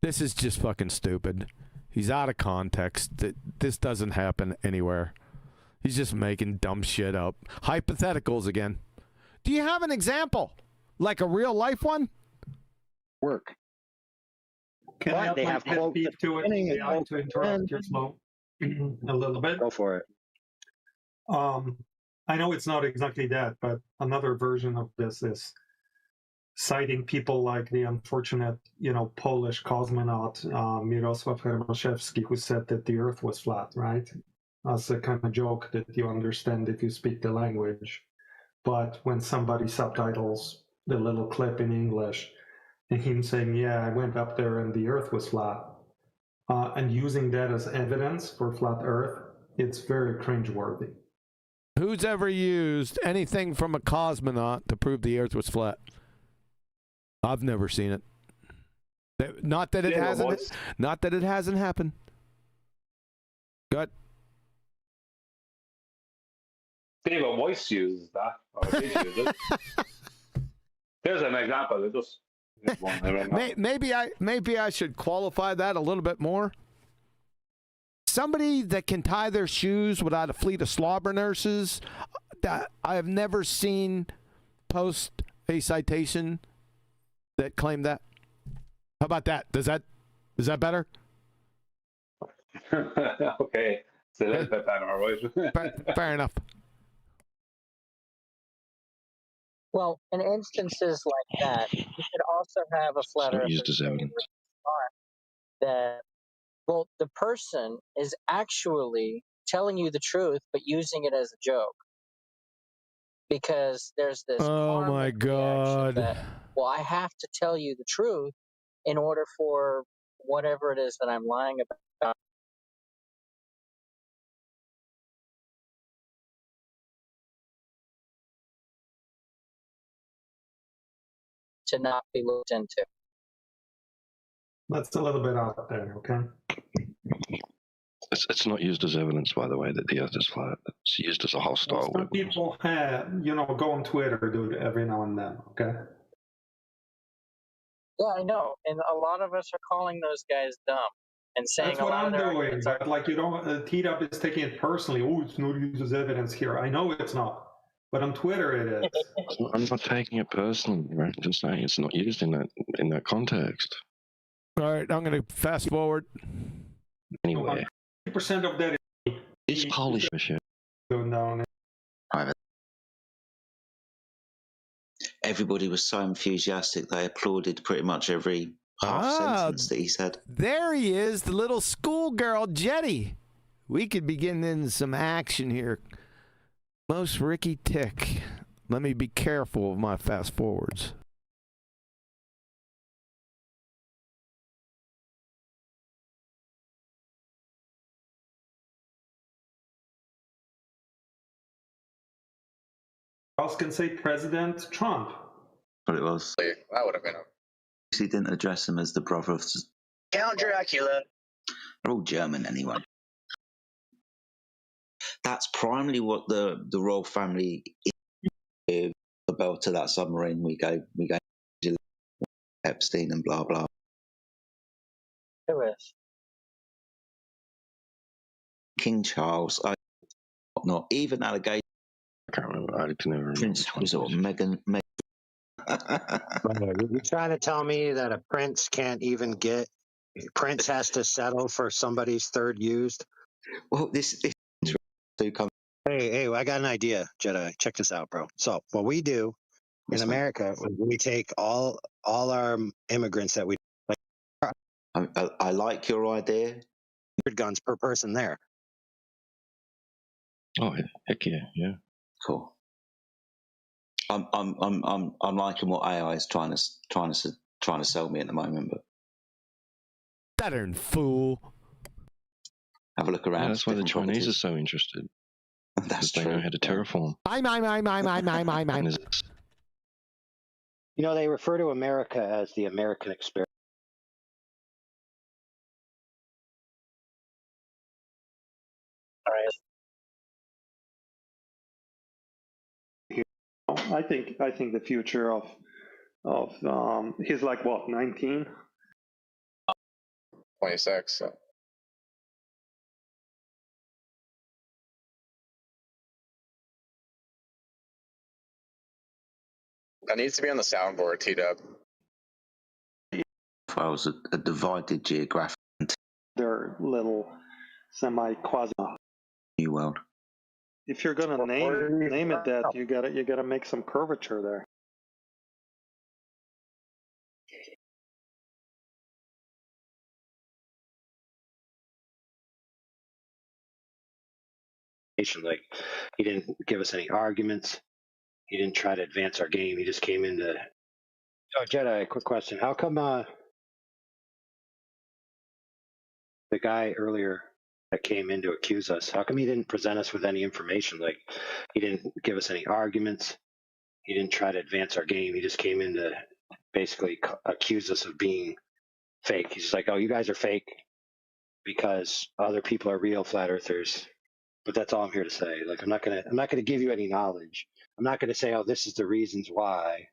This is just fucking stupid. He's out of context. This doesn't happen anywhere. He's just making dumb shit up. Hypotheticals again. Do you have an example? Like a real life one? Work. Can I have my pet peeve to it? To interrupt your flow a little bit. Go for it. I know it's not exactly that, but another version of this is citing people like the unfortunate, Polish cosmonaut Mirosław Hermaszewski, who said that the Earth was flat, right? As a kind of joke that you understand if you speak the language. But when somebody subtitles the little clip in English, and him saying, yeah, I went up there and the Earth was flat, and using that as evidence for flat Earth, it's very cringeworthy. Who's ever used anything from a cosmonaut to prove the Earth was flat? I've never seen it. Not that it hasn't. Not that it hasn't happened. Good. David Weiss uses that. Or did use it. There's an example. It just maybe I should qualify that a little bit more. Somebody that can tie their shoes without a fleet of slobber nurses, that I have never seen post a citation that claimed that. How about that? Is that better? Okay, it's a little bit better, right? Fair enough. Well, in instances like that, you could also have a flat earther that, well, the person is actually telling you the truth, but using it as a joke. Because there's this. Oh my God. That, well, I have to tell you the truth in order for whatever it is that I'm lying about. To not be looked into. That's a little bit out there, okay? It's not used as evidence, by the way, that the Earth is flat. It's used as a hostile Some people go on Twitter, do it every now and then, okay? Yeah, I know, and a lot of us are calling those guys dumb and saying that's what I'm doing. But like T-Dub is taking it personally. Oh, it's not used as evidence here. I know it's not, but on Twitter it is. I'm not taking it personally, right? I'm just saying it's not used in that context. All right, I'm going to fast forward. Anyway, 50% of that is Polish shit. Everybody was so enthusiastic they applauded pretty much every half sentence that he said. There he is, the little schoolgirl Jetty. We could be getting into some action here. Most Ricky Tick. Let me be careful of my fast forwards. Else can say President Trump. But it was. I would have been. He didn't address him as the brother of Count Dracula. They're all German anyway. That's primarily what the royal family is. The bell to that submarine we gave Epstein and blah blah. Who is? King Charles, whatnot, even allegation. I can't remember. I can never remember. Prince was it Meghan? You're trying to tell me that a prince can't even get. Prince has to settle for somebody's third used. Well, this do come. Hey, I got an idea, Jedi. Check this out, bro. So what we do in America, we take all our immigrants that we like. I like your idea. 100 guns per person there. Oh heck yeah, yeah. Cool. I'm liking what AI is trying to sell me at the moment, but Saturn fool. Have a look around. Yeah, that's why the Chinese are so interested. That's true. They know how to terraform. You know, they refer to America as the American experience. I think the future of he's like what, 19? 26. So. That needs to be on the soundboard, T-Dub. If I was a divided geographic They're little semi-quasi. new world. If you're gonna name it that, you gotta make some curvature there. Like, he didn't give us any arguments. He didn't try to advance our game. He just came into. Oh, Jedi, quick question. How come the guy earlier that came in to accuse us, how come he didn't present us with any information? Like, he didn't give us any arguments. He didn't try to advance our game. He just came in to basically accuse us of being fake. He's like, oh, you guys are fake because other people are real flat earthers. But that's all I'm here to say. Like, I'm not gonna give you any knowledge. I'm not gonna say, oh, this is the reasons why.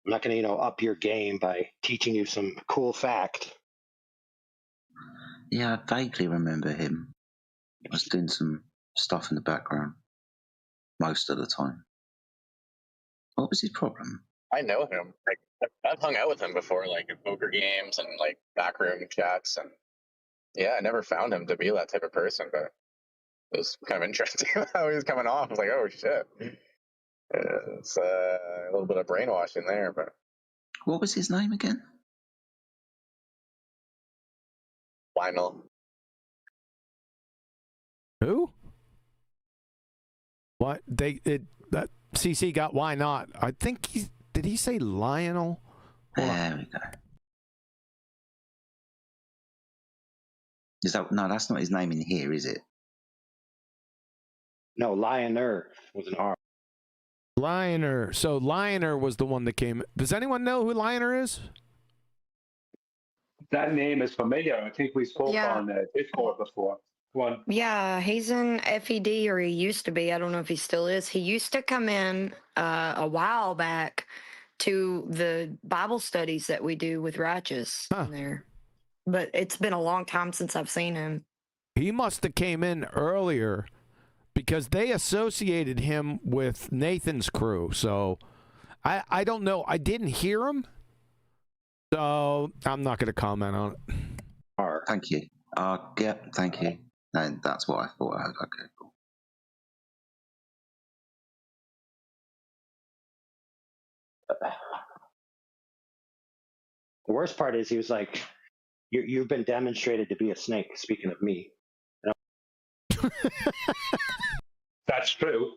I'm not gonna, up your game by teaching you some cool fact. Yeah, I vaguely remember him. I was doing some stuff in the background most of the time. What was his problem? I know him. Like, I've hung out with him before, like at poker games and like backroom chats, and yeah, I never found him to be that type of person, but it was kind of interesting how he was coming off. I was like, oh shit. It's a little bit of brainwashing there, but what was his name again? Lionel. Who? What that CC got? Why not? I think did he say Lionel? There we go. Is that no? That's not his name in here, is it? No, Lioner with an R. Lioner. So Lioner was the one that came. Does anyone know who Lioner is? That name is familiar. I think we spoke on Discord before. One. Yeah, he's in FED, or he used to be. I don't know if he still is. He used to come in a while back to the Bible studies that we do with Righteous in there. But it's been a long time since I've seen him. He must have came in earlier because they associated him with Nathan's crew. So I don't know. I didn't hear him. So I'm not going to comment on it. Thank you. Yeah, thank you. No, that's what I thought I heard. Okay, cool. The worst part is he was like, you've been demonstrated to be a snake, speaking of me. That's true.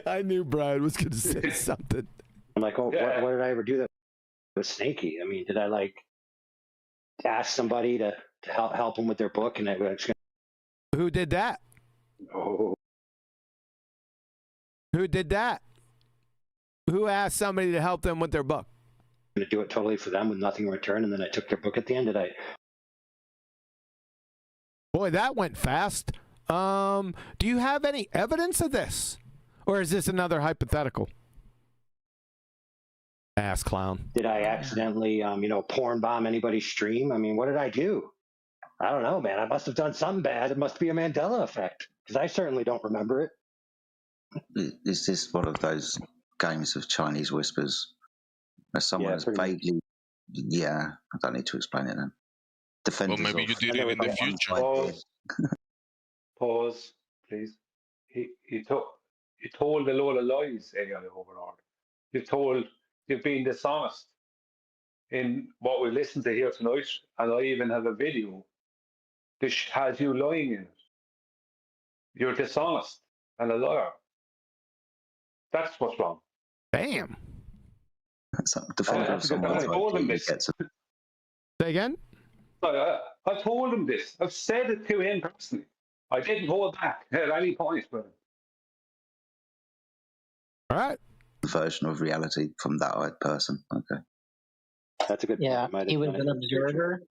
I knew Brian was going to say something. I'm like, oh, yeah. What did I ever do that was snaky? I mean, did I like ask somebody to help them with their book? And who did that? Oh. Who did that? Who asked somebody to help them with their book? going to do it totally for them with nothing in return, and then I took their book at the end. Boy, that went fast. Do you have any evidence of this? Or is this another hypothetical? Ass clown. Did I accidentally, porn bomb anybody's stream? I mean, what did I do? I don't know, man. I must have done something bad. It must be a Mandela effect, because I certainly don't remember it. Is this one of those games of Chinese whispers where someone is vaguely... Yeah, I don't need to explain it then. Defenders well, maybe you did it in the future. Pause, please. He told a load of lies, AI overlord. You've been dishonest in what we listened to here tonight, and I even have a video that has you lying in it. You're dishonest and a liar. That's what's wrong. Damn. I told him this. Say again? I told him this. I've said it to him personally. I didn't hold back at any point. But... All right. Version of reality from that person. Okay. That's a good point. Yeah, he was an observer.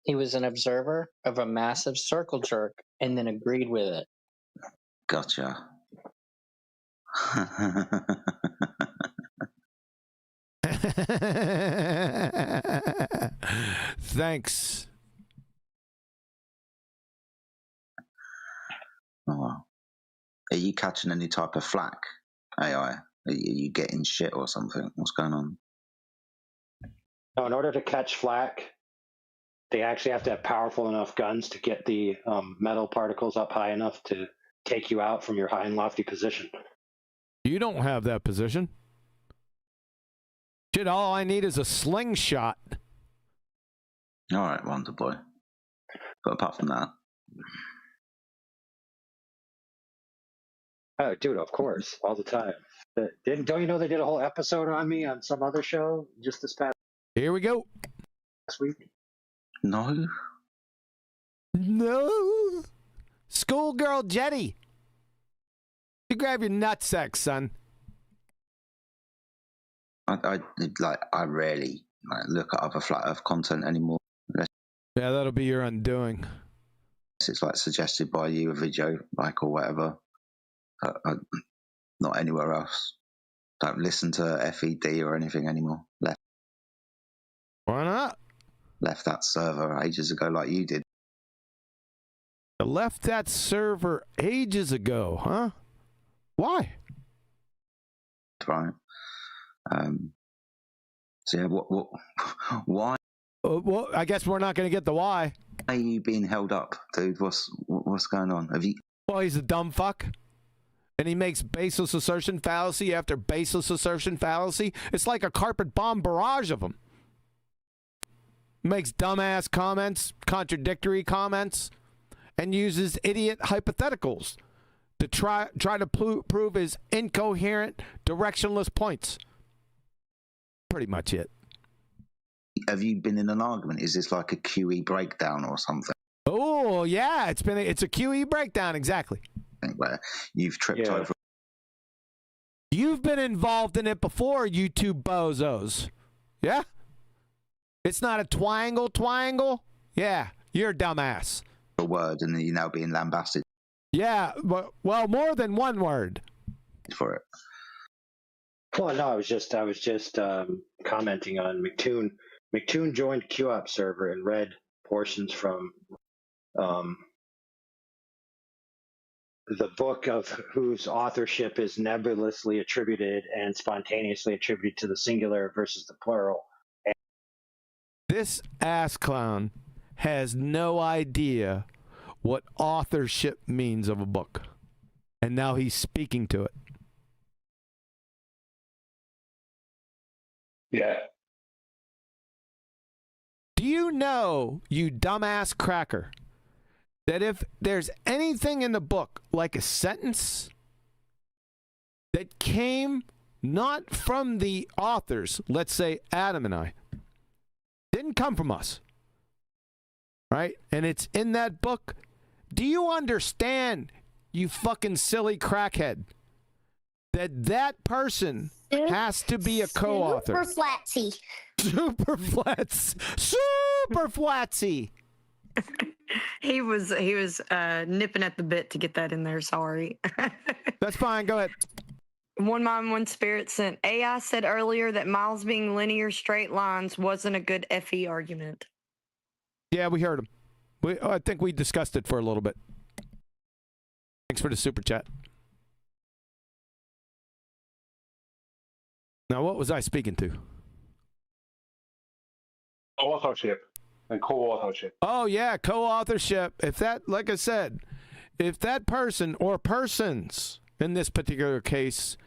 He was an observer of a massive circle jerk and then agreed with it. Gotcha. Thanks. Oh, wow. Are you catching any type of flack, AI? Are you getting shit or something? What's going on? No, in order to catch flack, they actually have to have powerful enough guns to get the metal particles up high enough to take you out from your high and lofty position. You don't have that position. Shit, all I need is a slingshot. All right, Wonder Boy. But apart from that... Oh, dude, of course, all the time. Don't you know they did a whole episode on me on some other show just this past... Here we go. Week? No. No. Schoolgirl Jetty. You grab your nutsack, son. I rarely look at other flat earth content anymore. Yeah, that'll be your undoing. It's suggested by you, a video, or whatever. Not anywhere else. Don't listen to FED or anything anymore. Why not? Left that server ages ago like you did. I left that server ages ago, huh? Why? Right. So yeah, why? Well, I guess we're not going to get the why. Why are you being held up, dude? What's going on? Have you? Well, he's a dumb fuck. And he makes baseless assertion fallacy after baseless assertion fallacy. It's like a carpet bomb barrage of them. Makes dumbass comments, contradictory comments, and uses idiot hypotheticals to try to prove his incoherent, directionless points. Pretty much it. Have you been in an argument? Is this like a QE breakdown or something? Oh yeah, it's a QE breakdown, exactly. Where you've tripped over. You've been involved in it before, you two bozos. Yeah? It's not a twangle? Yeah, you're a dumbass. A word, and then you're now being lambasted. Yeah, well, more than one word. For it. Well, no, I was just commenting on McToon. McToon joined QOP server and read portions from the book of whose authorship is nebulously attributed and spontaneously attributed to the singular versus the plural. This ass clown has no idea what authorship means of a book. And now he's speaking to it. Yeah. Do you know, you dumbass cracker, that if there's anything in the book, like a sentence, that came not from the authors, let's say Adam and I, didn't come from us, right? And it's in that book. Do you understand, you fucking silly crackhead, that person has to be a co-author. Super flatsy. Super flats. Super flatsy. He was nipping at the bit to get that in there. Sorry. That's fine. Go ahead. One Mind, One Spirit sent. AI said earlier that miles being linear straight lines wasn't a good FE argument. Yeah, we heard him. I think we discussed it for a little bit. Thanks for the super chat. Now, what was I speaking to? Authorship and co-authorship. Oh, yeah, co-authorship. If that, like I said, if that person or persons in this particular case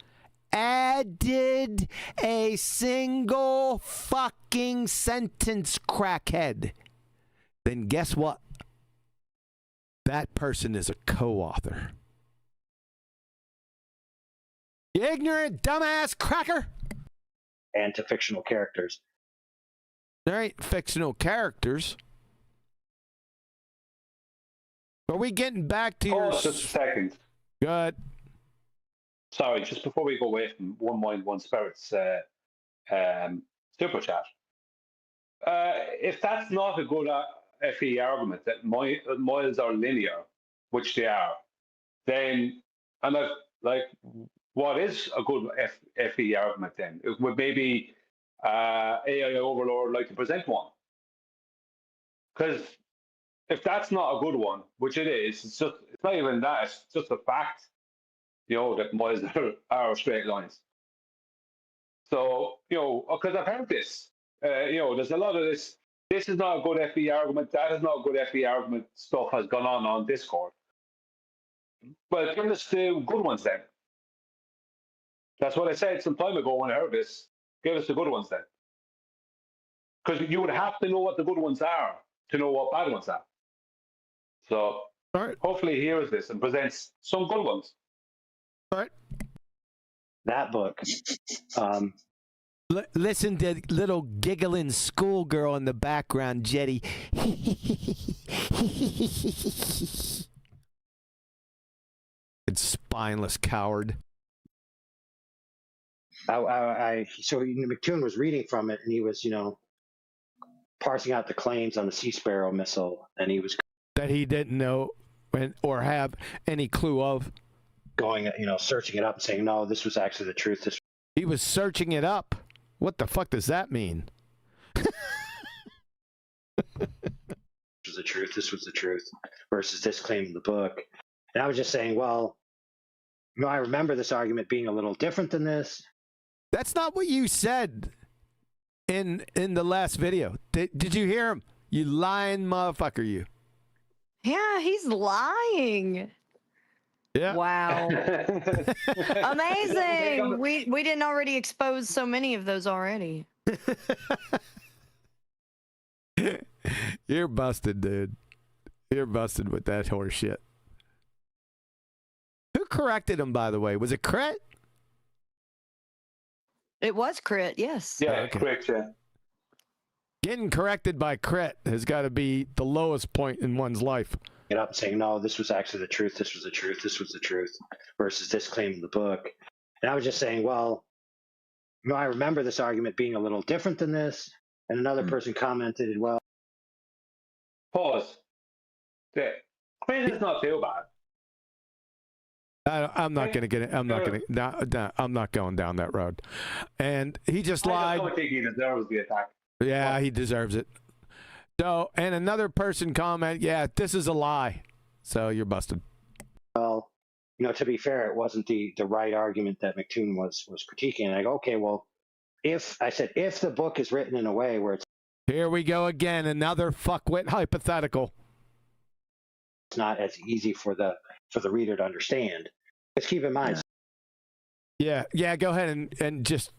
added a single fucking sentence, crackhead, then guess what? That person is a co-author. You ignorant, dumbass cracker. And to fictional characters. All right, fictional characters. Are we getting back to your... Just a second. Good. Sorry, just before we go away from One Mind, One Spirit's super chat. If that's not a good FE argument, that miles are linear, which they are, then, and I've, like, what is a good FE argument then? It would maybe AI Overlord like to present one. Because if that's not a good one, which it is, it's not even that, it's just a fact, that miles are straight lines. So, because I've heard this, there's a lot of this is not a good FE argument, that is not a good FE argument, stuff has gone on Discord. But give us the good ones then. That's what I said some time ago when I heard this. Give us the good ones then. Because you would have to know what the good ones are to know what bad ones are. So hopefully he hears this and presents some good ones. All right. That book. Listen to little giggling schoolgirl in the background, Jetty. It's spineless coward. So McToon was reading from it, and he was, parsing out the claims on the Sea Sparrow missile, and he was that he didn't know or have any clue of. Going, searching it up and saying, no, this was actually the truth. He was searching it up. What the fuck does that mean? This was the truth. This was the truth. Versus this claim in the book. And I was just saying, well, I remember this argument being a little different than this. That's not what you said in the last video. Did you hear him? You lying motherfucker, you. Yeah, he's lying. Yeah. Wow. Amazing. We didn't already expose so many of those already. You're busted, dude. You're busted with that horse shit. Who corrected him, by the way? Was it Crit? It was Crit, yes. Yeah, okay. Correct, yeah. Getting corrected by Crit has got to be the lowest point in one's life. Get up and saying, no, this was actually the truth. This was the truth. This was the truth. Versus this claim in the book. And I was just saying, well, I remember this argument being a little different than this. And another person commented, well, pause. Crit is not too bad. I'm not going to get it. I'm not going to. I'm not going down that road. And he just lied. I don't think he deserves the attack. Yeah, he deserves it. So, and another person comment, yeah, this is a lie. So you're busted. Well, to be fair, it wasn't the right argument that McToon was critiquing. And I go, okay, well, if the book is written in a way where it's here we go again, another fuckwit hypothetical. It's not as easy for the reader to understand. Just keep in mind. Yeah, go ahead and just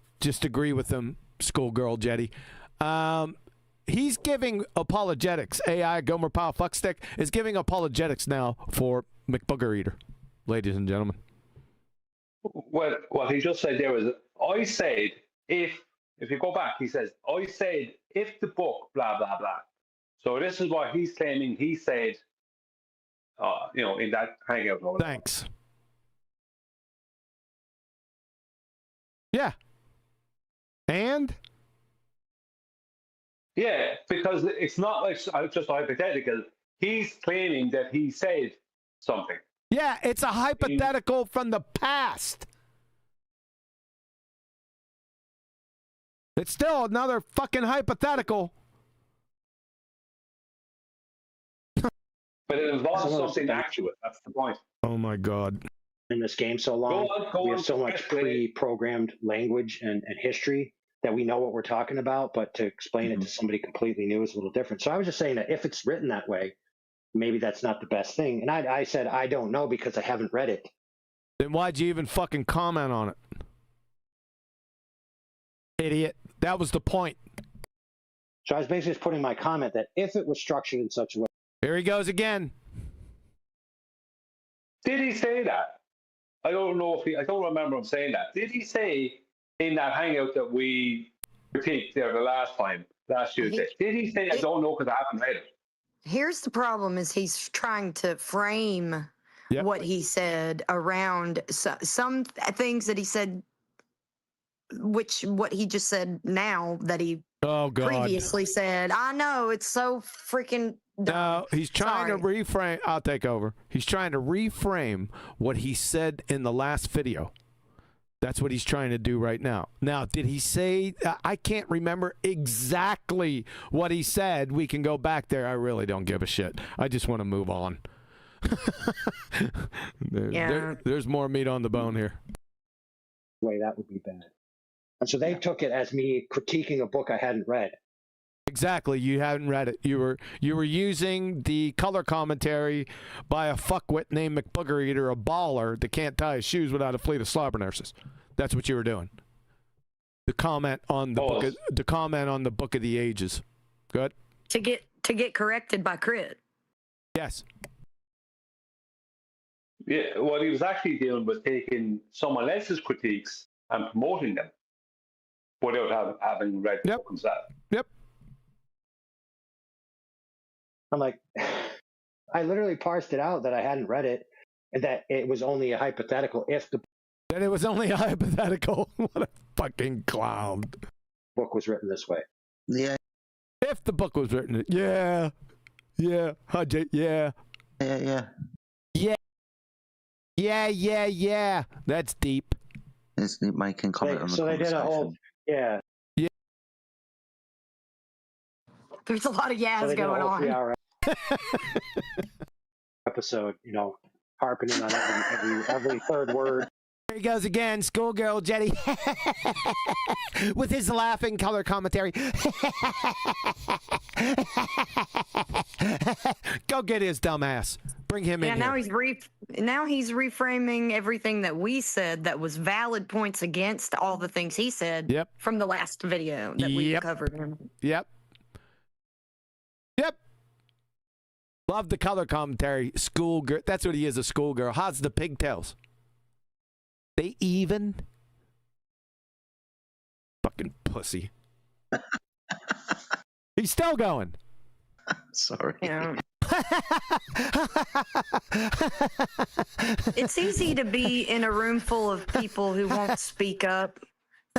agree with them, schoolgirl Jetty. He's giving apologetics. AI Gomer Pyle Fuckstick is giving apologetics now for McBooger Eater, ladies and gentlemen. Well, what he just said there was, I said, if you go back, he says, I said, if the book, blah, blah, blah. So this is what he's claiming he said, in that hangout. Thanks. Yeah. And? Yeah, because it's not like just hypothetical. He's claiming that he said something. Yeah, it's a hypothetical from the past. It's still another fucking hypothetical. But it involves something actual. That's the point. Oh my God. In this game so long, we have so much pre-programmed language and history that we know what we're talking about, but to explain it to somebody completely new is a little different. So I was just saying that if it's written that way, maybe that's not the best thing. And I said, I don't know because I haven't read it. Then why'd you even fucking comment on it? Idiot. That was the point. So I was basically just putting my comment that if it was structured in such a way. Here he goes again. Did he say that? I don't know if I don't remember him saying that. Did he say in that hangout that we critiqued there the last Tuesday? Did he say, I don't know because I haven't read it? Here's the problem: is he's trying to frame what he said around some things that he said, what he just said now that he previously said. I know it's so freaking dumb. No, he's trying to reframe. I'll take over. He's trying to reframe what he said in the last video. That's what he's trying to do right now. Now, did he say, I can't remember exactly what he said. We can go back there. I really don't give a shit. I just want to move on. There's more meat on the bone here. Way that would be bad. And so they took it as me critiquing a book I hadn't read. Exactly. You hadn't read it. You were using the color commentary by a fuckwit named McBooger Eater, a baller that can't tie his shoes without a fleet of slobber nurses. That's what you were doing. The comment on the book of the ages. Good. To get corrected by Crit. Yes. Yeah. What he was actually doing was taking someone else's critiques and promoting them without having read the book himself. Yep. I'm like, I literally parsed it out that I hadn't read it and that it was only a hypothetical if the That it was only a hypothetical. What a fucking clown. Book was written this way. Yeah. If the book was written, yeah. Yeah. Yeah. Yeah. That's deep. It's making comment on the So they did a whole, yeah. There's a lot of So they did a going whole on. 3-hour episode, harping in on every third word. Here he goes again, schoolgirl Jetty, with his laughing color commentary. Go get his dumb ass. Bring him in. Now here. he's reframing everything that we said that was valid points against all the things he said from the last video that we covered. Yep. Love the color commentary. Schoolgirl. That's what he is, a schoolgirl. How's the pigtails? They even? Fucking pussy. He's still going. Sorry. It's easy to be in a room full of people who won't speak up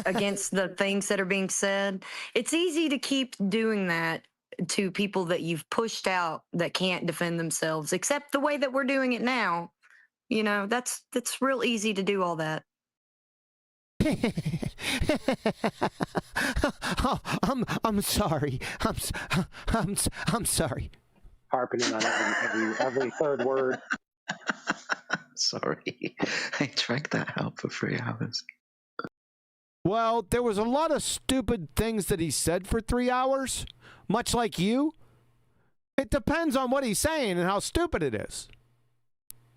against the things that are being said. It's easy to keep doing that to people that you've pushed out that can't defend themselves, except the way that we're doing it now. That's real easy to do all that. I'm sorry. I'm sorry. Harping in on every third word. Sorry. I dragged that out for 3 hours. Well, there was a lot of stupid things that he said for 3 hours, much like you. It depends on what he's saying and how stupid it is.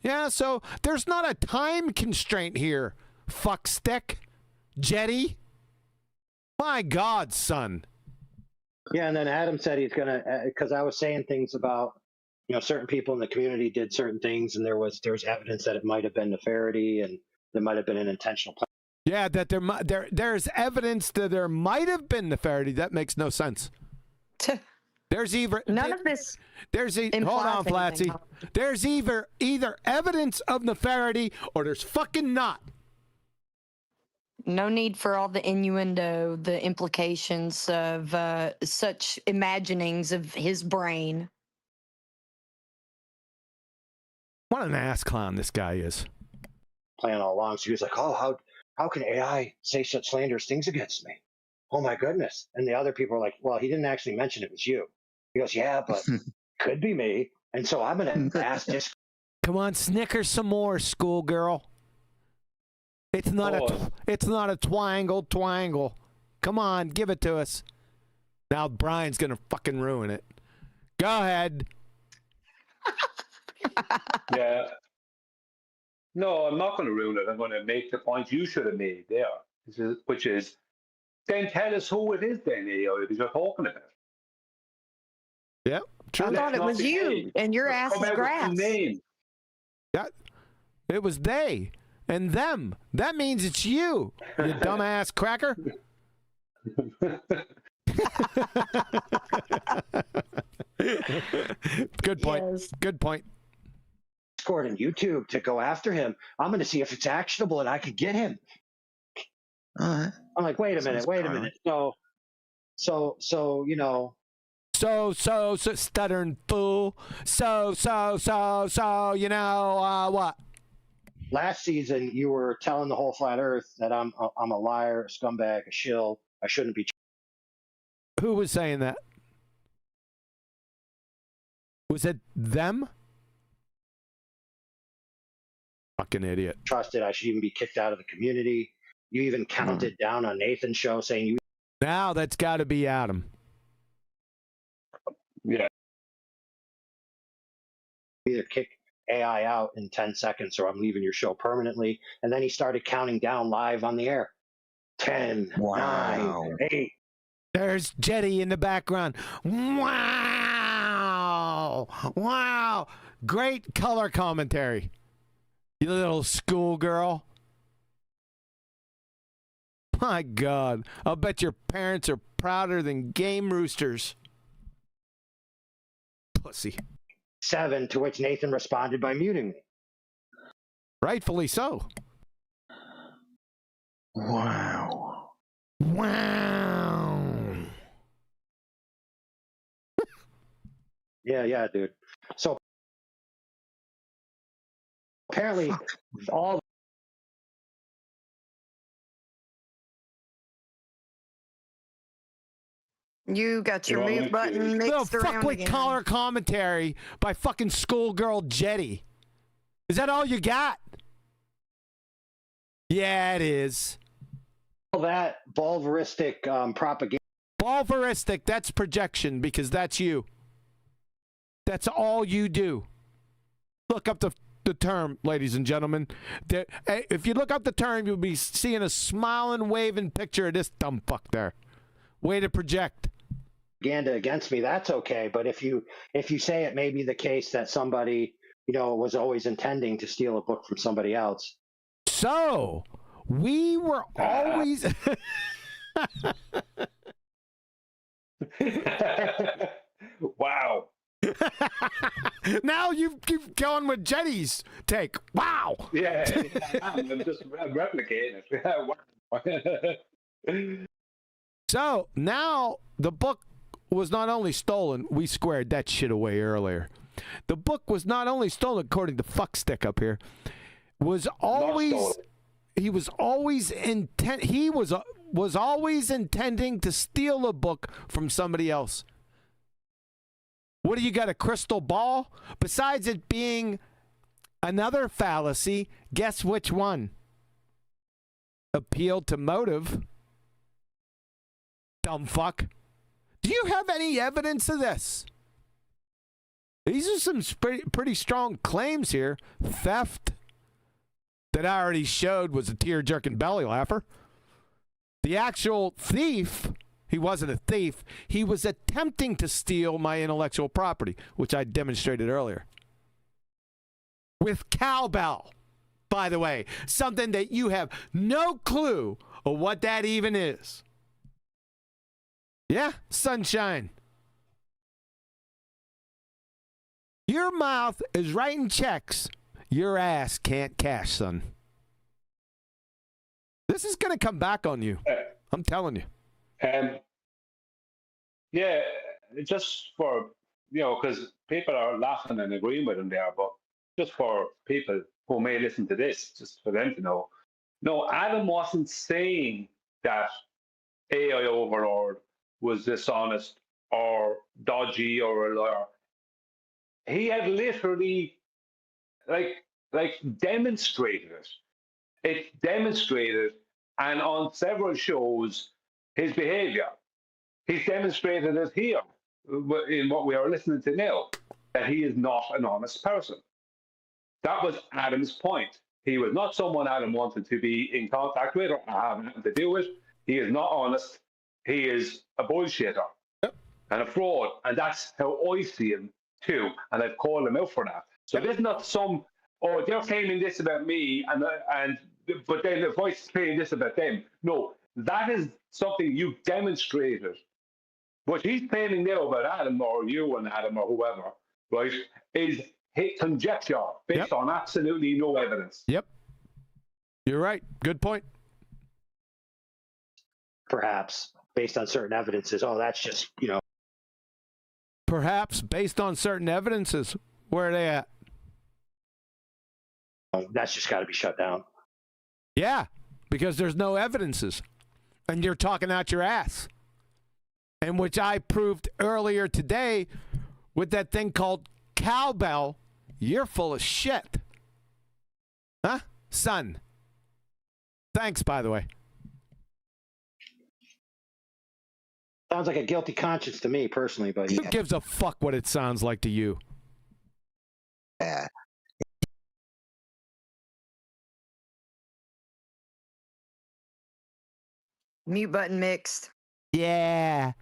Yeah, so there's not a time constraint here, fuckstick, Jetty. My God, son. Yeah, and then Adam said he's going to, because I was saying things about, certain people in the community did certain things, and there was evidence that it might have been nefariety and there might have been an intentional plan. Yeah, that there's evidence that there might have been nefariety. That makes no sense. There's either none of this. Hold on, Flatsy. There's either evidence of nefariety or there's fucking not. No need for all the innuendo, the implications of such imaginings of his brain. What an ass clown this guy is. Plan all along. So he was like, "Oh, how can AI say such slanderous things against me? Oh my goodness!" And the other people are like, "Well, he didn't actually mention it was you." He goes, "Yeah, but could be me." And so I'm gonna ask this. Come on, snicker some more, schoolgirl. It's not a twangle. Come on, give it to us. Now Brian's gonna fucking ruin it. Go ahead. Yeah. No, I'm not going to ruin it. I'm going to make the point you should have made there, which is, then tell us who it is then, AO, that you're talking about. Yeah, true. I thought it was you and your ass is grass. Yeah, it was they and them. That means it's you, you dumbass cracker. Good point. Yes. Good point. Discord and YouTube to go after him. I'm going to see if it's actionable and I can get him. I'm like, wait a minute. So, you know. So, stuttering fool. So, you know, what? Last season, you were telling the whole flat earth that I'm a liar, a scumbag, a shill. I shouldn't be. Who was saying that? Was it them? Fucking idiot. Trusted. I should even be kicked out of the community. You even counted down on Nathan's show saying you. Now that's got to be Adam. Yeah. Either kick AI out in 10 seconds or I'm leaving your show permanently. And then he started counting down live on the air. 10, 9, 8. There's Jetty in the background. Wow. Great color commentary. You little schoolgirl. My God. I'll bet your parents are prouder than game roosters. Pussy. 7, to which Nathan responded by muting me. Rightfully so. Wow. Yeah, dude. So apparently all You got your mute button mixed around fuckwit again. color commentary by fucking schoolgirl Jetty. Is that all you got? Yeah, it is. All that bulvaristic propaganda. Bulvaristic, that's projection because that's you. That's all you do. Look up the term, ladies and gentlemen. If you look up the term, you'll be seeing a smiling, waving picture of this dumb fuck there. Way to project. Propaganda against me, that's okay. But if you say it may be the case that somebody, was always intending to steal a book from somebody else. So, we were always... Wow. Now you keep going with Jetty's take. Wow. Yeah, I'm just replicating it. So now the book was not only stolen, we squared that shit away earlier. The book was not only stolen, according to Fuckstick up here, was always always intending to steal a book from somebody else. What do you got, a crystal ball? Besides it being another fallacy, guess which one? Appeal to motive. Dumb fuck. Do you have any evidence of this? These are some pretty strong claims here. Theft that I already showed was a tear-jerking belly laugher. The actual thief, he wasn't a thief. He was attempting to steal my intellectual property, which I demonstrated earlier. With cowbell, by the way. Something that you have no clue of what that even is. Yeah, sunshine. Your mouth is writing checks. Your ass can't cash, son. This is going to come back on you. I'm telling you. Yeah, just for, because people are laughing and agreeing with him there, but just for people who may listen to this, just for them to know, no, Adam wasn't saying that AI Overlord was dishonest or dodgy or a liar. He had literally, like demonstrated it. It demonstrated, and on several shows, his behavior. He's demonstrated it here in what we are listening to now, that he is not an honest person. That was Adam's point. He was not someone Adam wanted to be in contact with or have nothing to do with. He is not honest. He is a bullshitter and a fraud. And that's how I see him too. And I've called him out for that. So this is not some, oh, they're claiming this about me, but then the voice is claiming this about them. No, that is something you demonstrated. What he's claiming now about Adam or you and Adam or whoever, right, is conjecture based on absolutely no evidence. Yep. You're right. Good point. Perhaps based on certain evidences. Oh, that's just, Perhaps based on certain evidences. Where are they at? That's just got to be shut down. Yeah, because there's no evidences. And you're talking out your ass. And which I proved earlier today with that thing called cowbell. You're full of shit. Huh? Son. Thanks, by the way. Sounds like a guilty conscience to me personally, but who gives a fuck what it sounds like to you? Yeah. Mute button mixed. Yeah,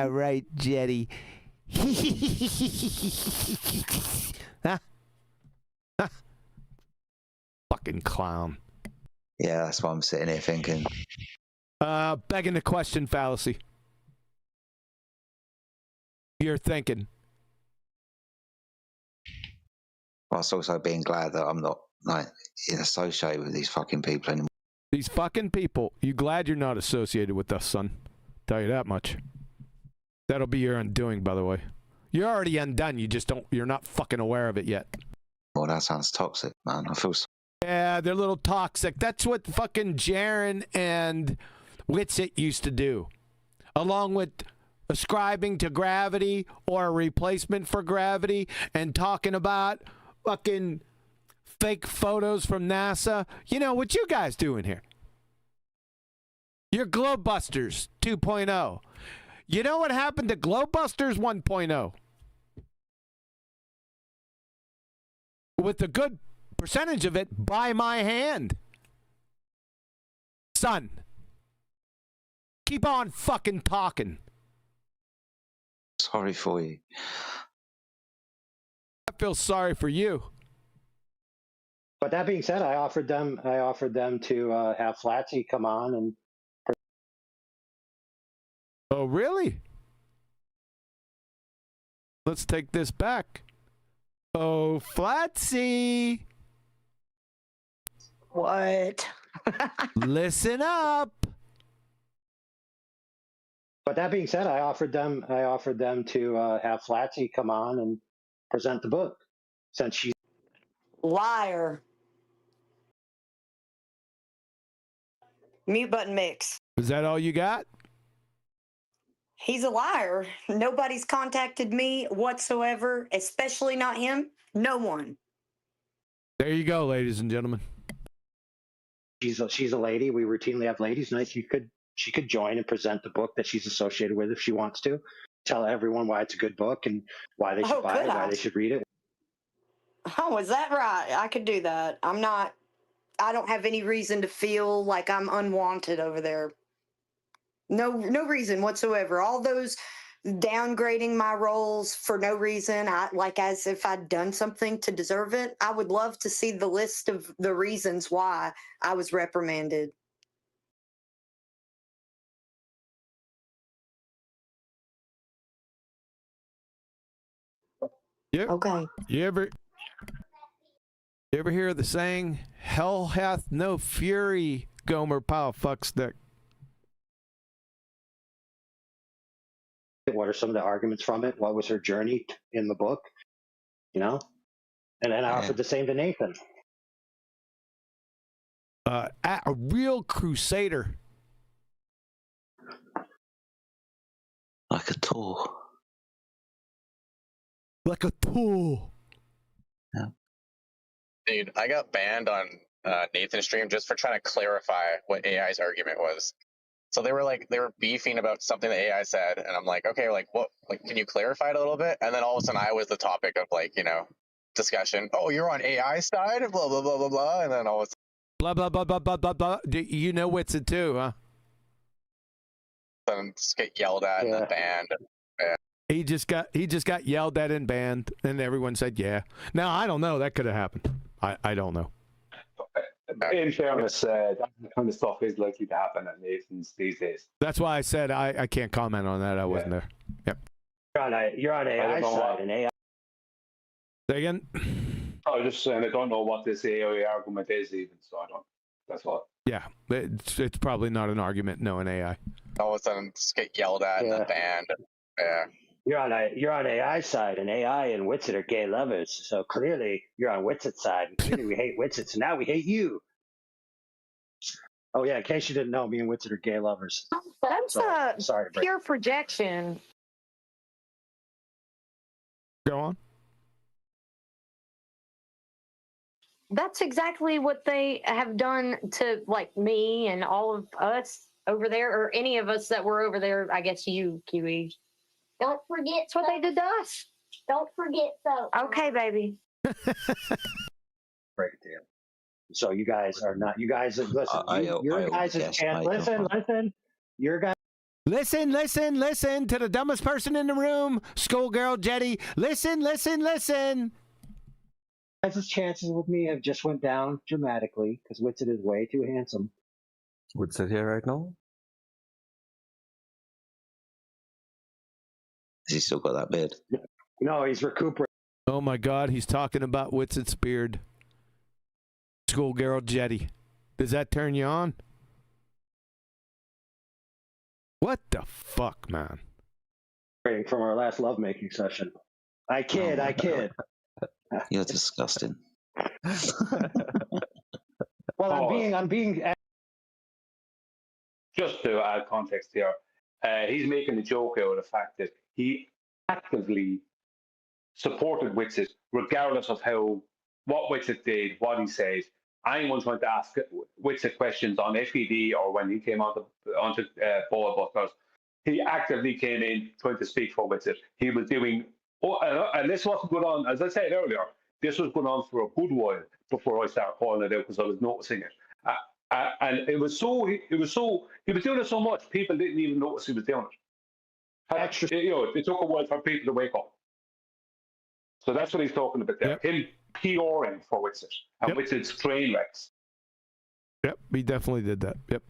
right, Jetty. Huh? Huh? Fucking clown. Yeah, that's what I'm sitting here thinking. Begging the question fallacy. You're thinking. Whilst also being glad that I'm not associated with these fucking people anymore. These fucking people. You glad you're not associated with us, son? Tell you that much. That'll be your undoing, by the way. You're already undone. You're not fucking aware of it yet. Well, that sounds toxic, man. I feel so. Yeah, they're a little toxic. That's what fucking Jaron and Witsit used to do. Along with ascribing to gravity or a replacement for gravity and talking about fucking fake photos from NASA. You know what you guys doing here? You're Globebusters 2.0. You know what happened to Globebusters 1.0? With a good percentage of it by my hand. Son, keep on fucking talking. Sorry for you. I feel sorry for you. But that being said, I offered them to have Flatsy come on and. Oh, really? Let's take this back. Oh, Flatsy. What? Listen up. But that being said, I offered them to have Flatsy come on and present the book, since she's liar. Mute button mix. Is that all you got? He's a liar. Nobody's contacted me whatsoever, especially not him. No one. There you go, ladies and gentlemen. She's a lady. We routinely have ladies' nights. She could join and present the book that she's associated with if she wants to. Tell everyone why it's a good book and why they should buy it, why they should read it. Oh, is that right? I could do that. I don't have any reason to feel like I'm unwanted over there. No reason whatsoever. All those downgrading my roles for no reason, as if I'd done something to deserve it. I would love to see the list of the reasons why I was reprimanded. Yep. Okay. You ever hear the saying, hell hath no fury Gomer Pyle fuckstick. What are some of the arguments from it? What was her journey in the book? You know? And then I offered the same to Nathan. A real crusader. Like a tool. Like a tool. Yeah. Dude, I got banned on Nathan's stream just for trying to clarify what AI's argument was. So they were beefing about something the AI said, and I'm like, okay, like what? Like, can you clarify it a little bit? And then all of a sudden, I was the topic of discussion. Oh, you're on AI side, blah blah blah blah blah, and then all of a sudden, blah blah blah blah blah blah blah. You know what's it too, huh? Then just get yelled at and then banned. Yeah. He just got yelled at and banned, and everyone said yeah. Now I don't know. That could have happened. I don't know. In fairness, that kind of stuff is likely to happen at Nathan's these days. That's why I said I can't comment on that. I wasn't there. Yep. You're on AI side, and AI. Say again? I was just saying I don't know what this AI argument is even, so I don't. That's all. Yeah, it's probably not an argument. No, an AI. All of a sudden, just get yelled at and then banned. Yeah. You're on AI side, and AI and Witsit are gay lovers. So clearly, you're on Witsit's side. Clearly, we hate Witsit, so now we hate you. Oh yeah, in case you didn't know, me and Witsit are gay lovers. That's sorry, pure projection. Go on. That's exactly what they have done to me and all of us over there, or any of us that were over there. I guess you, Kiwi. Don't forget. That's what they did to us. Don't forget so. Okay, baby. Break it down. So you guys are not. You guys are listen. Your guys' chance. Listen. Your guys. Listen to the dumbest person in the room, schoolgirl Jetty. Listen. Guys' chances with me have just went down dramatically because Witsit is way too handsome. Witsit here right now? Has he still got that beard? No, he's recuperating. Oh my God, he's talking about Witsit's beard. Schoolgirl Jetty. Does that turn you on? What the fuck, man? From our last lovemaking session. I kid. You're disgusting. Well, I'm being. Just to add context here, he's making a joke out of the fact that he actively supported Witsit, regardless of what Witsit did, what he says. Anyone's going to ask Witsit questions on FED or when he came onto BALLBUSTERS, he actively came in trying to speak for Witsit. He was doing, and this wasn't going on, as I said earlier, this was going on for a good while before I started calling it out because I was noticing it. And he was doing it so much, people didn't even notice he was doing it. It took a while for people to wake up. So that's what he's talking about there. Yep. Him PRing for Witsit and Witsit's train wrecks. Yep, he definitely did that. Yep.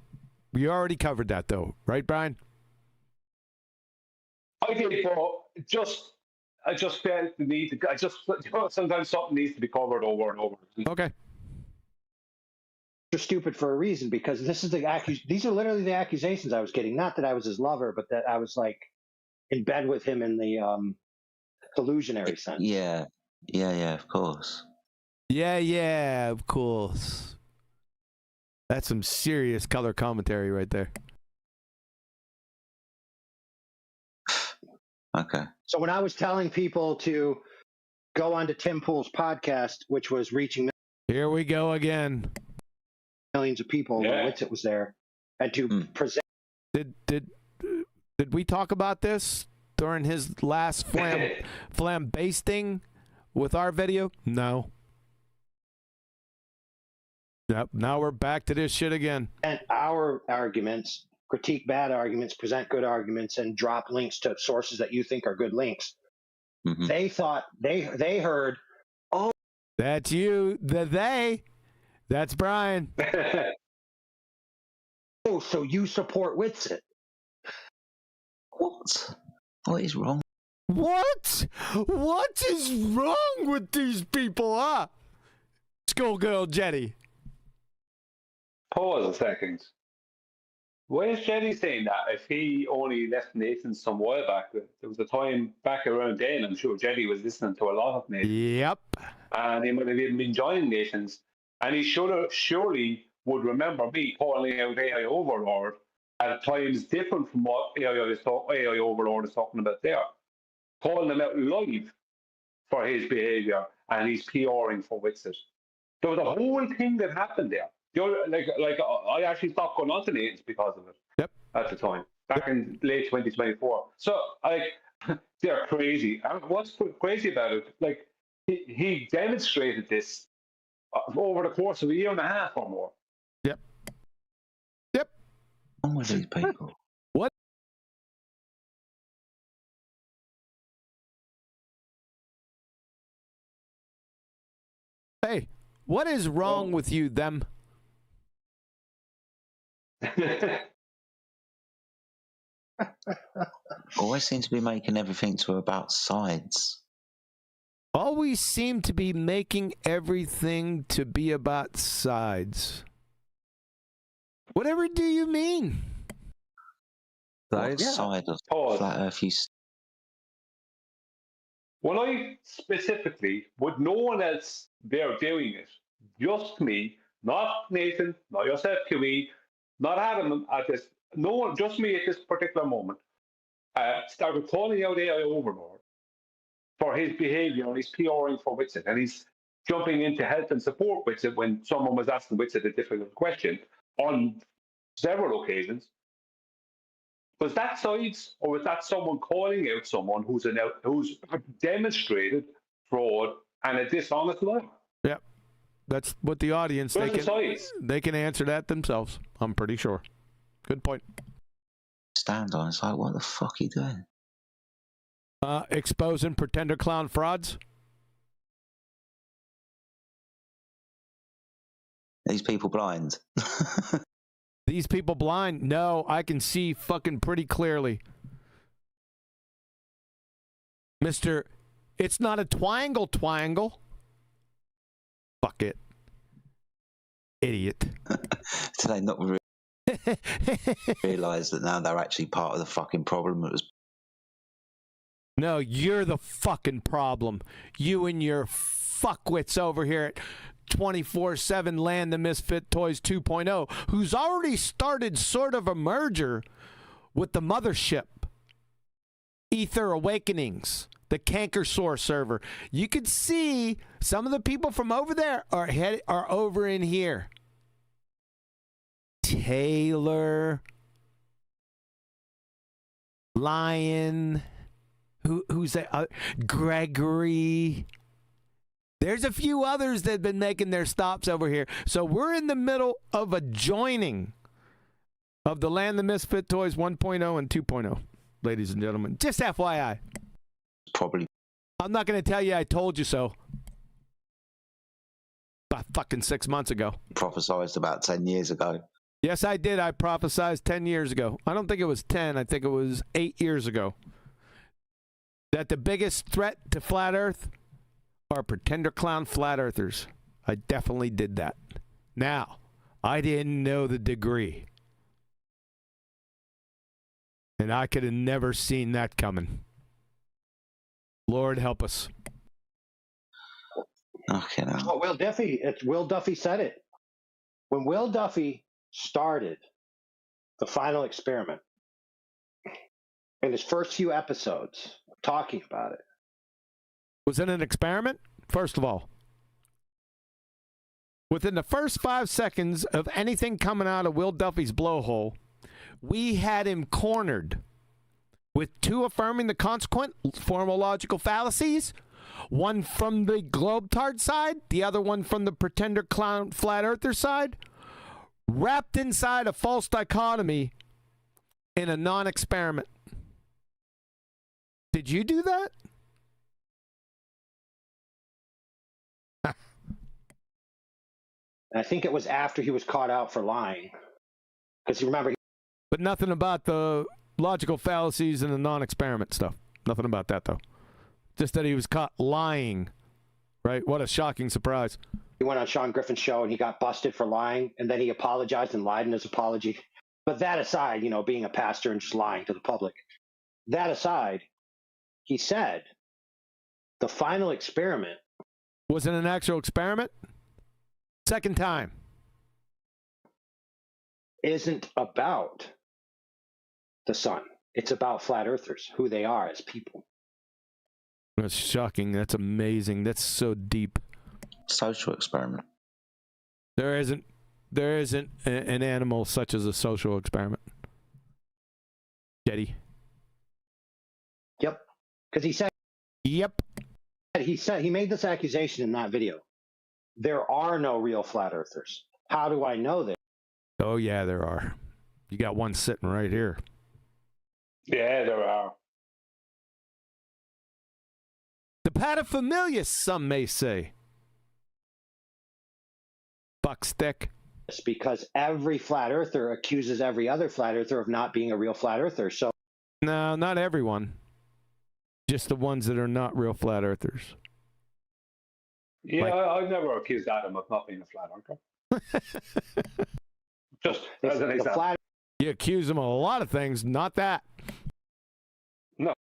We already covered that though, right, Brian? I did, but I just felt the need to. Sometimes something needs to be covered over and over. Okay. You're stupid for a reason because this is these are literally the accusations I was getting. Not that I was his lover, but that I was in bed with him in the illusionary sense. Yeah, of course. Yeah, of course. That's some serious color commentary right there. Okay. So when I was telling people to go onto Tim Pool's podcast, which was reaching here we go again, millions of people, when Witsit was there, and to present. Did we talk about this during his last flambasting with our video? No. Yep. Now we're back to this shit again. And our arguments, critique bad arguments, present good arguments, and drop links to sources that you think are good links. Mm-hmm. They thought they heard, oh, that's you. That's Brian. Oh, so you support Witsit? What is wrong? What is wrong with these people, huh? Schoolgirl Jetty. Pause a second. Why is Jenny saying that if he only left Nathan some while back? There was a time back around then, I'm sure Jenny was listening to a lot of Nathan. Yep. And he might have even been joining Nathan's. And he surely would remember me calling out AI Overlord at times different from what AI Overlord is talking about there. Calling him out live for his behaviour and he's PRing for Wixit. There was a whole thing that happened there. I actually stopped going on to Nathan's because of it. Yep. At the time, back in late 2024. So they're crazy. And what's crazy about it? Like he demonstrated this over the course of a year and a half or more. Yep. Yep. What's wrong with these people? What? Hey, what is wrong with you, them? Always seem to be making everything to about sides. Always seem to be making everything to be about sides. Whatever do you mean? What side of flat Earth you? Well, I specifically, with no one else there doing it, just me, not Nathan, not yourself, QE, not Adam at this, no one, just me at this particular moment, started calling out AI Overlord for his behaviour and his PRing for Wixit, and he's jumping in to help and support Wixit when someone was asking Wixit a difficult question on several occasions. Was that sides, or was that someone calling out someone who's demonstrated fraud and a dishonest liar? Yep. That's what the audience, they can answer that themselves, I'm pretty sure. Good point. Stand on, it's like, what the fuck are you doing? Exposing pretender clown frauds. These people blind. These people blind? No, I can see fucking pretty clearly. Mr. It's not a twangle. Fuck it. Idiot. Do they not realise that now they're actually part of the fucking problem? It was. No, you're the fucking problem. You and your fuckwits over here at 24/7 Land the Misfit Toys 2.0, who's already started sort of a merger with the mothership, Ether Awakenings, the Cankersaur server. You can see some of the people from over there are over in here. Taylor, Lion, who's that? Gregory. There's a few others that have been making their stops over here. So we're in the middle of a joining of the Land the Misfit Toys 1.0 and 2.0, ladies and gentlemen. Just FYI. Probably. I'm not going to tell you I told you so. About fucking 6 months ago. Prophesized about 10 years ago. Yes, I did. I prophesized 10 years ago. I don't think it was 10. I think it was 8 years ago. That the biggest threat to flat Earth are pretender clown flat earthers. I definitely did that. Now, I didn't know the degree. And I could have never seen that coming. Lord help us. Okay. Well, Will Duffy said it. When Will Duffy started the final experiment, in his first few episodes, talking about it. Was it an experiment? First of all, within the first 5 seconds of anything coming out of Will Duffy's blowhole, we had him cornered with 2 affirming the consequent formal logical fallacies, one from the globetard side, the other one from the pretender clown flat earther side, wrapped inside a false dichotomy in a non-experiment. Did you do that? I think it was after he was caught out for lying. Because you remember. But nothing about the logical fallacies and the non-experiment stuff. Nothing about that, though. Just that he was caught lying. Right? What a shocking surprise. He went on Sean Griffin's show and he got busted for lying, and then he apologized and lied in his apology. But that aside, being a pastor and just lying to the public, that aside, he said the final experiment. Was it an actual experiment? Second time. Isn't about the sun. It's about flat earthers, who they are as people. That's shocking. That's amazing. That's so deep. Social experiment. There isn't an animal such as a social experiment. Jedi. Yep. Because he said. Yep. He made this accusation in that video. There are no real flat earthers. How do I know this? Oh yeah, there are. You got one sitting right here. Yeah, there are. The paterfamilias, some may say. Buckstick. It's because every flat earther accuses every other flat earther of not being a real flat earther. So no, not everyone. Just the ones that are not real flat earthers. Yeah, I've never accused Adam of not being a flat earther. Just as an example. You accuse them of a lot of things, not that. No.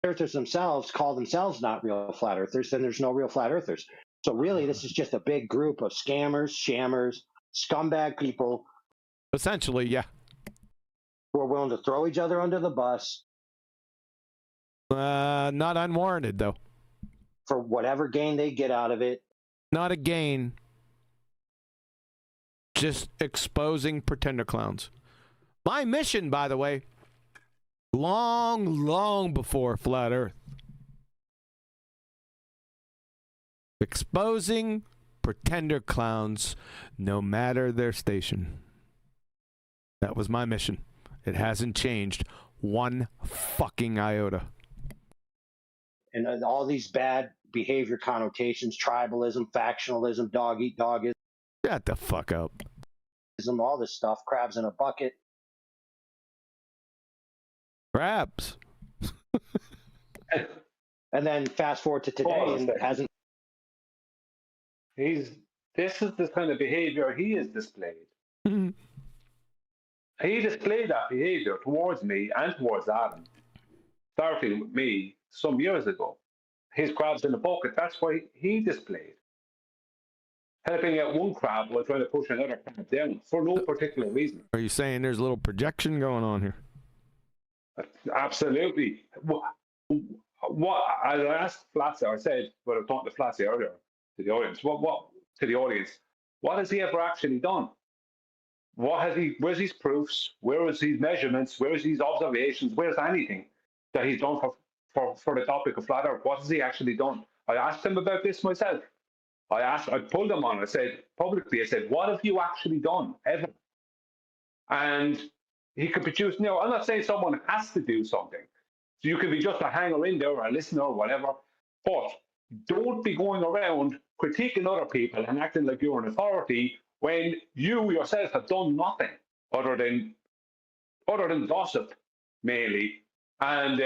Earthers themselves call themselves not real flat earthers, then there's no real flat earthers. So really, this is just a big group of scammers, shammers, scumbag people. Essentially, yeah. Who are willing to throw each other under the bus. Not unwarranted, though. For whatever gain they get out of it. Not a gain. Just exposing pretender clowns. My mission, by the way, long before Flat Earth. Exposing pretender clowns, no matter their station. That was my mission. It hasn't changed one fucking iota. And all these bad behavior connotations, tribalism, factionalism, dog eat dogism. Shut the fuck up. All this stuff, crabs in a bucket. Crabs. And then fast forward to today, and it hasn't. This is the kind of behavior he has displayed. He displayed that behavior towards me and towards Adam, starting with me some years ago. His crabs in a bucket, that's what he displayed. Helping out one crab while trying to push another crab down for no particular reason. Are you saying there's a little projection going on here? Absolutely. What I asked Flatsy, I said, but I talked to Flatsy earlier to the audience. What has he ever actually done? Where's his proofs? Where is his measurements? Where is his observations? Where's anything that he's done for the topic of flat Earth? What has he actually done? I asked him about this myself. I pulled him on. I said publicly, what have you actually done ever? And he could produce. No, I'm not saying someone has to do something. So you could be just a hanger in there or a listener or whatever. But don't be going around critiquing other people and acting like you're an authority when you yourself have done nothing other than gossip, mainly, and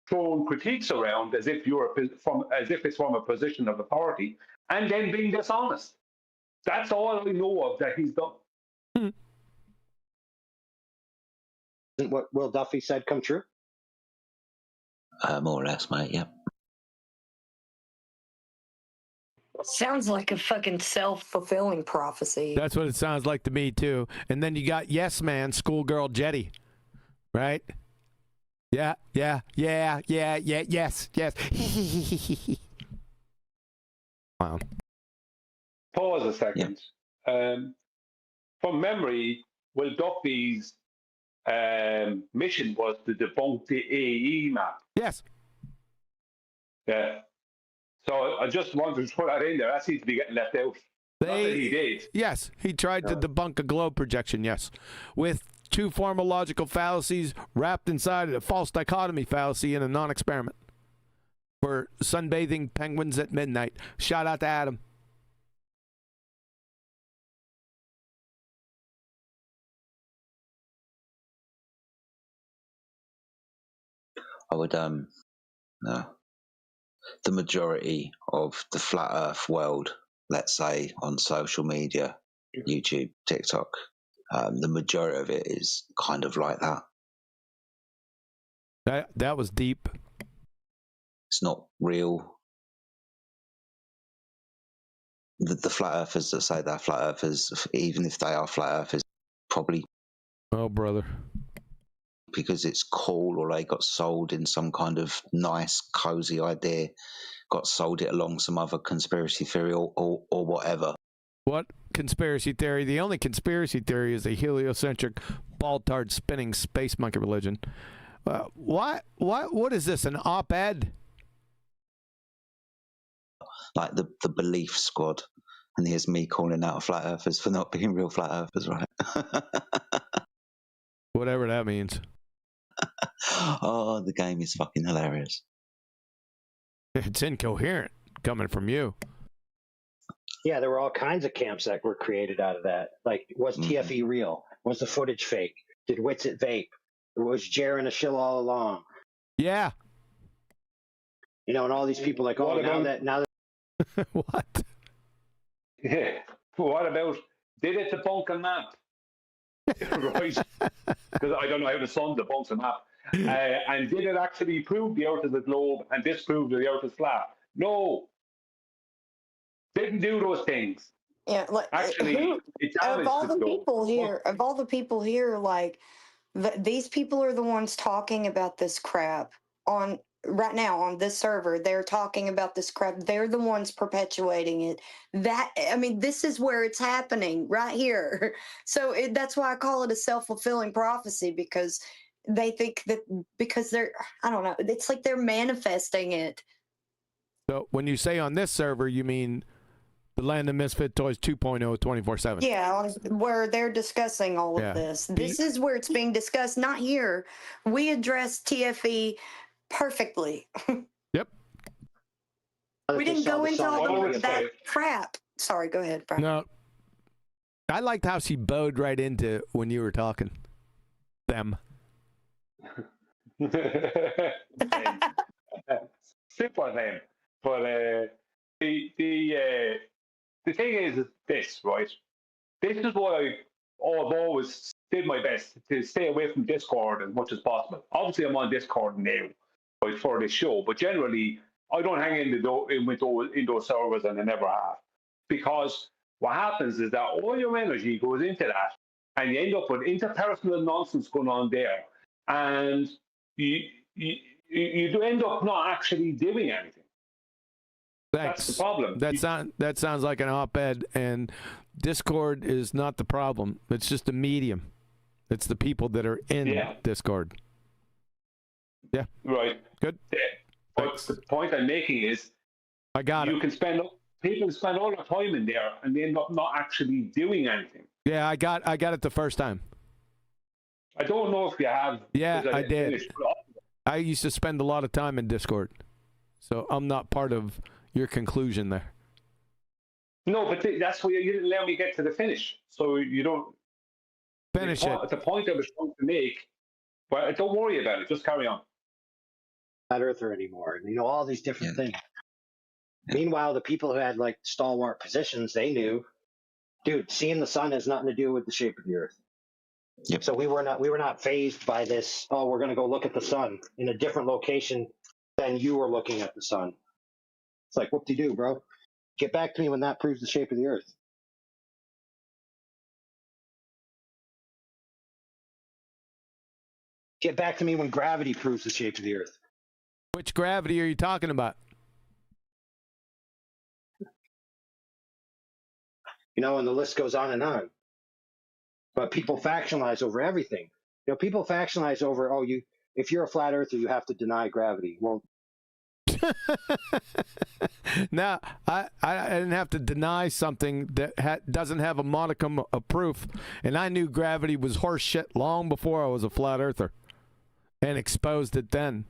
throwing critiques around as if it's from a position of authority, and then being dishonest. That's all I know of that he's done. Isn't what Will Duffy said come true? More or less, mate, yeah. Sounds like a fucking self-fulfilling prophecy. That's what it sounds like to me, too. And then you got Yes Man, Schoolgirl Jetty. Right? Yeah, yes. Wow. Pause a second. Yeah. From memory, Will Duffy's mission was to debunk the AE map. Yes. Yeah. So I just wanted to put that in there. That seems to be getting left out. Not that he did. Yes, he tried to debunk a globe projection, yes. With two formal logical fallacies wrapped inside a false dichotomy fallacy in a non-experiment. For sunbathing penguins at midnight. Shout out to Adam. I would, no. the majority of the flat Earth world, let's say on social media, YouTube, TikTok, the majority of it is kind of like that. That was deep. It's not real. The flat earthers that say they're flat earthers, even if they are flat earthers, probably. Oh, brother. Because it's cool, or they got sold in some kind of nice, cozy idea, got sold it along some other conspiracy theory or whatever. What conspiracy theory? The only conspiracy theory is a heliocentric, ball-tard spinning space monkey religion. What is this, an op-ed? Like the belief squad. And here's me calling out flat earthers for not being real flat earthers, right? Whatever that means. Oh, the game is fucking hilarious. It's incoherent coming from you. Yeah, there were all kinds of camps that were created out of that. Like, was TFE real? Was the footage fake? Did Witsit vape? Was Jaren a shill all along? Yeah. You know, and all these people like, oh, now that what? Yeah. What about, did it debunk a map? Right? Because I don't know how the sun debunks a map. And did it actually prove the Earth is a globe and disprove the Earth is flat? No. Didn't do those things. Yeah, like actually, of all the people here, like these people are the ones talking about this crap on right now on this server. They're talking about this crap. They're the ones perpetuating it. This is where it's happening right here. So that's why I call it a self-fulfilling prophecy, because they think that because they're, I don't know, it's like they're manifesting it. So when you say on this server, you mean the Land of Misfit Toys 2.0 24/7. Yeah, where they're discussing all of this. This is where it's being discussed, not here. We address TFE perfectly. Yep. We didn't go into all of that crap. Sorry, go ahead, Brian. No. I liked how she bowed right into when you were talking. Them. Super them. But the thing is this, right? This is why I've always did my best to stay away from Discord as much as possible. Obviously, I'm on Discord now, right, for this show, but generally, I don't hang in those servers, and I never have. Because what happens is that all your energy goes into that, and you end up with interpersonal nonsense going on there, and you end up not actually doing anything. Thanks. That's the problem. That sounds like an op-ed, and Discord is not the problem. It's just a medium. It's the people that are in Discord. Yeah. Right. Good. Yeah. But the point I'm making is, people spend all their time in there, and they end up not actually doing anything. Yeah, I got it the first time. I don't know if you have. Yeah, I did. I used to spend a lot of time in Discord, so I'm not part of your conclusion there. No, but that's why you didn't allow me get to the finish. So you don't finish it. The point I was trying to make, but don't worry about it. Just carry on. Not Earther anymore, and you know all these different things. Meanwhile, the people who had like stalwart positions, they knew, dude, seeing the sun has nothing to do with the shape of the Earth. Yep. So we were not fazed by this. Oh, we're going to go look at the sun in a different location than you were looking at the sun. It's like, whoop-de-doo, bro. Get back to me when that proves the shape of the Earth. Get back to me when gravity proves the shape of the Earth. Which gravity are you talking about? You know, and the list goes on and on. But people factionalize over everything. You know, people factionalize over, if you're a flat earther, you have to deny gravity. Well, now, I didn't have to deny something that doesn't have a modicum of proof, and I knew gravity was horse shit long before I was a flat earther, and exposed it then.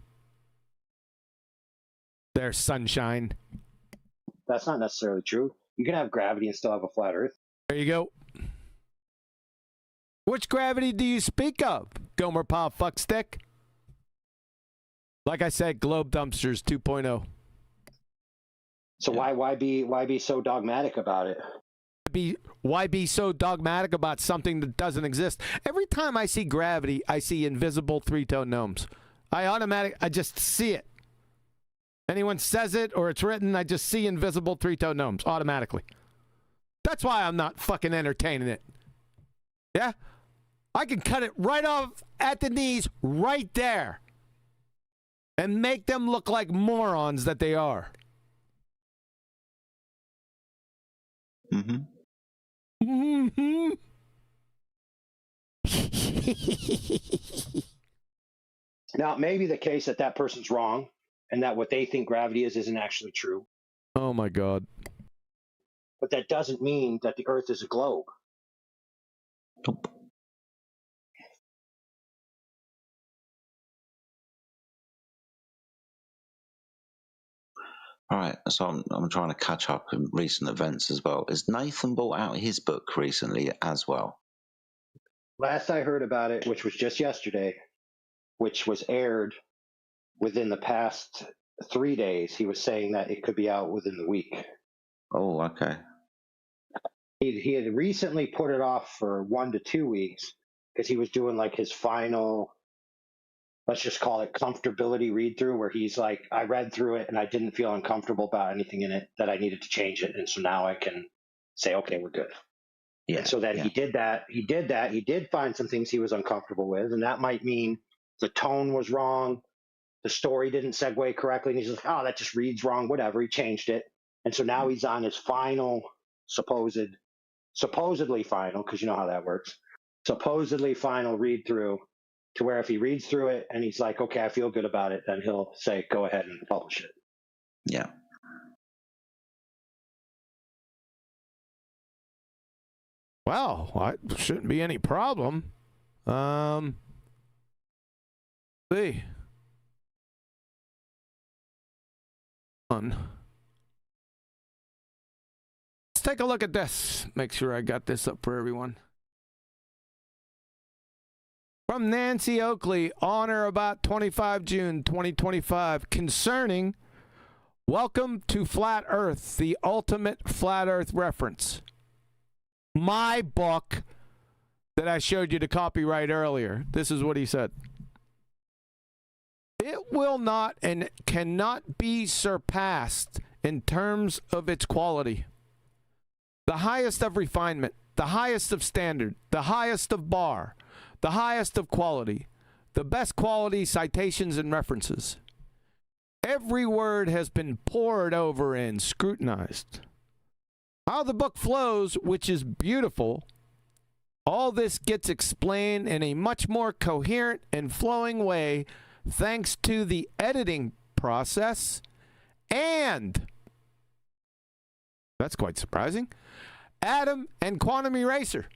There's sunshine. That's not necessarily true. You can have gravity and still have a flat earth. There you go. Which gravity do you speak of, Gomer Pyle Fuckstick? Like I said, Globe Dumpsters 2.0. So why be so dogmatic about it? Why be so dogmatic about something that doesn't exist? Every time I see gravity, I see invisible three-toed gnomes. I just see it. Anyone says it or it's written, I just see invisible three-toed gnomes automatically. That's why I'm not fucking entertaining it. Yeah? I can cut it right off at the knees right there and make them look like morons that they are. Mm-hmm. Mm-hmm. Now, it may be the case that that person's wrong and that what they think gravity is isn't actually true. Oh, my God. But that doesn't mean that the Earth is a globe. Nope. All right, so I'm trying to catch up in recent events as well. Has Nathan brought out his book recently as well? Last I heard about it, which was just yesterday, which was aired within the past 3 days, he was saying that it could be out within the week. Oh, okay. He had recently put it off for 1 to 2 weeks because he was doing like his final, let's just call it comfortability read through, where he's like, I read through it and I didn't feel uncomfortable about anything in it that I needed to change it. And so now I can say, okay, we're good. Yeah. And so then he did that. He did find some things he was uncomfortable with. And that might mean the tone was wrong. The story didn't segue correctly. And he's like, oh, that just reads wrong. Whatever. He changed it. And so now he's on his final supposedly final, because you know how that works, supposedly final read through, to where if he reads through it and he's like, okay, I feel good about it, then he'll say, go ahead and publish it. Yeah. Well, shouldn't be any problem. See. Let's take a look at this. Make sure I got this up for everyone. From Nancy Oakley on or about 25 June 2025 concerning Welcome to Flat Earth, the ultimate flat Earth reference. My book that I showed you the copyright earlier. This is what he said. It will not and cannot be surpassed in terms of its quality. The highest of refinement, the highest of standard, the highest of bar, the highest of quality, the best quality citations and references. Every word has been pored over and scrutinized. How the book flows, which is beautiful, all this gets explained in a much more coherent and flowing way thanks to the editing process and, that's quite surprising, Atom and Quantum Eraser.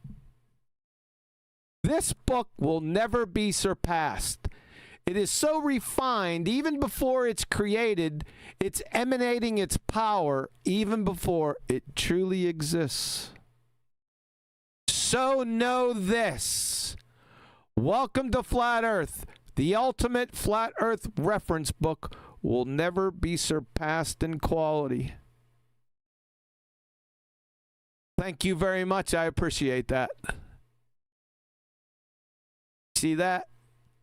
This book will never be surpassed. It is so refined, even before it's created, it's emanating its power even before it truly exists. So know this. Welcome to Flat Earth. The ultimate Flat Earth reference book will never be surpassed in quality. Thank you very much. I appreciate that. See that?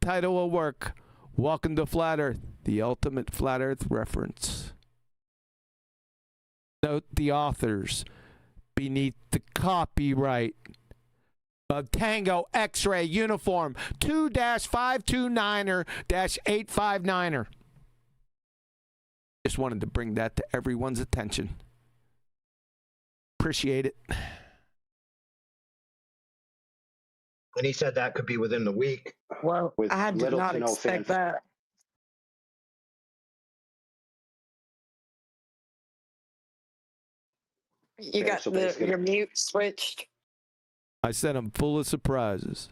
Title will work. Welcome to Flat Earth, the ultimate Flat Earth reference. Note the authors beneath the copyright of Tango X-Ray Uniform 2-529er-859er. Just wanted to bring that to everyone's attention. Appreciate it. And he said that could be within the week. Well, I did not expect that. You got your mute switched. I said I'm full of surprises.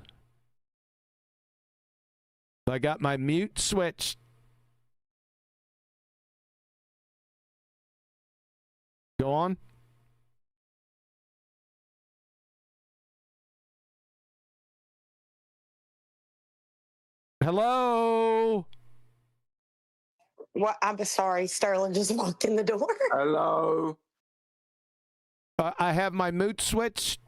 I got my mute switched. Go on. Hello. What? I'm sorry. Sterling just walked in the door. Hello. I have my mute switched.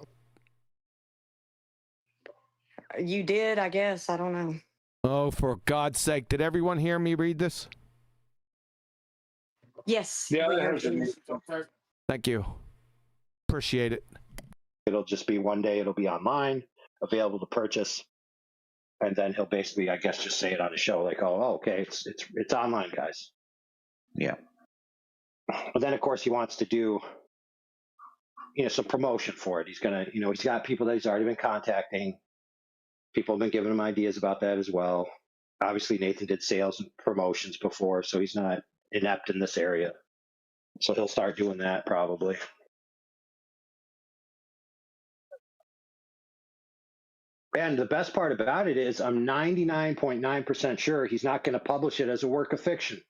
You did, I guess. I don't know. Oh, for God's sake. Did everyone hear me read this? Yes. Yeah, we I heard heard you. you. Thank you. Appreciate it. It'll just be one day. It'll be online, available to purchase, and then he'll basically, I guess, just say it on the show, like, "Oh, okay, it's online, guys." Yeah. But then, of course, he wants to do, some promotion for it. He's gonna, he's got people that he's already been contacting. People have been giving him ideas about that as well. Obviously, Nathan did sales and promotions before, so he's not inept in this area. So he'll start doing that probably. And the best part about it is I'm 99.9% sure he's not going to publish it as a work of fiction.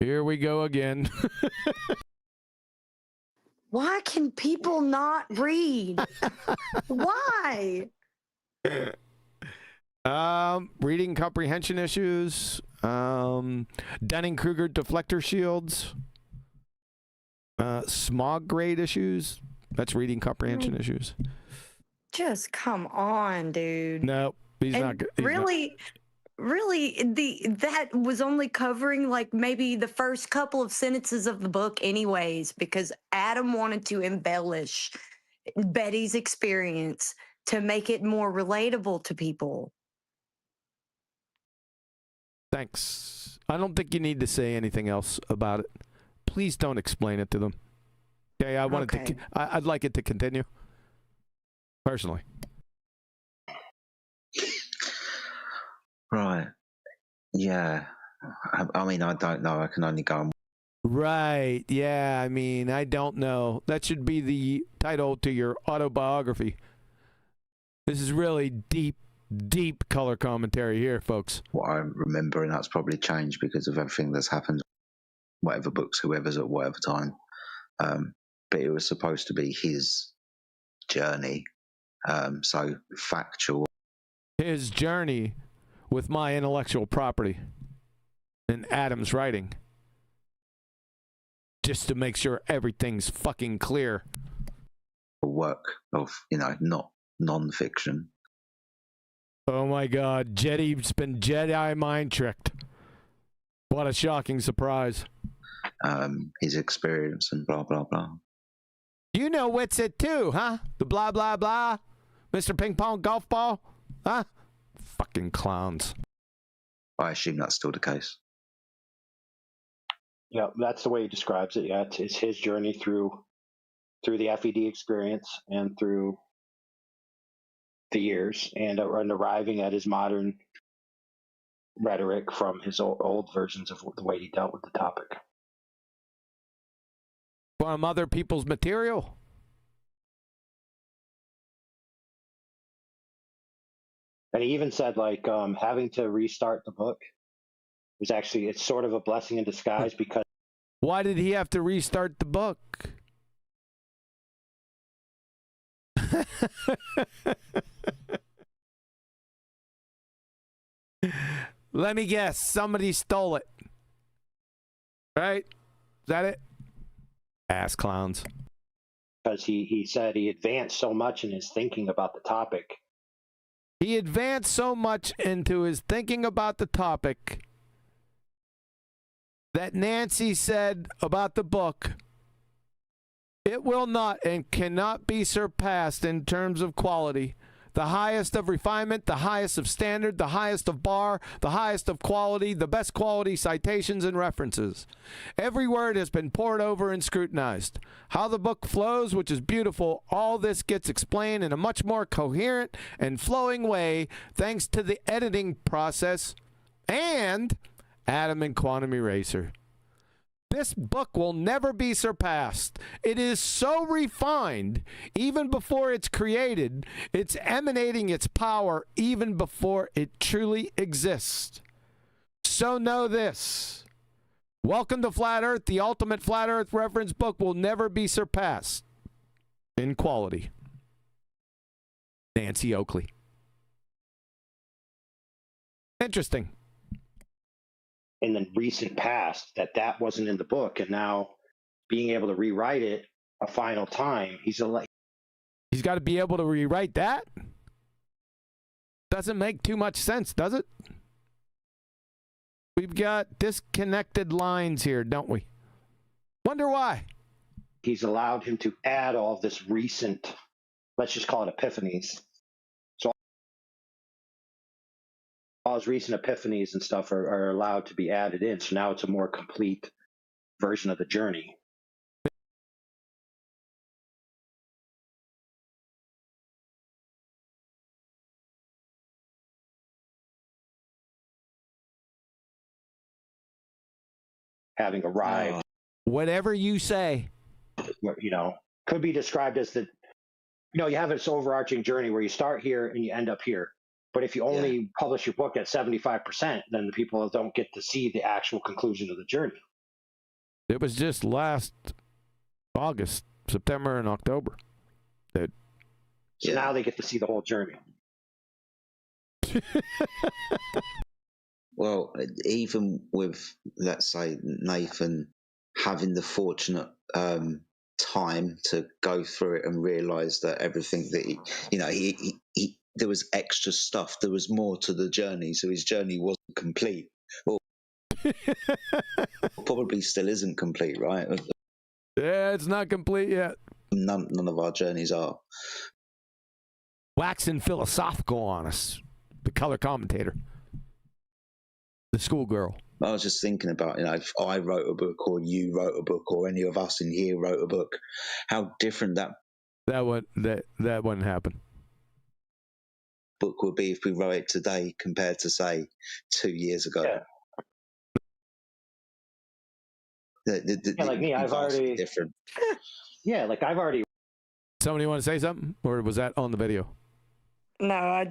Here we go again. Why can people not read? Why? Reading comprehension issues. Dunning-Kruger deflector shields. Smog grade issues. That's reading comprehension issues. Just come on, dude. No, he's And not good. Really, that was only covering like maybe the first couple of sentences of the book, anyways, because Adam wanted to embellish Betty's experience to make it more relatable to people. Thanks. I don't think you need to say anything else about it. Please don't explain it to them. Okay, I'd like it to continue. Personally. Right. Yeah. I mean, I don't know. I can only go on. Right. Yeah. I mean, I don't know. That should be the title to your autobiography. This is really deep, deep color commentary here, folks. What I remember, and that's probably changed because of everything that's happened, whatever books, whoever's at whatever time. But it was supposed to be his journey. So factual. His journey with my intellectual property and Adam's writing. Just to make sure everything's fucking clear. Work of, not non-fiction. Oh my God, Jedi's been Jedi mind tricked. What a shocking surprise. His experience and blah, blah, blah. You know what's it too, huh? The blah, blah, blah. Mr. Ping Pong Golf Ball? Huh? Fucking clowns. I assume that's still the case. Yeah, that's the way he describes it. Yeah, it's his journey through the FED experience and through the years and arriving at his modern rhetoric from his old versions of the way he dealt with the topic. From other people's material? And he even said, like, having to restart the book was actually, it's sort of a blessing in disguise because. Why did he have to restart the book? Let me guess. Somebody stole it. Right? Is that it? Ass clowns. Because he said he advanced so much in his thinking about the topic. He advanced so much into his thinking about the topic that Nancy said about the book, it will not and cannot be surpassed in terms of quality. The highest of refinement, the highest of standard, the highest of bar, the highest of quality, the best quality citations and references. Every word has been pored over and scrutinized. How the book flows, which is beautiful, all this gets explained in a much more coherent and flowing way thanks to the editing process and Atom and Quantum Eraser. This book will never be surpassed. It is so refined, even before it's created, it's emanating its power even before it truly exists. So know this. Welcome to Flat Earth. The ultimate Flat Earth reference book will never be surpassed in quality. Nancy Oakley. Interesting. in the recent past that wasn't in the book, and now being able to rewrite it a final time, he's got to be able to rewrite that? Doesn't make too much sense, does it? We've got disconnected lines here, don't we? Wonder why. He's allowed him to add all of this recent, let's just call it epiphanies. So all his recent epiphanies and stuff are allowed to be added in. So now it's a more complete version of the journey. Having arrived. Whatever you say. You know, could be described as the, you know, you have this overarching journey where you start here and you end up here. But if you only publish your book at 75%, then the people don't get to see the actual conclusion of the journey. It was just last August, September, and October. So now they get to see the whole journey. Well, even with, let's say, Nathan having the fortunate time to go through it and realize that everything that he there was extra stuff, there was more to the journey, so his journey wasn't complete. Well, probably still isn't complete, right? Yeah, it's not complete yet. None of our journeys are. Waxing philosophical on us, the color commentator, the schoolgirl. I was just thinking about, you know, if I wrote a book or you wrote a book or any of us in here wrote a book, how different that wouldn't happen. Book would be if we wrote it today compared to, say, 2 years ago. Like me, I've already different. Yeah, like I've already. Somebody want to say something, or was that on the video? No, I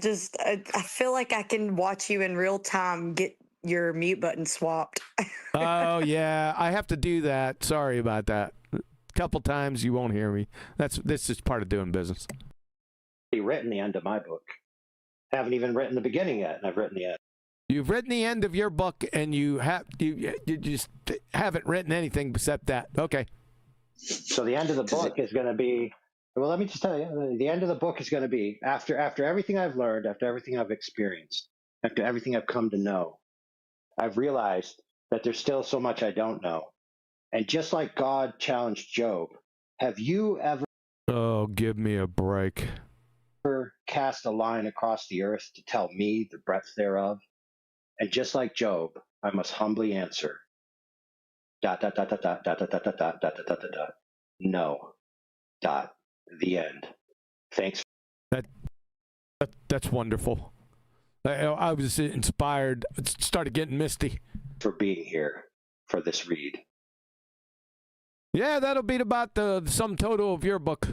feel like I can watch you in real time get your mute button swapped. Oh yeah, I have to do that. Sorry about that. A couple times you won't hear me. This is part of doing business. I've written the end of my book. Haven't even written the beginning yet, and I've written the end. You've written the end of your book, and you just haven't written anything except that. Okay. So the end of the book is going to be. Well, let me just tell you, the end of the book is going to be after everything I've learned, after everything I've experienced, after everything I've come to know, I've realized that there's still so much I don't know. And just like God challenged Job, have you ever Oh, give me a break. Cast a line across the earth to tell me the breadth thereof? And just like Job, I must humbly answer. ... No. ... The end. Thanks. That's wonderful. I was inspired. It started getting misty. For being here for this read. Yeah, that'll be about the sum total of your book.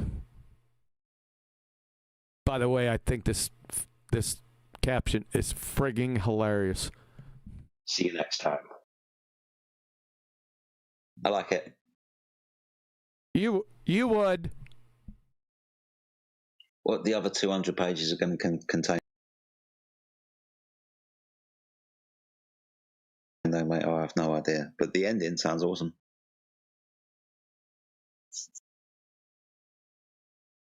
By the way, I think this caption is frigging hilarious. See you next time. I like it. You would. What the other 200 pages are going to contain? No, mate, I have no idea. But the ending sounds awesome.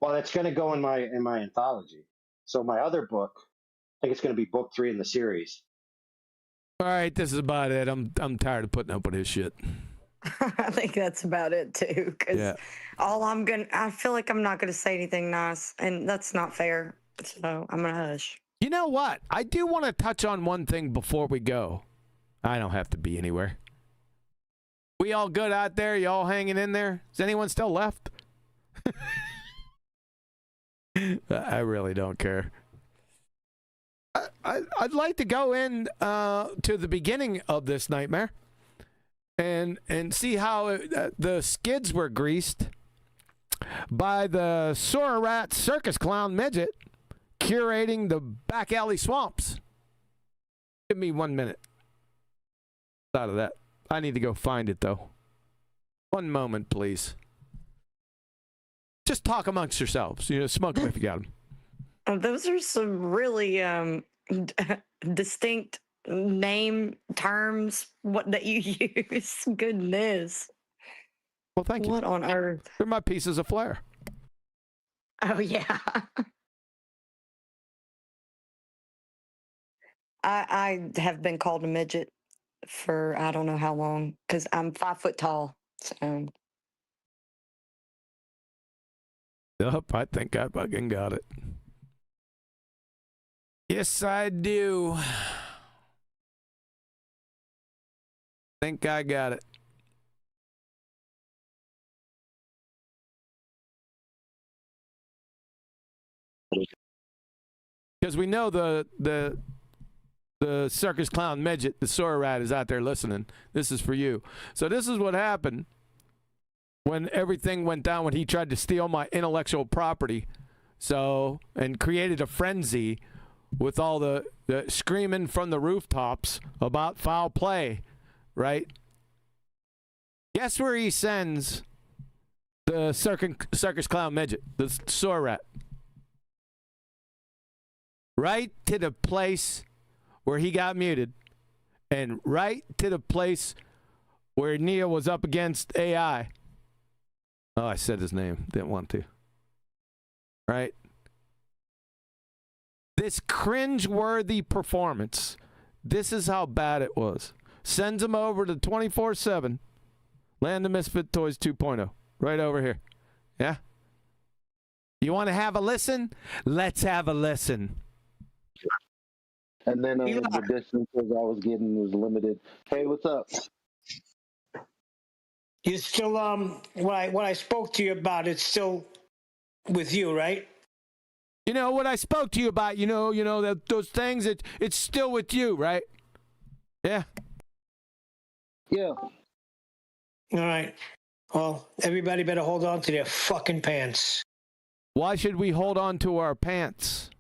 Well, it's going to go in my anthology. So my other book, I think it's going to be book 3 in the series. All right, this is about it. I'm tired of putting up with his shit. I think that's about it too. Because I feel like I'm not gonna say anything nice, and that's not fair. So I'm gonna hush. You know what? I do want to touch on one thing before we go. I don't have to be anywhere. We all good out there? You all hanging in there? Is anyone still left? I really don't care. I'd like to go in to the beginning of this nightmare and see how the skids were greased by the Sorarat circus clown midget curating the back alley swamps. Give me 1 minute out of that. I need to go find it, though. 1 moment, please. Just talk amongst yourselves. You know, smoke them if you got them. Those are some really distinct name terms what that you use. Goodness. Well, thank you. What on earth? They're my pieces of flair. Oh yeah. I have been called a midget for I don't know how long because I'm 5 foot tall. So. Nope, I think I fucking got it. Yes, I do. Think I got it. Because we know the circus clown midget, the Sora rat, is out there listening. This is for you. So this is what happened when everything went down when he tried to steal my intellectual property. So, and created a frenzy with all the screaming from the rooftops about foul play, right? Guess where he sends the circus clown midget, the Sora rat? Right to the place where he got muted, and right to the place where Neil was up against AI. Oh, I said his name. Didn't want to. Right? This cringe-worthy performance, this is how bad it was. Sends him over to 24/7, Land of Misfit Toys 2.0, right over here. Yeah? You want to have a listen? Let's have a listen. And then the distances I was getting was limited. Hey, what's up? You still what I spoke to you about, it's still with you, right? You know what I spoke to you about, you know that those things, it's still with you, right? Yeah. Yeah. All right. Well, everybody better hold on to their fucking pants. Why should we hold on to our pants?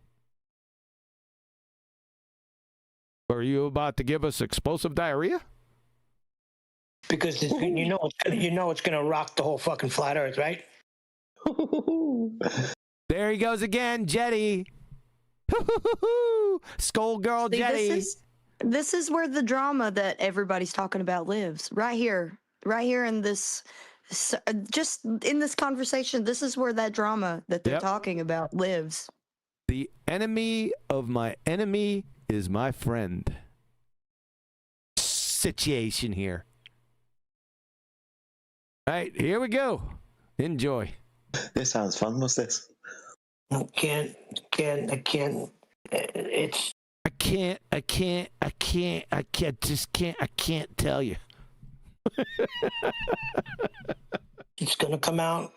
Are you about to give us explosive diarrhea? Because you know it's gonna rock the whole fucking flat Earth, right? There he goes again, Jetty. Skullgirl See, Jetty. This is where the drama that everybody's talking about lives. Right here in this, just in this conversation. This is where that drama that they're talking about lives. The enemy of my enemy is my friend. Situation here. All right, here we go. Enjoy. This sounds fun. What's this? I can't. It's. I can't tell you. It's gonna come out.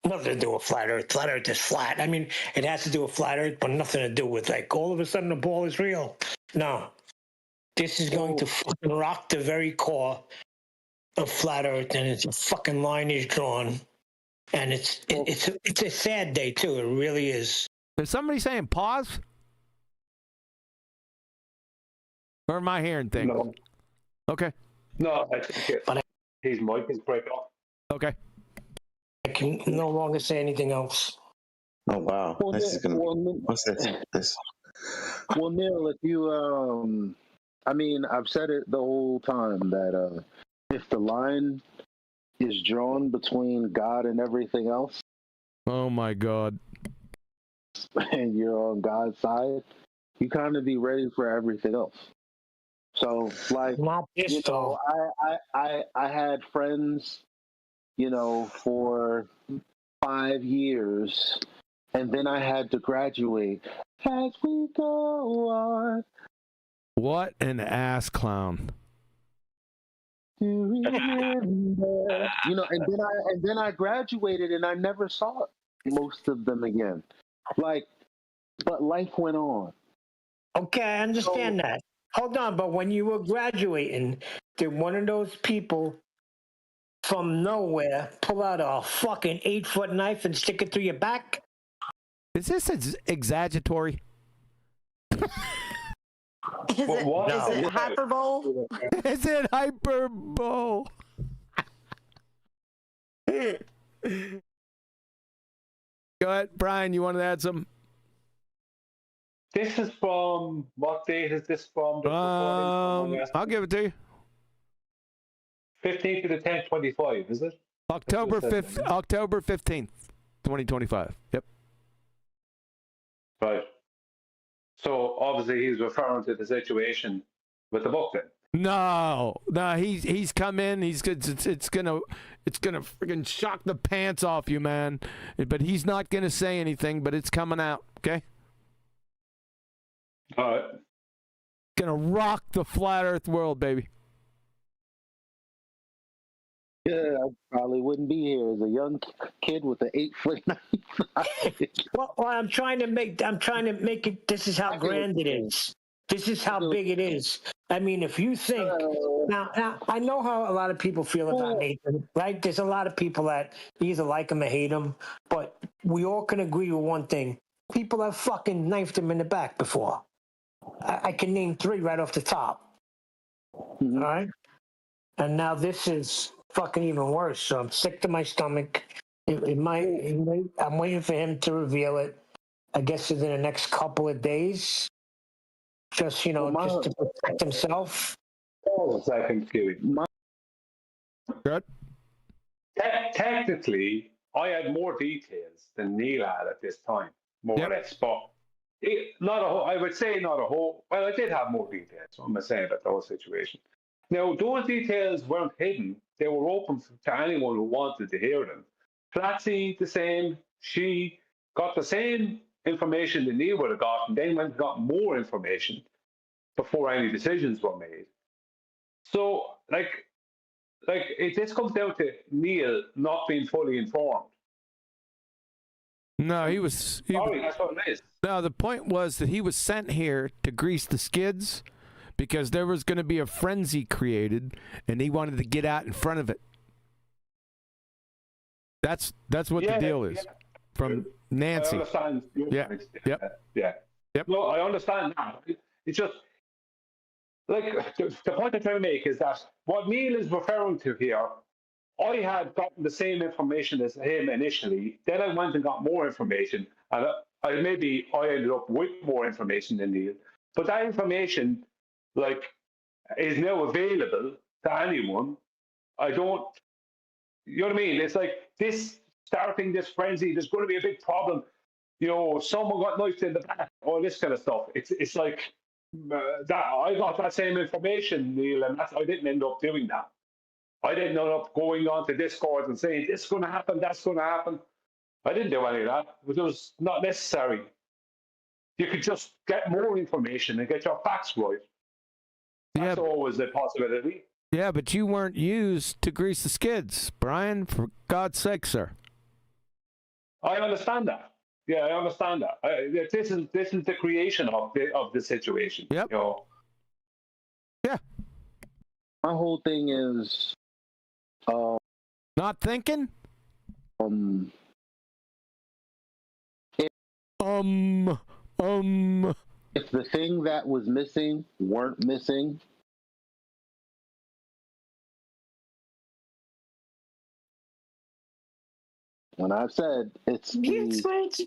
Nothing to do with flat Earth. Flat Earth is flat. I mean, it has to do with flat Earth, but nothing to do with like all of a sudden the ball is real. No, this is going to fucking rock the very core of flat Earth, and it's a fucking line is drawn, and it's a sad day too. It really is. Is somebody saying pause? Or am I hearing things? No. Okay. No, I think his mic is breaking off. Okay. I can no longer say anything else. Oh wow! Well, This is gonna. What's this? Well, Neil, if you, I mean, I've said it the whole time that if the line is drawn between God and everything else, oh my God, and you're on God's side, you kind of be ready for everything else. So, like, you know, I had friends, you know, for 5 years, and then I had to graduate. As we go on. what an ass clown! You know, and then I graduated, and I never saw most of them again. Like, but life went on. Okay, I understand that. Hold on, but when you were graduating, did one of those people from nowhere pull out a fucking 8-foot knife and stick it through your back? Is this exaggeratory? Is it hyperbole? Is it hyperbole? Go ahead, Brian. You want to add something? This is from, what date is this from? I'll give it to you. 15th to the 10th, 25, is it? October 5th, October 15th, 2025. Yep. Right. So obviously he's referring to the situation with the book then. No, he's come in. It's gonna freaking shock the pants off you, man. But he's not gonna say anything. But it's coming out. Okay. All right. Gonna rock the flat Earth world, baby. Yeah, I probably wouldn't be here as a young kid with an 8'9". Well, I'm trying to make it. This is how grand it is. This is how big it is. I mean, if you think now, I know how a lot of people feel about Nathan, right? There's a lot of people that either like him or hate him, but we all can agree with one thing: people have fucking knifed him in the back before. I can name 3 right off the top. Mm-hmm. All right, and now this is fucking even worse. So I'm sick to my stomach. It might. I'm waiting for him to reveal it. I guess within the next couple of days. Just, just to protect himself. Hold on a second, Kiwi. Good. Technically, I had more details than Neil had at this time, more or less. But I would say not a whole. Well, I did have more details. What am I saying about the whole situation? Now, those details weren't hidden. They were open to anyone who wanted to hear them. Flatsy, the same. She got the same information that Neil would have got, and then went and got more information before any decisions were made. So, this comes down to Neil not being fully informed. No, he was. That's what it is. No, the point was that he was sent here to grease the skids because there was going to be a frenzy created, and he wanted to get out in front of it. That's what the deal is. From Nancy. I understand. Yep. No, I understand now. It's just the point I'm trying to make is that what Neil is referring to here, I had gotten the same information as him initially. Then I went and got more information, and I ended up with more information than Neil. But that information, is now available to anyone. You know what I mean? It's like this. Starting this frenzy, there's going to be a big problem. Someone got knifed in the back, all this kind of stuff. It's like that. I got that same information, Neil, and I didn't end up doing that. I didn't end up going on to Discord and saying this is going to happen, that's going to happen. I didn't do any of that. It was not necessary. You could just get more information and get your facts right. That's always a possibility. Yeah, but you weren't used to grease the skids, Brian. For God's sake, sir. I understand that. Yeah, I understand that. This is the creation of the situation. Yep. Yeah. My whole thing is not thinking. If the thing that was missing weren't missing. And I've said it's mute switch.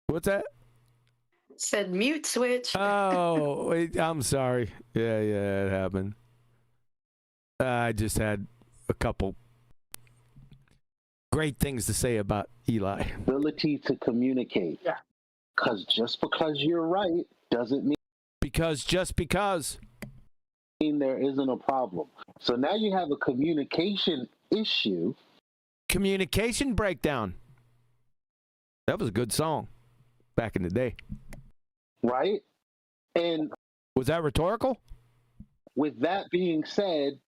What's that? Said mute switch. Oh, I'm sorry. Yeah, it happened. I just had a couple great things to say about Eli. Ability to communicate. Yeah. Because just because you're right doesn't mean. Because there isn't a problem. So now you have a communication issue. Communication breakdown. That was a good song back in the day. Right? And was that rhetorical? With that being said,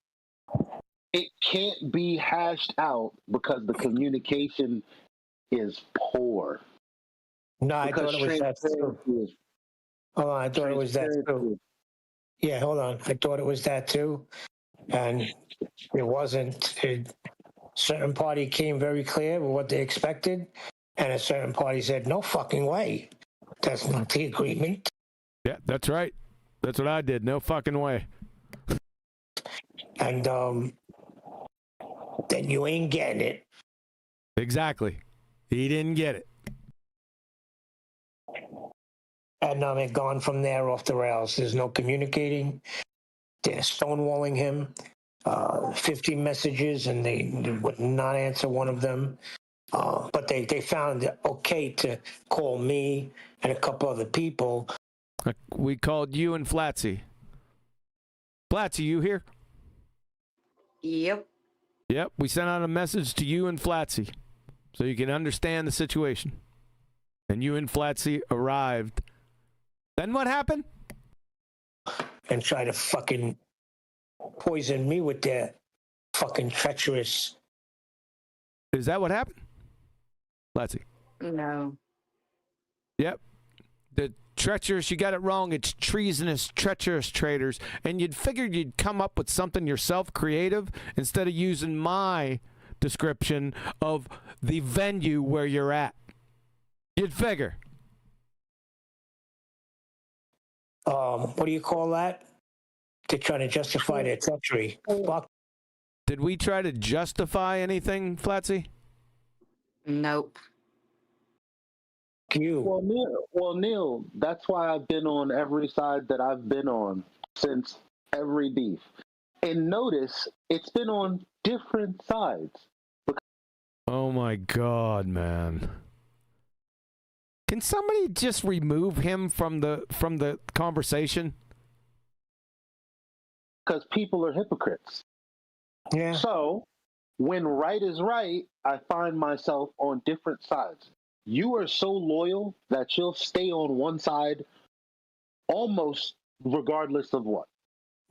it can't be hashed out because the communication is poor. No, I thought it was that too. Hold on, I thought it was that too. Yeah, hold on. I thought it was that too. And it wasn't. Certain party came very clear with what they expected, and a certain party said, no fucking way. That's not the agreement. Yeah, that's right. That's what I did. No fucking way. And then you ain't getting it. Exactly. He didn't get it. And it gone from there off the rails. There's no communicating. They're stonewalling him. 50 messages, and they would not answer one of them. But they found it okay to call me and a couple other people. We called you and Flatsy. Flatsy, you here? Yep. Yep, we sent out a message to you and Flatsy so you can understand the situation. And you and Flatsy arrived. Then what happened? And try to fucking poison me with their fucking treacherous. Is that what happened? Flatsy. No. Yep. The treacherous, you got it wrong. It's treasonous, treacherous traitors. And you'd figured you'd come up with something yourself creative instead of using my description of the venue where you're at. You'd figure. What do you call that? They're trying to justify their treachery. Fuck. Did we try to justify anything, Flatsy? Nope. You. Well, Neil, that's why I've been on every side that I've been on since every beef. And notice it's been on different sides. Oh my God, man. Can somebody just remove him from the conversation? Because people are hypocrites. Yeah. So, when right is right, I find myself on different sides. You are so loyal that you'll stay on one side almost regardless of what.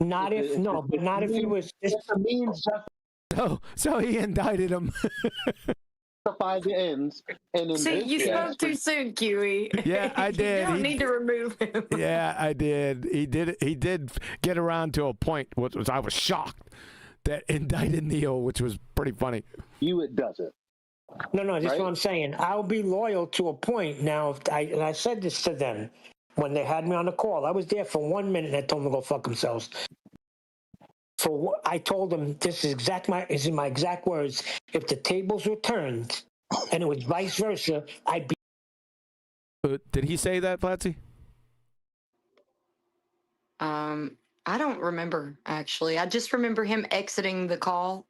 Not if he was. If the means Oh, so he indicted him. justify the ends. And in See, this you case, spoke too soon, Kiwi. Yeah, I did. You don't need to remove him. Yeah, I did. He did get around to a point which was I was shocked that indicted Neil, which was pretty funny. It doesn't. No, that's Right? what I'm saying. I'll be loyal to a point. Now, I said this to them when they had me on the call. I was there for 1 minute and I told them to go fuck themselves. I told them this is in my exact words. If the tables were turned and it was vice versa, I'd be. Did he say that, Flatsy? I don't remember, actually. I just remember him exiting the call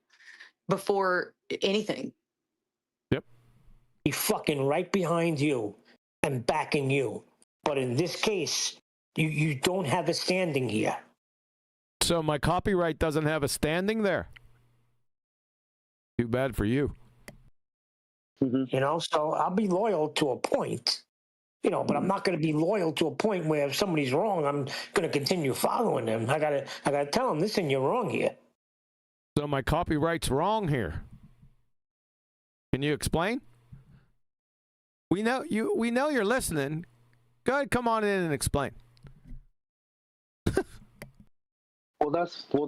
before anything. Yep. Be fucking right behind you and backing you. But in this case, you don't have a standing here. So my copyright doesn't have a standing there? Too bad for you. Mm-hmm. So I'll be loyal to a point. But I'm not going to be loyal to a point where if somebody's wrong, I'm going to continue following them. I gotta tell them, listen, you're wrong here. So my copyright's wrong here. Can you explain? We know you're listening. Go ahead, come on in and explain. Well,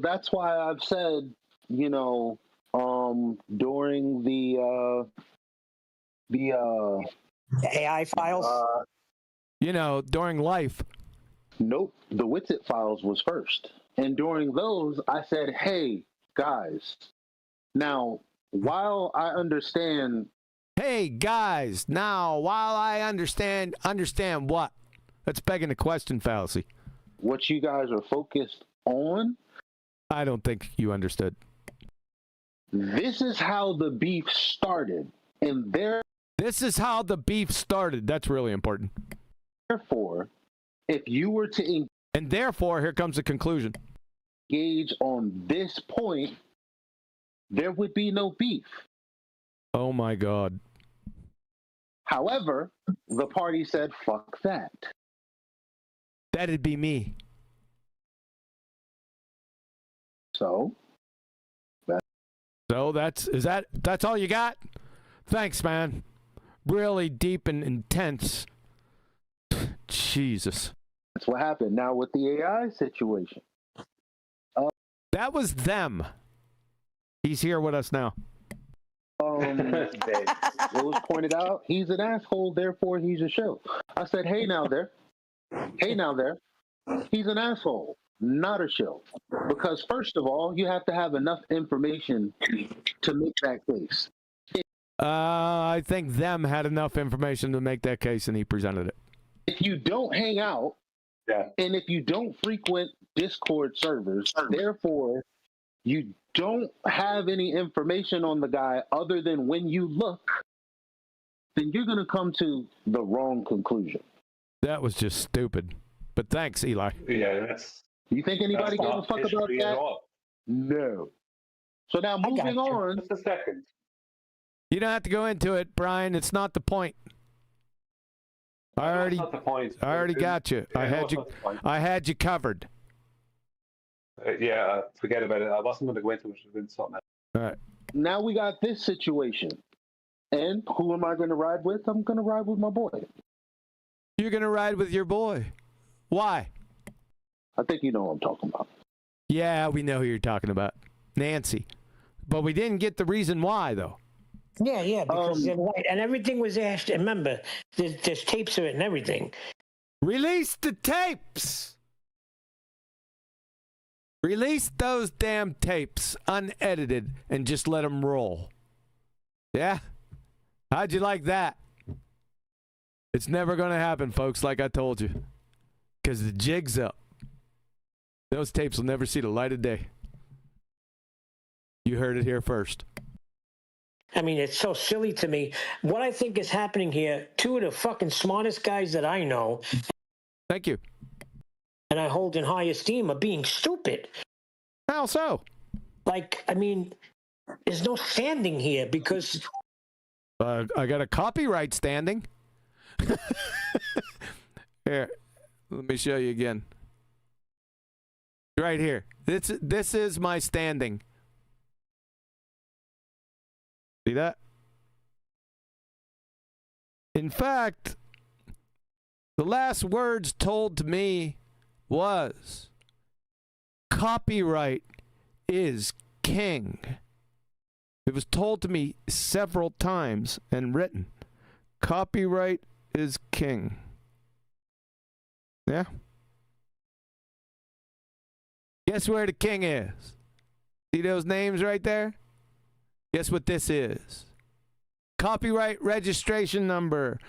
that's why I've said, during the AI files. During life. Nope, the Witsit files was first, and during those, I said, "Hey guys, now while I understand." Hey guys, now while I understand what? That's begging the question fallacy. What you guys are focused on? I don't think you understood. This is how the beef started, and This is how the beef started. That's really important. Therefore, if you were to and therefore, here comes the conclusion. Engage on this point, there would be no beef. Oh my God. However, the party said, "Fuck that." That'd be me. So that's all you got? Thanks, man. Really deep and intense. Jesus. That's what happened. Now with the AI situation. That was them. He's here with us now. It was pointed out he's an asshole, therefore he's a show. I said, hey now there, he's an asshole, not a show. Because first of all, you have to have enough information to make that case. I think them had enough information to make that case, and he presented it. if you don't hang out, and if you don't frequent Discord servers, therefore you don't have any information on the guy other than when you look, then you're going to come to the wrong conclusion. That was just stupid. But thanks, Eli. Yeah, that's. You think anybody gave a fuck about that? No. So now moving on. Just a second. You don't have to go into it, Brian. It's not the point. I already got you. I had you covered. Yeah, forget about it. I wasn't going to go into it. It was something else. All right. Now we got this situation. And who am I going to ride with? I'm going to ride with my boy. You're going to ride with your boy. Why? I think you know what I'm talking about. Yeah, we know who you're talking about. Nancy. But we didn't get the reason why, though. Yeah, because they're white. And everything was asked. Remember, there's tapes of it and everything. Release the tapes! Release those damn tapes unedited and just let them roll. Yeah? How'd you like that? It's never going to happen, folks, like I told you. Because the jig's up. Those tapes will never see the light of day. You heard it here first. I mean, it's so silly to me. What I think is happening here, two of the fucking smartest guys that I know. Thank you. And I hold in high esteem are being stupid. How so? Like, I mean, there's no standing here because... I got a copyright standing. Here, let me show you again. Right here. This is my standing. See that? In fact, the last words told to me was, copyright is king. It was told to me several times and written. Copyright is king. Yeah? Guess where the king is? See those names right there? Guess what this is? Copyright registration number.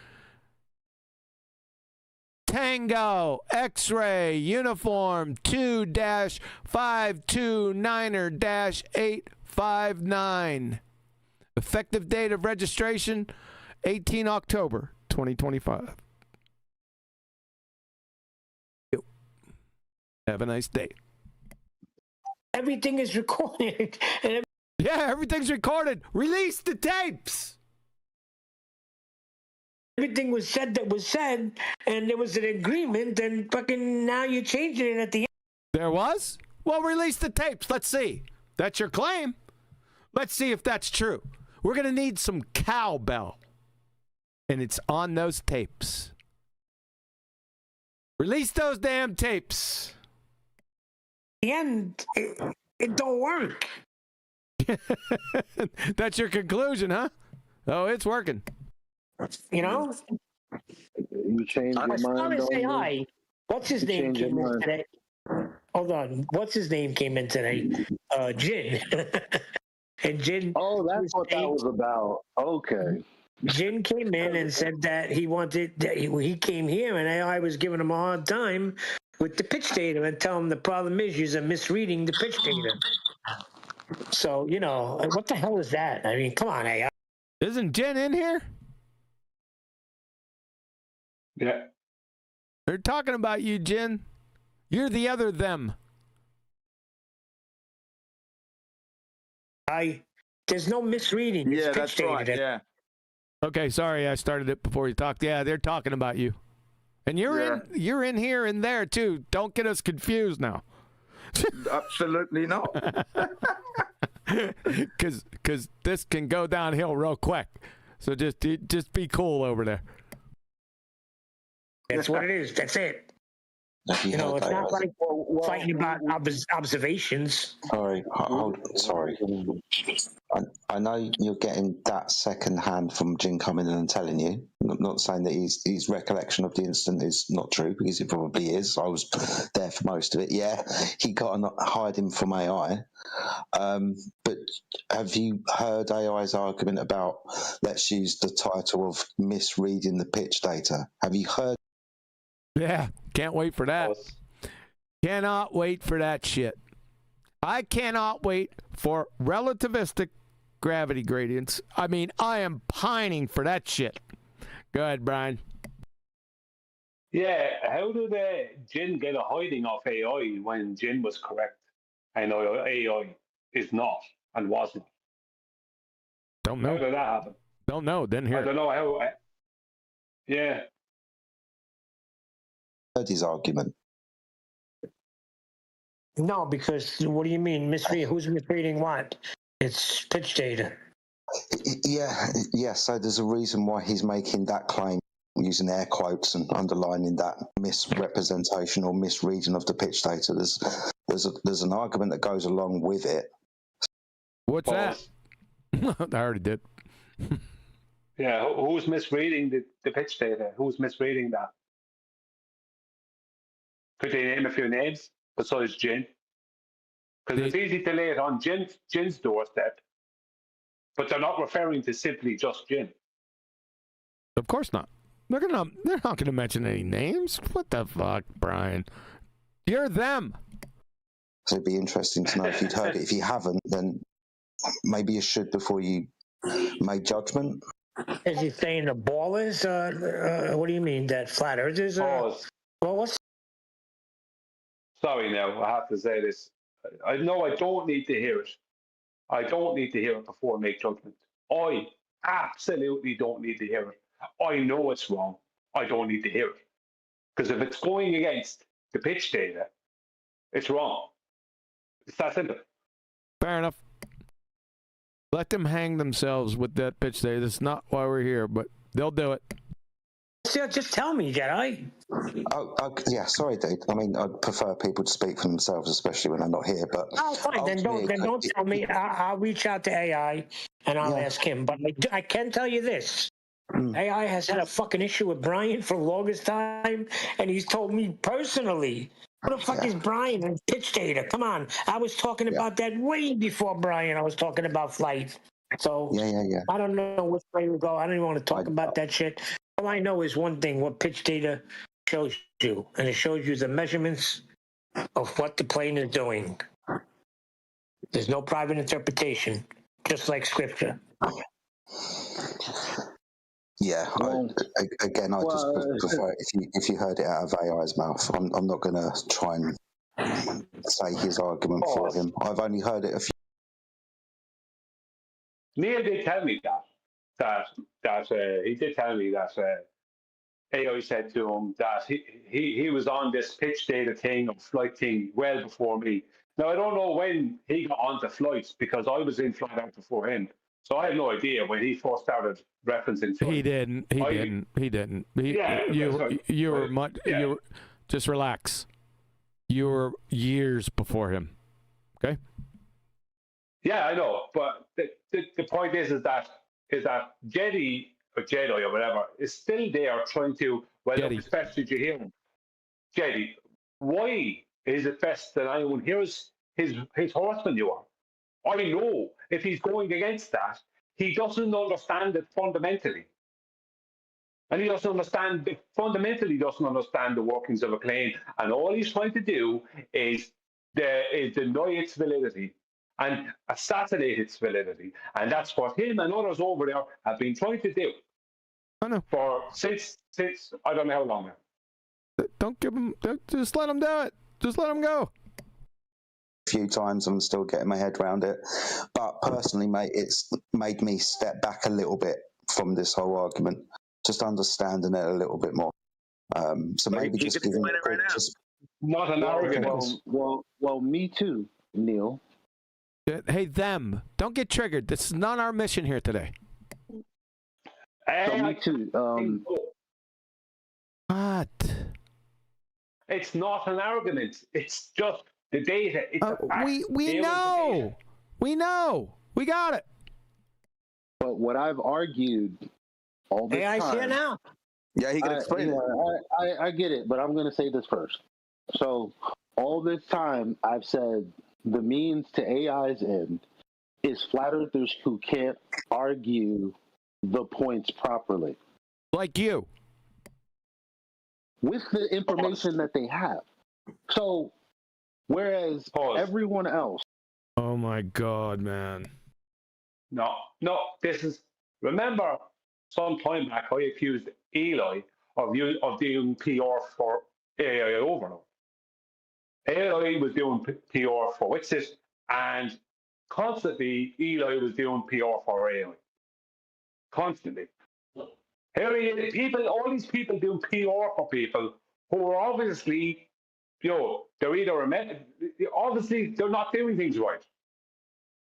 Tango X-Ray Uniform 2-529er-859. Effective date of registration 18 October 2025. Have a nice day. Everything is recorded. Yeah, everything's recorded. Release the tapes. Everything was said that was said, and there was an agreement, and fucking now you're changing it at the end. There was? Well, release the tapes. Let's see. That's your claim. Let's see if that's true. We're going to need some cowbell. And it's on those tapes. Release those damn tapes. The end, it don't work. That's your conclusion, huh? Oh, it's working. You know? You changed your mind. As say hi. What's his name came in today? Hold on. What's his name came in today? Jin. And Jin. Oh, that's what that was about. Okay. Jin came in and said that he wanted. He came here, and I was giving him a hard time with the pitch data and tell him the problem is you're misreading the pitch data. So, you know, what the hell is that? I mean, come on, AI. Isn't Jen in here? Yeah. They're talking about you, Jen. You're the other them. There's no misreading. Yeah, that's right. Yeah. Okay, sorry, I started it before you talked. Yeah, they're talking about you. And you're in here and there too. Don't get us confused now. Absolutely not. Because this can go downhill real quick. So just be cool over there. That's what it is. That's it. You know, it's not like fighting about observations. Sorry, sorry. I know you're getting that second hand from Jin coming in and telling you. I'm not saying that his recollection of the incident is not true, because it probably is. I was there for most of it. Yeah, he got hiding from AI. But have you heard AI's argument about, let's use the title of misreading the pitch data? Have you heard Yeah, can't wait for that. Cannot wait for that shit. I cannot wait for relativistic gravity gradients. I mean, I am pining for that shit. Go ahead, Brian. Yeah, how did Jin get a hiding of AI when Jin was correct? I know AI is not and was not. Don't know. How did that happen? Don't know. Didn't hear. I don't know how. Yeah. Heard his argument. No, because what do you mean misread? Who's misreading what? It's pitch data. Yeah. So there's a reason why he's making that claim, using air quotes and underlining that misrepresentation or misreading of the pitch data. There's an argument that goes along with it. What's that? I already did. Yeah, who's misreading the pitch data? Who's misreading that? Could they name a few names besides Jin? Because it's easy to lay it on Jin's doorstep, but they're not referring to simply just Jin. Of course not. They're not gonna mention any names. What the fuck, Brian? You're them. So it'd be interesting to know if you'd heard it. If you haven't, then maybe you should before you make judgment. Is he saying the ballers? What do you mean that flat earthers? Well, what's? Sorry, now I have to say this. I know I don't need to hear it. I don't need to hear it before I make judgment. I absolutely don't need to hear it. I know it's wrong. I don't need to hear it. Because if it's going against the pitch data, it's wrong. It's that simple. Fair enough. Let them hang themselves with that pitch data. That's not why we're here, but they'll do it. Just tell me, Jedi. Yeah, sorry, dude. I mean, I'd prefer people to speak for themselves, especially when they're not here. But fine. Then don't tell me. I'll reach out to AI and I'll ask him. But I can tell you this: AI has had a fucking issue with Brian for the longest time, and he's told me personally. What the fuck is Brian and pitch data? Come on, I was talking about that way before Brian. I was talking about flight. So I don't know which way to go. I don't even want to talk about that shit. All I know is one thing: what pitch data shows you, and it shows you the measurements of what the plane is doing. There's no private interpretation, just like scripture. Yeah, I just prefer if you heard it out of AI's mouth. I'm not going to try and say his argument for him. I've only heard it a few. Neil did tell me that he did tell me that AI said to him that he was on this pitch data thing or flight thing well before me. Now I don't know when he got onto flights because I was in flight out before him. So I have no idea when he first started referencing flight. He didn't. You were much. Just relax. You were years before him. Okay. Yeah, I know, but the point is that Jedi or whatever is still there trying to. Well, look, it's best that you hear him. Jedi, why is it best that anyone hears his horseman you are? I know if he's going against that, he doesn't understand it fundamentally. And he fundamentally doesn't understand the workings of a plane. And all he's trying to do is deny its validity and assassinate its validity. And that's what him and others over there have been trying to do. I know. Since I don't know how long now. Don't give him, just let him do it. Just let him go. Few times I'm still getting my head around it, but personally, mate, it's made me step back a little bit from this whole argument, just understanding it a little bit more. So maybe just giving it right now. Not an argument. Well, me too, Neil. Hey, them, don't get triggered. This is not our mission here today. So me too. What? It's not an argument. It's just the data. We know. We know. We got it. But what I've argued all this time. AI's here now. Yeah, he can explain it. I get it, but I'm going to say this first. So all this time, I've said the means to AI's end is flat earthers who can't argue the points properly. Like you. with the information that they have. So, whereas everyone else. Oh my God, man. No, this is, remember, some time back I accused Eli of doing PR for AI Overload. Eli was doing PR for Wixit, and constantly Eli was doing PR for AI. Constantly. Here he is, all these people doing PR for people who are obviously, they're either obviously they're not doing things right.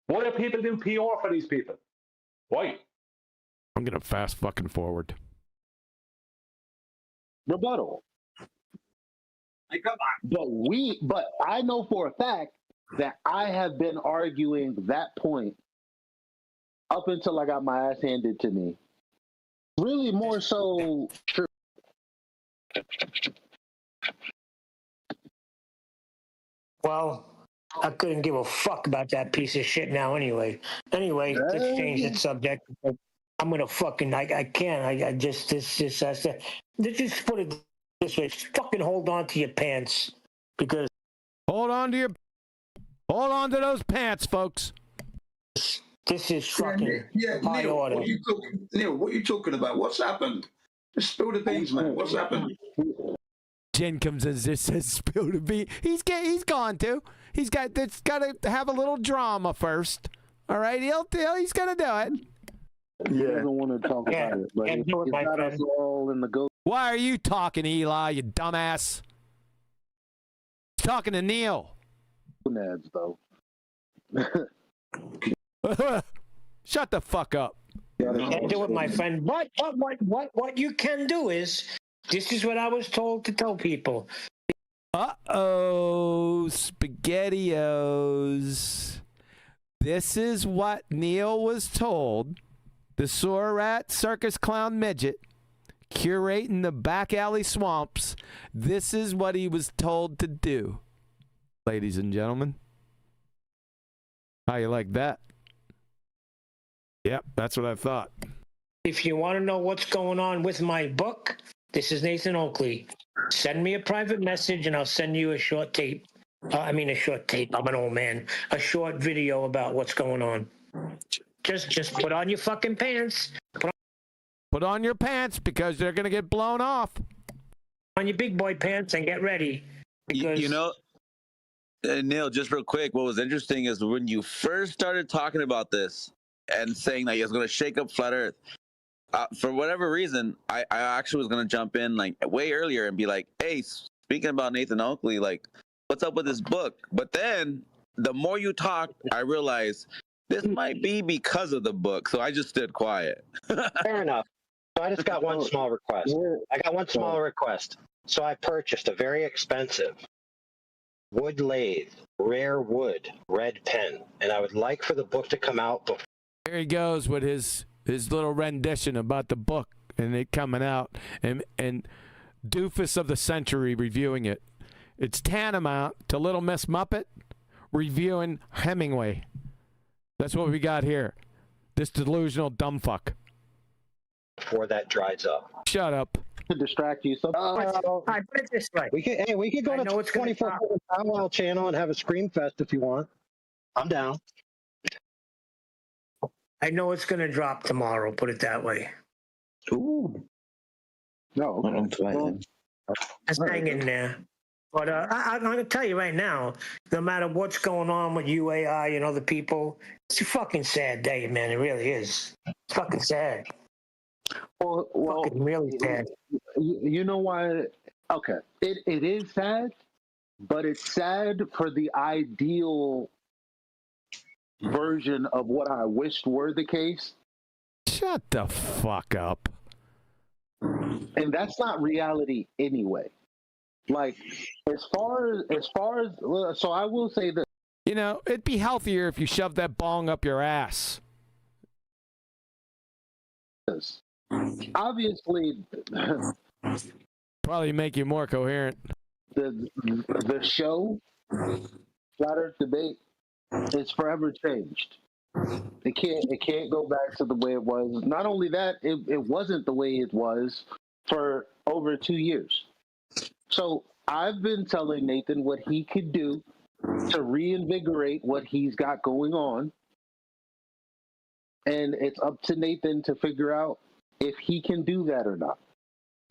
Why are people doing PR for these people? Why? I'm gonna fast fucking forward. Rebuttal. But I know for a fact that I have been arguing that point up until I got my ass handed to me. Really more so true. Well, I couldn't give a fuck about that piece of shit now ananyway. Anyway, let's change the subject. I'm gonna fucking, I can't, I just, this just put it this way, fucking hold on to your pants, because. Hold on to those pants, folks. This is fucking high Neil, order. what are you talking about? What's happened? Just spill the beans, man. What's happened? Jen comes in and just says, "Spill the beans." He's gone too. He's got to have a little drama first. All right, he's gonna do it. He doesn't want to talk about it, but it's got us all in the go. Why are you talking, Eli? You dumbass. He's talking to Neil. Nads, though. Shut the fuck up. Can't do it, my friend. But what you can do is, this is what I was told to tell people. Uh-oh, SpaghettiOs. This is what Neil was told. The sewer rat circus clown midget curating the back alley swamps. This is what he was told to do. Ladies and gentlemen. How you like that? Yep, that's what I thought. If you want to know what's going on with my book, this is Nathan Oakley. Send me a private message and I'll send you a short tape. A short tape. I'm an old man. A short video about what's going on. Just put on your fucking pants. Put on your pants because they're going to get blown off. On your big boy pants and get ready. Because Neil, just real quick, what was interesting is when you first started talking about this and saying that you was going to shake up Flat Earth, for whatever reason, I actually was going to jump in like way earlier and be like, hey, speaking about Nathan Oakley, like, what's up with this book? But then the more you talked, I realized this might be because of the book. So I just stood quiet. Fair enough. So I just got one small request. So I purchased a very expensive wood lathe, rare wood, red pen. And I would like for the book to come out before. There he goes with his little rendition about the book and it coming out, and Doofus of the Century reviewing it. It's tantamount to Little Miss Muppet reviewing Hemingway. That's what we got here. This delusional dumbfuck. Before that dries up. Shut up. To distract you. So, I put it this way. We could go to 24 Powwow channel and have a Scream Fest if you want. I'm down. I know it's going to drop tomorrow, put it that way. Ooh. No. Just hang in there. But I'm going to tell you right now, no matter what's going on with UAI and other people, it's a fucking sad day, man. It really is. It's fucking sad. Well, fucking really sad. You know why? Okay. It is sad, but it's sad for the ideal version of what I wished were the case. Shut the fuck up. And that's not reality anyway. Like, as far as, so I will say this. You know, it'd be healthier if you shoved that bong up your ass. Obviously, probably make you more coherent. The show, Flat Earth Debate, is forever changed. It can't go back to the way it was. Not only that, it wasn't the way it was for over 2 years. So I've been telling Nathan what he could do to reinvigorate what he's got going on. And it's up to Nathan to figure out if he can do that or not,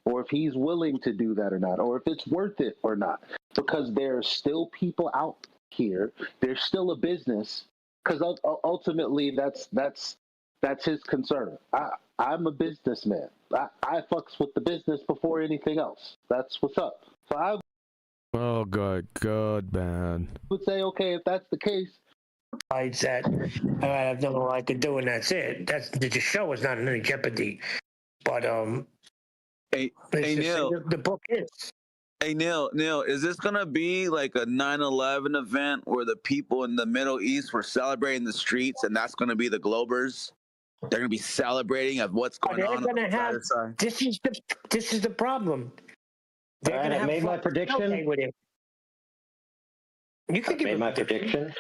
or if he's willing to do that or not, or if it's worth it or not. Because there are still people out here. There's still a business. Because ultimately, that's his concern. I'm a businessman. I fucks with the business before anything else. That's what's up. So I Oh, good, man. would say, okay, if that's the case, I said, I have nothing I could do, and that's it. The show is not in any jeopardy. But hey Neil, the book is. Hey Neil, is this gonna be like a 9/11 event where the people in the Middle East were celebrating the streets, and that's gonna be the Globers? They're gonna be celebrating of what's going on. Gonna have, this is the problem. They're gonna have made my prediction. With it. You could made my prediction.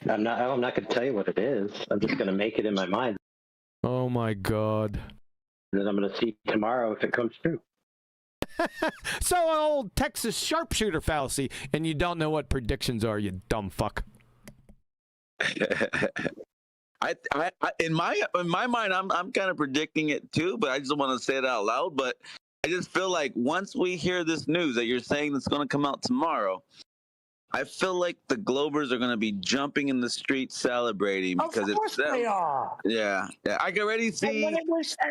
I'm not going to tell you what it is. I'm just going to make it in my mind. Oh my God. And then I'm going to see tomorrow if it comes true. So an old Texas sharpshooter fallacy, and you don't know what predictions are, you dumb fuck. In my mind, I'm kind of predicting it too, but I just want to say it out loud. But I just feel like once we hear this news that you're saying that's going to come out tomorrow, I feel like the Globers are going to be jumping in the street celebrating because it's them. They are. Yeah. I can already see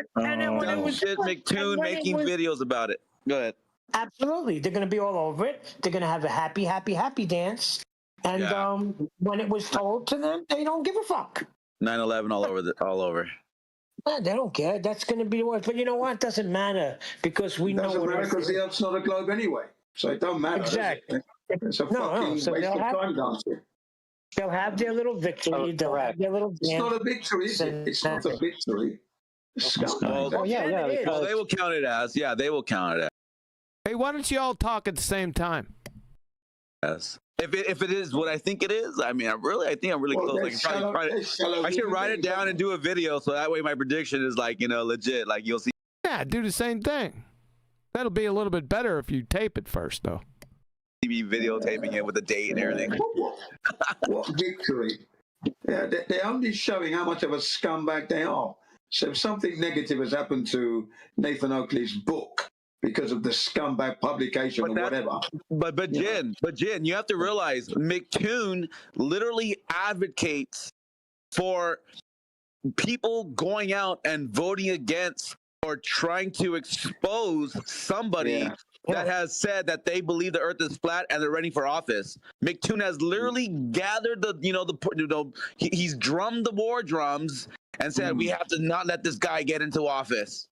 McToon making videos about it. Go ahead. Absolutely. They're going to be all over it. They're going to have a happy, happy, happy dance. And when it was told to them, they don't give a fuck. 9/11 all over. They don't care. That's going to be the worst. But you know what? It doesn't matter because we know. Doesn't matter because the Earth's not a globe anyway. So it don't matter. Exactly. It's a fucking waste of time dancing. They'll have their little victory. They'll have their little dance. It's not a victory, is it? It's not a victory. Well, they will count it as. Yeah, they will count it as. Hey, why don't you all talk at the same time? Yes. If it is what I think it is, I mean, I think I'm really close. I should write it down and do a video so that way my prediction is like, legit. Like you'll see. Yeah, do the same thing. That'll be a little bit better if you tape it first, though. TV videotaping it with the date and everything. What victory? Yeah, they're only showing how much of a scumbag they are. So if something negative has happened to Nathan Oakley's book because of the scumbag publication or whatever. But Jen, you have to realize McToon literally advocates for people going out and voting against or trying to expose somebody that has said that they believe the Earth is flat and they're running for office. McToon has literally gathered he's drummed the war drums and said we have to not let this guy get into office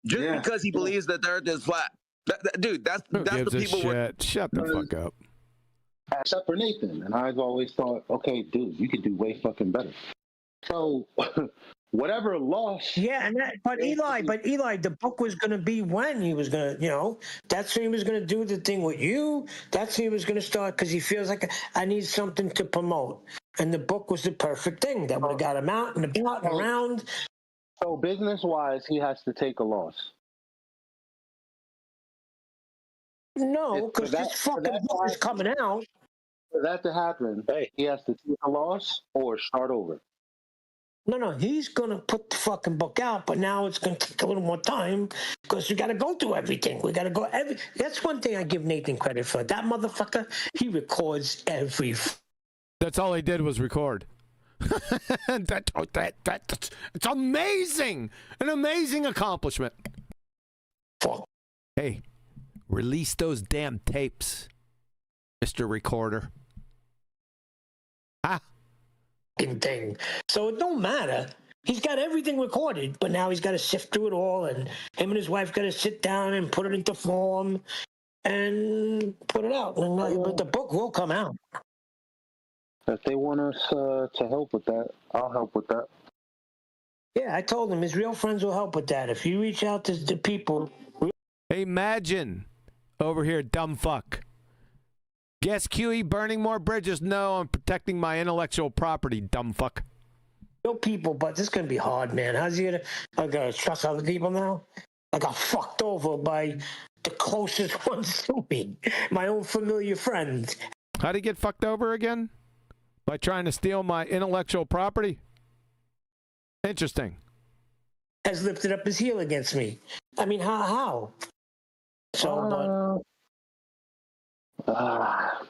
just because he believes that the Earth is flat. Dude, that's the people. Shut the fuck up. Except for Nathan, and I've always thought, okay, dude, you could do way fucking better. So. Whatever loss. Yeah, but Eli, the book was going to be when he was going to, that's when he was going to do the thing with you. That's when he was going to start because he feels like I need something to promote. And the book was the perfect thing that would have got him out and about and around. So business-wise, he has to take a loss. No, because this fucking book is coming out. For that to happen, he has to take a loss or start over. No, he's going to put the fucking book out, but now it's going to take a little more time because we got to go through everything. We got to go That's one thing I give Nathan credit for. That motherfucker, he records every. That's all he did was record. That's amazing. An amazing accomplishment. Fuck. Hey, release those damn tapes, Mr. Recorder. Thing. So it don't matter. He's got everything recorded, but now he's got to sift through it all, and him and his wife got to sit down and put it into form and put it out. But the book will come out. If they want us to help with that, I'll help with that. Yeah, I told him his real friends will help with that. If you reach out to the people. Imagine over here, dumb fuck. Guess QE burning more bridges? No, I'm protecting my intellectual property, dumb fuck. Real people, but this is going to be hard, man. How's he going to trust other people now? I got fucked over by the closest ones to me, my own familiar friends. How'd he get fucked over again? By trying to steal my intellectual property? Interesting. Has lifted up his heel against me. I mean, how? So,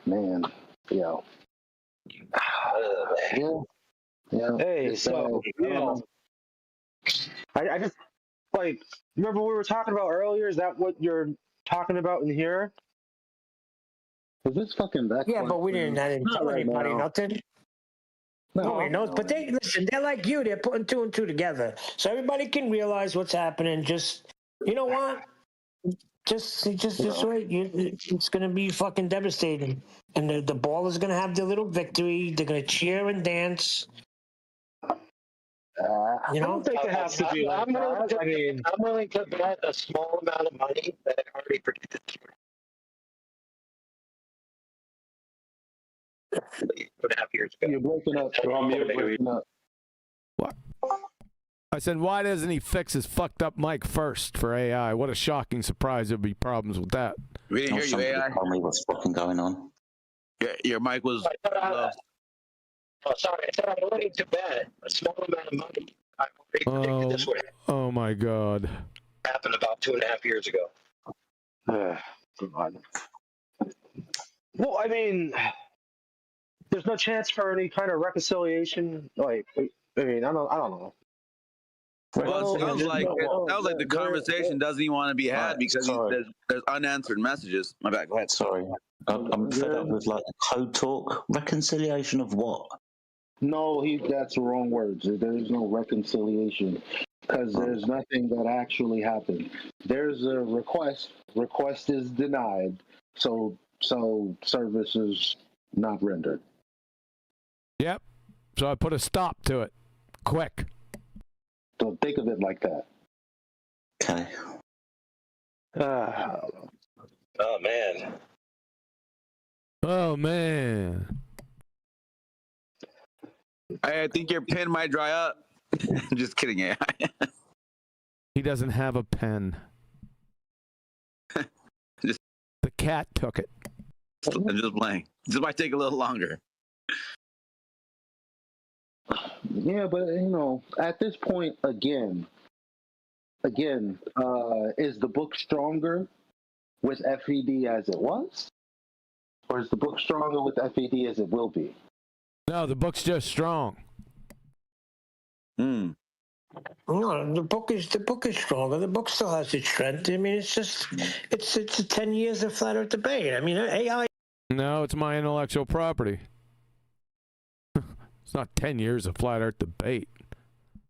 man, yo. Yeah. Hey, It's so bad. I just like remember what we were talking about earlier. Is that what you're talking about in here? Is this fucking that? yeah, but we didn't tell anybody nothing. Nobody knows. But they listen. They're like you. They're putting two and two together, so everybody can realize what's happening. Just you know what? Just wait. It's gonna be fucking devastating, and the ball is gonna have their little victory. They're gonna cheer and dance. I don't think it has to be like that. I mean, I'm willing to bet a small amount of money that it already predicted. 2.5 years ago. You're breaking up. You're breaking up. What? I said, why doesn't he fix his fucked up mic first for AI? What a shocking surprise. There'd be problems with that. We didn't hear you, AI. Tell me what's fucking going on. Your mic was low. Oh, sorry. I said I'm willing to bet a small amount of money. I already predicted this would Oh my God. happen about 2.5 years ago. God. Well, I mean, there's no chance for any kind of reconciliation. Like, I mean, I don't know. Well, it sounds like the conversation doesn't even want to be had because there's unanswered messages. My bad. Go ahead. Sorry, I'm fed up with like code talk. Reconciliation of what? No, that's the wrong words. There is no reconciliation because there's nothing that actually happened. There's a request. Request is denied. So service is not rendered. Yep. So I put a stop to it. Quick. Don't think of it like that. Okay. Oh man. Oh man. I think your pen might dry up. Just kidding, AI. He doesn't have a pen. The cat took it. I'm just playing. This might take a little longer. Yeah, but at this point, again, is the book stronger with FED as it was, or is the book stronger with FED as it will be? No, the book's just strong. No, the book is stronger. The book still has its strength. I mean, it's 10 years of flat earth debate. I mean, AI. No, it's my intellectual property. It's not 10 years of flat earth debate.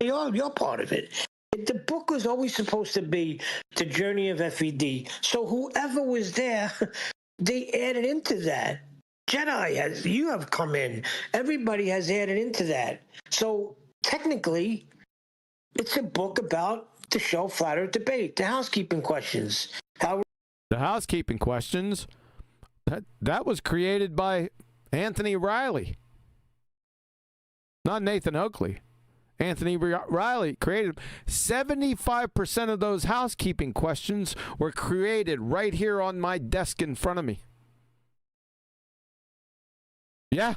You're part of it. The book was always supposed to be the journey of FED. So whoever was there, they added into that. Jedi you have come in. Everybody has added into that. So technically, it's a book about the show Flat Earth Debate, the housekeeping questions. The housekeeping questions, that was created by Anthony Riley. Not Nathan Oakley. Anthony Riley created 75% of those housekeeping questions were created right here on my desk in front of me. Yeah.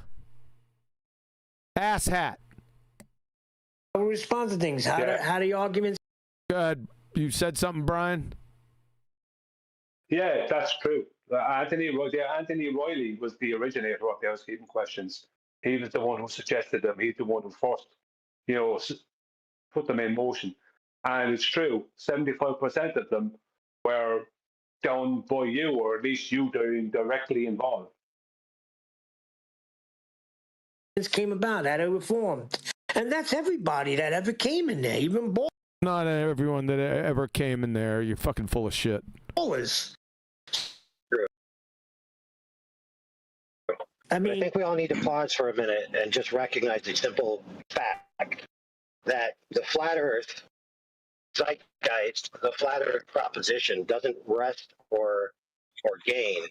Ass hat. How we respond to things? How do your arguments? Good. You said something, Brian? Yeah, that's true. Anthony Riley was the originator of the housekeeping questions. He was the one who suggested them. He's the one who first, put them in motion. And it's true, 75% of them were done by you, or at least you directly involved. Came about, how they were formed. And that's everybody that ever came in there, even Not everyone that ever came in there. You're fucking full of shit. ballers. I think we all need to pause for a minute and just recognize the simple fact that the flat Earth zeitgeist, the flat Earth proposition, doesn't rest or gain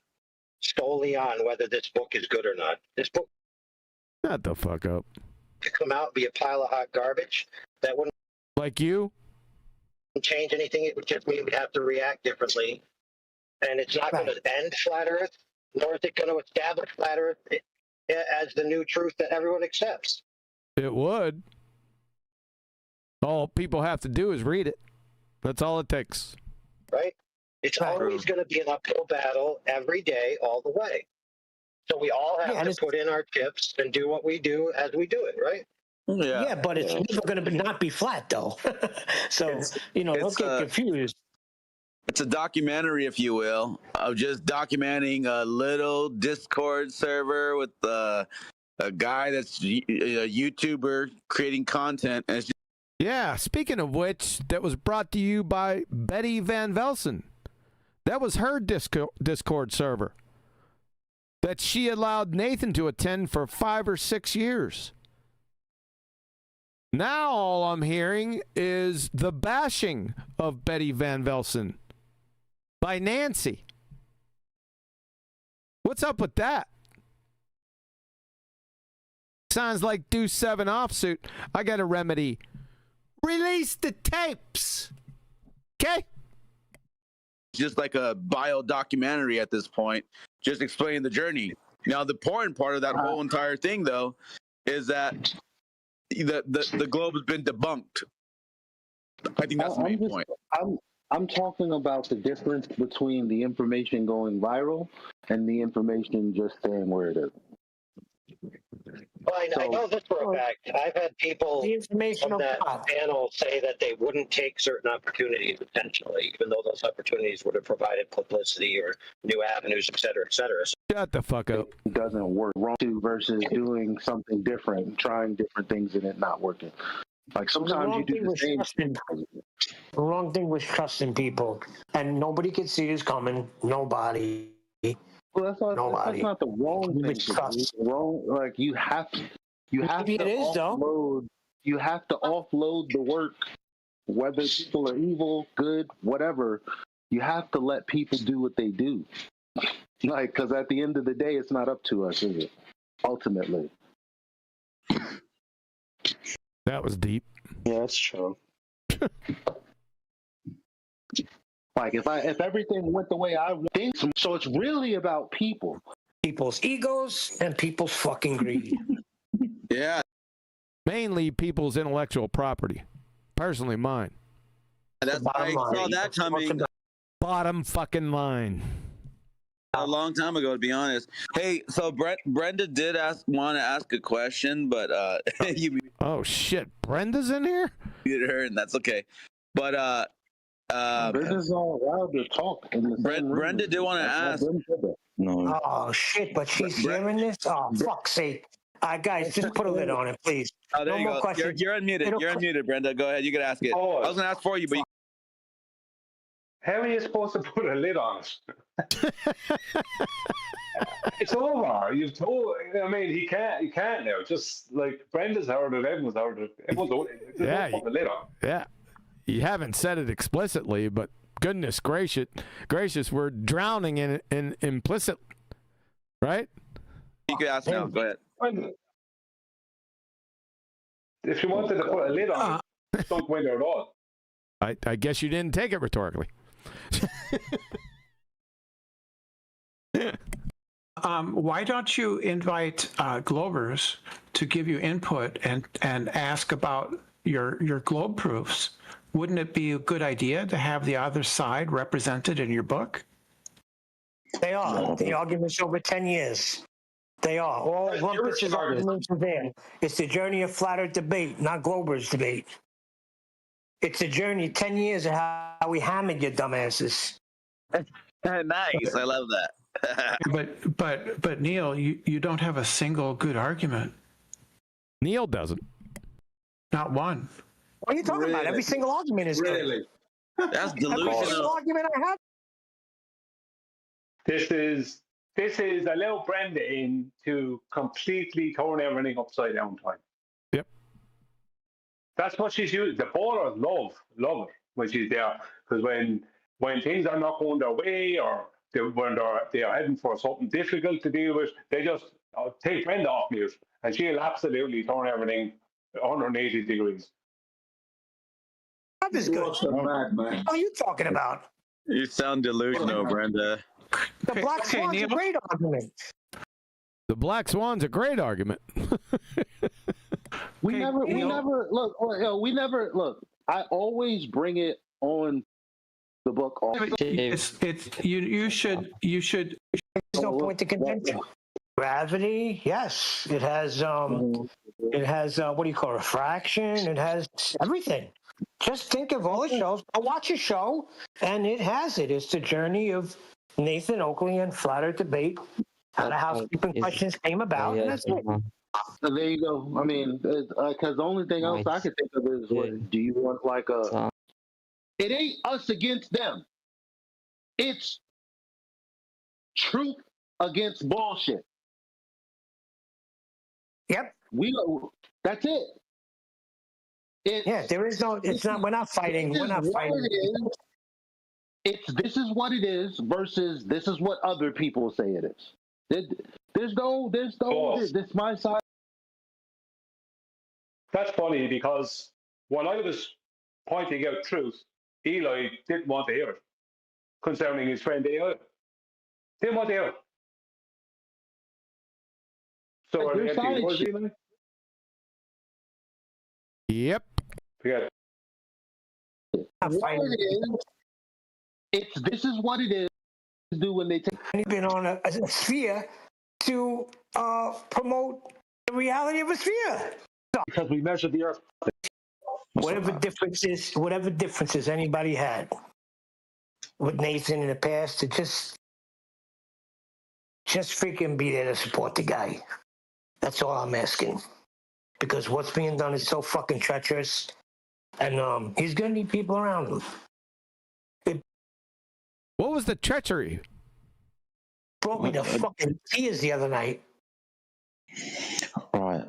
solely on whether this book is good or not. This book Shut the fuck up. could come out and be a pile of hot garbage that wouldn't like you change anything. It would just mean we'd have to react differently and it's not going to end flat Earth, nor is it going to establish flat Earth as the new truth that everyone accepts. It would. All people have to do is read it. That's all it takes. Right? It's always going to be an uphill battle every day, all the way. So we all have to put in our chips and do what we do as we do it, right? Yeah, but it's never going to not be flat, though. So, don't get confused. It's a documentary, if you will, of just documenting a little Discord server with a guy that's a YouTuber creating content. And it's just yeah, speaking of which, that was brought to you by Betty Van Velsen. That was her Discord server that she allowed Nathan to attend for 5 or 6 years. Now all I'm hearing is the bashing of Betty Van Velsen by Nancy. What's up with that? Sounds like Deuce 7 offsuit. I got a remedy. Release the tapes. Okay? just like a bio documentary at this point, just explaining the journey. Now, the important part of that whole entire thing, though, is that the globe has been debunked. I think that's the main point. I'm talking about the difference between the information going viral and the information just staying where it is. Well, I know this for a fact. I've had people from that panel say that they wouldn't take certain opportunities intentionally, even though those opportunities would have provided publicity or new avenues, et cetera, et cetera. Shut the fuck up. It doesn't work. Wrong to versus doing something different, trying different things and it not working. Like sometimes you do the same. The wrong thing was trusting people, and nobody could see this coming. Nobody. Well, that's not the wrong thing. It's wrong. Like you have to offload. You have to offload the work, whether people are evil, good, whatever. You have to let people do what they do. Like, because at the end of the day, it's not up to us, is it? Ultimately. That was deep. Yeah, that's true. Like if everything went the way I think, so it's really about people, people's egos, and people's fucking greed. Yeah, mainly people's intellectual property. Personally, mine. That's I saw that coming. Bottom fucking line. A long time ago, to be honest. Hey, so Brenda did want to ask a question, but you oh shit, Brenda's in here. muted her, and that's okay. But Brenda's all allowed to talk. In the same room. Brenda did want to ask. No. Oh shit! But she's hearing this. Oh fuck's sake! Guys, just put a lid on it, please. Oh, there no you more go. questions. You're unmuted. You're unmuted, Brenda. Go ahead. You can ask it. Oh, I was gonna ask for you, but how are you supposed to put a lid on it? It's over. You've told. I mean, he can't now. Just like Brenda's heard it, everyone's heard it. Everyone's yeah, put the lid on. Yeah, you haven't said it explicitly, but goodness gracious, we're drowning in implicit, right? You can ask now. Go ahead. If you wanted to put a lid on it, don't go in there at all. I guess you didn't take it rhetorically. Why don't you invite Globers to give you input and ask about your globe proofs? Wouldn't it be a good idea to have the other side represented in your book? They are. The arguments over 10 years. They are. All Rumpus's arguments are there. It's the journey of flat earth debate, not Glober's debate. It's a journey, 10 years of how we hammered your dumbasses. Nice. I love that. but Neil, you don't have a single good argument. Neil doesn't. Not one. What are you talking about? Every single argument is good. That's delusional. Every single argument I have. This is allow Brenda in to completely turn everything upside down time. Yep. That's what she's used. The ballers love her when she's there, because when things are not going their way or when they are heading for something difficult to deal with, they just take Brenda off mute, and she'll absolutely turn everything 180 degrees. That is good. What are you talking about? You sound delusional, Brenda. The Black Swan's a great argument. The Black Swan's a great argument. We never look. I always bring it on the book. You should. There's no point to contention. Gravity, yes, it has. It has what do you call it? Refraction. It has everything. Just think of all the shows. I watch a show, and it has it. It's the journey of Nathan Oakley and Flat Earth Debate. How the housekeeping questions came about. And that's it. So there you go. I mean, because the only thing else I can think of is, what do you want? Like a? It ain't us against them. It's truth against bullshit. Yep. That's it. There is no. It's not. We're not fighting. We're not fighting. This is what it is versus this is what other people say it is. There's no. This is my side. That's funny because when I was pointing out truth, Eli didn't want to hear it concerning his friend Eli. Didn't want to hear it. So are they empty words, Eli? Yep. Forget it. This is what it is. Do when they take. He's been on a sphere to promote the reality of a sphere. Because we measured the Earth. Whatever differences anybody had with Nathan in the past, to just freaking be there to support the guy. That's all I'm asking. Because what's being done is so fucking treacherous, and he's gonna need people around him. What was the treachery? Brought me to fucking tears the other night. Right.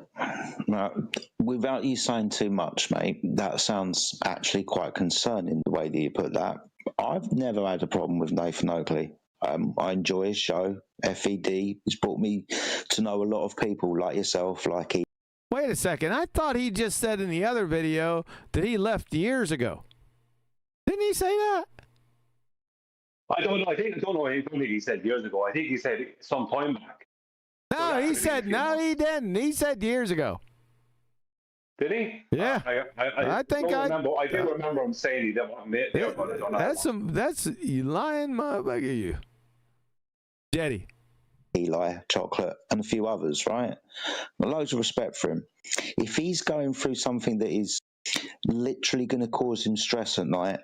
Now, without you saying too much, mate, that sounds actually quite concerning the way that you put that. I've never had a problem with Nathan Oakley. I enjoy his show, FED. He's brought me to know a lot of people like yourself, like he. Wait a second. I thought he just said in the other video that he left years ago. Didn't he say that? I don't know. I don't know. I don't think he said years ago. I think he said some time back. No, he said no. He didn't. He said years ago. Did he? Yeah. I think I remember. I do remember him saying he didn't want to there, but I don't know. That's you lying motherfucker, you. Jetty. Eli, Chocolate, and a few others, right? Loads of respect for him. If he's going through something that is literally going to cause him stress at night,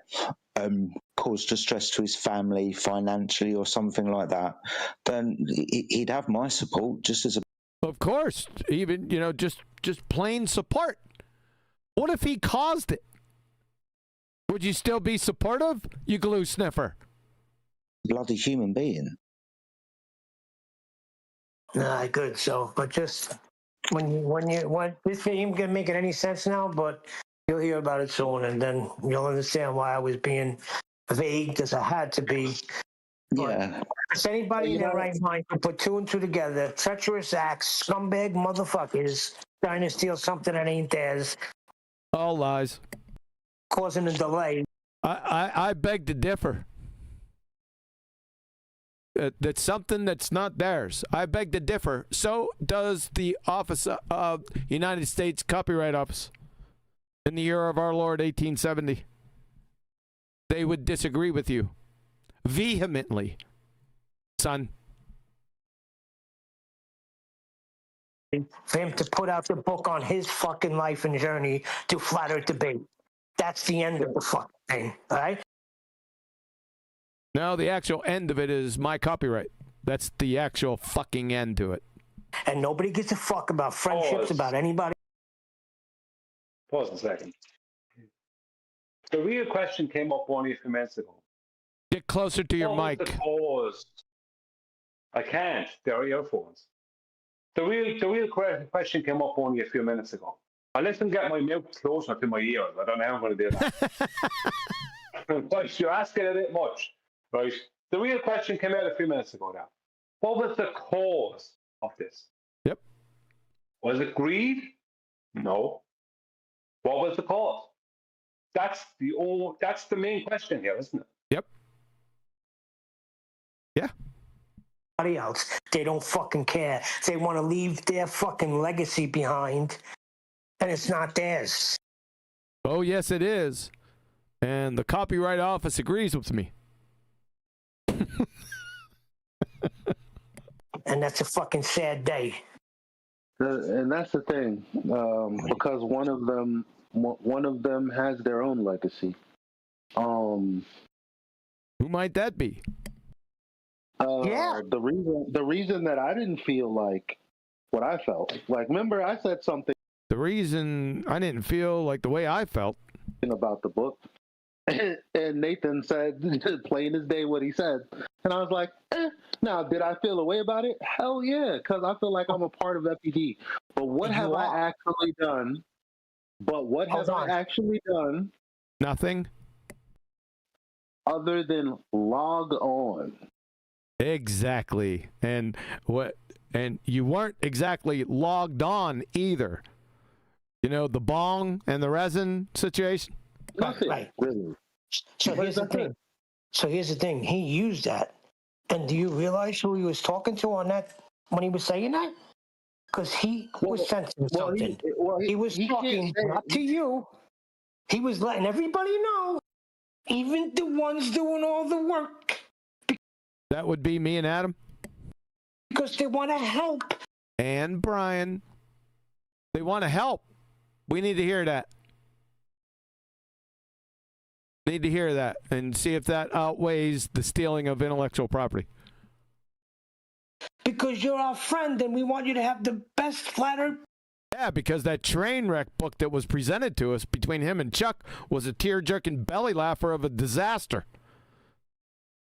cause distress to his family financially or something like that, then he'd have my support just as a. Of course, even just plain support. What if he caused it? Would you still be supportive, you glue sniffer? Bloody human being. Nah, good. So, but just when this ain't gonna make it any sense now, but you'll hear about it soon, and then you'll understand why I was being vague, because I had to be. Yeah. If anybody in their right mind could put two and two together, treacherous acts, scumbag motherfuckers trying to steal something that ain't theirs. All lies. Causing a delay. I beg to differ. That's something that's not theirs. I beg to differ. So does the Office of United States Copyright Office in the year of our Lord 1870. They would disagree with you vehemently, son. For him to put out the book on his fucking life and journey to Flat Earth Debate. That's the end of the fucking thing, all right? No, the actual end of it is my copyright. That's the actual fucking end to it. And nobody gives a fuck about friendships, about anybody. Pause a second. The real question came up only a few minutes ago. Get closer to your mic. The cause? I can't. There are earphones. The real question came up only a few minutes ago. Unless I can get my mouth closer to my ears, I don't know how I'm going to do that. But you're asking a bit much, right? The real question came out a few minutes ago now. What was the cause of this? Yep. Was it greed? No. What was the cause? That's the main question here, isn't it? Yep. Yeah. Everybody else, they don't fucking care. They want to leave their fucking legacy behind, and it's not theirs. Oh, yes, it is. And the Copyright Office agrees with me. And that's a fucking sad day. And that's the thing, because one of them has their own legacy. Who might that be? The reason that I didn't feel like what I felt, like, remember I said something. The reason I didn't feel like the way I felt about the book, and Nathan said plain as day what he said, and I was like, now did I feel a way about it? Hell yeah, because I feel like I'm a part of FED. But what have I actually done? Nothing. Other than log on. Exactly. And you weren't exactly logged on either. You know, the bong and the resin situation? Nothing. Right. Really. So here's the thing. He used that. And do you realize who he was talking to on that when he was saying that? Because he was sensing something. He was talking not to you. He was letting everybody know, even the ones doing all the work. That would be me and Adam. Because they want to help. And Brian. They want to help. We need to hear that. Need to hear that and see if that outweighs the stealing of intellectual property. Because you're our friend and we want you to have the best flat earth. Yeah, because that train wreck book that was presented to us between him and Chuck was a tear-jerking belly laugher of a disaster.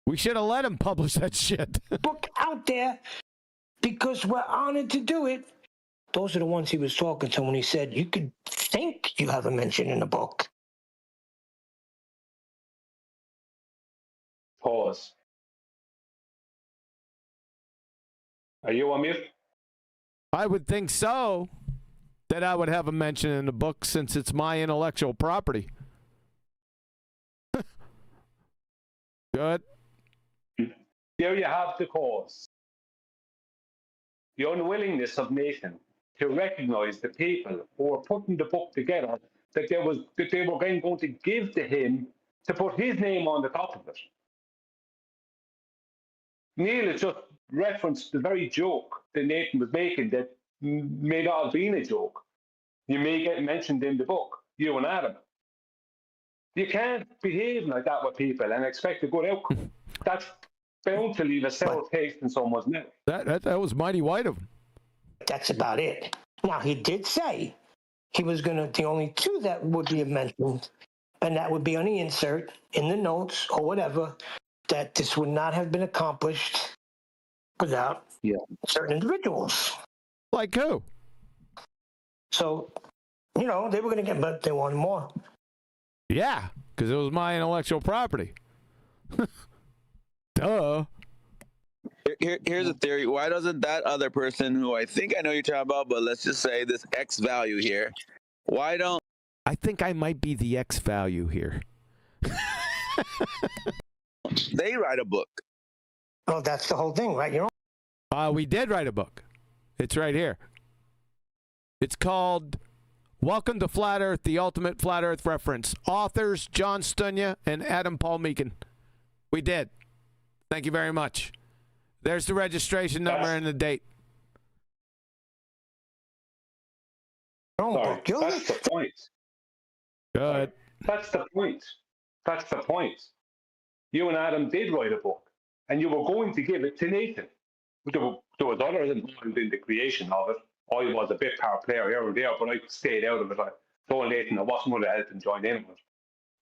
We should have let him publish that shit. Book out there because we're honored to do it. Those are the ones he was talking to when he said, you could think you have a mention in the book. Pause. Are you on mute? I would think so, that I would have a mention in the book since it's my intellectual property. Good. There you have the cause. The unwillingness of Nathan to recognize the people who were putting the book together that they were then going to give to him to put his name on the top of it. Neil has just referenced the very joke that Nathan was making that may not have been a joke. You may get mentioned in the book, you and Adam. You can't behave like that with people and expect a good outcome. That's bound to leave a sour taste in someone's mouth. That was mighty white of him. That's about it. Now, he did say he was going to, the only two that would be mentioned, and that would be on the insert, in the notes, or whatever, that this would not have been accomplished without certain individuals. Like who? So, they were going to get, but they wanted more. Yeah, because it was my intellectual property. Duh. Here's a theory. Why doesn't that other person, who I think I know you're talking about, but let's just say this X value here, why don't... I think I might be the X value here. They write a book. Well, that's the whole thing, right? We did write a book. It's right here. It's called Welcome to Flat Earth, the Ultimate Flat Earth Reference. Authors John Stunya and Adam Paul Meakin. We did. Thank you very much. There's the registration number and the date. Sorry, that's the point. Good. That's the point. That's the point. You and Adam did write a book, and you were going to give it to Nathan. There was others involved in the creation of it. I was a bit part player here and there, but I stayed out of it. I told Nathan I wasn't going to help and join in with it.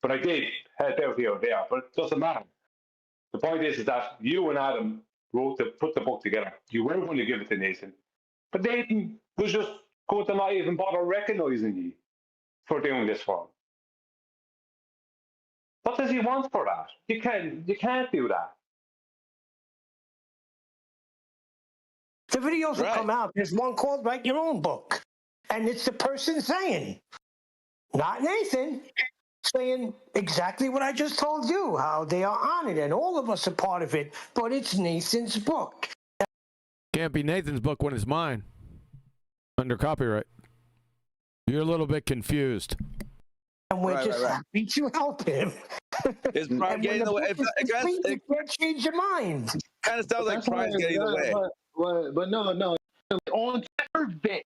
But I did help out here and there, but it doesn't matter. The point is that you and Adam put the book together. You were going to give it to Nathan, but Nathan was just going to not even bother recognizing you for doing this for him. What does he want for that? You can't do that. The videos will come out. There's one called Write Your Own Book. And it's the person saying, not Nathan, saying exactly what I just told you, how they are on it, and all of us are part of it, but it's Nathan's book. Can't be Nathan's book when it's mine. Under copyright. You're a little bit confused. And we're just happy to help him. Is pride getting in the way? You can't change your mind. Kind of sounds like pride's getting in the way. But no. On third bit,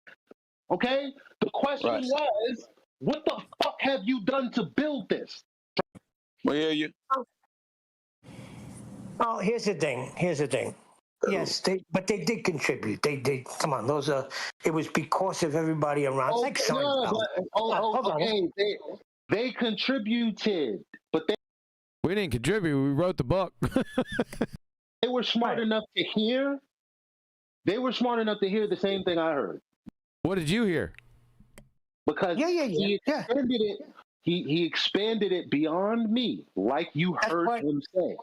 okay? The question was, what the fuck have you done to build this? We hear you. Oh, here's the thing. Yes, but they did contribute. They did. Come on, those are. It was because of everybody around. Oh, Like okay. They contributed, but we didn't contribute. We wrote the book. They were smart enough to hear. They were smart enough to hear the same thing I heard. What did you hear? Because he expanded it. He expanded it beyond me, like you heard him say.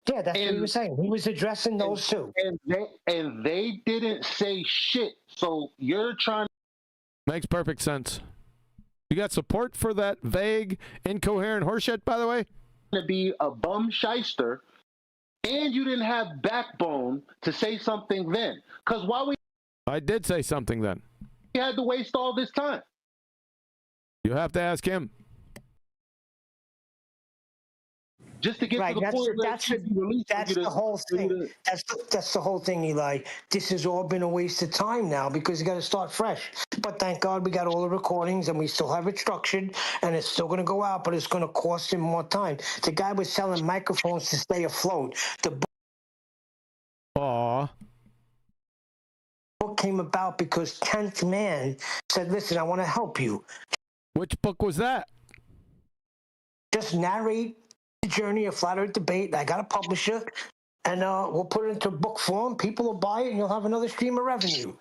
Yeah, that's what he was saying. He was addressing those two. And they didn't say shit. So you're trying. Makes perfect sense. You got support for that vague, incoherent horseshit, by the way? To be a bum shyster, and you didn't have backbone to say something then. Because I did say something then. You had to waste all this time. You have to ask him. Just to get to the point where that's the whole thing. That's the whole thing, Eli. This has all been a waste of time now because you got to start fresh. But thank God we got all the recordings and we still have it structured and it's still going to go out, but it's going to cost him more time. The guy was selling microphones to stay afloat. The book came about because 10th Man said, "Listen, I want to help you." Which book was that? Just narrate the journey of Flat Earth debate. I got a publisher, and we'll put it into book form. People will buy it, and you'll have another stream of revenue.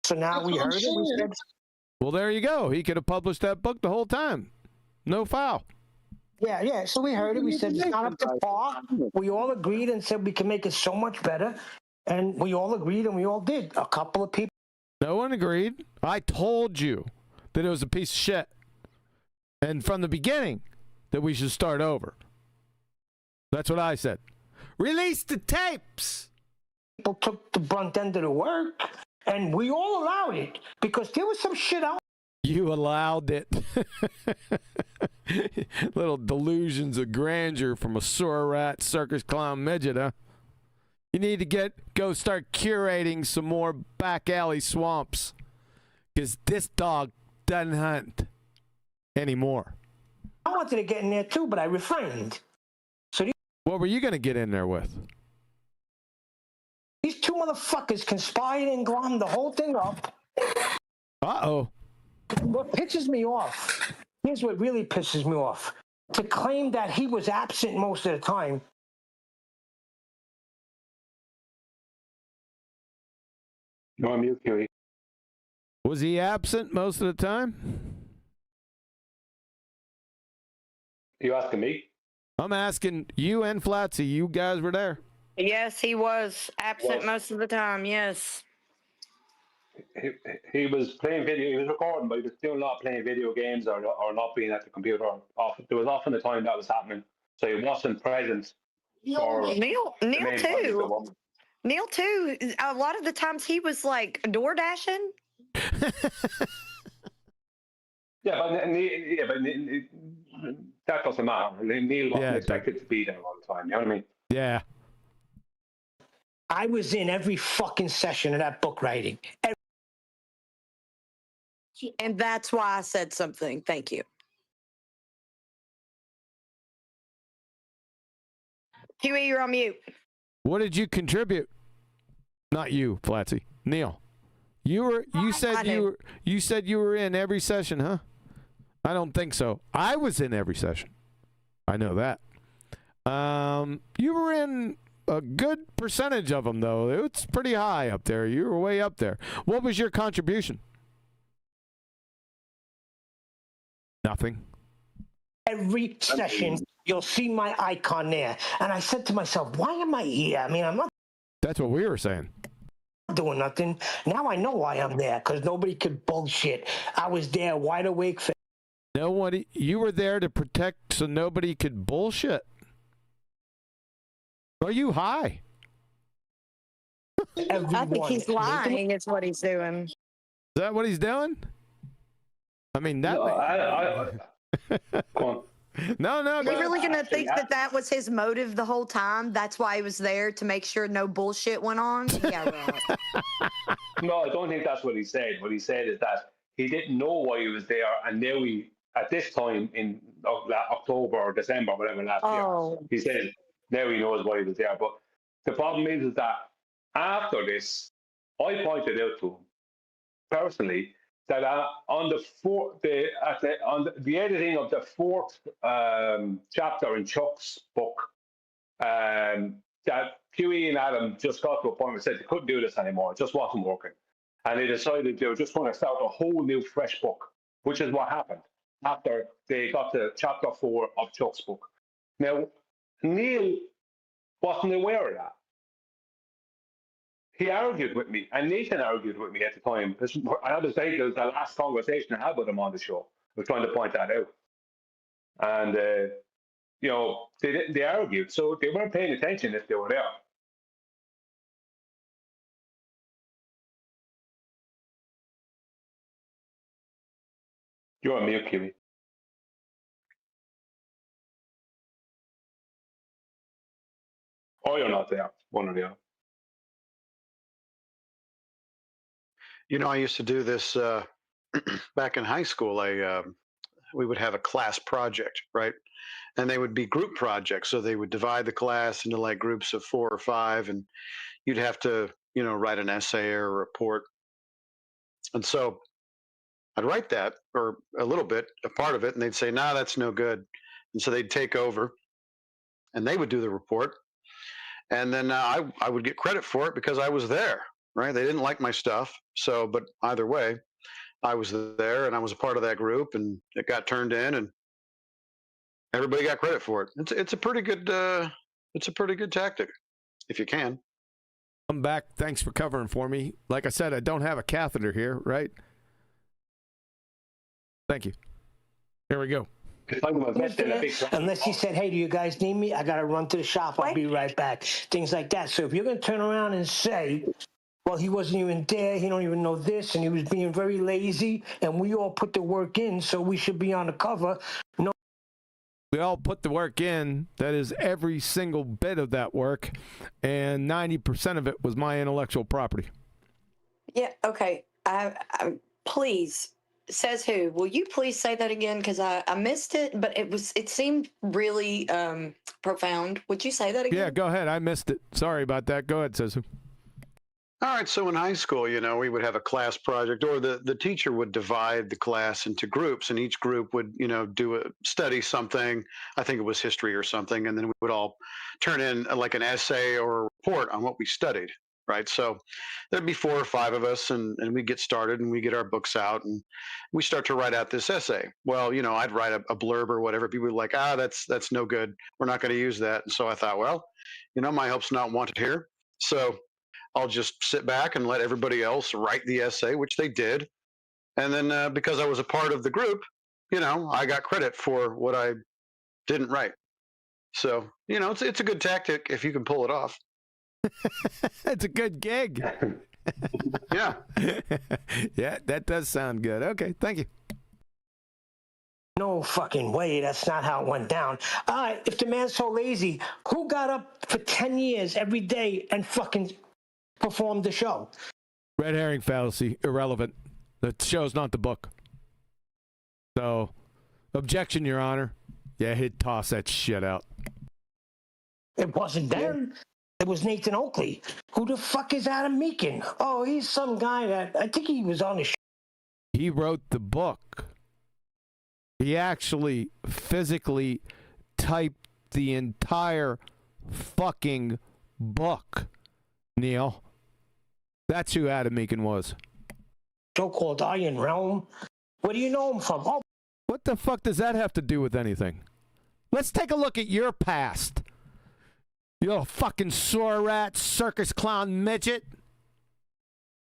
So now we heard it. We said, well, there you go. He could have published that book the whole time. No foul. Yeah. So we heard it. We said it's not up to par. We all agreed and said we can make it so much better. And we all agreed, and we all did. A couple of people. No one agreed. I told you that it was a piece of shit. And from the beginning, that we should start over. That's what I said. Release the tapes. People took the brunt end of the work, and we all allowed it because there was some shit out. You allowed it. Little delusions of grandeur from a sewer rat circus clown midget, huh? You need to go start curating some more back alley swamps because this dog doesn't hunt anymore. I wanted to get in there too, but I refrained. So what were you going to get in there with? These two motherfuckers conspired and glommed the whole thing up. Uh-oh. What pisses me off, here's what really pisses me off. To claim that he was absent most of the time. You're on mute, Huey. Was he absent most of the time? You asking me? I'm asking you and Flatsy. You guys were there. Yes, he was absent most of the time. Yes. He was playing video. He was recording, but he was still not playing video games or not being at the computer. There was often the time that was happening, so he wasn't present. Neil too. Neil too. A lot of the times he was like door dashing. But that doesn't matter. Neil wasn't expected to be there all the time. You know what I mean? Yeah. I was in every fucking session of that book writing. And that's why I said something. Thank you. Huey, you're on mute. What did you contribute? Not you, Flatsy. Neil. You said you were in every session, huh? I don't think so. I was in every session. I know that. You were in a good percentage of them, though. It's pretty high up there. You were way up there. What was your contribution? Nothing. Every session, you'll see my icon there. And I said to myself, why am I here? I mean, I'm not. That's what we were saying. Doing nothing. Now I know why I'm there, because nobody could bullshit. I was there wide awake for Nobody, you were there to protect so nobody could bullshit. Are you high? I think he's lying. It's what he's doing. Is that what he's doing? I mean, that. Go on. No. Are we really going to think that was his motive the whole time? That's why he was there, to make sure no bullshit went on? Yeah, right. No, I don't think that's what he said. What he said is that he didn't know why he was there, and now at this time in October or December, whatever last year, he said now he knows why he was there. But the problem is that after this, I pointed out to him personally that on the editing of the fourth chapter in Chuck's book, that QE and Adam just got to a point where they said they couldn't do this anymore. It just wasn't working. And they decided they were just going to start a whole new fresh book, which is what happened after they got to chapter 4 of Chuck's book. Now, Neil wasn't aware of that. He argued with me, and Nathan argued with me at the time. I had to say it was the last conversation I had with him on the show. I was trying to point that out. And, they argued, so they weren't paying attention if they were there. You're on mute, Kiwi. Or you're not there, one or the other. I used to do this back in high school. We would have a class project, right? And they would be group projects. So they would divide the class into like groups of 4 or 5, and you'd have to, write an essay or a report. And so I'd write that, or a little bit, a part of it, and they'd say, "No, that's no good." And so they'd take over, and they would do the report. And then I would get credit for it because I was there, right? They didn't like my stuff. So, but either way, I was there and I was a part of that group, and it got turned in, and everybody got credit for it. It's a pretty good tactic if you can. I'm back. Thanks for covering for me. Like I said, I don't have a catheter here, right? Thank you. Here we go. Unless he said, "Hey, do you guys need me? I got to run to the shop. I'll be right back." Things like that. So if you're going to turn around and say, "Well, he wasn't even there. He don't even know this, and he was being very lazy, and we all put the work in, so we should be on the cover." No. We all put the work in. That is every single bit of that work, and 90% of it was my intellectual property. Yeah, okay. Please, says who? Will you please say that again? Because I missed it, but it seemed really profound. Would you say that again? Yeah, go ahead. I missed it. Sorry about that. Go ahead, says who. All right, so in high school, we would have a class project, or the teacher would divide the class into groups, and each group would, study something. I think it was history or something, and then we would all turn in like an essay or a report on what we studied, right? So there'd be 4 or 5 of us, and we get started, and we get our books out, and we start to write out this essay. Well, I'd write a blurb or whatever. People were like, that's no good. We're not going to use that. And so I thought, well, my help's not wanted here. So I'll just sit back and let everybody else write the essay, which they did. And then because I was a part of the group, I got credit for what I didn't write. So, it's a good tactic if you can pull it off. It's a good gig. Yeah. Yeah, that does sound good. Okay, thank you. No fucking way. That's not how it went down. All right, if the man's so lazy, who got up for 10 years every day and fucking performed the show? Red herring fallacy. Irrelevant. The show's not the book. So, objection, Your Honor. Yeah, he'd toss that shit out. It wasn't them. It was Nathan Oakley. Who the fuck is Adam Meakin? Oh, he's some guy that I think he was on the show. He wrote the book. He actually physically typed the entire fucking book, Neil. That's who Adam Meakin was. Show called Iron Realm. Where do you know him from? Oh. What the fuck does that have to do with anything? Let's take a look at your past. You little fucking sewer rat, circus clown midget.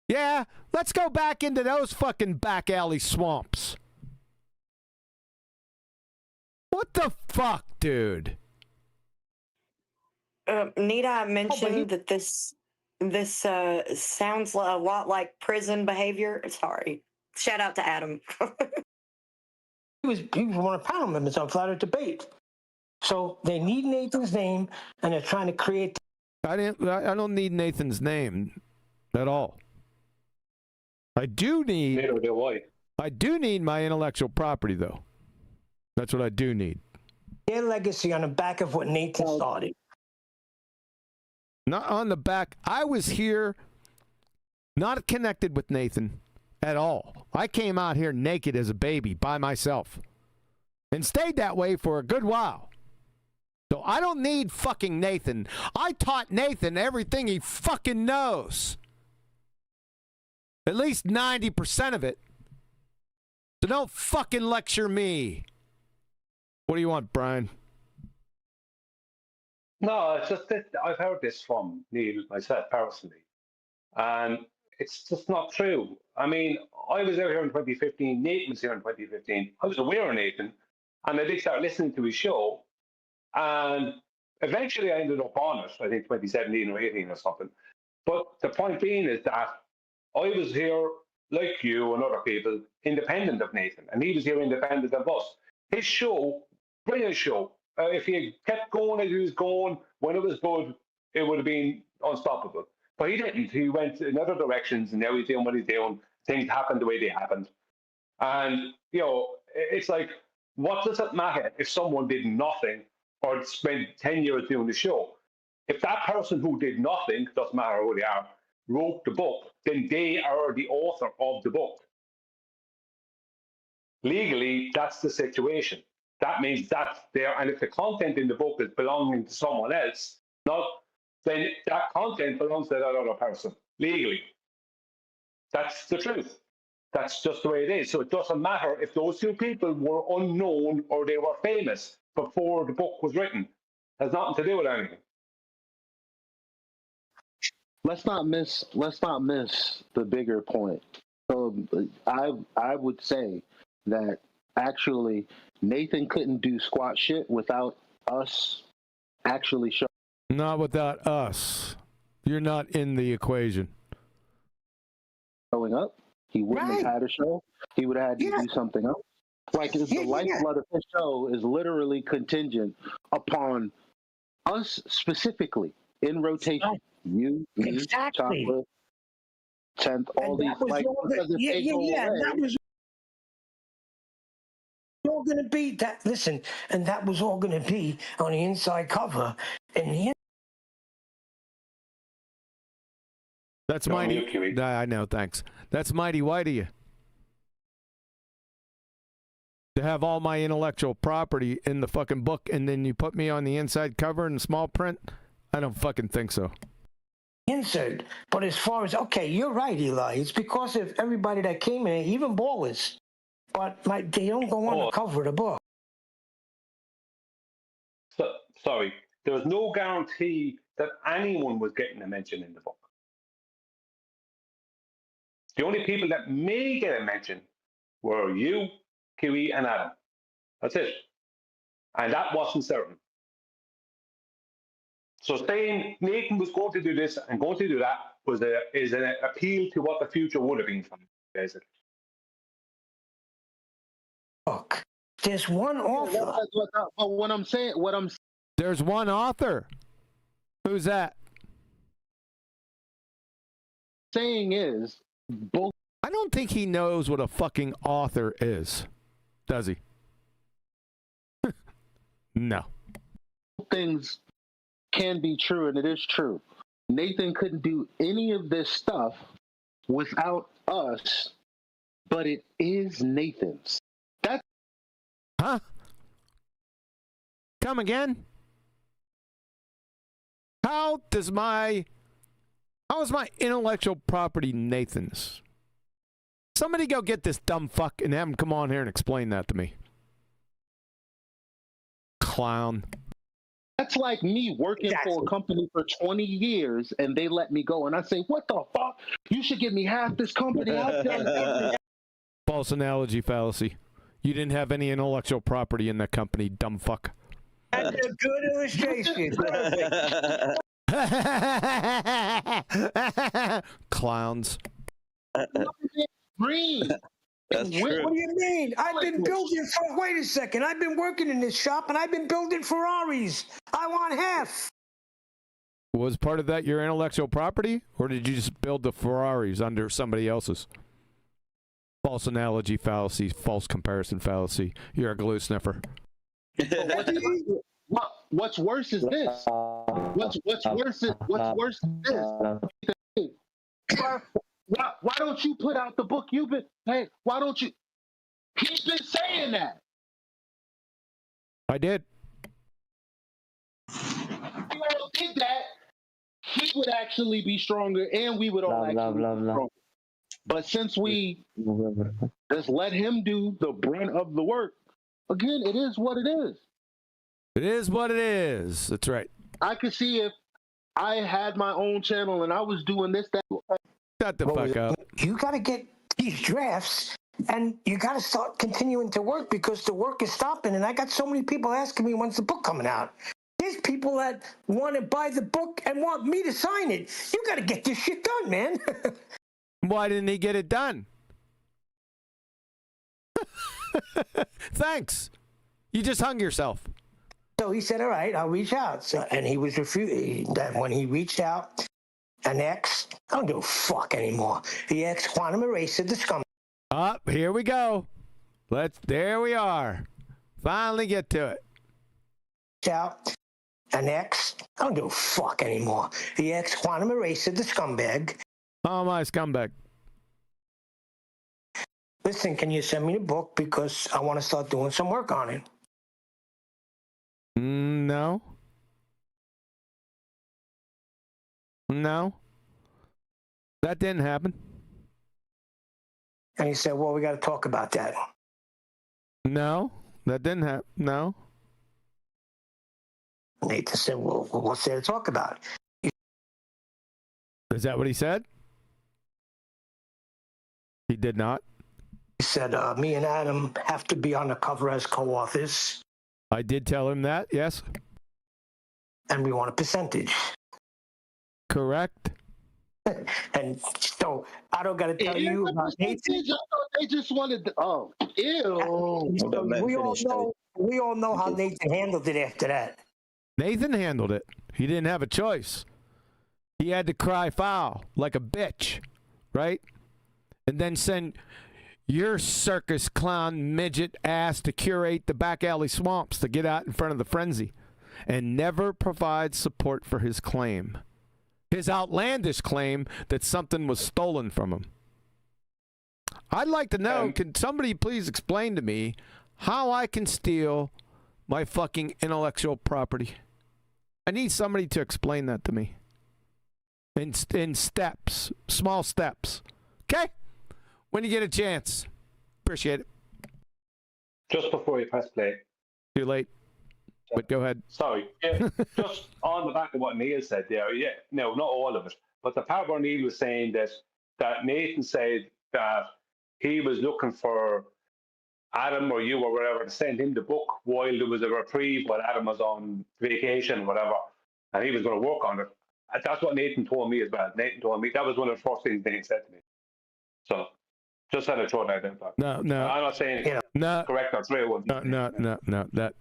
Yeah, let's go back into those fucking back alley swamps. What the fuck, dude? Need I mention that this sounds a lot like prison behavior? Sorry. Shout out to Adam. He was one of the panel members on Flat Earth Debate. So they need Nathan's name, and they're trying to create. I don't need Nathan's name at all. I do need. Neither do I. I do need my intellectual property, though. That's what I do need. Their legacy on the back of what Nathan started. Not on the back. I was here, not connected with Nathan at all. I came out here naked as a baby by myself and stayed that way for a good while. So I don't need fucking Nathan. I taught Nathan everything he fucking knows. At least 90% of it. So don't fucking lecture me. What do you want, Brian? No, it's just that I've heard this from Neil myself personally, and it's just not true. I mean, I was out here in 2015. Nathan was here in 2015. I was aware of Nathan, and I did start listening to his show, and eventually I ended up on it. I think 2017 or 18 or something. But the point being is that I was here, like you and other people, independent of Nathan, and he was here independent of us. His show, brilliant show. If he kept going as he was going, when it was good, it would have been unstoppable. But he didn't. He went in other directions, and now he's doing what he's doing. Things happened the way they happened. And, you know, it's like, what does it matter if someone did nothing or spent 10 years doing the show? If that person who did nothing, doesn't matter who they are, wrote the book, then they are the author of the book. Legally, that's the situation. That means that's there, and if the content in the book is belonging to someone else, then that content belongs to that other person, legally. That's the truth. That's just the way it is. So it doesn't matter if those two people were unknown or they were famous before the book was written. It has nothing to do with anything. Let's not miss the bigger point. So I would say that actually Nathan couldn't do squat shit without us actually showing. Not without us. You're not in the equation. Showing up, he wouldn't have had a show. He would have had to do something else. Like the lifeblood of his show is literally contingent upon us specifically in rotation. You, me, Chocolate, 10th, all these. Like, that was all going to be that. Listen, and that was all going to be on the inside cover, and the. That's mighty. I know, thanks. That's mighty white of you. To have all my intellectual property in the fucking book, and then you put me on the inside cover in small print? I don't fucking think so. Insert. But as far as, okay, you're right, Eli. It's because of everybody that came in, even ballers. But they don't go on the cover of the book. So, sorry, there was no guarantee that anyone was getting a mention in the book. The only people that may get a mention were you, Kiwi, and Adam. That's it. And that wasn't certain. So saying Nathan was going to do this and going to do that is an appeal to what the future would have been for him, basically. Look, there's one author. But what I'm saying, there's one author. Who's that? Saying is, both. I don't think he knows what a fucking author is, does he? No. Things can be true, and it is true. Nathan couldn't do any of this stuff without us, but it is Nathan's. That's Come again? How is my intellectual property Nathan's? Somebody go get this dumb fuck and have him come on here and explain that to me. Clown. That's like me working for a company for 20 years and they let me go. And I say, what the fuck? You should give me half this company. False analogy fallacy. You didn't have any intellectual property in that company, dumb fuck. That's a good illustration. Perfect. Clowns. That's true. What do you mean? I've been building for, wait a second, I've been working in this shop and I've been building Ferraris. I want half. Was part of that your intellectual property, or did you just build the Ferraris under somebody else's? False analogy fallacy, false comparison fallacy. You're a glue sniffer. What's worse is this. What's worse is this. Why don't you put out the book you've been? Hey, why don't you? He's been saying that. I did. If you all did that, he would actually be stronger, and we would all be stronger. But since we just let him do the brunt of the work, again, it is what it is. It is what it is. That's right. I could see if I had my own channel and I was doing this, that. Shut the fuck up. You got to get these drafts, and you got to start continuing to work because the work is stopping. And I got so many people asking me, when's the book coming out? There's people that want to buy the book and want me to sign it. You got to get this shit done, man. Why didn't he get it done? Thanks. You just hung yourself. So he said, all right, I'll reach out. So, and he was refused. When he reached out, an ex, I don't give a fuck anymore. The ex quantum eraser, the scum. Here we go. There we are. Finally get to it. Out, an ex, I don't give a fuck anymore. The ex quantum eraser, the scumbag. Oh, my scumbag. Listen, can you send me the book because I want to start doing some work on it? No. No. That didn't happen. And he said, well, we got to talk about that. No, that didn't happen. No. Nathan said, well, what's there to talk about? Is that what he said? He did not. He said, me and Adam have to be on the cover as co-authors. I did tell him that, yes. And we want a percentage. Correct. And so I don't got to tell you about Nathan. They just wanted to, ew. So we all know how Nathan handled it after that. Nathan handled it. He didn't have a choice. He had to cry foul like a bitch, right? And then send your circus clown midget ass to curate the back alley swamps to get out in front of the frenzy and never provide support for his claim. His outlandish claim that something was stolen from him. I'd like to know, can somebody please explain to me how I can steal my fucking intellectual property? I need somebody to explain that to me. In steps, small steps. Okay? When you get a chance. Appreciate it. Just before you press play. Too late. But go ahead. Sorry. Yeah, just on the back of what Neil said there, yeah, no, not all of it. But the part where Neil was saying that Nathan said that he was looking for Adam or you or whatever to send him the book while there was a reprieve while Adam was on vacation or whatever, and he was going to work on it. That's what Nathan told me as well. Nathan told me that was one of the first things Nathan said to me. So just had to throw that out there. No. I'm not saying no. Correct or straight one. No.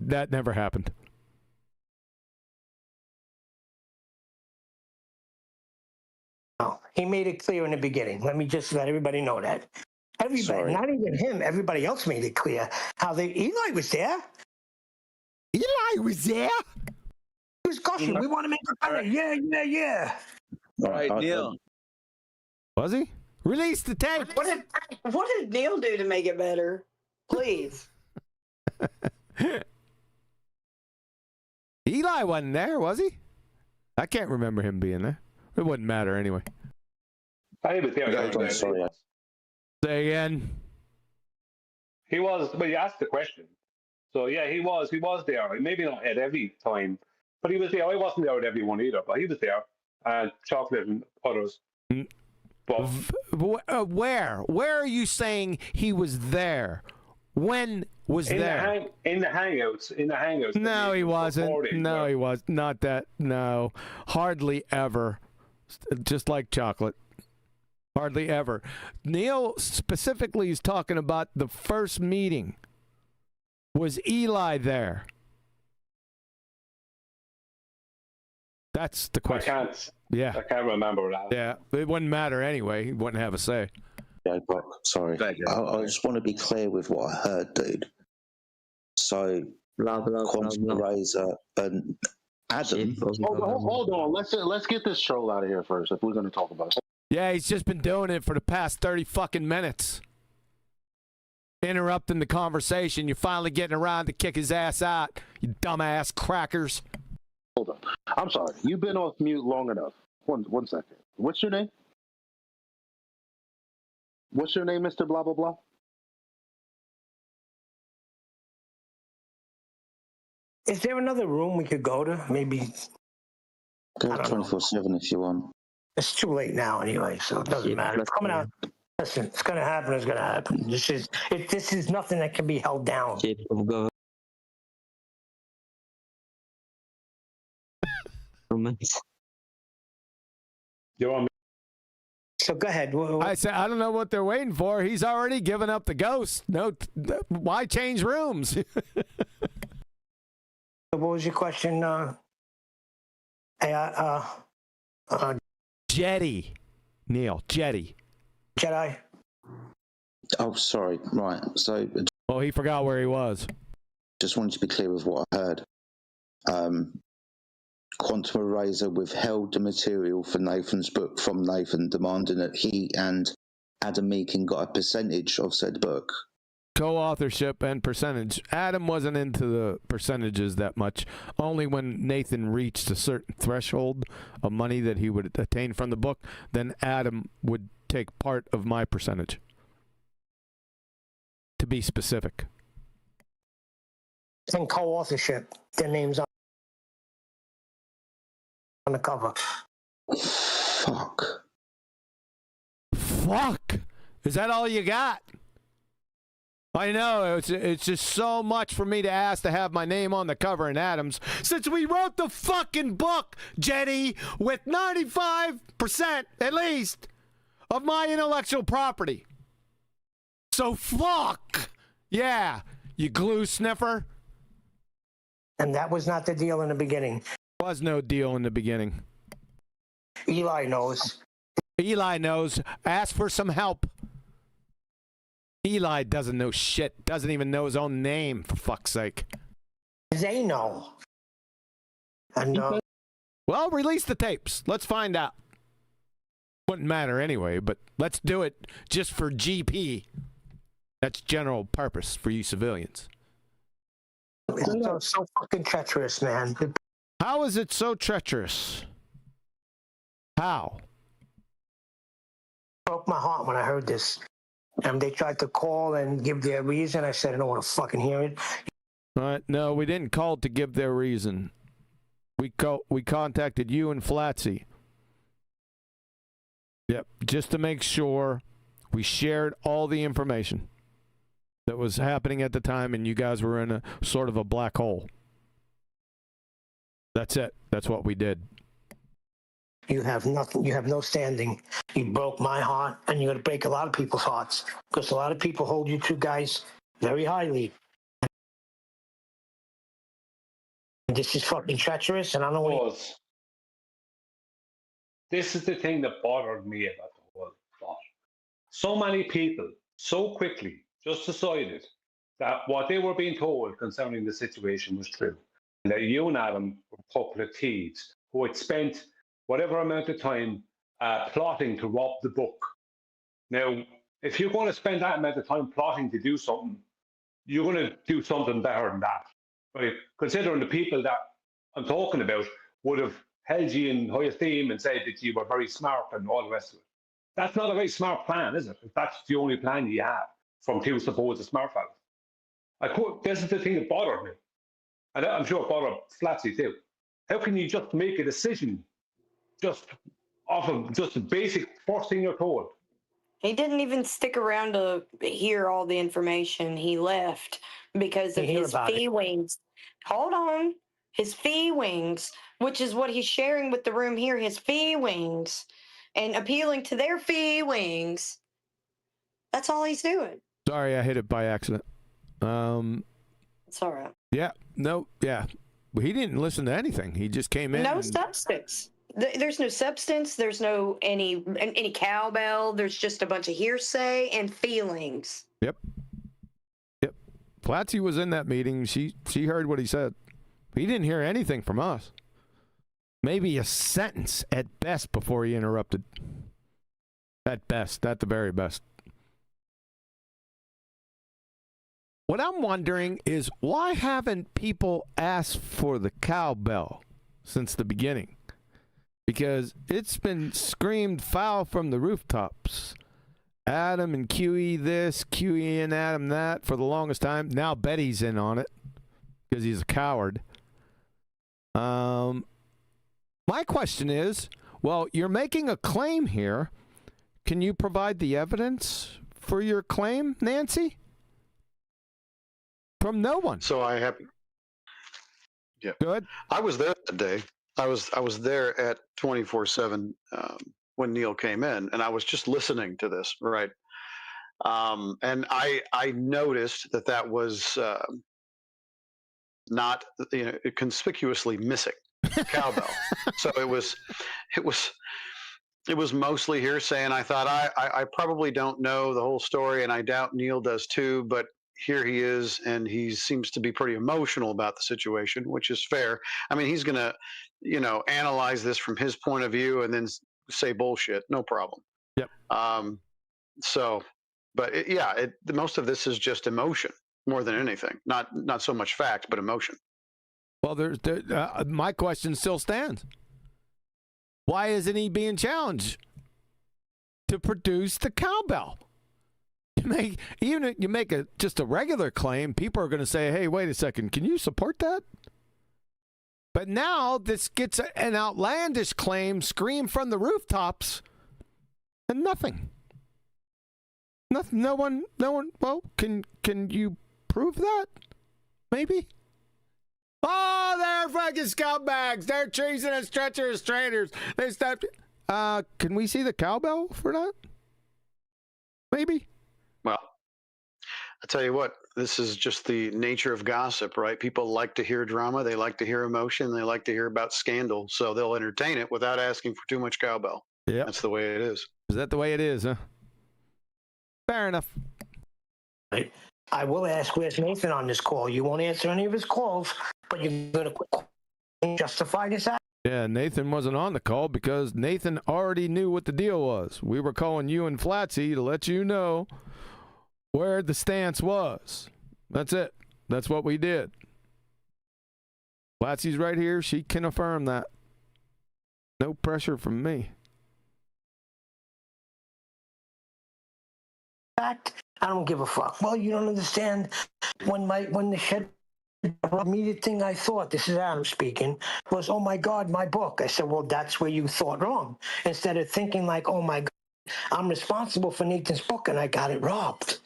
That never happened. No, he made it clear in the beginning. Let me just let everybody know that. Everybody, not even him, everybody else made it clear how Eli was there. Eli was there? He was gushing. We want to make it better. Yeah. All right, Neil. Was he? Release the tape. What did Neil do to make it better? Please. Eli wasn't there, was he? I can't remember him being there. It wouldn't matter anyway. I was there. Say again. He was, well, you asked the question. So, yeah, he was there. Maybe not at every time, but he was there. I wasn't there at every one either, but he was there. And Chocolate and others. But where? Where are you saying he was there? When was there? In the Hangouts. No, he wasn't. No, right? he was not that. No, hardly ever. Just like chocolate. Hardly ever. Neil specifically is talking about the first meeting. Was Eli there? That's the question. I can't remember that. Yeah, it wouldn't matter anyway. He wouldn't have a say. Yeah, but sorry. I just want to be clear with what I heard, dude. So, Quantum Razor and Adam. Hold on. Let's get this troll out of here first if we're going to talk about it. Yeah, he's just been doing it for the past 30 fucking minutes. Interrupting the conversation. You're finally getting around to kick his ass out, you dumbass crackers. Hold on. I'm sorry. You've been off mute long enough. One second. What's your name? What's your name, Mr. Blah, blah, blah? Is there another room we could go to? Maybe. Go 24/7 if you want. It's too late now anyway, so it doesn't matter. It's coming out. Listen, it's going to happen. It's going to happen. This is nothing that can be held down. You're on. So go ahead. I said, I don't know what they're waiting for. He's already given up the ghost. No, why change rooms? What was your question? Jedi. Neil, Jedi. Jedi. Oh, sorry. Right. So. Oh, he forgot where he was. Just wanted to be clear with what I heard. Quantum Razor withheld the material for Nathan's book from Nathan, demanding that he and Adam Meakin got a percentage of said book. Co-authorship and percentage. Adam wasn't into the percentages that much. Only when Nathan reached a certain threshold of money that he would attain from the book, then Adam would take part of my percentage. To be specific. And co-authorship. Their names on the cover. Fuck. Is that all you got? I know, it's just so much for me to ask to have my name on the cover in Adams, since we wrote the fucking book, Jenny, with 95% at least of my intellectual property. So fuck. Yeah, you glue sniffer. And that was not the deal in the beginning. There was no deal in the beginning. Eli knows. Eli knows. Ask for some help. Eli doesn't know shit. Doesn't even know his own name, for fuck's sake. They know. I know. Well, release the tapes. Let's find out. Wouldn't matter anyway, but let's do it just for GP. That's general purpose for you civilians. It's so fucking treacherous, man. How is it so treacherous? How? Broke my heart when I heard this. They tried to call and give their reason. I said, I don't want to fucking hear it. All right. No, we didn't call to give their reason. We contacted you and Flatsy. Yep, just to make sure we shared all the information that was happening at the time, and you guys were in a sort of a black hole. That's it. That's what we did. You have nothing. You have no standing. You broke my heart, and you're going to break a lot of people's hearts, because a lot of people hold you two guys very highly. This is fucking treacherous, and I don't know what. This is the thing that bothered me about the whole plot. So many people, so quickly, just decided that what they were being told concerning the situation was true. And that you and Adam were a couple of thieves who had spent whatever amount of time plotting to rob the book. Now, if you're going to spend that amount of time plotting to do something, you're going to do something better than that. Right? Considering the people that I'm talking about would have held you in high esteem and said that you were very smart and all the rest of it. That's not a very smart plan, is it? If that's the only plan you have from two supposed smart fellows. This is the thing that bothered me. And I'm sure it bothered Flatsy too. How can you just make a decision just off of just the basic first thing you're told? He didn't even stick around to hear all the information. He left because of his feelings. Hold on. His feelings, which is what he's sharing with the room here, his feelings, and appealing to their feelings. That's all he's doing. Sorry, I hit it by accident. It's all right. Yeah, no, yeah. Well, he didn't listen to anything. He just came in. No substance. There's no substance. There's no any cowbell. There's just a bunch of hearsay and feelings. Yep. Platzi was in that meeting. She heard what he said. He didn't hear anything from us. Maybe a sentence at best before he interrupted. At best, at the very best. What I'm wondering is why haven't people asked for the cowbell since the beginning? Because it's been screamed foul from the rooftops. Adam and QE this, QE and Adam that for the longest time. Now Betty's in on it because he's a coward. My question is, well, you're making a claim here. Can you provide the evidence for your claim, Nancy? From no one. So I have. Yeah. Good. I was there that day. I was there at 24/7 when Neil came in, and I was just listening to this, right? And I noticed that was not conspicuously missing cowbell. So it was mostly hearsay, and I thought I probably don't know the whole story, and I doubt Neil does too, but here he is, and he seems to be pretty emotional about the situation, which is fair. I mean, he's going to, analyze this from his point of view and then say bullshit. No problem. Yep. Most of this is just emotion more than anything. Not so much fact, but emotion. Well, my question still stands. Why isn't he being challenged to produce the cowbell? Even if you make just a regular claim, people are going to say, hey, wait a second, can you support that? But now this gets an outlandish claim screamed from the rooftops and nothing. No one, well, can you prove that? Maybe? Oh, they're fucking scumbags. They're treasonous, treacherous traitors. They stopped. Can we see the cowbell for that? Maybe? Well, I tell you what, this is just the nature of gossip, right? People like to hear drama. They like to hear emotion. They like to hear about scandal. So they'll entertain it without asking for too much cowbell. Yeah. That's the way it is. Is that the way it is, huh? Fair enough. I will ask, where's Nathan on this call? You won't answer any of his calls, but you're going to justify this act? Yeah, Nathan wasn't on the call because Nathan already knew what the deal was. We were calling you and Flatsy to let you know where the stance was. That's it. That's what we did. Flatsy's right here. She can affirm that. No pressure from me. Fact, I don't give a fuck. Well, you don't understand. When the shed immediate thing I thought, this is Adam speaking, was, oh my God, my book. I said, well, that's where you thought wrong. Instead of thinking like, oh my God, I'm responsible for Nathan's book and I got it robbed.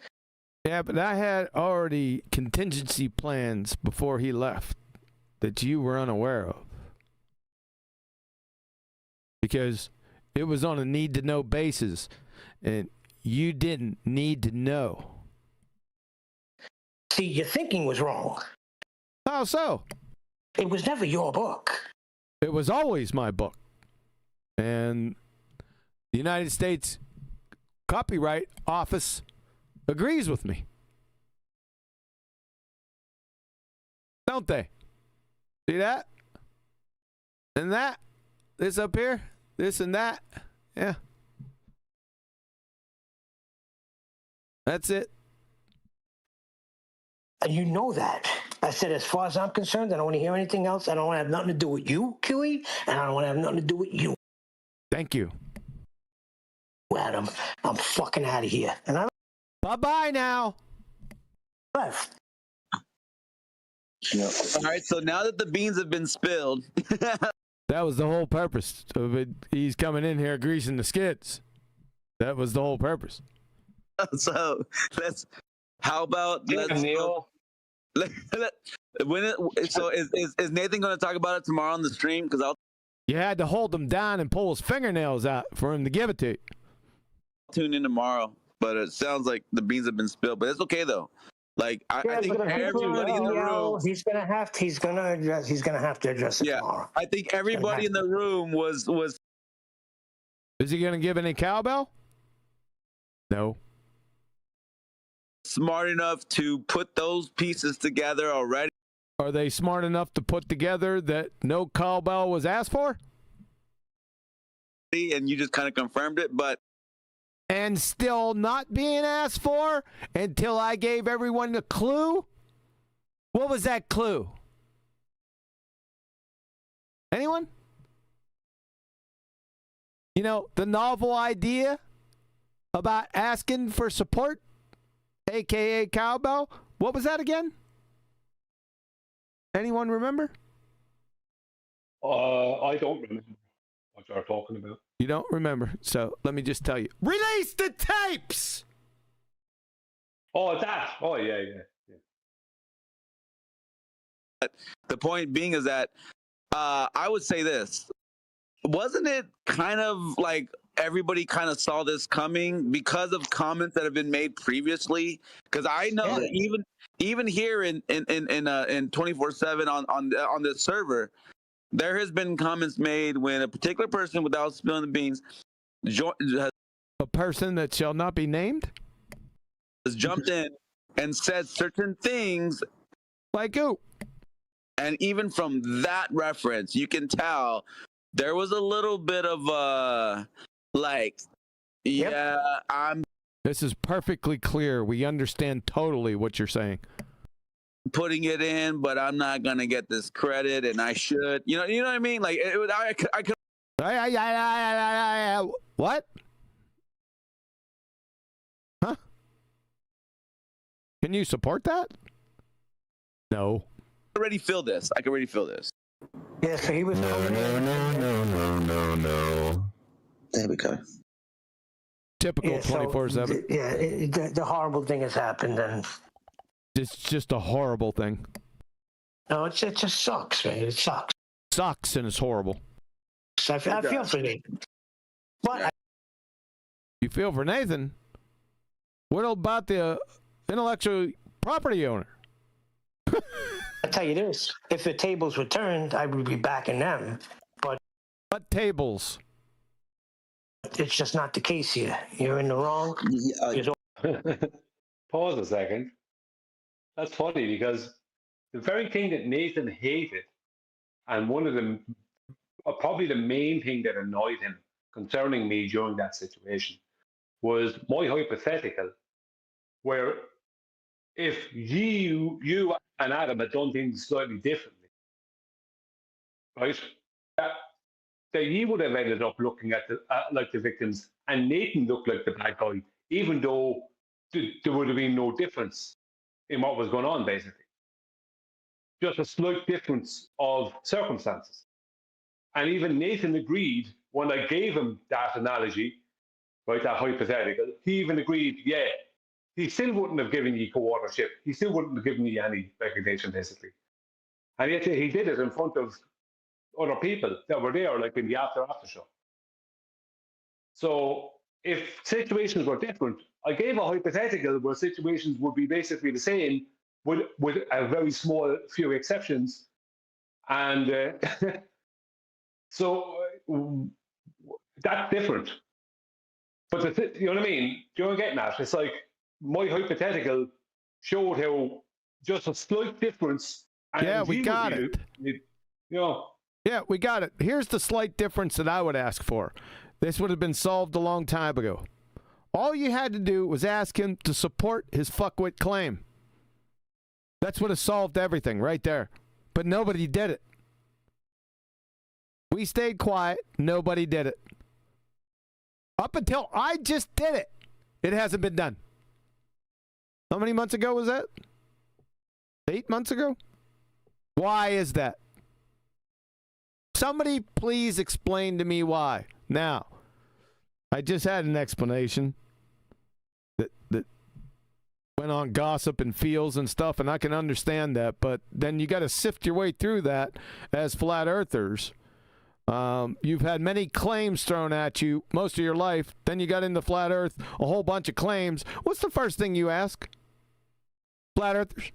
Yeah, but I had already contingency plans before he left that you were unaware of. Because it was on a need-to-know basis, and you didn't need to know. See, your thinking was wrong. How so? It was never your book. It was always my book. And the United States Copyright Office agrees with me. Don't they? See that? And that? This up here? This and that? Yeah. That's it. And you know that. I said, as far as I'm concerned, I don't want to hear anything else. I don't want to have nothing to do with you, QE, and I don't want to have nothing to do with you. Thank you. Adam, I'm fucking out of here. And I bye-bye now. Left. All right, so now that the beans have been spilled. That was the whole purpose of it. He's coming in here greasing the skids. That was the whole purpose. So how about Neil? So is Nathan going to talk about it tomorrow on the stream? Because You had to hold him down and pull his fingernails out for him to give it to you. I'll tune in tomorrow, but it sounds like the beans have been spilled. But it's okay though. Like I think everybody in the room. He's gonna have to address it tomorrow. I think everybody in the room was. Is he going to give any cowbell? No. Smart enough to put those pieces together already. Are they smart enough to put together that no cowbell was asked for? And you just kind of confirmed it, but. And still not being asked for until I gave everyone a clue? What was that clue? Anyone? You know, the novel idea about asking for support, a.k.a. cowbell. What was that again? Anyone remember? I don't remember what you're talking about. You don't remember, so let me just tell you. Release the tapes! Oh, that. Oh, yeah. The point being is that I would say this. Wasn't it kind of like everybody kind of saw this coming because of comments that have been made previously? Because I know that even here in 24/7 on this server, there has been comments made when a particular person, without spilling the beans, a person that shall not be named, has jumped in and said certain things. Like who? And even from that reference, you can tell there was a little bit of This is perfectly clear. We understand totally what you're saying. Putting it in, but I'm not gonna get this credit, and I should. You know what I mean? Like I could. What? Huh? Can you support that? No. I can already feel this. Yeah, so he was. No. There we go. Typical 24/7. Yeah, the horrible thing has happened, and it's just a horrible thing. No, it just sucks, man. It sucks. Sucks and it's horrible. I feel for Nathan. But you feel for Nathan? What about the intellectual property owner? I tell you this: if the tables were turned, I would be backing them. But what tables? It's just not the case here. You're in the wrong. Pause a second. That's funny because the very thing that Nathan hated, and one of them, probably the main thing that annoyed him concerning me during that situation, was my hypothetical, where if you and Adam had done things slightly differently, right, that you would have ended up looking at like the victims, and Nathan looked like the bad guy, even though there would have been no difference in what was going on, basically. Just a slight difference of circumstances. And even Nathan agreed when I gave him that analogy, right, that hypothetical, he even agreed, yeah, he still wouldn't have given you co-authorship. He still wouldn't have given you any recognition, basically. And yet he did it in front of other people that were there, like in the after show. So if situations were different, I gave a hypothetical where situations would be basically the same with a very small few exceptions. And so that's different. But you know what I mean? Do you know what I'm getting at? It's like my hypothetical showed how just a slight difference. And yeah, we got it. Yeah, we got it. Here's the slight difference that I would ask for. This would have been solved a long time ago. All you had to do was ask him to support his fuckwit claim. That's what has solved everything right there. But nobody did it. We stayed quiet. Nobody did it. Up until I just did it, it hasn't been done. How many months ago was that? 8 months ago? Why is that? Somebody please explain to me why. Now, I just had an explanation that went on gossip and feels and stuff, and I can understand that, but then you got to sift your way through that as flat earthers. You've had many claims thrown at you most of your life. Then you got into flat earth, a whole bunch of claims. What's the first thing you ask? Flat earthers?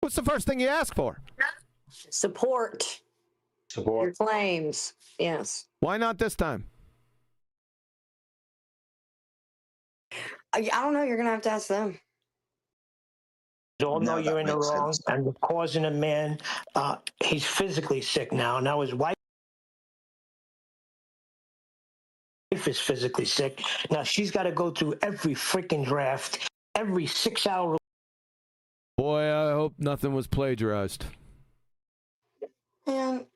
What's the first thing you ask for? Support your claims. Yes. Why not this time? I don't know. You're going to have to ask them. You all know you're in the wrong, and you're causing a man, he's physically sick now. Now his wife is physically sick. Now she's got to go through every freaking draft, every 6-hour. Boy, I hope nothing was plagiarized. Man,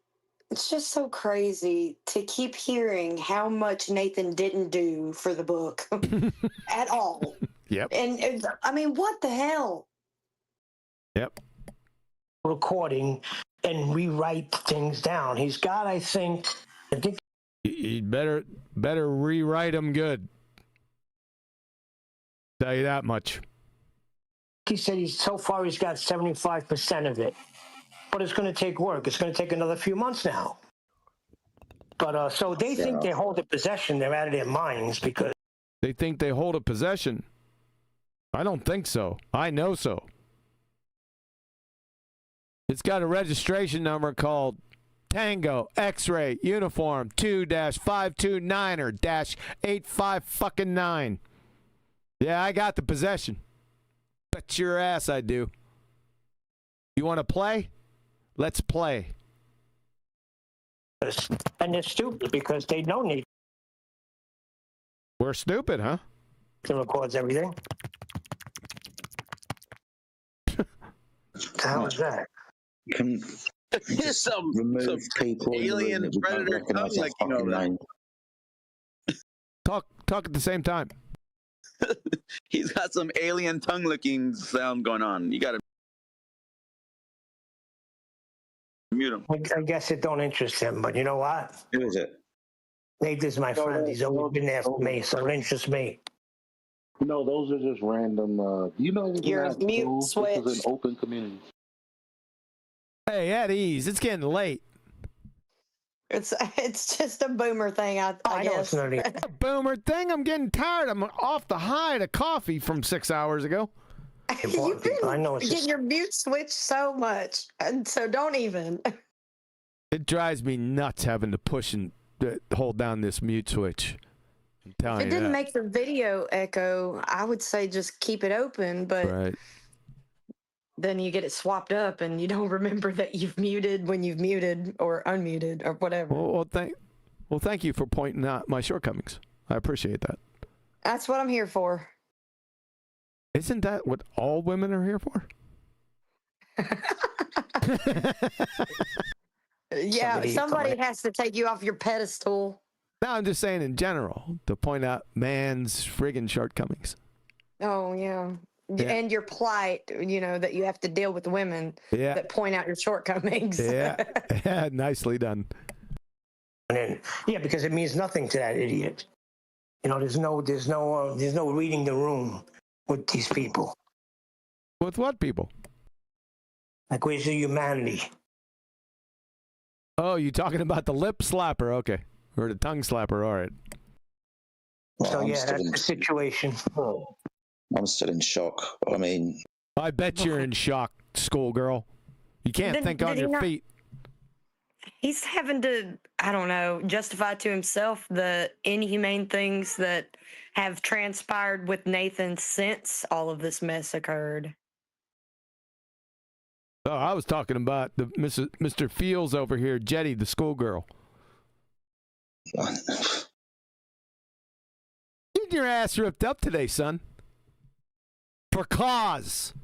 it's just so crazy to keep hearing how much Nathan didn't do for the book at all. Yep. And I mean, what the hell? Yep. Recording and rewrite things down. He's got, I think you better rewrite them good. Tell you that much. He said so far he's got 75% of it, but it's going to take work. It's going to take another few months now. But so they think they hold a possession. They're out of their minds because they think they hold a possession. I don't think so. I know so. It's got a registration number called Tango X-Ray Uniform 2-529er-85 Yeah, I got the possession. Bet your ass I do. You want to play? Let's play. And they're stupid because they don't need. We're stupid, huh? It records everything. How is that? Can some people alien predator tongue licking over there. Talk at the same time. He's got some alien tongue licking sound going on. You got to mute him. I guess it don't interest him, but you know what? Who is it? Nate is my friend. He's always been there for me, so it interests me. No, those are just random. You know, You're mute switch. This is an open community. Hey, at ease. It's getting late. It's just a boomer thing, I guess. A boomer thing? I'm getting tired. I'm off the high of coffee from 6 hours ago. You've been getting your mute switch so much, and so don't even. It drives me nuts having to push and hold down this mute switch. I'm telling If it you didn't that. make the video echo, I would say just keep it open, but Right. then you get it swapped up and you don't remember that you've muted when you've muted or unmuted or whatever. Well, thank you for pointing out my shortcomings. I appreciate that. That's what I'm here for. Isn't that what all women are here for? Yeah, somebody has to take you off your pedestal. No, I'm just saying in general, to point out man's friggin' shortcomings. Oh, yeah. Yeah. And your plight, that you have to deal with women that point out your shortcomings. Yeah, nicely done. Yeah, because it means nothing to that idiot. There's no reading the room with these people. With what people? Like, where's the humanity? Oh, you talking about the lip slapper? Okay. Or the tongue slapper, all right. So, yeah, that's the situation. I'm still in shock. I mean... I bet you're in shock, schoolgirl. You can't think on your feet. He's having to, I don't know, justify to himself the inhumane things that have transpired with Nathan since all of this mess occurred. Oh, I was talking about the Mr. Fields over here, Jetty, the schoolgirl. Getting your ass ripped up today, son. For cause.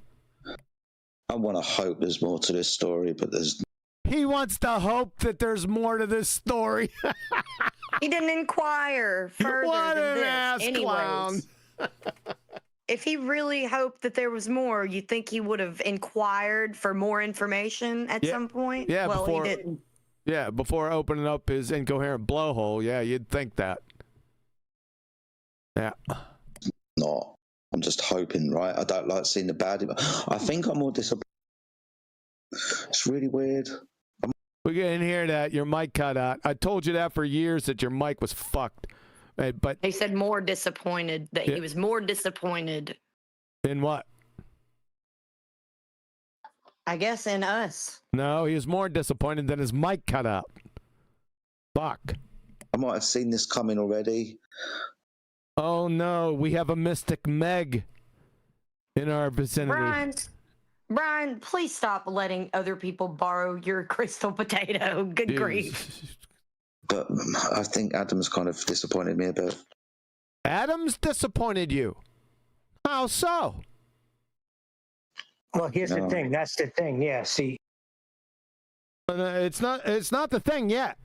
I want to hope there's more to this story, but there's... He wants to hope that there's more to this story. He didn't inquire further What than an this. ass clown. If he really hoped that there was more, you think he would have inquired for more information at some point? Yeah, he didn't. Yeah, before opening up his incoherent blowhole. Yeah, you'd think that. Yeah. Not. I'm just hoping, right? I don't like seeing the bad. I think I'm more disappointed. It's really weird. We didn't hear that. Your mic cut out. I told you that for years that your mic was fucked. But he said more disappointed, that he was more disappointed. In what? I guess in us. No, he was more disappointed than his mic cut out. Fuck. I might have seen this coming already. Oh no, we have a Mystic Meg in our vicinity. Brian, please stop letting other people borrow your crystal potato. Good grief. But I think Adam's kind of disappointed me a bit. Adam's disappointed you? How so? Well, here's the thing. That's the thing. Yeah, see. It's not the thing yet.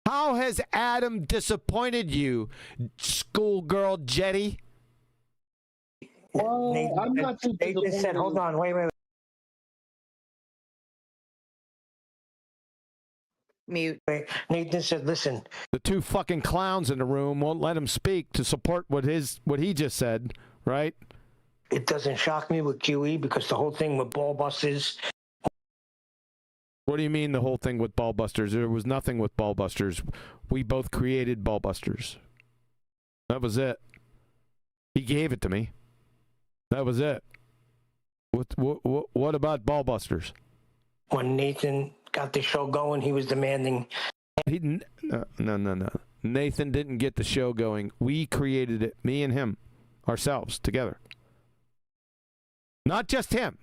How has Adam disappointed you, schoolgirl Jetty? Well, I'm not too disappointed. They just said, hold on, wait. Mute. Nathan said, listen. The two fucking clowns in the room won't let him speak to support what he just said, right? It doesn't shock me with QE because the whole thing with BALLBUSTERS. What do you mean the whole thing with BALLBUSTERS? There was nothing with BALLBUSTERS. We both created BALLBUSTERS. That was it. He gave it to me. That was it. What about BALLBUSTERS? When Nathan got the show going, he was demanding. No. Nathan didn't get the show going. We created it, me and him, ourselves, together. Not just him.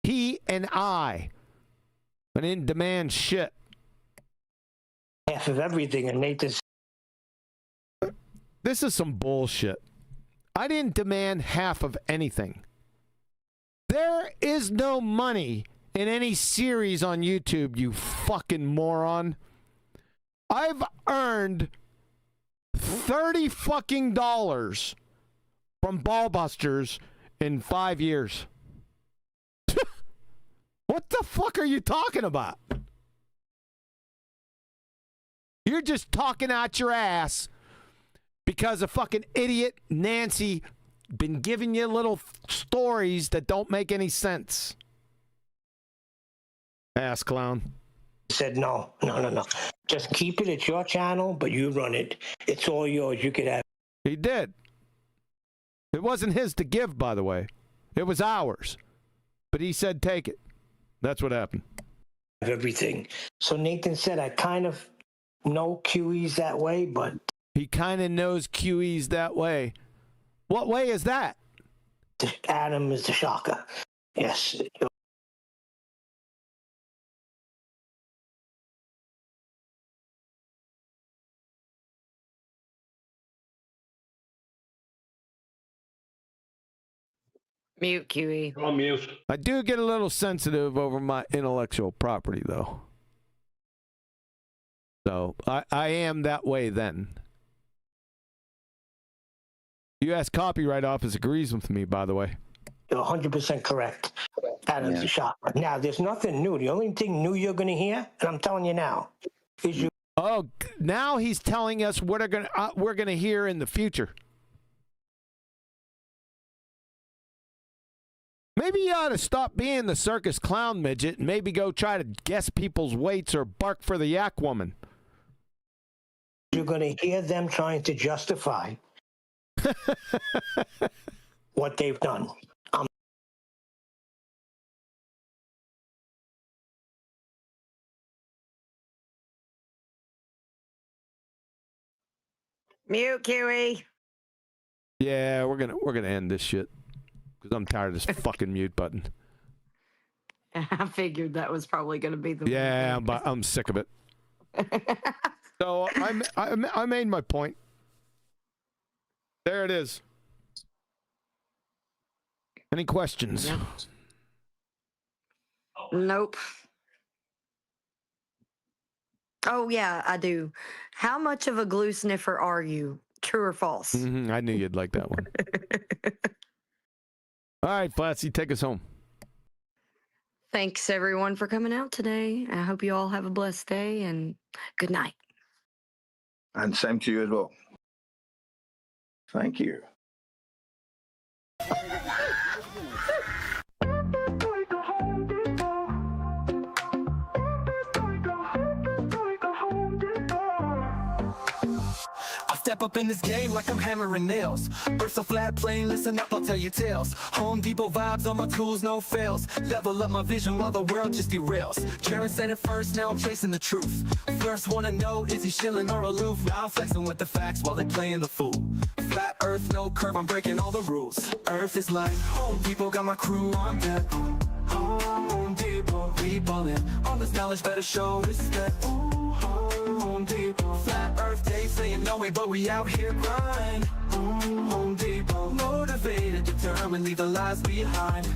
He and I. I didn't demand shit. Half of everything, and Nathan's. This is some bullshit. I didn't demand half of anything. There is no money in any series on YouTube, you fucking moron. I've earned $30 fucking from BALLBUSTERS in 5 years. What the fuck are you talking about? You're just talking out your ass because a fucking idiot Nancy been giving you little stories that don't make any sense. Ass clown. Said no. Just keep it. It's your channel, but you run it. It's all yours. You could have. He did. It wasn't his to give, by the way. It was ours. But he said take it. That's what happened. Everything. So Nathan said, I kind of know QE's that way, but. He kind of knows QE's that way. What way is that? Adam is the shocker. Yes. Mute, QE. Oh, mute. I do get a little sensitive over my intellectual property, though. So I am that way then. U.S. Copyright Office agrees with me, by the way. You're 100% correct. Adam's the shocker. Now, there's nothing new. The only thing new you're going to hear, and I'm telling you now, is you. Oh, now he's telling us what we're gonna hear in the future. Maybe you ought to stop being the circus clown midget and maybe go try to guess people's weights or bark for the yak woman. You're going to hear them trying to justify what they've done. Mute, QE. Yeah, we're gonna end this shit because I'm tired of this fucking mute button. I figured that was probably going to be the. Yeah, I'm sick of it. So I made my point. There it is. Any questions? Yep. Nope. Oh, yeah, I do. How much of a glue sniffer are you? True or false? Mm-hmm, I knew you'd like that one. All right, Flatsy, take us home. Thanks, everyone, for coming out today. I hope you all have a blessed day, and good night. And same to you as well. Thank you. Step up in this game like I'm hammering nails. Earth so flat, plain, listen up, I'll tell you tales. Home Depot vibes on my tools, no fails. Level up my vision while the world just derails. Jared said it first, now I'm chasing the truth. First wanna know, is he shilling or aloof? Now I'm flexing with the facts while they playing the fool. Flat earth, no curve, I'm breaking all the rules. Earth is like Home Depot, got my crew on deck. Home Depot, we ballin'. All this knowledge better show respect. Home Depot, flat earth, they saying no way, but we out here grind. Home Depot, motivated, determined, leave the lies behind.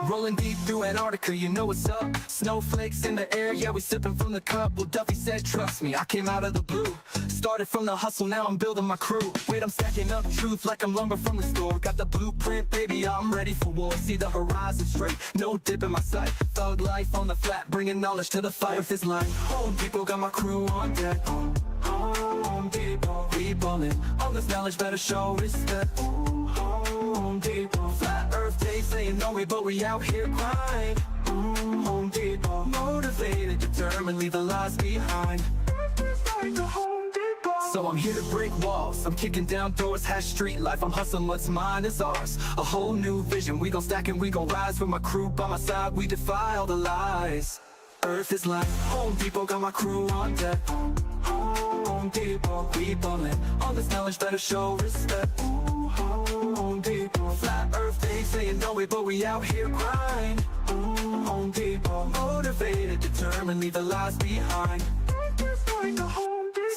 Rolling deep through Antarctica, you know what's up. Snowflakes in the air, yeah, we sipping from the cup. Well, Duffy said, trust me, I came out of the blue. Started from the hustle, now I'm building my crew. Wait, I'm stacking up truth like I'm lumber from the store. Got the blueprint, baby, I'm ready for war. See the horizon straight, no dip in my sight. Thug life on the flat, bringing knowledge to the fight. With this line, Home Depot, got my crew on deck. Home Depot, we ballin'. All this knowledge better show respect. Home Depot, flat earth, they saying no way, but we out here grind. Home Depot, motivated, determined, leave the lies behind. So I'm here to break walls, I'm kicking down doors, hash street life, I'm hustling what's mine is ours. A whole new vision, we gon' stack and we gon' rise. With my crew by my side, we defy all the lies. Earth is like Home Depot, got my crew on deck. Home Depot, we ballin'. All this knowledge better show respect. Home Depot, flat earth, they saying no way, but we out here grind. Home Depot, motivated, determined, leave the lies behind.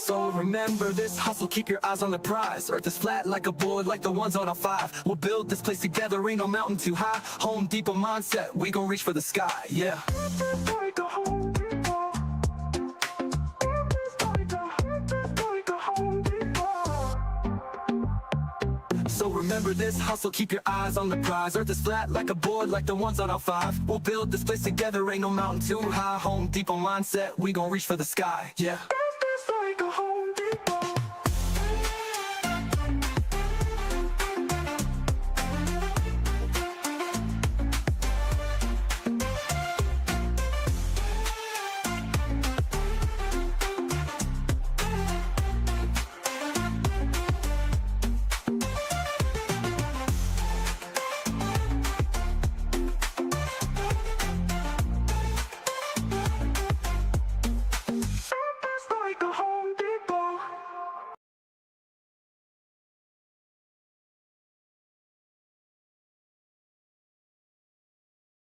So remember this hustle, keep your eyes on the prize. Earth is flat like a board, like the ones on our 5. We'll build this place together, ain't no mountain too high. Home Depot mindset, we gon' reach for the sky, yeah. So remember this hustle, keep your eyes on the prize. Earth is flat like a board, like the ones on our 5. We'll build this place together, ain't no mountain too high. Home Depot mindset, we gon' reach for the sky, yeah.